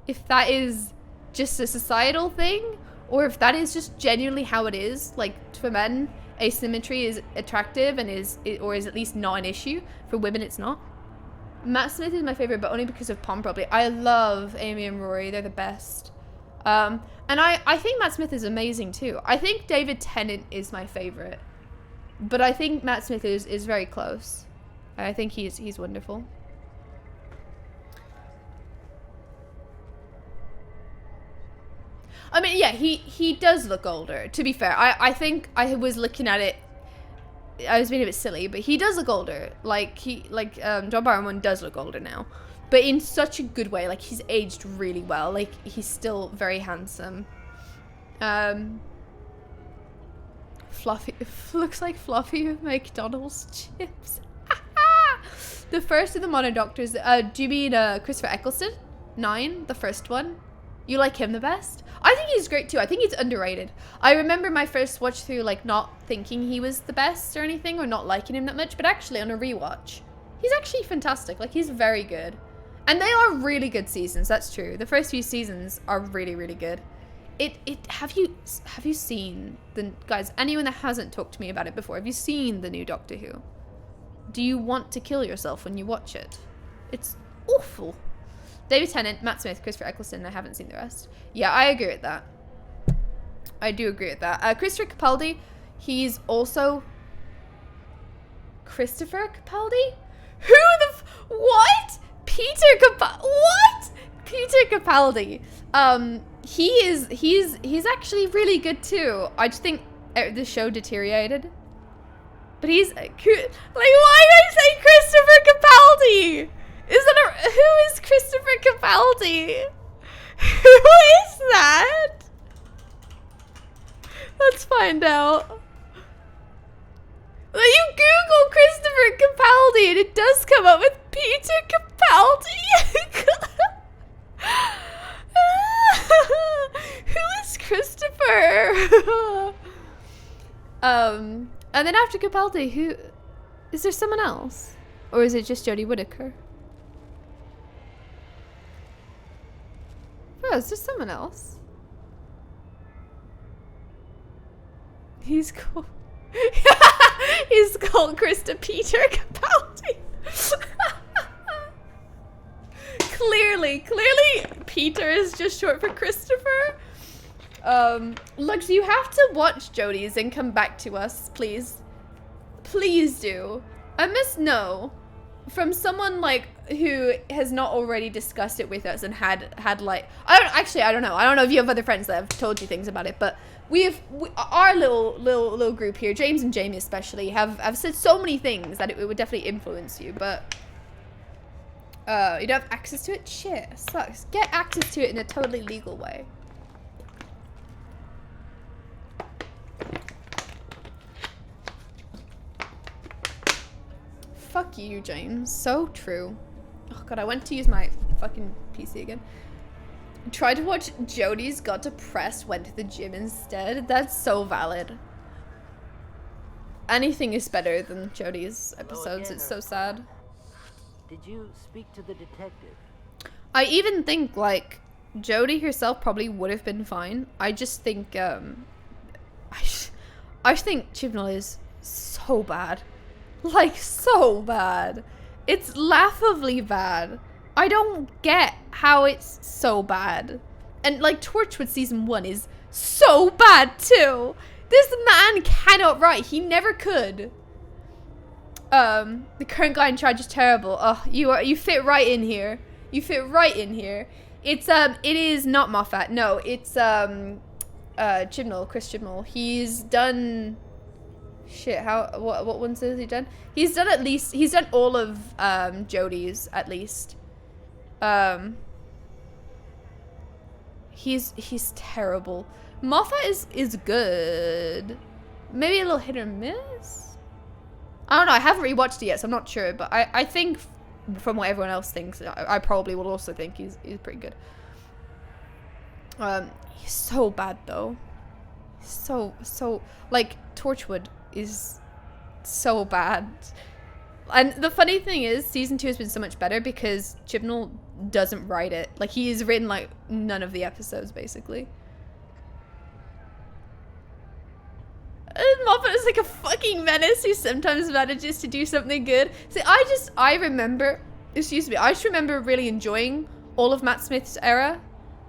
if that is just a societal thing, or if that is just genuinely how it is. Like, for men, asymmetry is attractive and or is at least not an issue. For women, it's not. Matt Smith is my favorite, but only because of Pom, probably. I love Amy and Rory; they're the best. And I think Matt Smith is amazing too. I think David Tennant is my favorite, but I think Matt Smith is very close. I think he's wonderful. I mean, yeah, he does look older, to be fair. I think I was looking at it, I was being a bit silly, but he does look older. Like, John Barrowman does look older now. But in such a good way. Like, he's aged really well. Like, he's still very handsome. Fluffy, looks like Fluffy with McDonald's chips. The first of the modern Doctors, do you mean Christopher Eccleston? 9, the first one? You like him the best? I think he's great too. I think he's underrated. I remember my first watch through, like, not thinking he was the best or anything, or not liking him that much, but actually on a rewatch, he's actually fantastic. Like, he's very good. And they are really good seasons, that's true. The first few seasons are really, really good. Have you seen the, guys, anyone that hasn't talked to me about it before, have you seen the new Doctor Who? Do you want to kill yourself when you watch it? It's awful. David Tennant, Matt Smith, Christopher Eccleston. I haven't seen the rest. Yeah, I agree with that. I do agree with that. Christopher Capaldi, he's also... Christopher Capaldi? Who the what? Peter Capaldi? What? Peter Capaldi. He's actually really good too. I just think the show deteriorated. But he's... Like, why did I say Christopher Capaldi? Who is Christopher Capaldi? Who is that? Let's find out. Well, you Google Christopher Capaldi and it does come up with Peter Capaldi. Who is Christopher? And then after Capaldi, who... Is there someone else? Or is it just Jodie Whittaker? Oh, is there someone else? He's called... He's called Peter Capaldi. Clearly, Peter is just short for Christopher. Lux, you have to watch Jodie's and come back to us, please. Please do. I must know from someone like who has not already discussed it with us and had like I don't know. I don't know if you have other friends that have told you things about it, but our little group here, James and Jamie especially, have said so many things that it would definitely influence you, but you don't have access to it? Shit, it sucks. Get access to it in a totally legal way. Fuck you, James. So true. Oh god, I went to use my fucking PC again. Tried to watch Jodie's, got depressed, went to the gym instead. That's so valid. Anything is better than Jodie's episodes. It's so sad. Did you speak to the detective? I even think, like, Jodie herself probably would have been fine. I just think, I think Chibnall is so bad. Like, so bad. It's laughably bad. I don't get how it's so bad. And, like, Torchwood Season 1 is so bad, too. This man cannot write. He never could. The current guy in charge is terrible. Oh, you fit right in here. You fit right in here. It is not Moffat. No, it's, Chibnall, Chris Chibnall. He's done... Shit, what ones has he done? He's done all of, Jodie's, at least. He's terrible. Moffat is good. Maybe a little hit or miss? I don't know, I haven't rewatched it yet, so I'm not sure, but I think from what everyone else thinks, I probably will also think he's pretty good. He's so bad, though. So, like, Torchwood is so bad. And the funny thing is, season 2 has been so much better because Chibnall doesn't write it. Like, he's written, like, none of the episodes, basically. And Moffat is like a fucking menace who sometimes manages to do something good. See, I just remember really enjoying all of Matt Smith's era.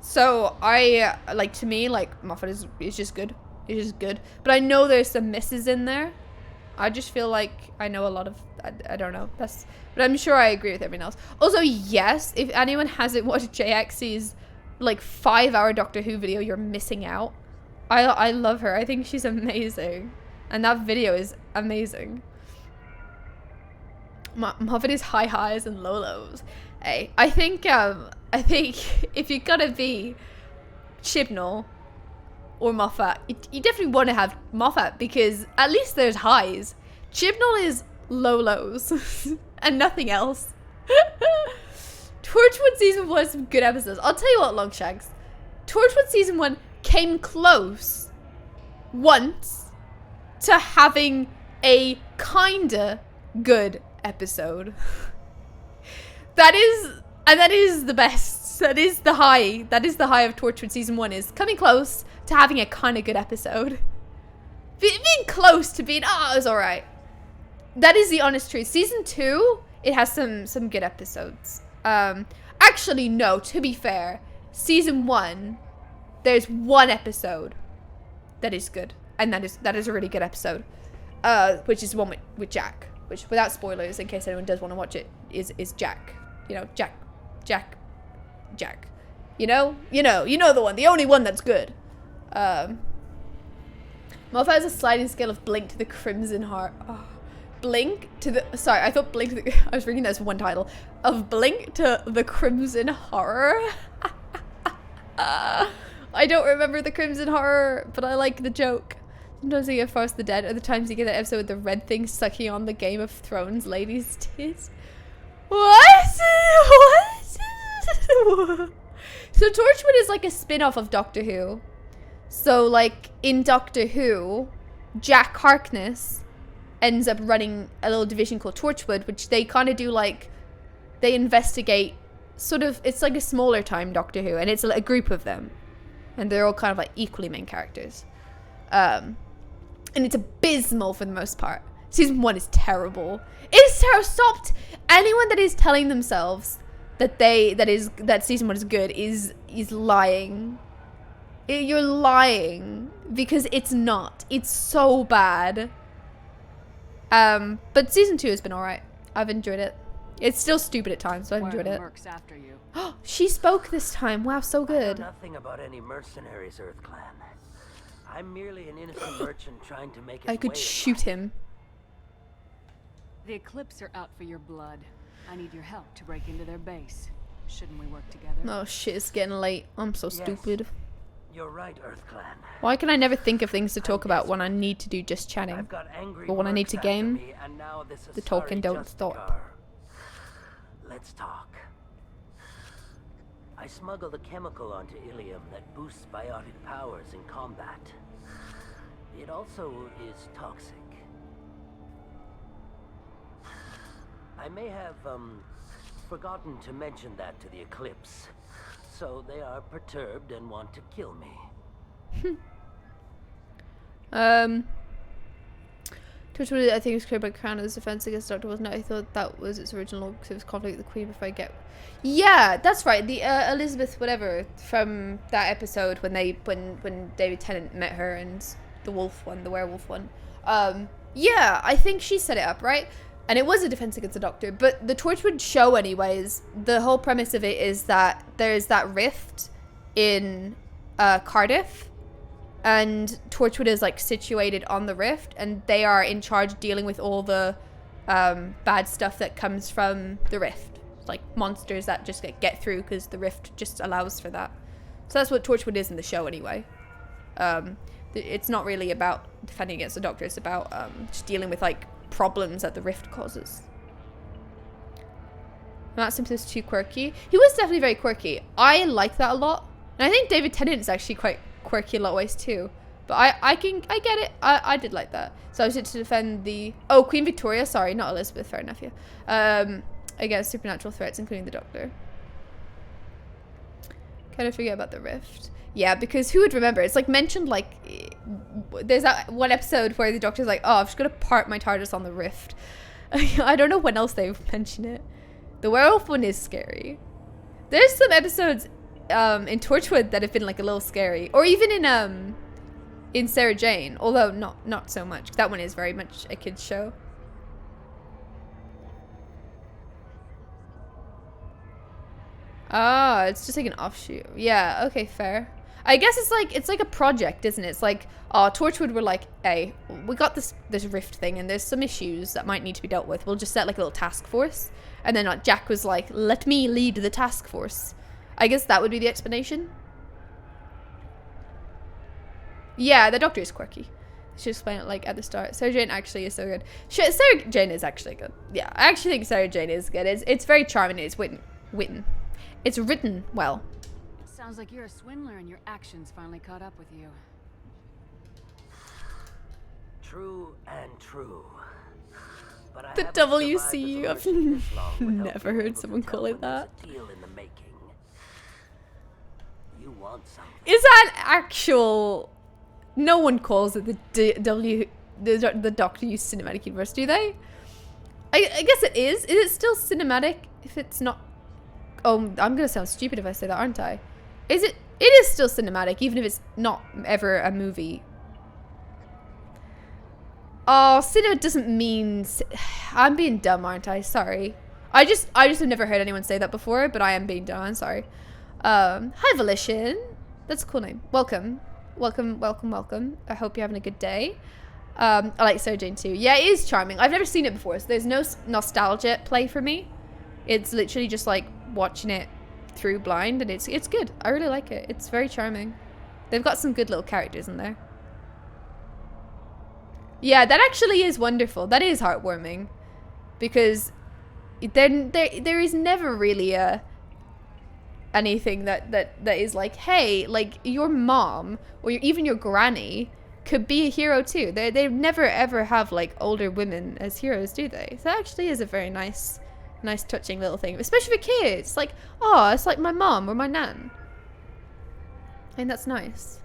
So, to me, like, Moffat is just good. It's just good. But I know there's some misses in there. I just feel like I know a lot of... I don't know. But I'm sure I agree with everyone else. Also, yes, if anyone hasn't watched JXC's, like, 5-hour Doctor Who video, you're missing out. I love her. I think she's amazing. And that video is amazing. Moffat is high highs and low lows. Hey, I think if you're gonna be Chibnall or Moffat, you definitely want to have Moffat because at least there's highs. Chibnall is low lows and nothing else. Torchwood Season 1 has some good episodes. I'll tell you what, Longshanks. Torchwood Season 1 came close once to having a kinda good episode. That is the best. That is the high. That is the high of Torchwood Season 1, is coming close to having a kind of good episode. Being close to being, it was alright. That is the honest truth. Season 2, it has some good episodes. Actually, no, to be fair, Season 1, there's one episode that is good. And that is a really good episode. Which is the one with Jack. Which, without spoilers, in case anyone does want to watch it, is Jack. You know, Jack. You know the one, the only one that's good. Moffat has a sliding scale of Blink to the Crimson Heart. Oh. Blink to the... Sorry, I thought Blink to the... I was reading that as one title. Of Blink to the Crimson Horror. I don't remember the Crimson Horror, but I like the joke. Sometimes you get Force the Dead, other times you get that episode with the red thing sucking on the Game of Thrones lady's tits. What? So Torchwood is like a spin-off of Doctor Who. So, like, in Doctor Who, Jack Harkness ends up running a little division called Torchwood, which they kind of do, like, they investigate, sort of, it's like a smaller time Doctor Who, and it's a group of them. And they're all kind of, like, equally main characters. And it's abysmal for the most part. Season 1 is terrible. It is terrible. Stopped. Anyone that is telling themselves that Season 1 is good is lying. You're lying because it's not. It's so bad. But season 2 has been alright. I've enjoyed it. It's still stupid at times, but I've enjoyed it. Mercs after you. She spoke this time. Wow, so good. I know nothing about any mercenaries, Earth Clan. I'm merely an innocent merchant trying to make his I could way in shoot him. The Eclipse are out for your blood. I need your help to break into their base. Shouldn't we work together? Oh shit, it's getting late. I'm so stupid. You're right, Earth Clan. Why can I never think of things to talk about when I need to do just chatting? I've got angry But when I need to mercs after game, me, and now this the Asari talking don't Justicar. stop. Let's talk. I smuggled a chemical onto Ilium that boosts biotic powers in combat. It also is toxic. I may have, forgotten to mention that to the Eclipse. So they are perturbed and want to kill me. Torchwood, I think, was created by Crown as defense against Doctor wasn't it? I thought that was its original because it was conflict with the Queen before I get. Yeah, that's right. The Elizabeth whatever from that episode when David Tennant met her and the wolf one, the werewolf one. Yeah, I think she set it up, right? And it was a defense against the Doctor, but the Torchwood show anyways, the whole premise of it is that there's that rift in Cardiff, and Torchwood is like situated on the rift, and they are in charge of dealing with all the bad stuff that comes from the rift, like monsters that just get through because the rift just allows for that. So that's what Torchwood is in the show anyway. It's not really about defending against the Doctor, it's about just dealing with like problems that the rift causes. Matt Simpson is too quirky. He was definitely very quirky. I like that a lot, and I think David Tennant is actually quite quirky in a lot of ways too. But I get it. I did like that. So I was to defend the Queen Victoria. Sorry, not Elizabeth. Fair enough. Yeah. Against supernatural threats, including the Doctor. Kind of forget about the rift. Yeah, because who would remember? It's like mentioned, like, there's that one episode where the Doctor's like, oh, I'm just going to park my TARDIS on the rift. I don't know when else they've mentioned it. The werewolf one is scary. There's some episodes in Torchwood that have been like a little scary. Or even in Sarah Jane, although not so much. That one is very much a kid's show. Ah, it's just like an offshoot. Yeah, okay, fair. I guess it's like a project, isn't it? It's like, Torchwood were like, hey, we got this rift thing and there's some issues that might need to be dealt with. We'll just set like a little task force. And then Jack was like, let me lead the task force. I guess that would be the explanation. Yeah, the Doctor is quirky. Should explain it like at the start. Sarah Jane actually is so good. Sarah Jane is actually good. Yeah, I actually think Sarah Jane is good. It's very charming. It's written. It's written well. Sounds like you're a swindler and your actions finally caught up with you. True and true. But I The haven't WCU. I've survived this long without never being heard able to someone tell call it when there's that. a deal in the making. You want something. Is that actual? No one calls it the Doctor Who cinematic universe, do they? I guess it is. Is it still cinematic if it's not? Oh, I'm gonna sound stupid if I say that, aren't I? Is it? It is still cinematic, even if it's not ever a movie. Oh, cinema doesn't mean. I'm being dumb, aren't I? Sorry. I just have never heard anyone say that before, but I am being dumb. I'm sorry. Hi, Volition. That's a cool name. Welcome. I hope you're having a good day. I like Sarah Jane too. Yeah, it is charming. I've never seen it before, so there's no nostalgia at play for me. It's literally just like watching it through blind, and it's good. I really like it. It's very charming. They've got some good little characters in there. Yeah, that actually is wonderful. That is heartwarming, because there is never really anything that is like, hey, like your mom or even your granny could be a hero too. They never ever have like older women as heroes, do they? So that actually is a very nice touching little thing, especially for kids. Like, oh, it's like my mom or my nan. I think that's nice.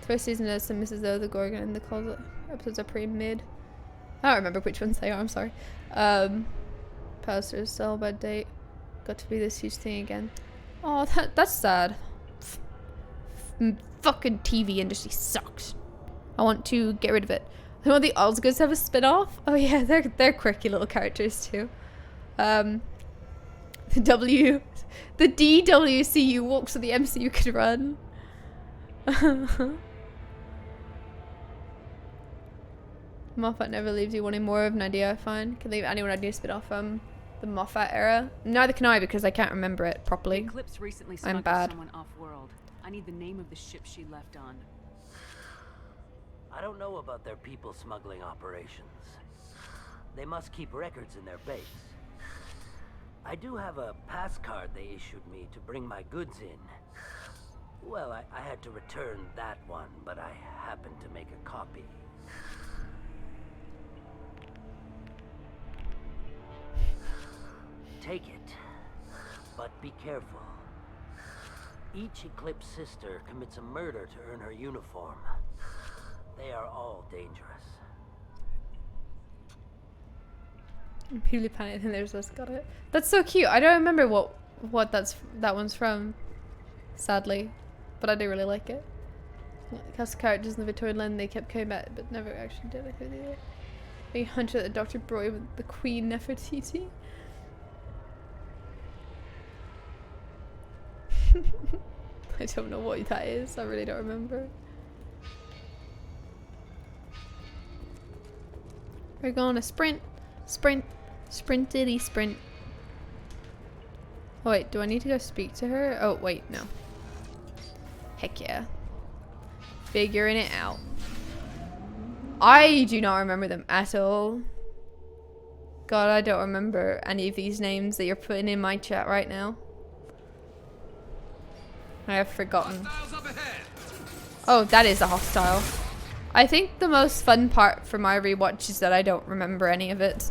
The first season has some Mrs. O, the Gorgon, and the Closet episodes are pretty mid. I don't remember which ones they are, I'm sorry. Posters, sell bad date. Got to be this huge thing again. Oh, that's sad. Fucking TV industry sucks. I want to get rid of it. I want the Osgood's to have a spin-off. Oh yeah, they're quirky little characters too. The DWCU walks so the MCU could run. Moffat never leaves you wanting more of an idea, I find. Can leave anyone idea spit off from the Moffat era. Neither can I because I can't remember it properly. Eclipse recently I'm smuggled bad. someone off-world. I need the name of the ship she left on. I don't know about their people smuggling operations. They must keep records in their base. I do have a pass card they issued me to bring my goods in. Well, I had to return that one, but I happened to make a copy. Take it, but be careful. Each Eclipse sister commits a murder to earn her uniform. They are all dangerous. Pewdiepie and then there's us. Got it. That's so cute. I don't remember what that one's from, sadly, but I do really like it. Cast characters in the Victorian land, they kept coming back, but never actually did. Who they were. A hunter that Dr. Broy with the Queen Nefertiti. I don't know what that is. I really don't remember. We're gonna sprint, sprintity sprint. Oh wait, do I need to go speak to her? Oh wait, no. Heck yeah. Figuring it out. I do not remember them at all. God, I don't remember any of these names that you're putting in my chat right now. I have forgotten. Oh, that is a hostile. I think the most fun part for my rewatch is that I don't remember any of it.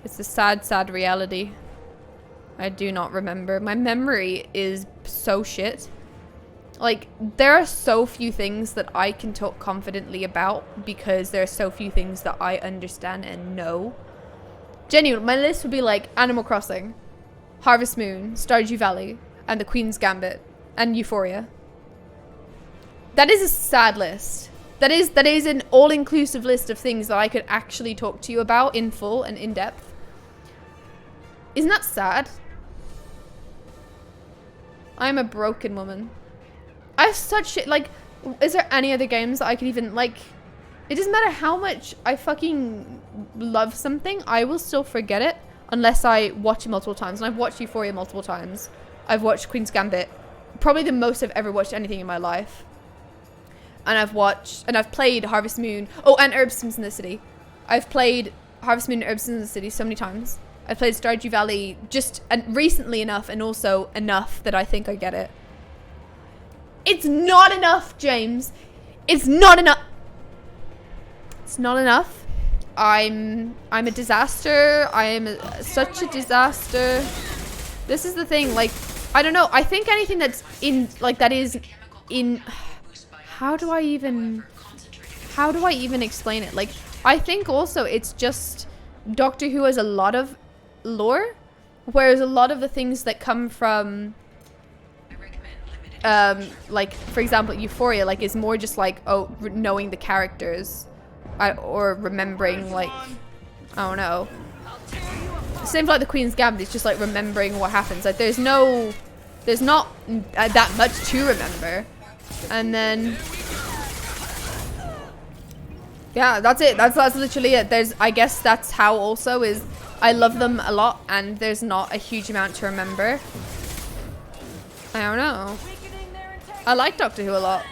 It's a sad, sad reality. I do not remember. My memory is so shit. Like, there are so few things that I can talk confidently about because there are so few things that I understand and know. Genuinely, my list would be like Animal Crossing, Harvest Moon, Stardew Valley, and The Queen's Gambit, and Euphoria. That is a sad list. That is an all-inclusive list of things that I could actually talk to you about in full and in depth. Isn't that sad? I'm a broken woman. I have such shit. Like, is there any other games that I could even, like, it doesn't matter how much I fucking love something, I will still forget it unless I watch it multiple times. And I've watched Euphoria multiple times. I've watched Queen's Gambit. Probably the most I've ever watched anything in my life. And I've played Harvest Moon. Oh, and Herb Sims in the City. I've played Harvest Moon and Herb Sims in the City so many times. I've played Stardew Valley just recently enough and also enough that I think I get it. It's not enough, James. It's not enough. It's not enough. I'm a disaster. I am such a disaster. This is the thing, like, I don't know. I think anything that's in, like, that is in... How do I even explain it? Like, I think also it's just Doctor Who has a lot of lore, whereas a lot of the things that come from, like, for example, Euphoria, like, is more just like, oh, knowing the characters, or remembering, like, I don't know. Same for, like, the Queen's Gambit, it's just like remembering what happens. Like, there's not that much to remember. And then, yeah, that's it. That's literally it. I guess that's how also is, I love them a lot and there's not a huge amount to remember. I don't know. I like Doctor Who a lot.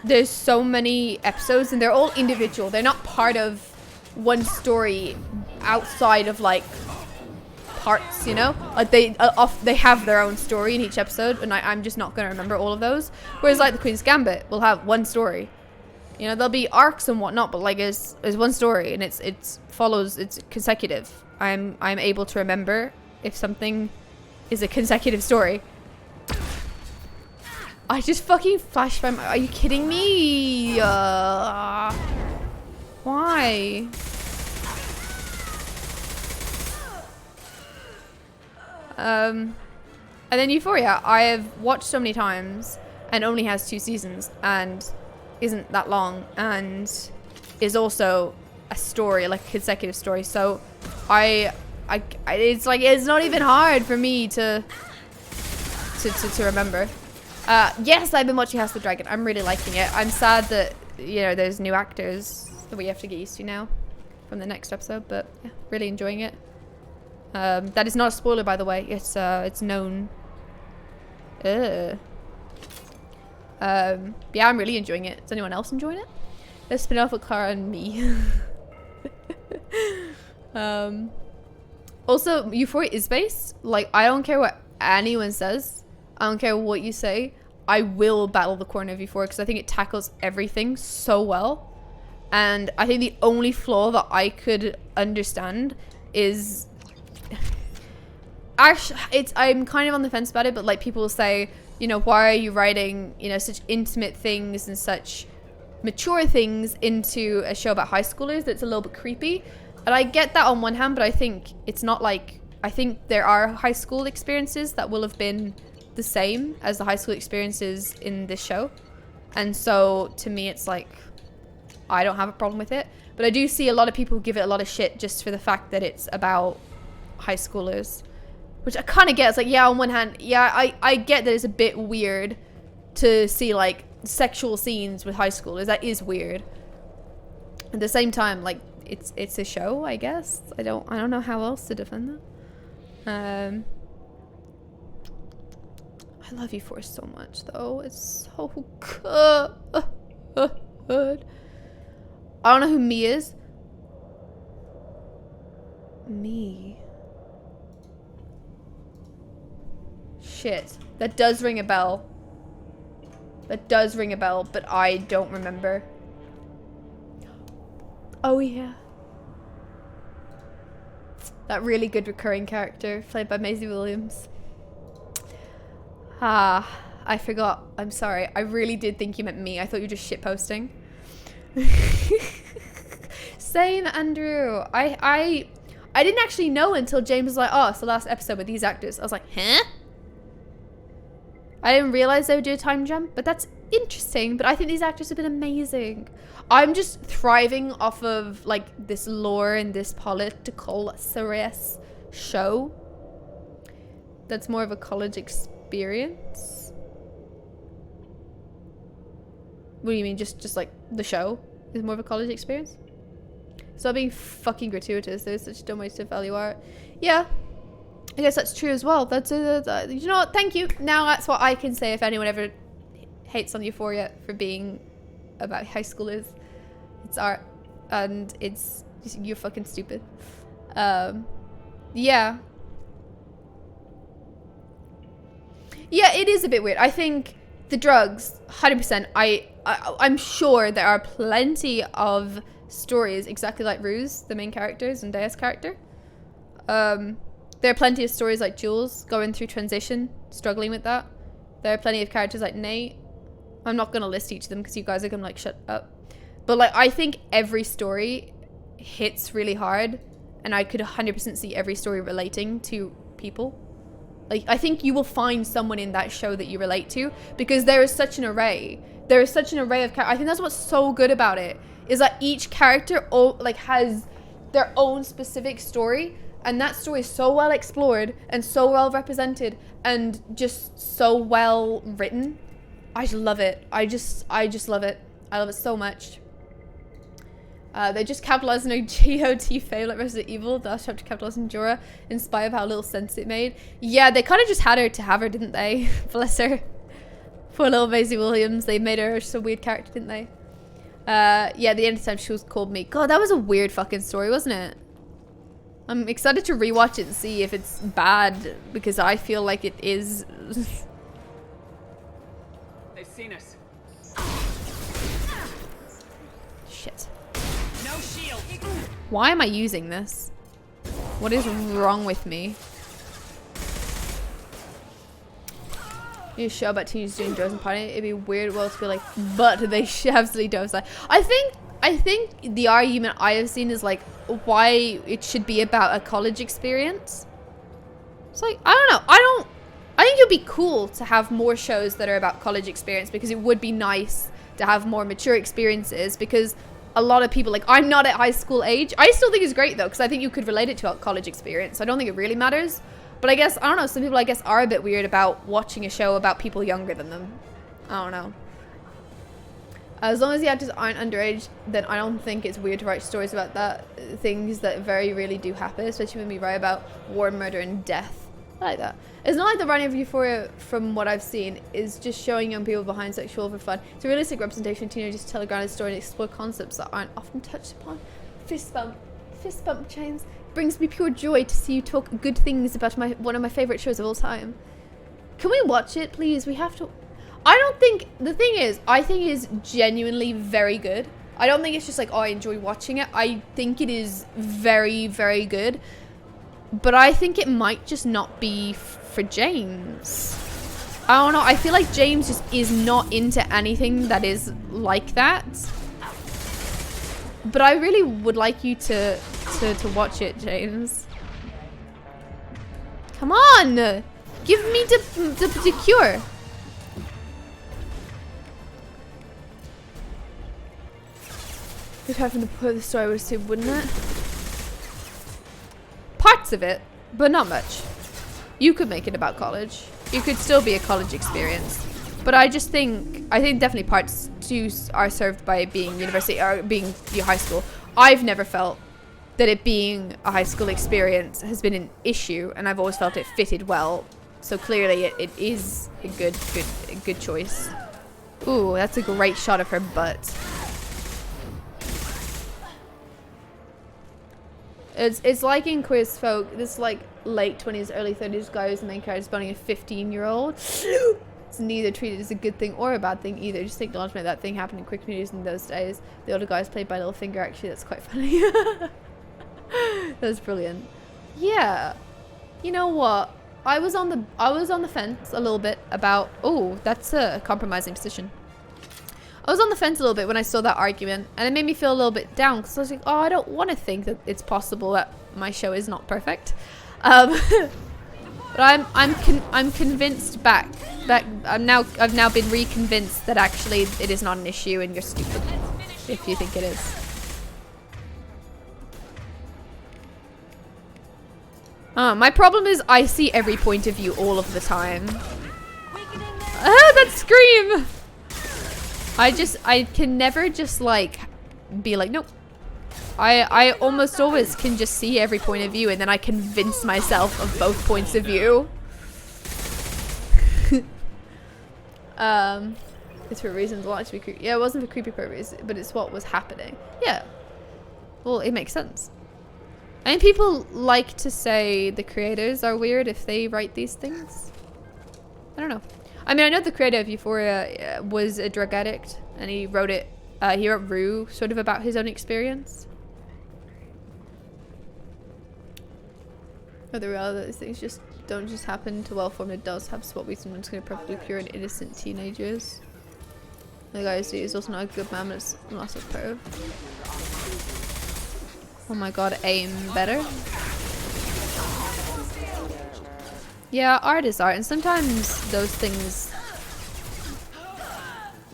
There's so many episodes and they're all individual. They're not part of one story outside of, like, parts, you know? Like, they have their own story in each episode, and I'm just not gonna remember all of those. Whereas, like, the Queen's Gambit will have one story. You know, there'll be arcs and whatnot, but, like, it's one story, and it's consecutive. I'm able to remember if something is a consecutive story. I just fucking flashed by my... Are you kidding me? Why? And then Euphoria, I have watched so many times and only has 2 seasons and isn't that long and is also a story, like a consecutive story. So it's like, it's not even hard for me to remember. Yes, I've been watching House of the Dragon. I'm really liking it. I'm sad that, you know, there's new actors that we have to get used to now from the next episode, but yeah, really enjoying it. That is not a spoiler, by the way. It's known. Yeah, I'm really enjoying it. Is anyone else enjoying it? Let's spin off with Clara and me. Also, Euphoria is based. Like, I don't care what anyone says. I don't care what you say. I will battle the corner of Euphoria because I think it tackles everything so well. And I think the only flaw that I could understand is... Actually, I'm kind of on the fence about it, but like people will say, you know, why are you writing, you know, such intimate things and such mature things into a show about high schoolers that's a little bit creepy? And I get that on one hand, but I think it's not like... I think there are high school experiences that will have been the same as the high school experiences in this show. And so, to me, it's like... I don't have a problem with it. But I do see a lot of people give it a lot of shit just for the fact that it's about high schoolers. Which I kind of get. It's like, yeah, on one hand, yeah, I get that it's a bit weird to see, like, sexual scenes with high schoolers. That is weird. At the same time, like, it's a show, I guess. I don't know how else to defend that. I love Euphoria so much, though. It's so good. I don't know who Me is. Me. Shit. That does ring a bell. That does ring a bell, but I don't remember. Oh, yeah. That really good recurring character, played by Maisie Williams. Ah, I forgot. I'm sorry. I really did think you meant me. I thought you were just shitposting. Same, Andrew. I didn't actually know until James was like, oh, it's the last episode with these actors. I was like, huh? I didn't realize they would do a time jump, but that's interesting. But I think these actors have been amazing. I'm just thriving off of like this lore and this political serious show. That's more of a college experience. What do you mean? Just like the show is more of a college experience? Stop being fucking gratuitous. There's such dumb ways to value art. Yeah. I guess that's true as well. That's you know what? Thank you. Now that's what I can say if anyone ever hates on Euphoria for being about high schoolers. It's art, and it's you're fucking stupid. Yeah. Yeah, it is a bit weird. I think the drugs, 100%. I'm sure there are plenty of stories exactly like Ruse, the main character, Zendaya's character. There are plenty of stories like Jules going through transition, struggling with that. There are plenty of characters like Nate. I'm not going to list each of them because you guys are going to like, shut up. But like, I think every story hits really hard, and I could 100% see every story relating to people. Like, I think you will find someone in that show that you relate to because there is such an array. There is such an array of characters. I think that's what's so good about it, is that each character has their own specific story. And that story is so well explored and so well represented and just so well written. I just love it. I just love it. I love it so much. They just capitalized on a GOT fame like Resident Evil. The last chapter capitalized on Jorah in spite of how little sense it made. Yeah, they kind of just had her to have her, didn't they? Bless her. Poor little Maisie Williams. They made her just a weird character, didn't they? Yeah, the end of time she was called me. God, that was a weird fucking story, wasn't it? I'm excited to rewatch it and see if it's bad, because I feel like it is. They've seen us. Shit. No shield. Why am I using this? What is wrong with me? You show about teenagers doing drugs and partying. It'd be weird well to be like, but they absolutely don't. I think the argument I have seen is like why it should be about a college experience. It's like, I don't know. I think think it would be cool to have more shows that are about college experience, because it would be nice to have more mature experiences, because a lot of people, like, I'm not at high school age. I still think it's great though, because I think you could relate it to a college experience. I don't think it really matters. But I guess, I don't know, some people I guess are a bit weird about watching a show about people younger than them. I don't know. As long as the actors aren't underage, then I don't think it's weird to write stories about that. Things that very rarely do happen, especially when we write about war, murder, and death. I like that. It's not like the writing of Euphoria, from what I've seen, is just showing young people behind sexual for fun. It's a realistic representation of teenagers to tell a grounded story and explore concepts that aren't often touched upon. Fist bump chains. Brings me pure joy to see you talk good things about one of my favorite shows of all time. Can we watch it, please? We have to. I don't think, the thing is, I think it is genuinely very good. I don't think it's just like, oh, I enjoy watching it. I think it is very, very good. But I think it might just not be for James. I don't know. I feel like James just is not into anything that is like that. But I really would like you to watch it, James. Come on! Give me the cure. If having to put the story would suit, wouldn't it? Parts of it, but not much. You could make it about college. You could still be a college experience. But I think definitely parts too are served by being university or being your high school. I've never felt that it being a high school experience has been an issue, and I've always felt it fitted well. So clearly it is a good choice. Ooh, that's a great shot of her butt. It's like in Queer as Folk, this like late 20s, early 30s guy who's the main character spawning a 15-year-old. It's neither treated as a good thing or a bad thing either. Just acknowledgement that thing happened in queer communities in those days. The older guy is played by Littlefinger. Actually, that's quite funny. That was brilliant. Yeah. You know what? I was on the fence a little bit about. Oh, that's a compromising position. I was on the fence a little bit when I saw that argument, and it made me feel a little bit down, because I was like, oh, I don't want to think that it's possible that my show is not perfect. But I'm convinced back that I've now been reconvinced that actually it is not an issue, and you're stupid if you think it is. My problem is I see every point of view all of the time. Ah, that scream! I can never just like be like, nope. I almost always can just see every point of view, and then I convince myself of both points of view. It's for reasons want it to be creepy. Yeah, it wasn't for creepy purposes, but it's what was happening. Yeah. Well, it makes sense. I mean, people like to say the creators are weird if they write these things. I don't know. I mean, I know the creator of Euphoria was a drug addict, and he wrote Rue sort of about his own experience. Other those things don't just happen to well-formed adults. Have what we sometimes consider perfectly pure and innocent teenagers. The guy is also not a good man, but it's lots of perv. Oh my god, aim better. Yeah, art is art, and sometimes those things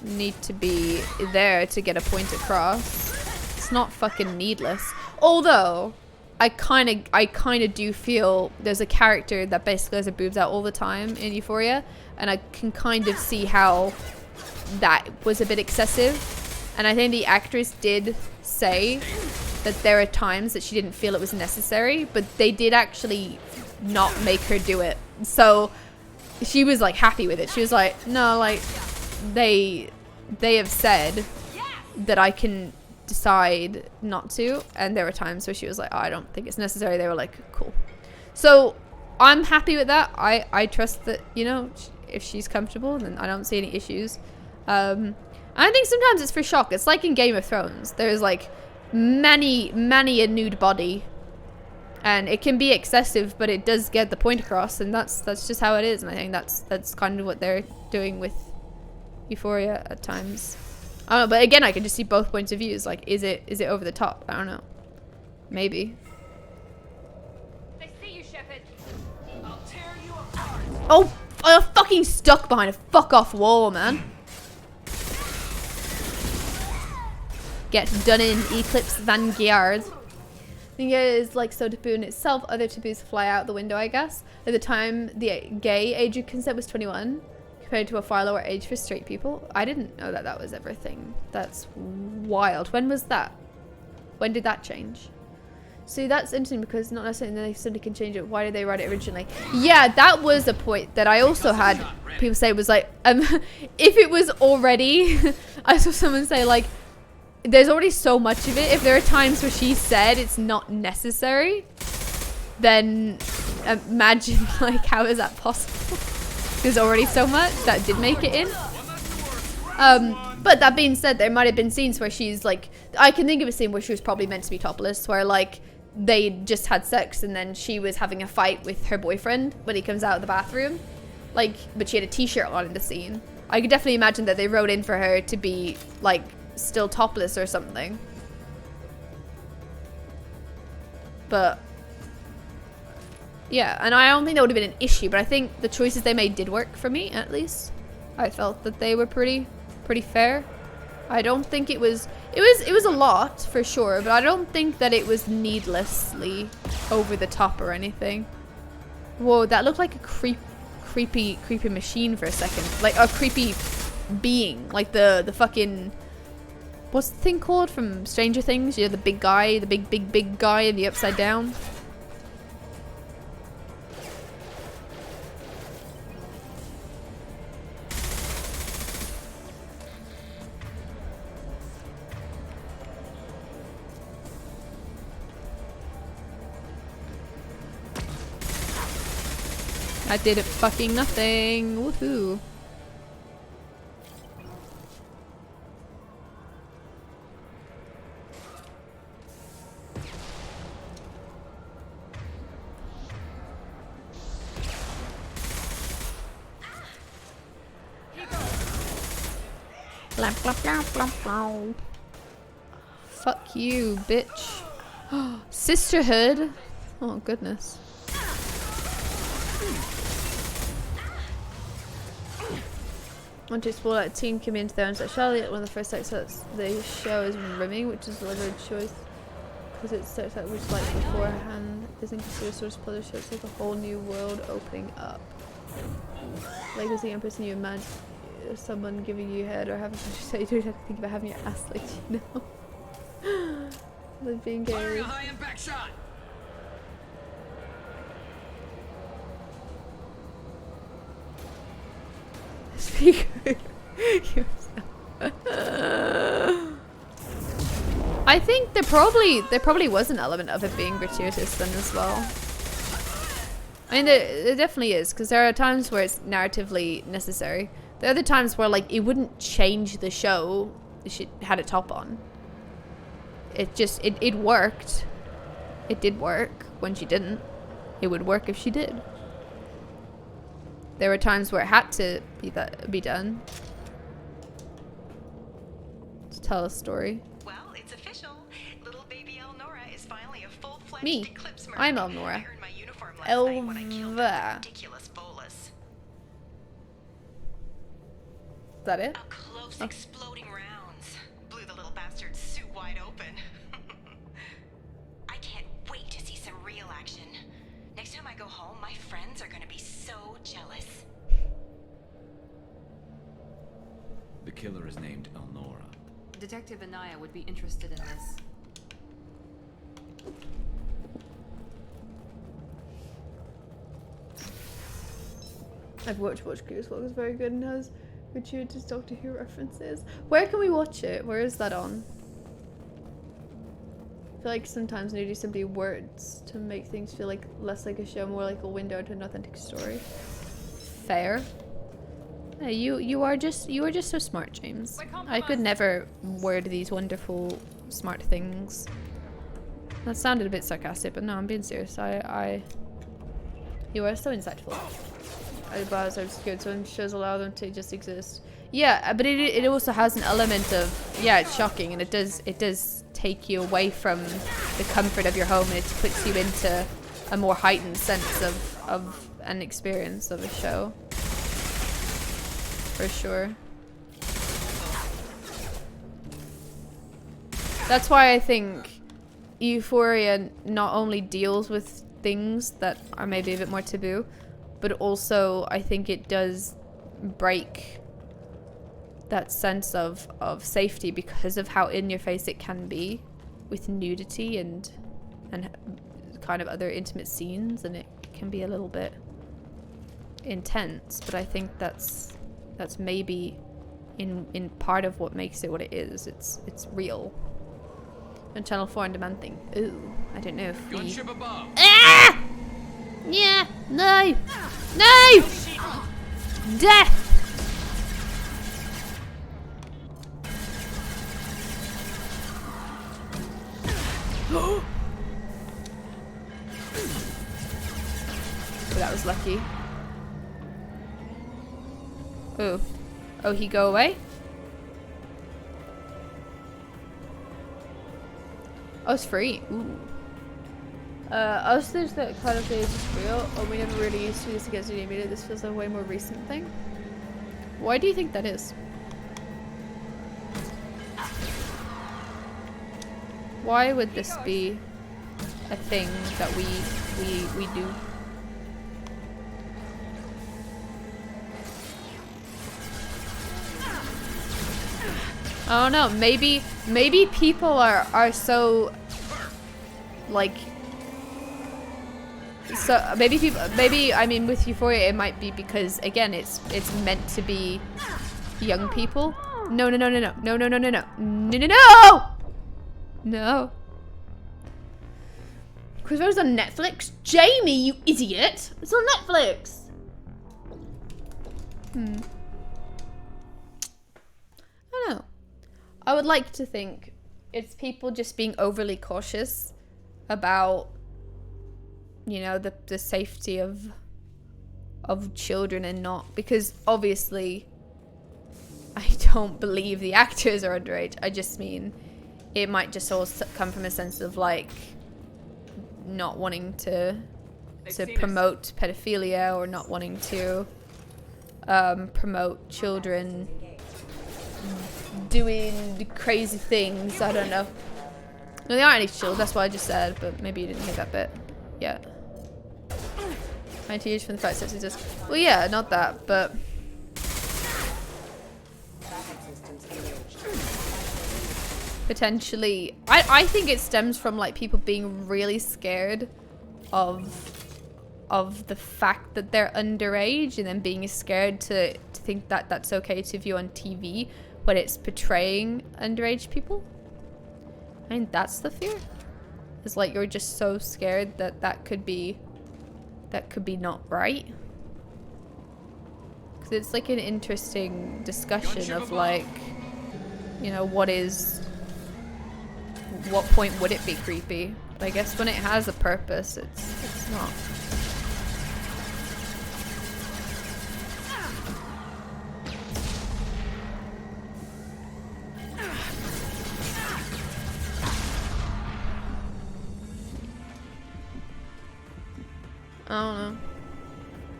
need to be there to get a point across. It's not fucking needless. Although, I kind of do feel there's a character that basically has her boobs out all the time in Euphoria, and I can kind of see how that was a bit excessive. And I think the actress did say that there are times that she didn't feel it was necessary, but they did actually not make her do it. So she was like happy with it. She was like, no, like they have said that I can decide not to, and there were times where she was like, oh, I don't think it's necessary. They were like, cool. So I'm happy with that. I trust that, you know, if she's comfortable, then I don't see any issues. I think sometimes it's for shock. It's like in Game of Thrones. There's like many a nude body, and it can be excessive, but it does get the point across, and that's just how it is. And I think that's kind of what they're doing with Euphoria at times. I don't know, but again, I can just see both points of views. Like, is it over the top? I don't know. Maybe. I see you, Shepard. I'll tear you apart. Oh, I'm fucking stuck behind a fuck off wall, man. Get done in Eclipse Vanguard. Thing is, like so taboo in itself, other taboos fly out the window, I guess. At the time, the gay age of consent was 21, compared to a far lower age for straight people. I didn't know that that was everything. That's wild. When was that? When did that change? See, that's interesting because not necessarily they suddenly can change it. Why did they write it originally? Yeah, that was a point that I also had people say was like, if it was already, I saw someone say like, there's already so much of it. If there are times where she said it's not necessary, then imagine like how is that possible? There's already so much that did make it in. But that being said, there might have been scenes where she's like, I can think of a scene where she was probably meant to be topless, where like they just had sex and then she was having a fight with her boyfriend when he comes out of the bathroom, like, but she had a t-shirt on in the scene. I could definitely imagine that they wrote in for her to be like still topless or something. But yeah, and I don't think that would have been an issue, but I think the choices they made did work for me, at least. I felt that they were pretty fair. I don't think it was a lot for sure, but I don't think that it was needlessly over the top or anything. Whoa, that looked like a creepy machine for a second. Like a creepy being, like the fucking, what's the thing called from Stranger Things? You know, the big guy, the big guy in the Upside Down. I did it fucking nothing. Woohoo. Blah, blah, blah, blah, blah. Fuck you, bitch. Sisterhood. Oh, goodness. Want to explore that teen came into there and said Charlotte, one of the first excerpts the show is rimming, which is a deliberate choice because it starts out which like beforehand isn't considered source pleasure, so it's like a whole new world opening up. Like is the young person you imagine someone giving you head or having something to say, you don't have to think about having your ass like you know. Like being gay. High impact shot. Speaker. I think there probably was an element of it being gratuitous then as well. I mean, there definitely is, because there are times where it's narratively necessary. There are other times where like it wouldn't change the show if she had a top on. It just it worked. It did work when she didn't. It would work if she did. There were times where it had to be done to tell a story. Well, it's official. Little baby Elnora is finally a full-fledged Me. Eclipse merc. I'm Elnora. I earned my uniform last night when I killed that Elva. ridiculous bolus. Is that it? Up close, exploding rounds blew the little bastard's suit wide open. I can't wait to see some real action. Next time I go home, my friends are gonna be so jealous. The killer is named Elnora. Detective Anaya would be interested in this. I've watched Curious Vlog, it's very good and has gratuitous Doctor Who references. Where can we watch it? Where is that on? I feel like sometimes they do simply words to make things feel like less like a show, more like a window to an authentic story. Fair. Yeah, you are just so smart, James. I could never word these wonderful smart things. That sounded a bit sarcastic, but no, I'm being serious. You are so insightful. Alibis are good, so shows allow them to just exist. Yeah, but it also has an element of, yeah, it's shocking, and it does take you away from the comfort of your home, and it puts you into a more heightened sense of an experience of a show. For sure. That's why I think Euphoria not only deals with things that are maybe a bit more taboo, but also I think it does break that sense of safety because of how in your face it can be with nudity and kind of other intimate scenes, and it can be a little bit intense. But I think that's maybe in part of what makes it what it is. It's real. And Channel 4 on demand thing. Ooh, I don't know if Gunship above. Ah! Yeah, no! No! Death! Oh, that was lucky. Oh. Oh, he go away? Oh, it's free. Ooh. Us there's that kind of thing is real. Oh, we never really used to this against the media. This feels like a way more recent thing. Why do you think that is? Why would this be a thing that we do? I don't know. Maybe people are so like. So maybe I mean with Euphoria it might be because again it's meant to be young people. No. No. Chris Rose on Netflix? Jamie, you idiot! It's on Netflix! I don't know. I would like to think it's people just being overly cautious about, you know, the safety of children and not, because obviously I don't believe the actors are underage. I just mean it might just all come from a sense of like not wanting to promote pedophilia or not wanting to promote children doing crazy things. I don't know. No, they aren't any children. That's what I just said, but maybe you didn't hear that bit. Yeah. 90 years from the fact that it's just. Well, yeah, not that, but. Potentially, I think it stems from like people being really scared of the fact that they're underage, and then being scared to think that that's okay to view on TV when it's portraying underage people. I mean, that's the fear. It's like you're just so scared that could be not right. Because it's like an interesting discussion of like, you know, what point would it be creepy? But I guess when it has a purpose, it's not.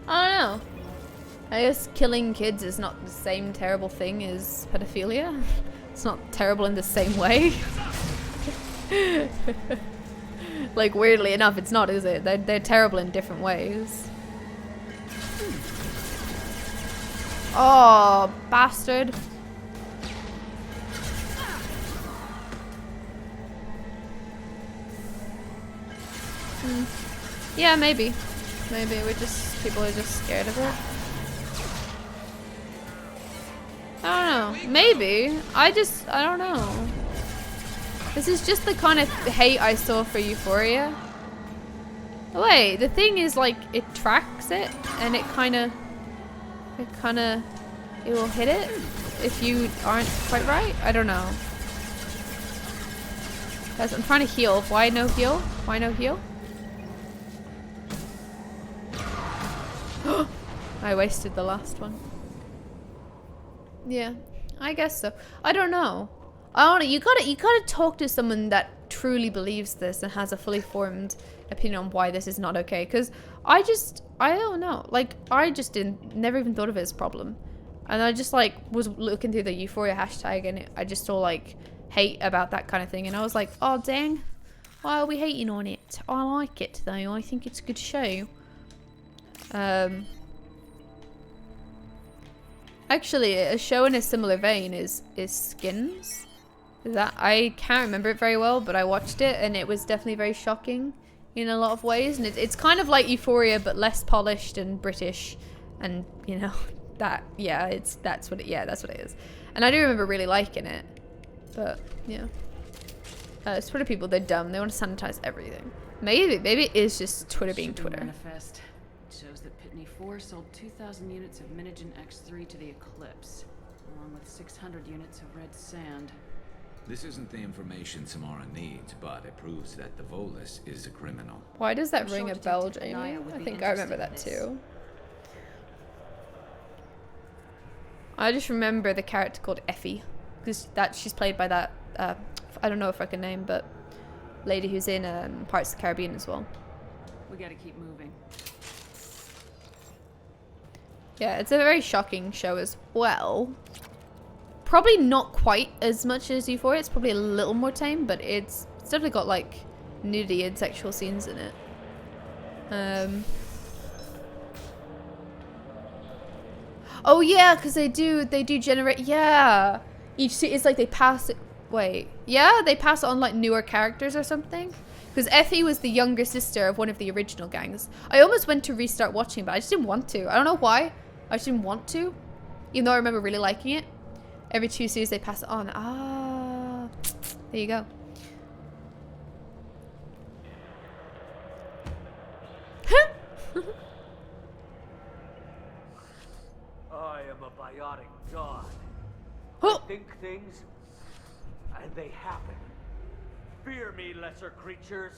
I don't know. I guess killing kids is not the same terrible thing as pedophilia. It's not terrible in the same way. Like, weirdly enough, it's not, is it? They're terrible in different ways. Oh, bastard. Yeah, maybe. Maybe people are just scared of it. I don't know. Maybe. I don't know. This is just the kind of hate I saw for Euphoria. Oh, wait, the thing is, like, it tracks it, and it will hit it if you aren't quite right. I don't know. Guys, I'm trying to heal. Why no heal? Why no heal? I wasted the last one. Yeah, I guess so. I don't know. You gotta talk to someone that truly believes this and has a fully formed opinion on why this is not okay. Because I don't know. Like, I just never even thought of it as a problem. And I just like was looking through the Euphoria hashtag and I just saw like hate about that kind of thing. And I was like, oh dang, why are we hating on it? I like it though. I think it's a good show. Actually, a show in a similar vein is Skins. That I can't remember it very well, but I watched it and it was definitely very shocking in a lot of ways. And it's kind of like Euphoria, but less polished and British, and you know that that's what it is. And I do remember really liking it, but yeah, it's Twitter people. They're dumb. They want to sanitize everything. Maybe it is just Twitter being Twitter. Manifest. It shows that Pitney 4 sold 2,000 units of Minigen X3 to the Eclipse, along with 600 units of red sand. This isn't the information Samara needs, but it proves that the Volus is a criminal. Why does that ring a bell, Jamie? I think I remember that too. I just remember the character called Effie, because she's played by that I don't know if I can name, but lady who's in Pirates of the Caribbean as well. We gotta keep moving. Yeah, it's a very shocking show as well. Probably not quite as much as Euphoria. It's probably a little more tame, but it's definitely got like nudity and sexual scenes in it. Oh yeah, because they do generate. Yeah, each it's like they pass it. Wait, yeah, they pass it on like newer characters or something. Because Effie was the younger sister of one of the original gangs. I almost went to restart watching, but I just didn't want to. I don't know why. I just didn't want to, even though I remember really liking it. Every 2 series they pass it on. Ah, there you go. I am a biotic god. Oh. I think things, and they happen. Fear me, lesser creatures,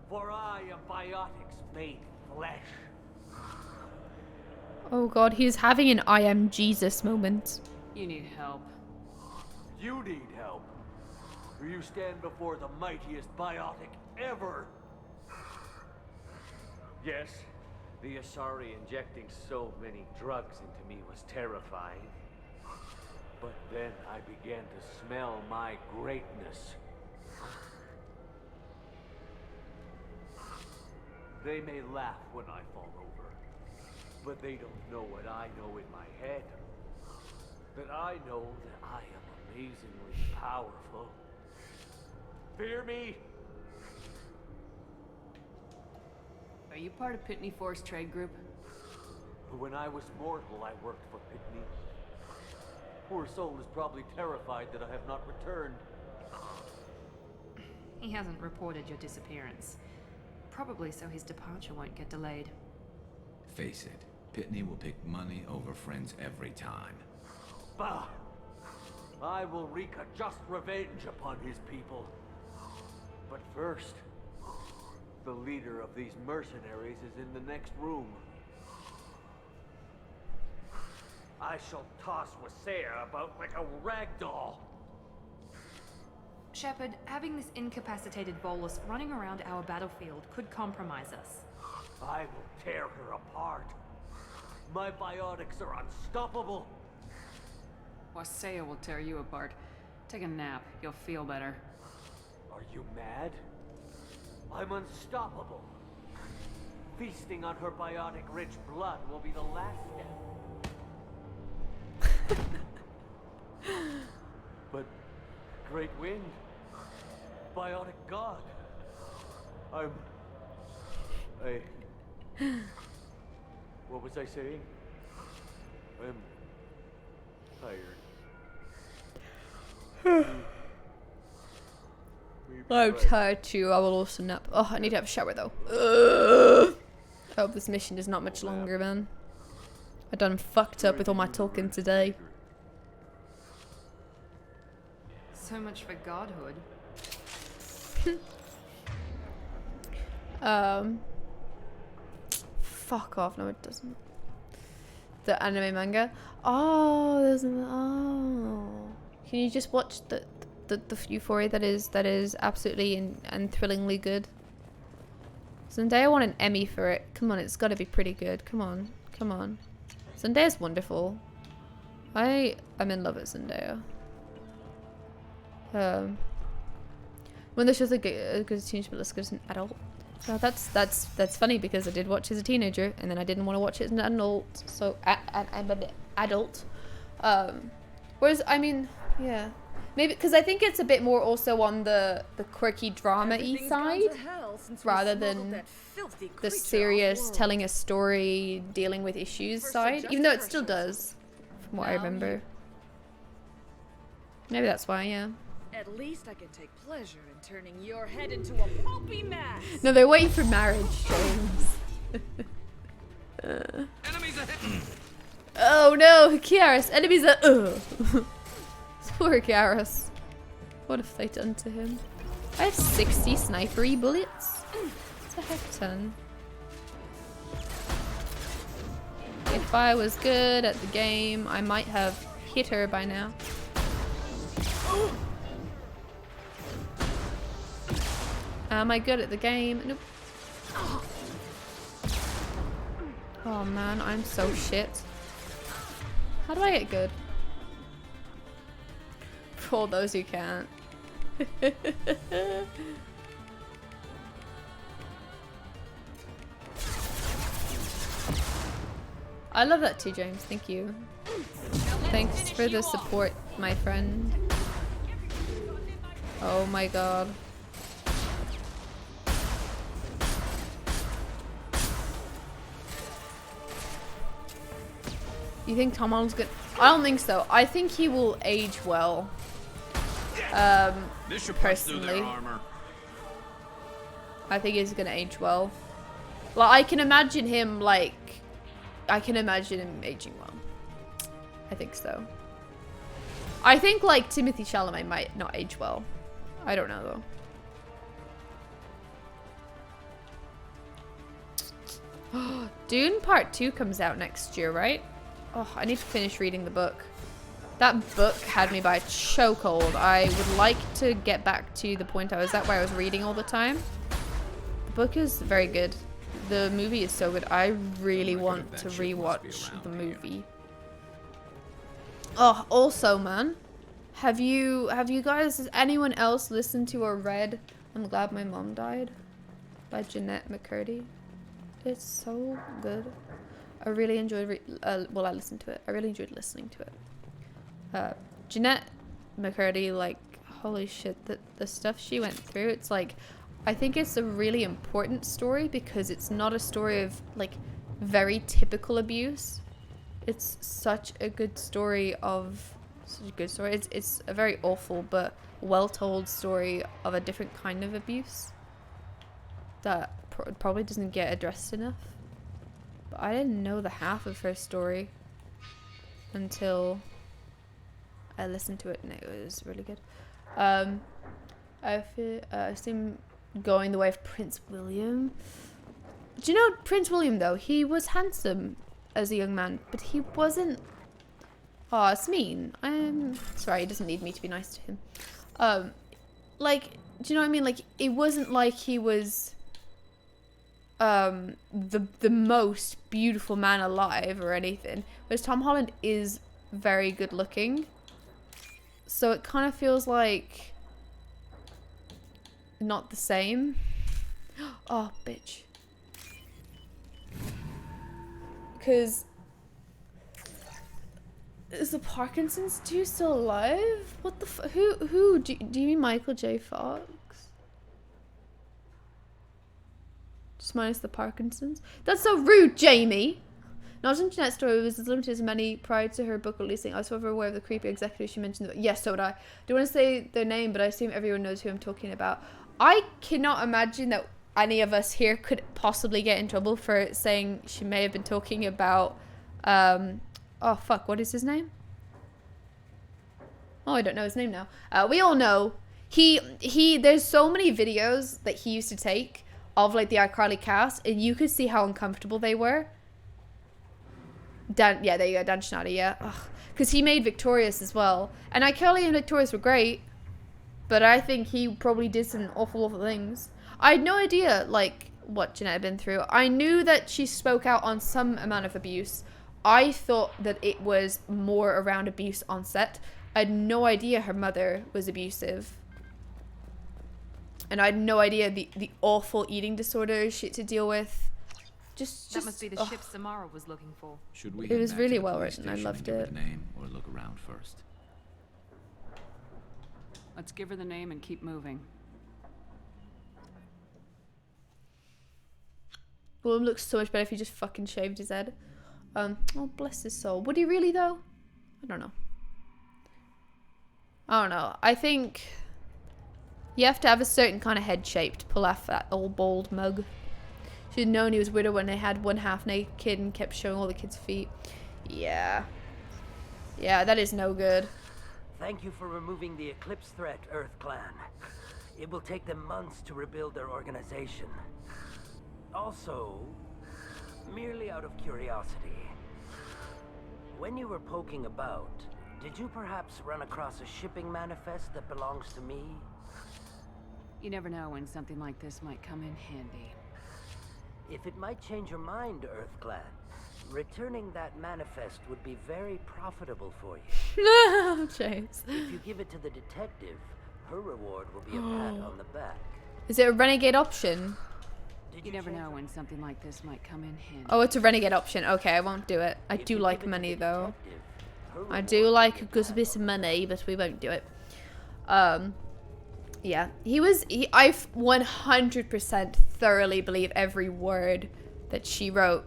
for I am biotics made flesh. Oh god, he's having an I am Jesus moment. You need help. You need help. For you stand before the mightiest biotic ever. Yes, the Asari injecting so many drugs into me was terrifying. But then I began to smell my greatness. They may laugh when I fall over, but they don't know what I know in my head. That I know that I am amazingly powerful. Fear me? Are you part of Pitney 4's trade group? When I was mortal, I worked for Pitney. Poor soul is probably terrified that I have not returned. He hasn't reported your disappearance. Probably so his departure won't get delayed. Face it, Pitney will pick money over friends every time. Bah! I will wreak a just revenge upon his people. But first, the leader of these mercenaries is in the next room. I shall toss Wasea about like a rag doll. Shepard, having this incapacitated Volus running around our battlefield could compromise us. I will tear her apart. My biotics are unstoppable. Wasea will tear you apart. Take a nap. You'll feel better. Are you mad? I'm unstoppable. Feasting on her biotic-rich blood will be the last step. But Great Wind, biotic god. What was I saying? I'm tired. I'm tired too. I will also nap. Oh, I need to have a shower though. Ugh. I hope this mission is not much longer, man. I done fucked up with all my talking today. So much for godhood. Fuck off. No, it doesn't. The anime manga. Oh, there's an. Oh. Can you just watch the Euphoria that is absolutely and thrillingly good? Zendaya won an Emmy for it. Come on, it's got to be pretty good. Come on, come on. Zendaya's wonderful. I am in love with Zendaya. When the show's a good teenager but less good as an adult. So that's funny because I did watch as a teenager and then I didn't want to watch it as an adult. So I'm an adult. Whereas I mean, yeah, maybe because I think it's a bit more also on the quirky drama-y side rather than the serious telling a story, dealing with issues side. Even though it still does, from what I remember. Maybe that's why, yeah. At least I can take pleasure in turning your head into a pulpy mass. No, they're waiting for marriage, James. Enemies ahead. Oh no, Kiaris, enemies are. Poor Kiaris. What have they done to him? I have 60 snipery bullets. It's a heck ton. If I was good at the game, I might have hit her by now. Am I good at the game? Nope. Oh man, I'm so shit. How do I get good? For all those who can't. I love that too, James. Thank you. Thanks for the support, my friend. Oh my god. You think Tom Holland's good? I don't think so. I think he will age well. Personally, I think he's gonna age well. Like I can imagine him aging well. I think so. I think like Timothy Chalamet might not age well. I don't know though. Dune Part 2 comes out next year, right? Oh, I need to finish reading the book. That book had me by a chokehold. I would like to get back to the point I was at where I was reading all the time. The book is very good. The movie is so good. I really want to rewatch the movie. Oh, also, man, have you guys, has anyone else listened to or read I'm Glad My Mom Died by Jeanette McCurdy? It's so good. I really enjoyed I listened to it. I really enjoyed listening to it. Jeanette McCurdy, like, holy shit, the stuff she went through, it's like, I think it's a really important story because it's not a story of, like, very typical abuse. It's such a good story of, such a good story. It's a very awful but well-told story of a different kind of abuse that probably doesn't get addressed enough. But I didn't know the half of her story until I listened to it, and it was really good. I assume going the way of Prince William. Do you know Prince William though? He was handsome as a young man, but he wasn't. Oh, it's mean. I'm sorry. He doesn't need me to be nice to him. Like, do you know what I mean? Like, it wasn't like he was the most beautiful man alive or anything. Whereas Tom Holland is very good looking. So it kind of feels like not the same. Oh, bitch. Because is the Parkinson's dude still alive? What the who do you mean Michael J. Fox? Just minus the Parkinson's? That's so rude, Jamie! Not in Jeanette's story, it was as limited as many prior to her book releasing. I was however aware of the creepy executive she mentioned. Yes, so would I. Don't want to say their name, but I assume everyone knows who I'm talking about. I cannot imagine that any of us here could possibly get in trouble for saying she may have been talking about, oh fuck, what is his name? Oh, I don't know his name now. We all know. There's so many videos that he used to take of like the iCarly cast, and you could see how uncomfortable they were. Yeah, there you go, Dan Schneider, yeah. Because he made Victorious as well. And iCarly and Victorious were great, but I think he probably did some awful things. I had no idea, like, what Jeanette had been through. I knew that she spoke out on some amount of abuse I thought that it was more around abuse on set. I had no idea her mother was abusive. And I had no idea the awful eating disorder she had to deal with. Just That must be the ship Samara was looking for. Should we It head was back really to the well police written. I station loved and give her it. the name, or look around first? Let's give her the name and keep moving. Willem looks so much better if he just fucking shaved his head. Oh, bless his soul. Would he really, though? I don't know. I don't know. I think you have to have a certain kind of head shape to pull off that old bald mug. Should have known he was weirder when they had one half naked kid and kept showing all the kids' feet. Yeah. Yeah, that is no good. Thank you for removing the Eclipse threat, Earth Clan. It will take them months to rebuild their organization. Also, merely out of curiosity, when you were poking about, did you perhaps run across a shipping manifest that belongs to me? You never know when something like this might come in handy. If it might change your mind, Earth Clan, returning that manifest would be very profitable for you. No, Chase. If you give it to the detective, her reward will be a pat on the back. Is it a renegade option? You never know when something like this might come in handy. Oh, it's a renegade option. Okay, I won't do it. I do like money, though. I do like a good bit of money, but we won't do it. Yeah, I 100% thoroughly believe every word that she wrote.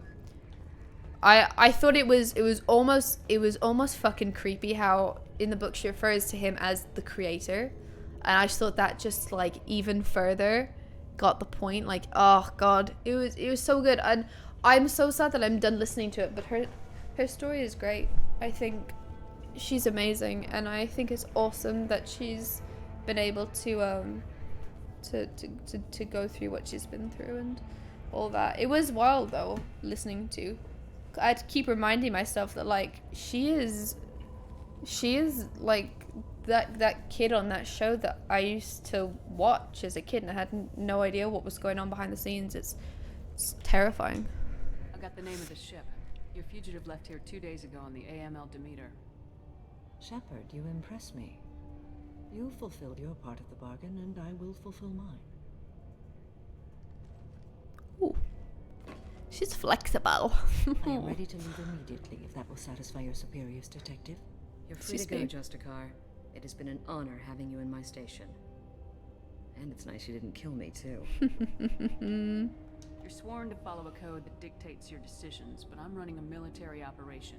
I thought it was almost fucking creepy how in the book she refers to him as the creator, and I just thought that just like even further got the point. Like, oh god, it was so good, and I'm so sad that I'm done listening to it. But her story is great. I think she's amazing, and I think it's awesome that she's been able to go through what she's been through and all that. It was wild though listening to. I had to keep reminding myself that like she is like that kid on that show that I used to watch as a kid, and I had no idea what was going on behind the scenes. It's terrifying. I got the name of the ship. Your fugitive left here 2 days ago on the AML Demeter. Shepard, you impress me. You fulfilled your part of the bargain, and I will fulfill mine. Ooh. She's flexible. I am ready to leave immediately if that will satisfy your superiors, detective. You're free to go, Justicar. It has been an honor having you in my station. And it's nice you didn't kill me, too. You're sworn to follow a code that dictates your decisions, but I'm running a military operation.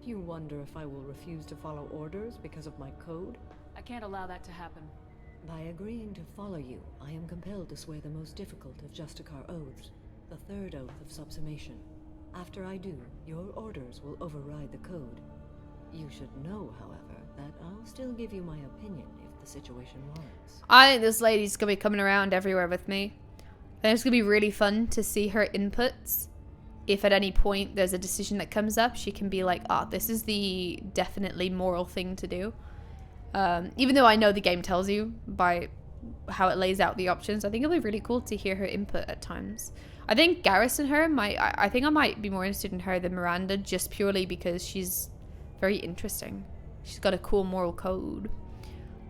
Do you wonder if I will refuse to follow orders because of my code? I can't allow that to happen. By agreeing to follow you, I am compelled to swear the most difficult of Justicar oaths, the third oath of subsumation. After I do, your orders will override the code. You should know, however, that I'll still give you my opinion if the situation warrants. I think this lady's gonna be coming around everywhere with me. And it's gonna be really fun to see her inputs. If at any point there's a decision that comes up, she can be like, this is the definitely moral thing to do. Even though I know the game tells you by how it lays out the options, I think it'll be really cool to hear her input at times. I think Garrus and her I think I might be more interested in her than Miranda, just purely because she's very interesting. She's got a cool moral code.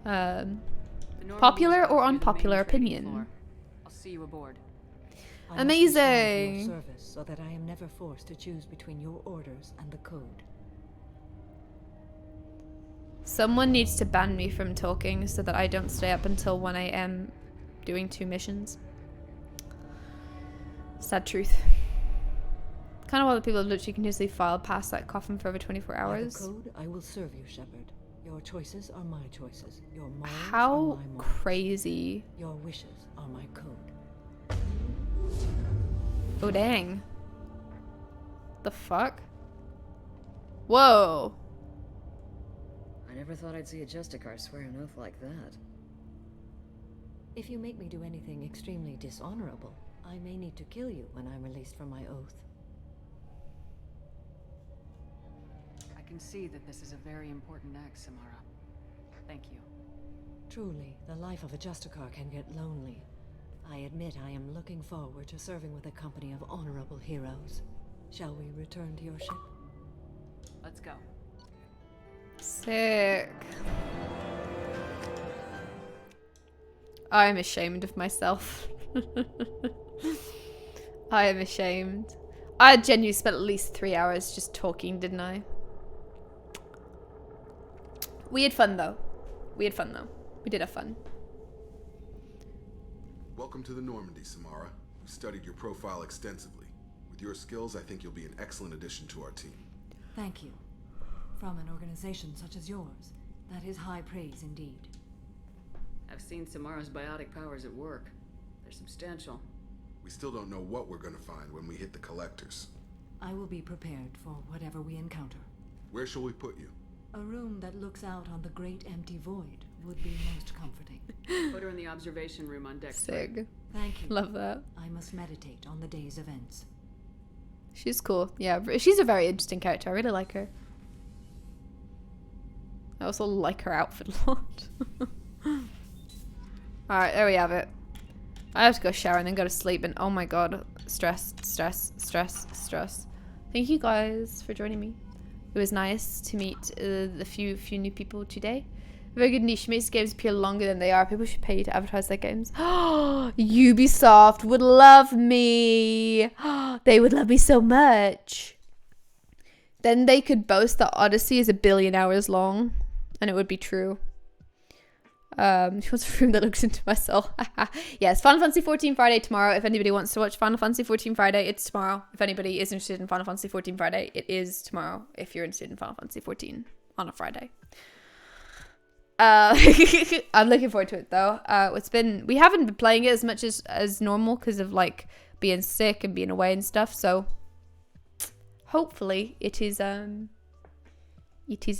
Popular or unpopular opinion? I'll see you aboard. Amazing. Your service so that I am never forced to choose between your orders and the code. Someone needs to ban me from talking so that I don't stay up until 1 AM doing 2 missions. Sad truth. Kind of all the people that literally continuously file past that coffin for over 24 hours. By the code, I will serve you, Shepard. Your choices are my choices. Your morals are How my morals. crazy. Your wishes are my code. Oh, dang. The fuck? Whoa. I never thought I'd see a Justicar swear an oath like that. If you make me do anything extremely dishonorable, I may need to kill you when I'm released from my oath. I can see that this is a very important act, Samara. Thank you. Truly, the life of a Justicar can get lonely. I admit I am looking forward to serving with a company of honorable heroes. Shall we return to your ship? Let's go. Sick. I'm ashamed of myself. I am ashamed. I genuinely spent at least 3 hours just talking, didn't I? We had fun though. We did have fun. Welcome to the Normandy, Samara. We studied your profile extensively. With your skills, I think you'll be an excellent addition to our team. Thank you. From an organization such as yours, that is high praise indeed. I've seen Samara's biotic powers at work. They're substantial. We still don't know what we're gonna find when we hit the collectors. I will be prepared for whatever we encounter. Where shall we put you? A room that looks out on the great empty void would be most comforting. Put her in the observation room on deck. Sig. Thank you. Love that. I must meditate on the day's events. She's cool. Yeah, she's a very interesting character. I really like her. I also like her outfit a lot. Alright, there we have it. I have to go shower and then go to sleep, and oh my god, stress. Thank you guys for joining me. It was nice to meet the few new people today. Very good niche. Makes games appear longer than they are. People should pay to advertise their games. Ubisoft would love me. They would love me so much. Then they could boast that Odyssey is 1 billion hours long, and it would be true. She wants a room that looks into my soul. Yes, Final Fantasy 14 Friday tomorrow. If anybody wants to watch Final Fantasy 14 Friday, it's tomorrow. If anybody is interested in Final Fantasy 14 Friday, it is tomorrow. If you're interested in Final Fantasy 14 on a Friday. I'm looking forward to it though. We haven't been playing it as much as normal because of like being sick and being away and stuff. So hopefully it is a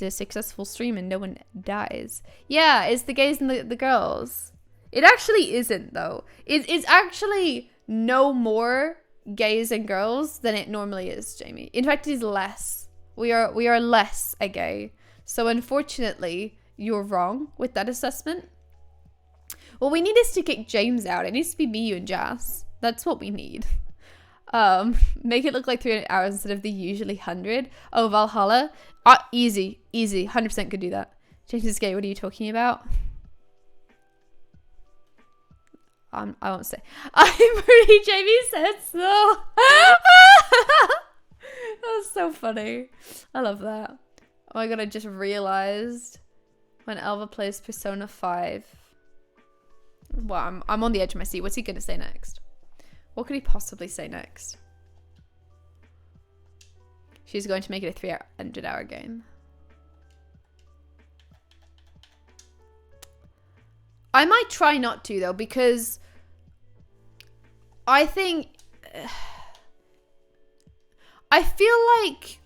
successful stream and no one dies. Yeah, it's the gays and the girls. It actually isn't though. It's actually no more gays and girls than it normally is, Jamie. In fact, it is less. We are less a gay. So unfortunately, you're wrong with that assessment. What we need is to kick James out. It needs to be me, you, and Jazz. That's what we need. Make it look like 300 hours instead of the usually 100. Oh, Valhalla. Easy. 100% could do that. James is gay. What are you talking about? I won't say. I'm pretty. Jamie said so. That's so funny. I love that. Oh my god, I just realized when Elva plays Persona 5. Well, I'm on the edge of my seat. What's he gonna say next? What could he possibly say next? She's going to make it a 300-hour game. I might try not to though, because I think I feel like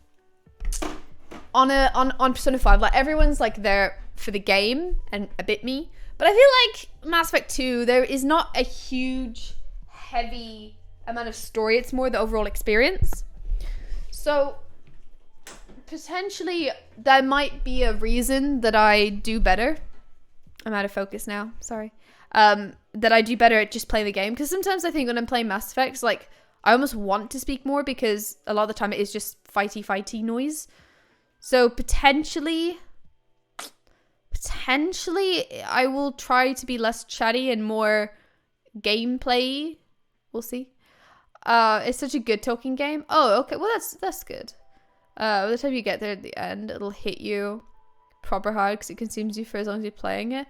on Persona 5, like everyone's like there for the game and a bit me, but I feel like Mass Effect 2, there is not a huge heavy amount of story. It's more the overall experience. So potentially that might be a reason that I do better. I'm out of focus now, sorry. That I do better at just playing the game, because sometimes I think when I'm playing Mass Effect, like I almost want to speak more because a lot of the time it is just fighty noise. So potentially I will try to be less chatty and more gameplay. We'll see. It's such a good talking game. Oh, okay. Well, that's good. By the time you get there at the end, it'll hit you proper hard because it consumes you for as long as you're playing it.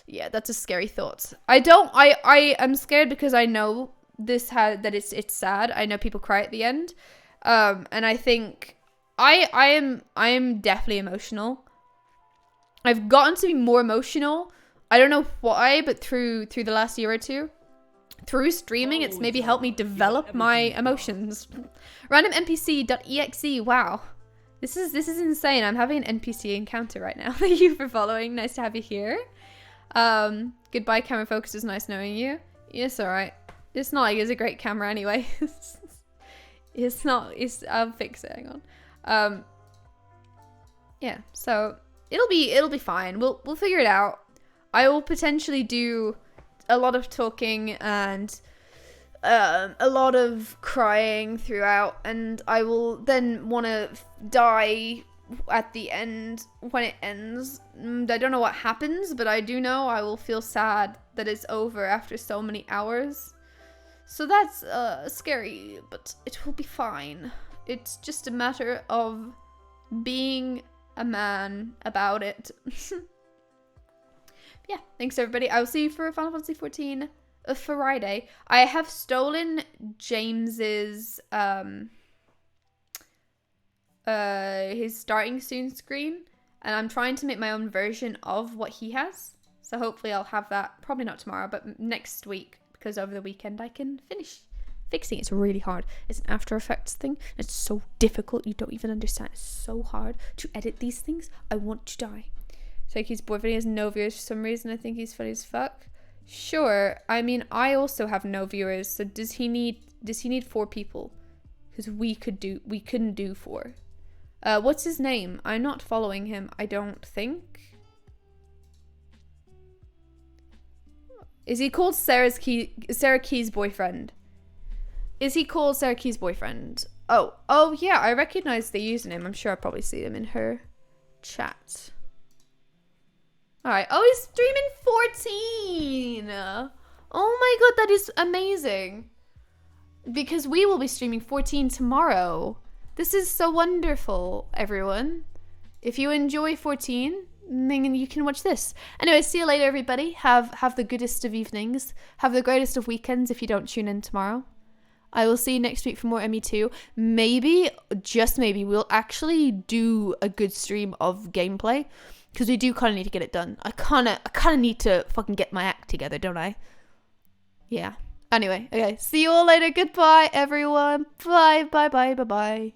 Yeah, that's a scary thought. I am scared because I know that it's sad. I know people cry at the end. And I think I am definitely emotional. I've gotten to be more emotional. I don't know why, but through the last year or two, through streaming, it's maybe helped me develop my emotions. Randomnpc.exe. Wow, this is insane. I'm having an NPC encounter right now. Thank you for following. Nice to have you here. Goodbye, camera focus. It's nice knowing you. Yes, all right. It's not like it's a great camera anyway. It's not. I'll fix it. Hang on. Yeah. So it'll be fine. We'll figure it out. I will potentially do a lot of talking and a lot of crying throughout, and I will then want to die at the end, when it ends. I don't know what happens, but I do know I will feel sad that it's over after so many hours. So that's scary, but it will be fine. It's just a matter of being a man about it. Yeah, thanks everybody. I will see you for Final Fantasy XIV Friday. I have stolen James's his starting soon screen, and I'm trying to make my own version of what he has. So hopefully I'll have that, probably not tomorrow, but next week, because over the weekend I can finish fixing it. It's really hard. It's an After Effects thing. It's so difficult. You don't even understand. It's so hard to edit these things. I want to die. Toki's boyfriend has no viewers for some reason. I think he's funny as fuck. Sure. I mean, I also have no viewers. So does he need 4 people? Because we couldn't do 4. What's his name? I'm not following him, I don't think. Is he called Sarah Key's boyfriend? Is he called Sarah Key's boyfriend? Oh yeah, I recognize the username. I'm sure I'll probably see him in her chat. Alright. Oh, he's streaming 14! Oh my god, that is amazing. Because we will be streaming 14 tomorrow. This is so wonderful, everyone. If you enjoy 14, then you can watch this. Anyway, see you later, everybody. Have the goodest of evenings. Have the greatest of weekends if you don't tune in tomorrow. I will see you next week for more ME2. Maybe, just maybe, we'll actually do a good stream of gameplay. Because we do kind of need to get it done. I kind of need to fucking get my act together, don't I? Yeah. Anyway, okay. See you all later. Goodbye, everyone. Bye, bye, bye, bye, bye.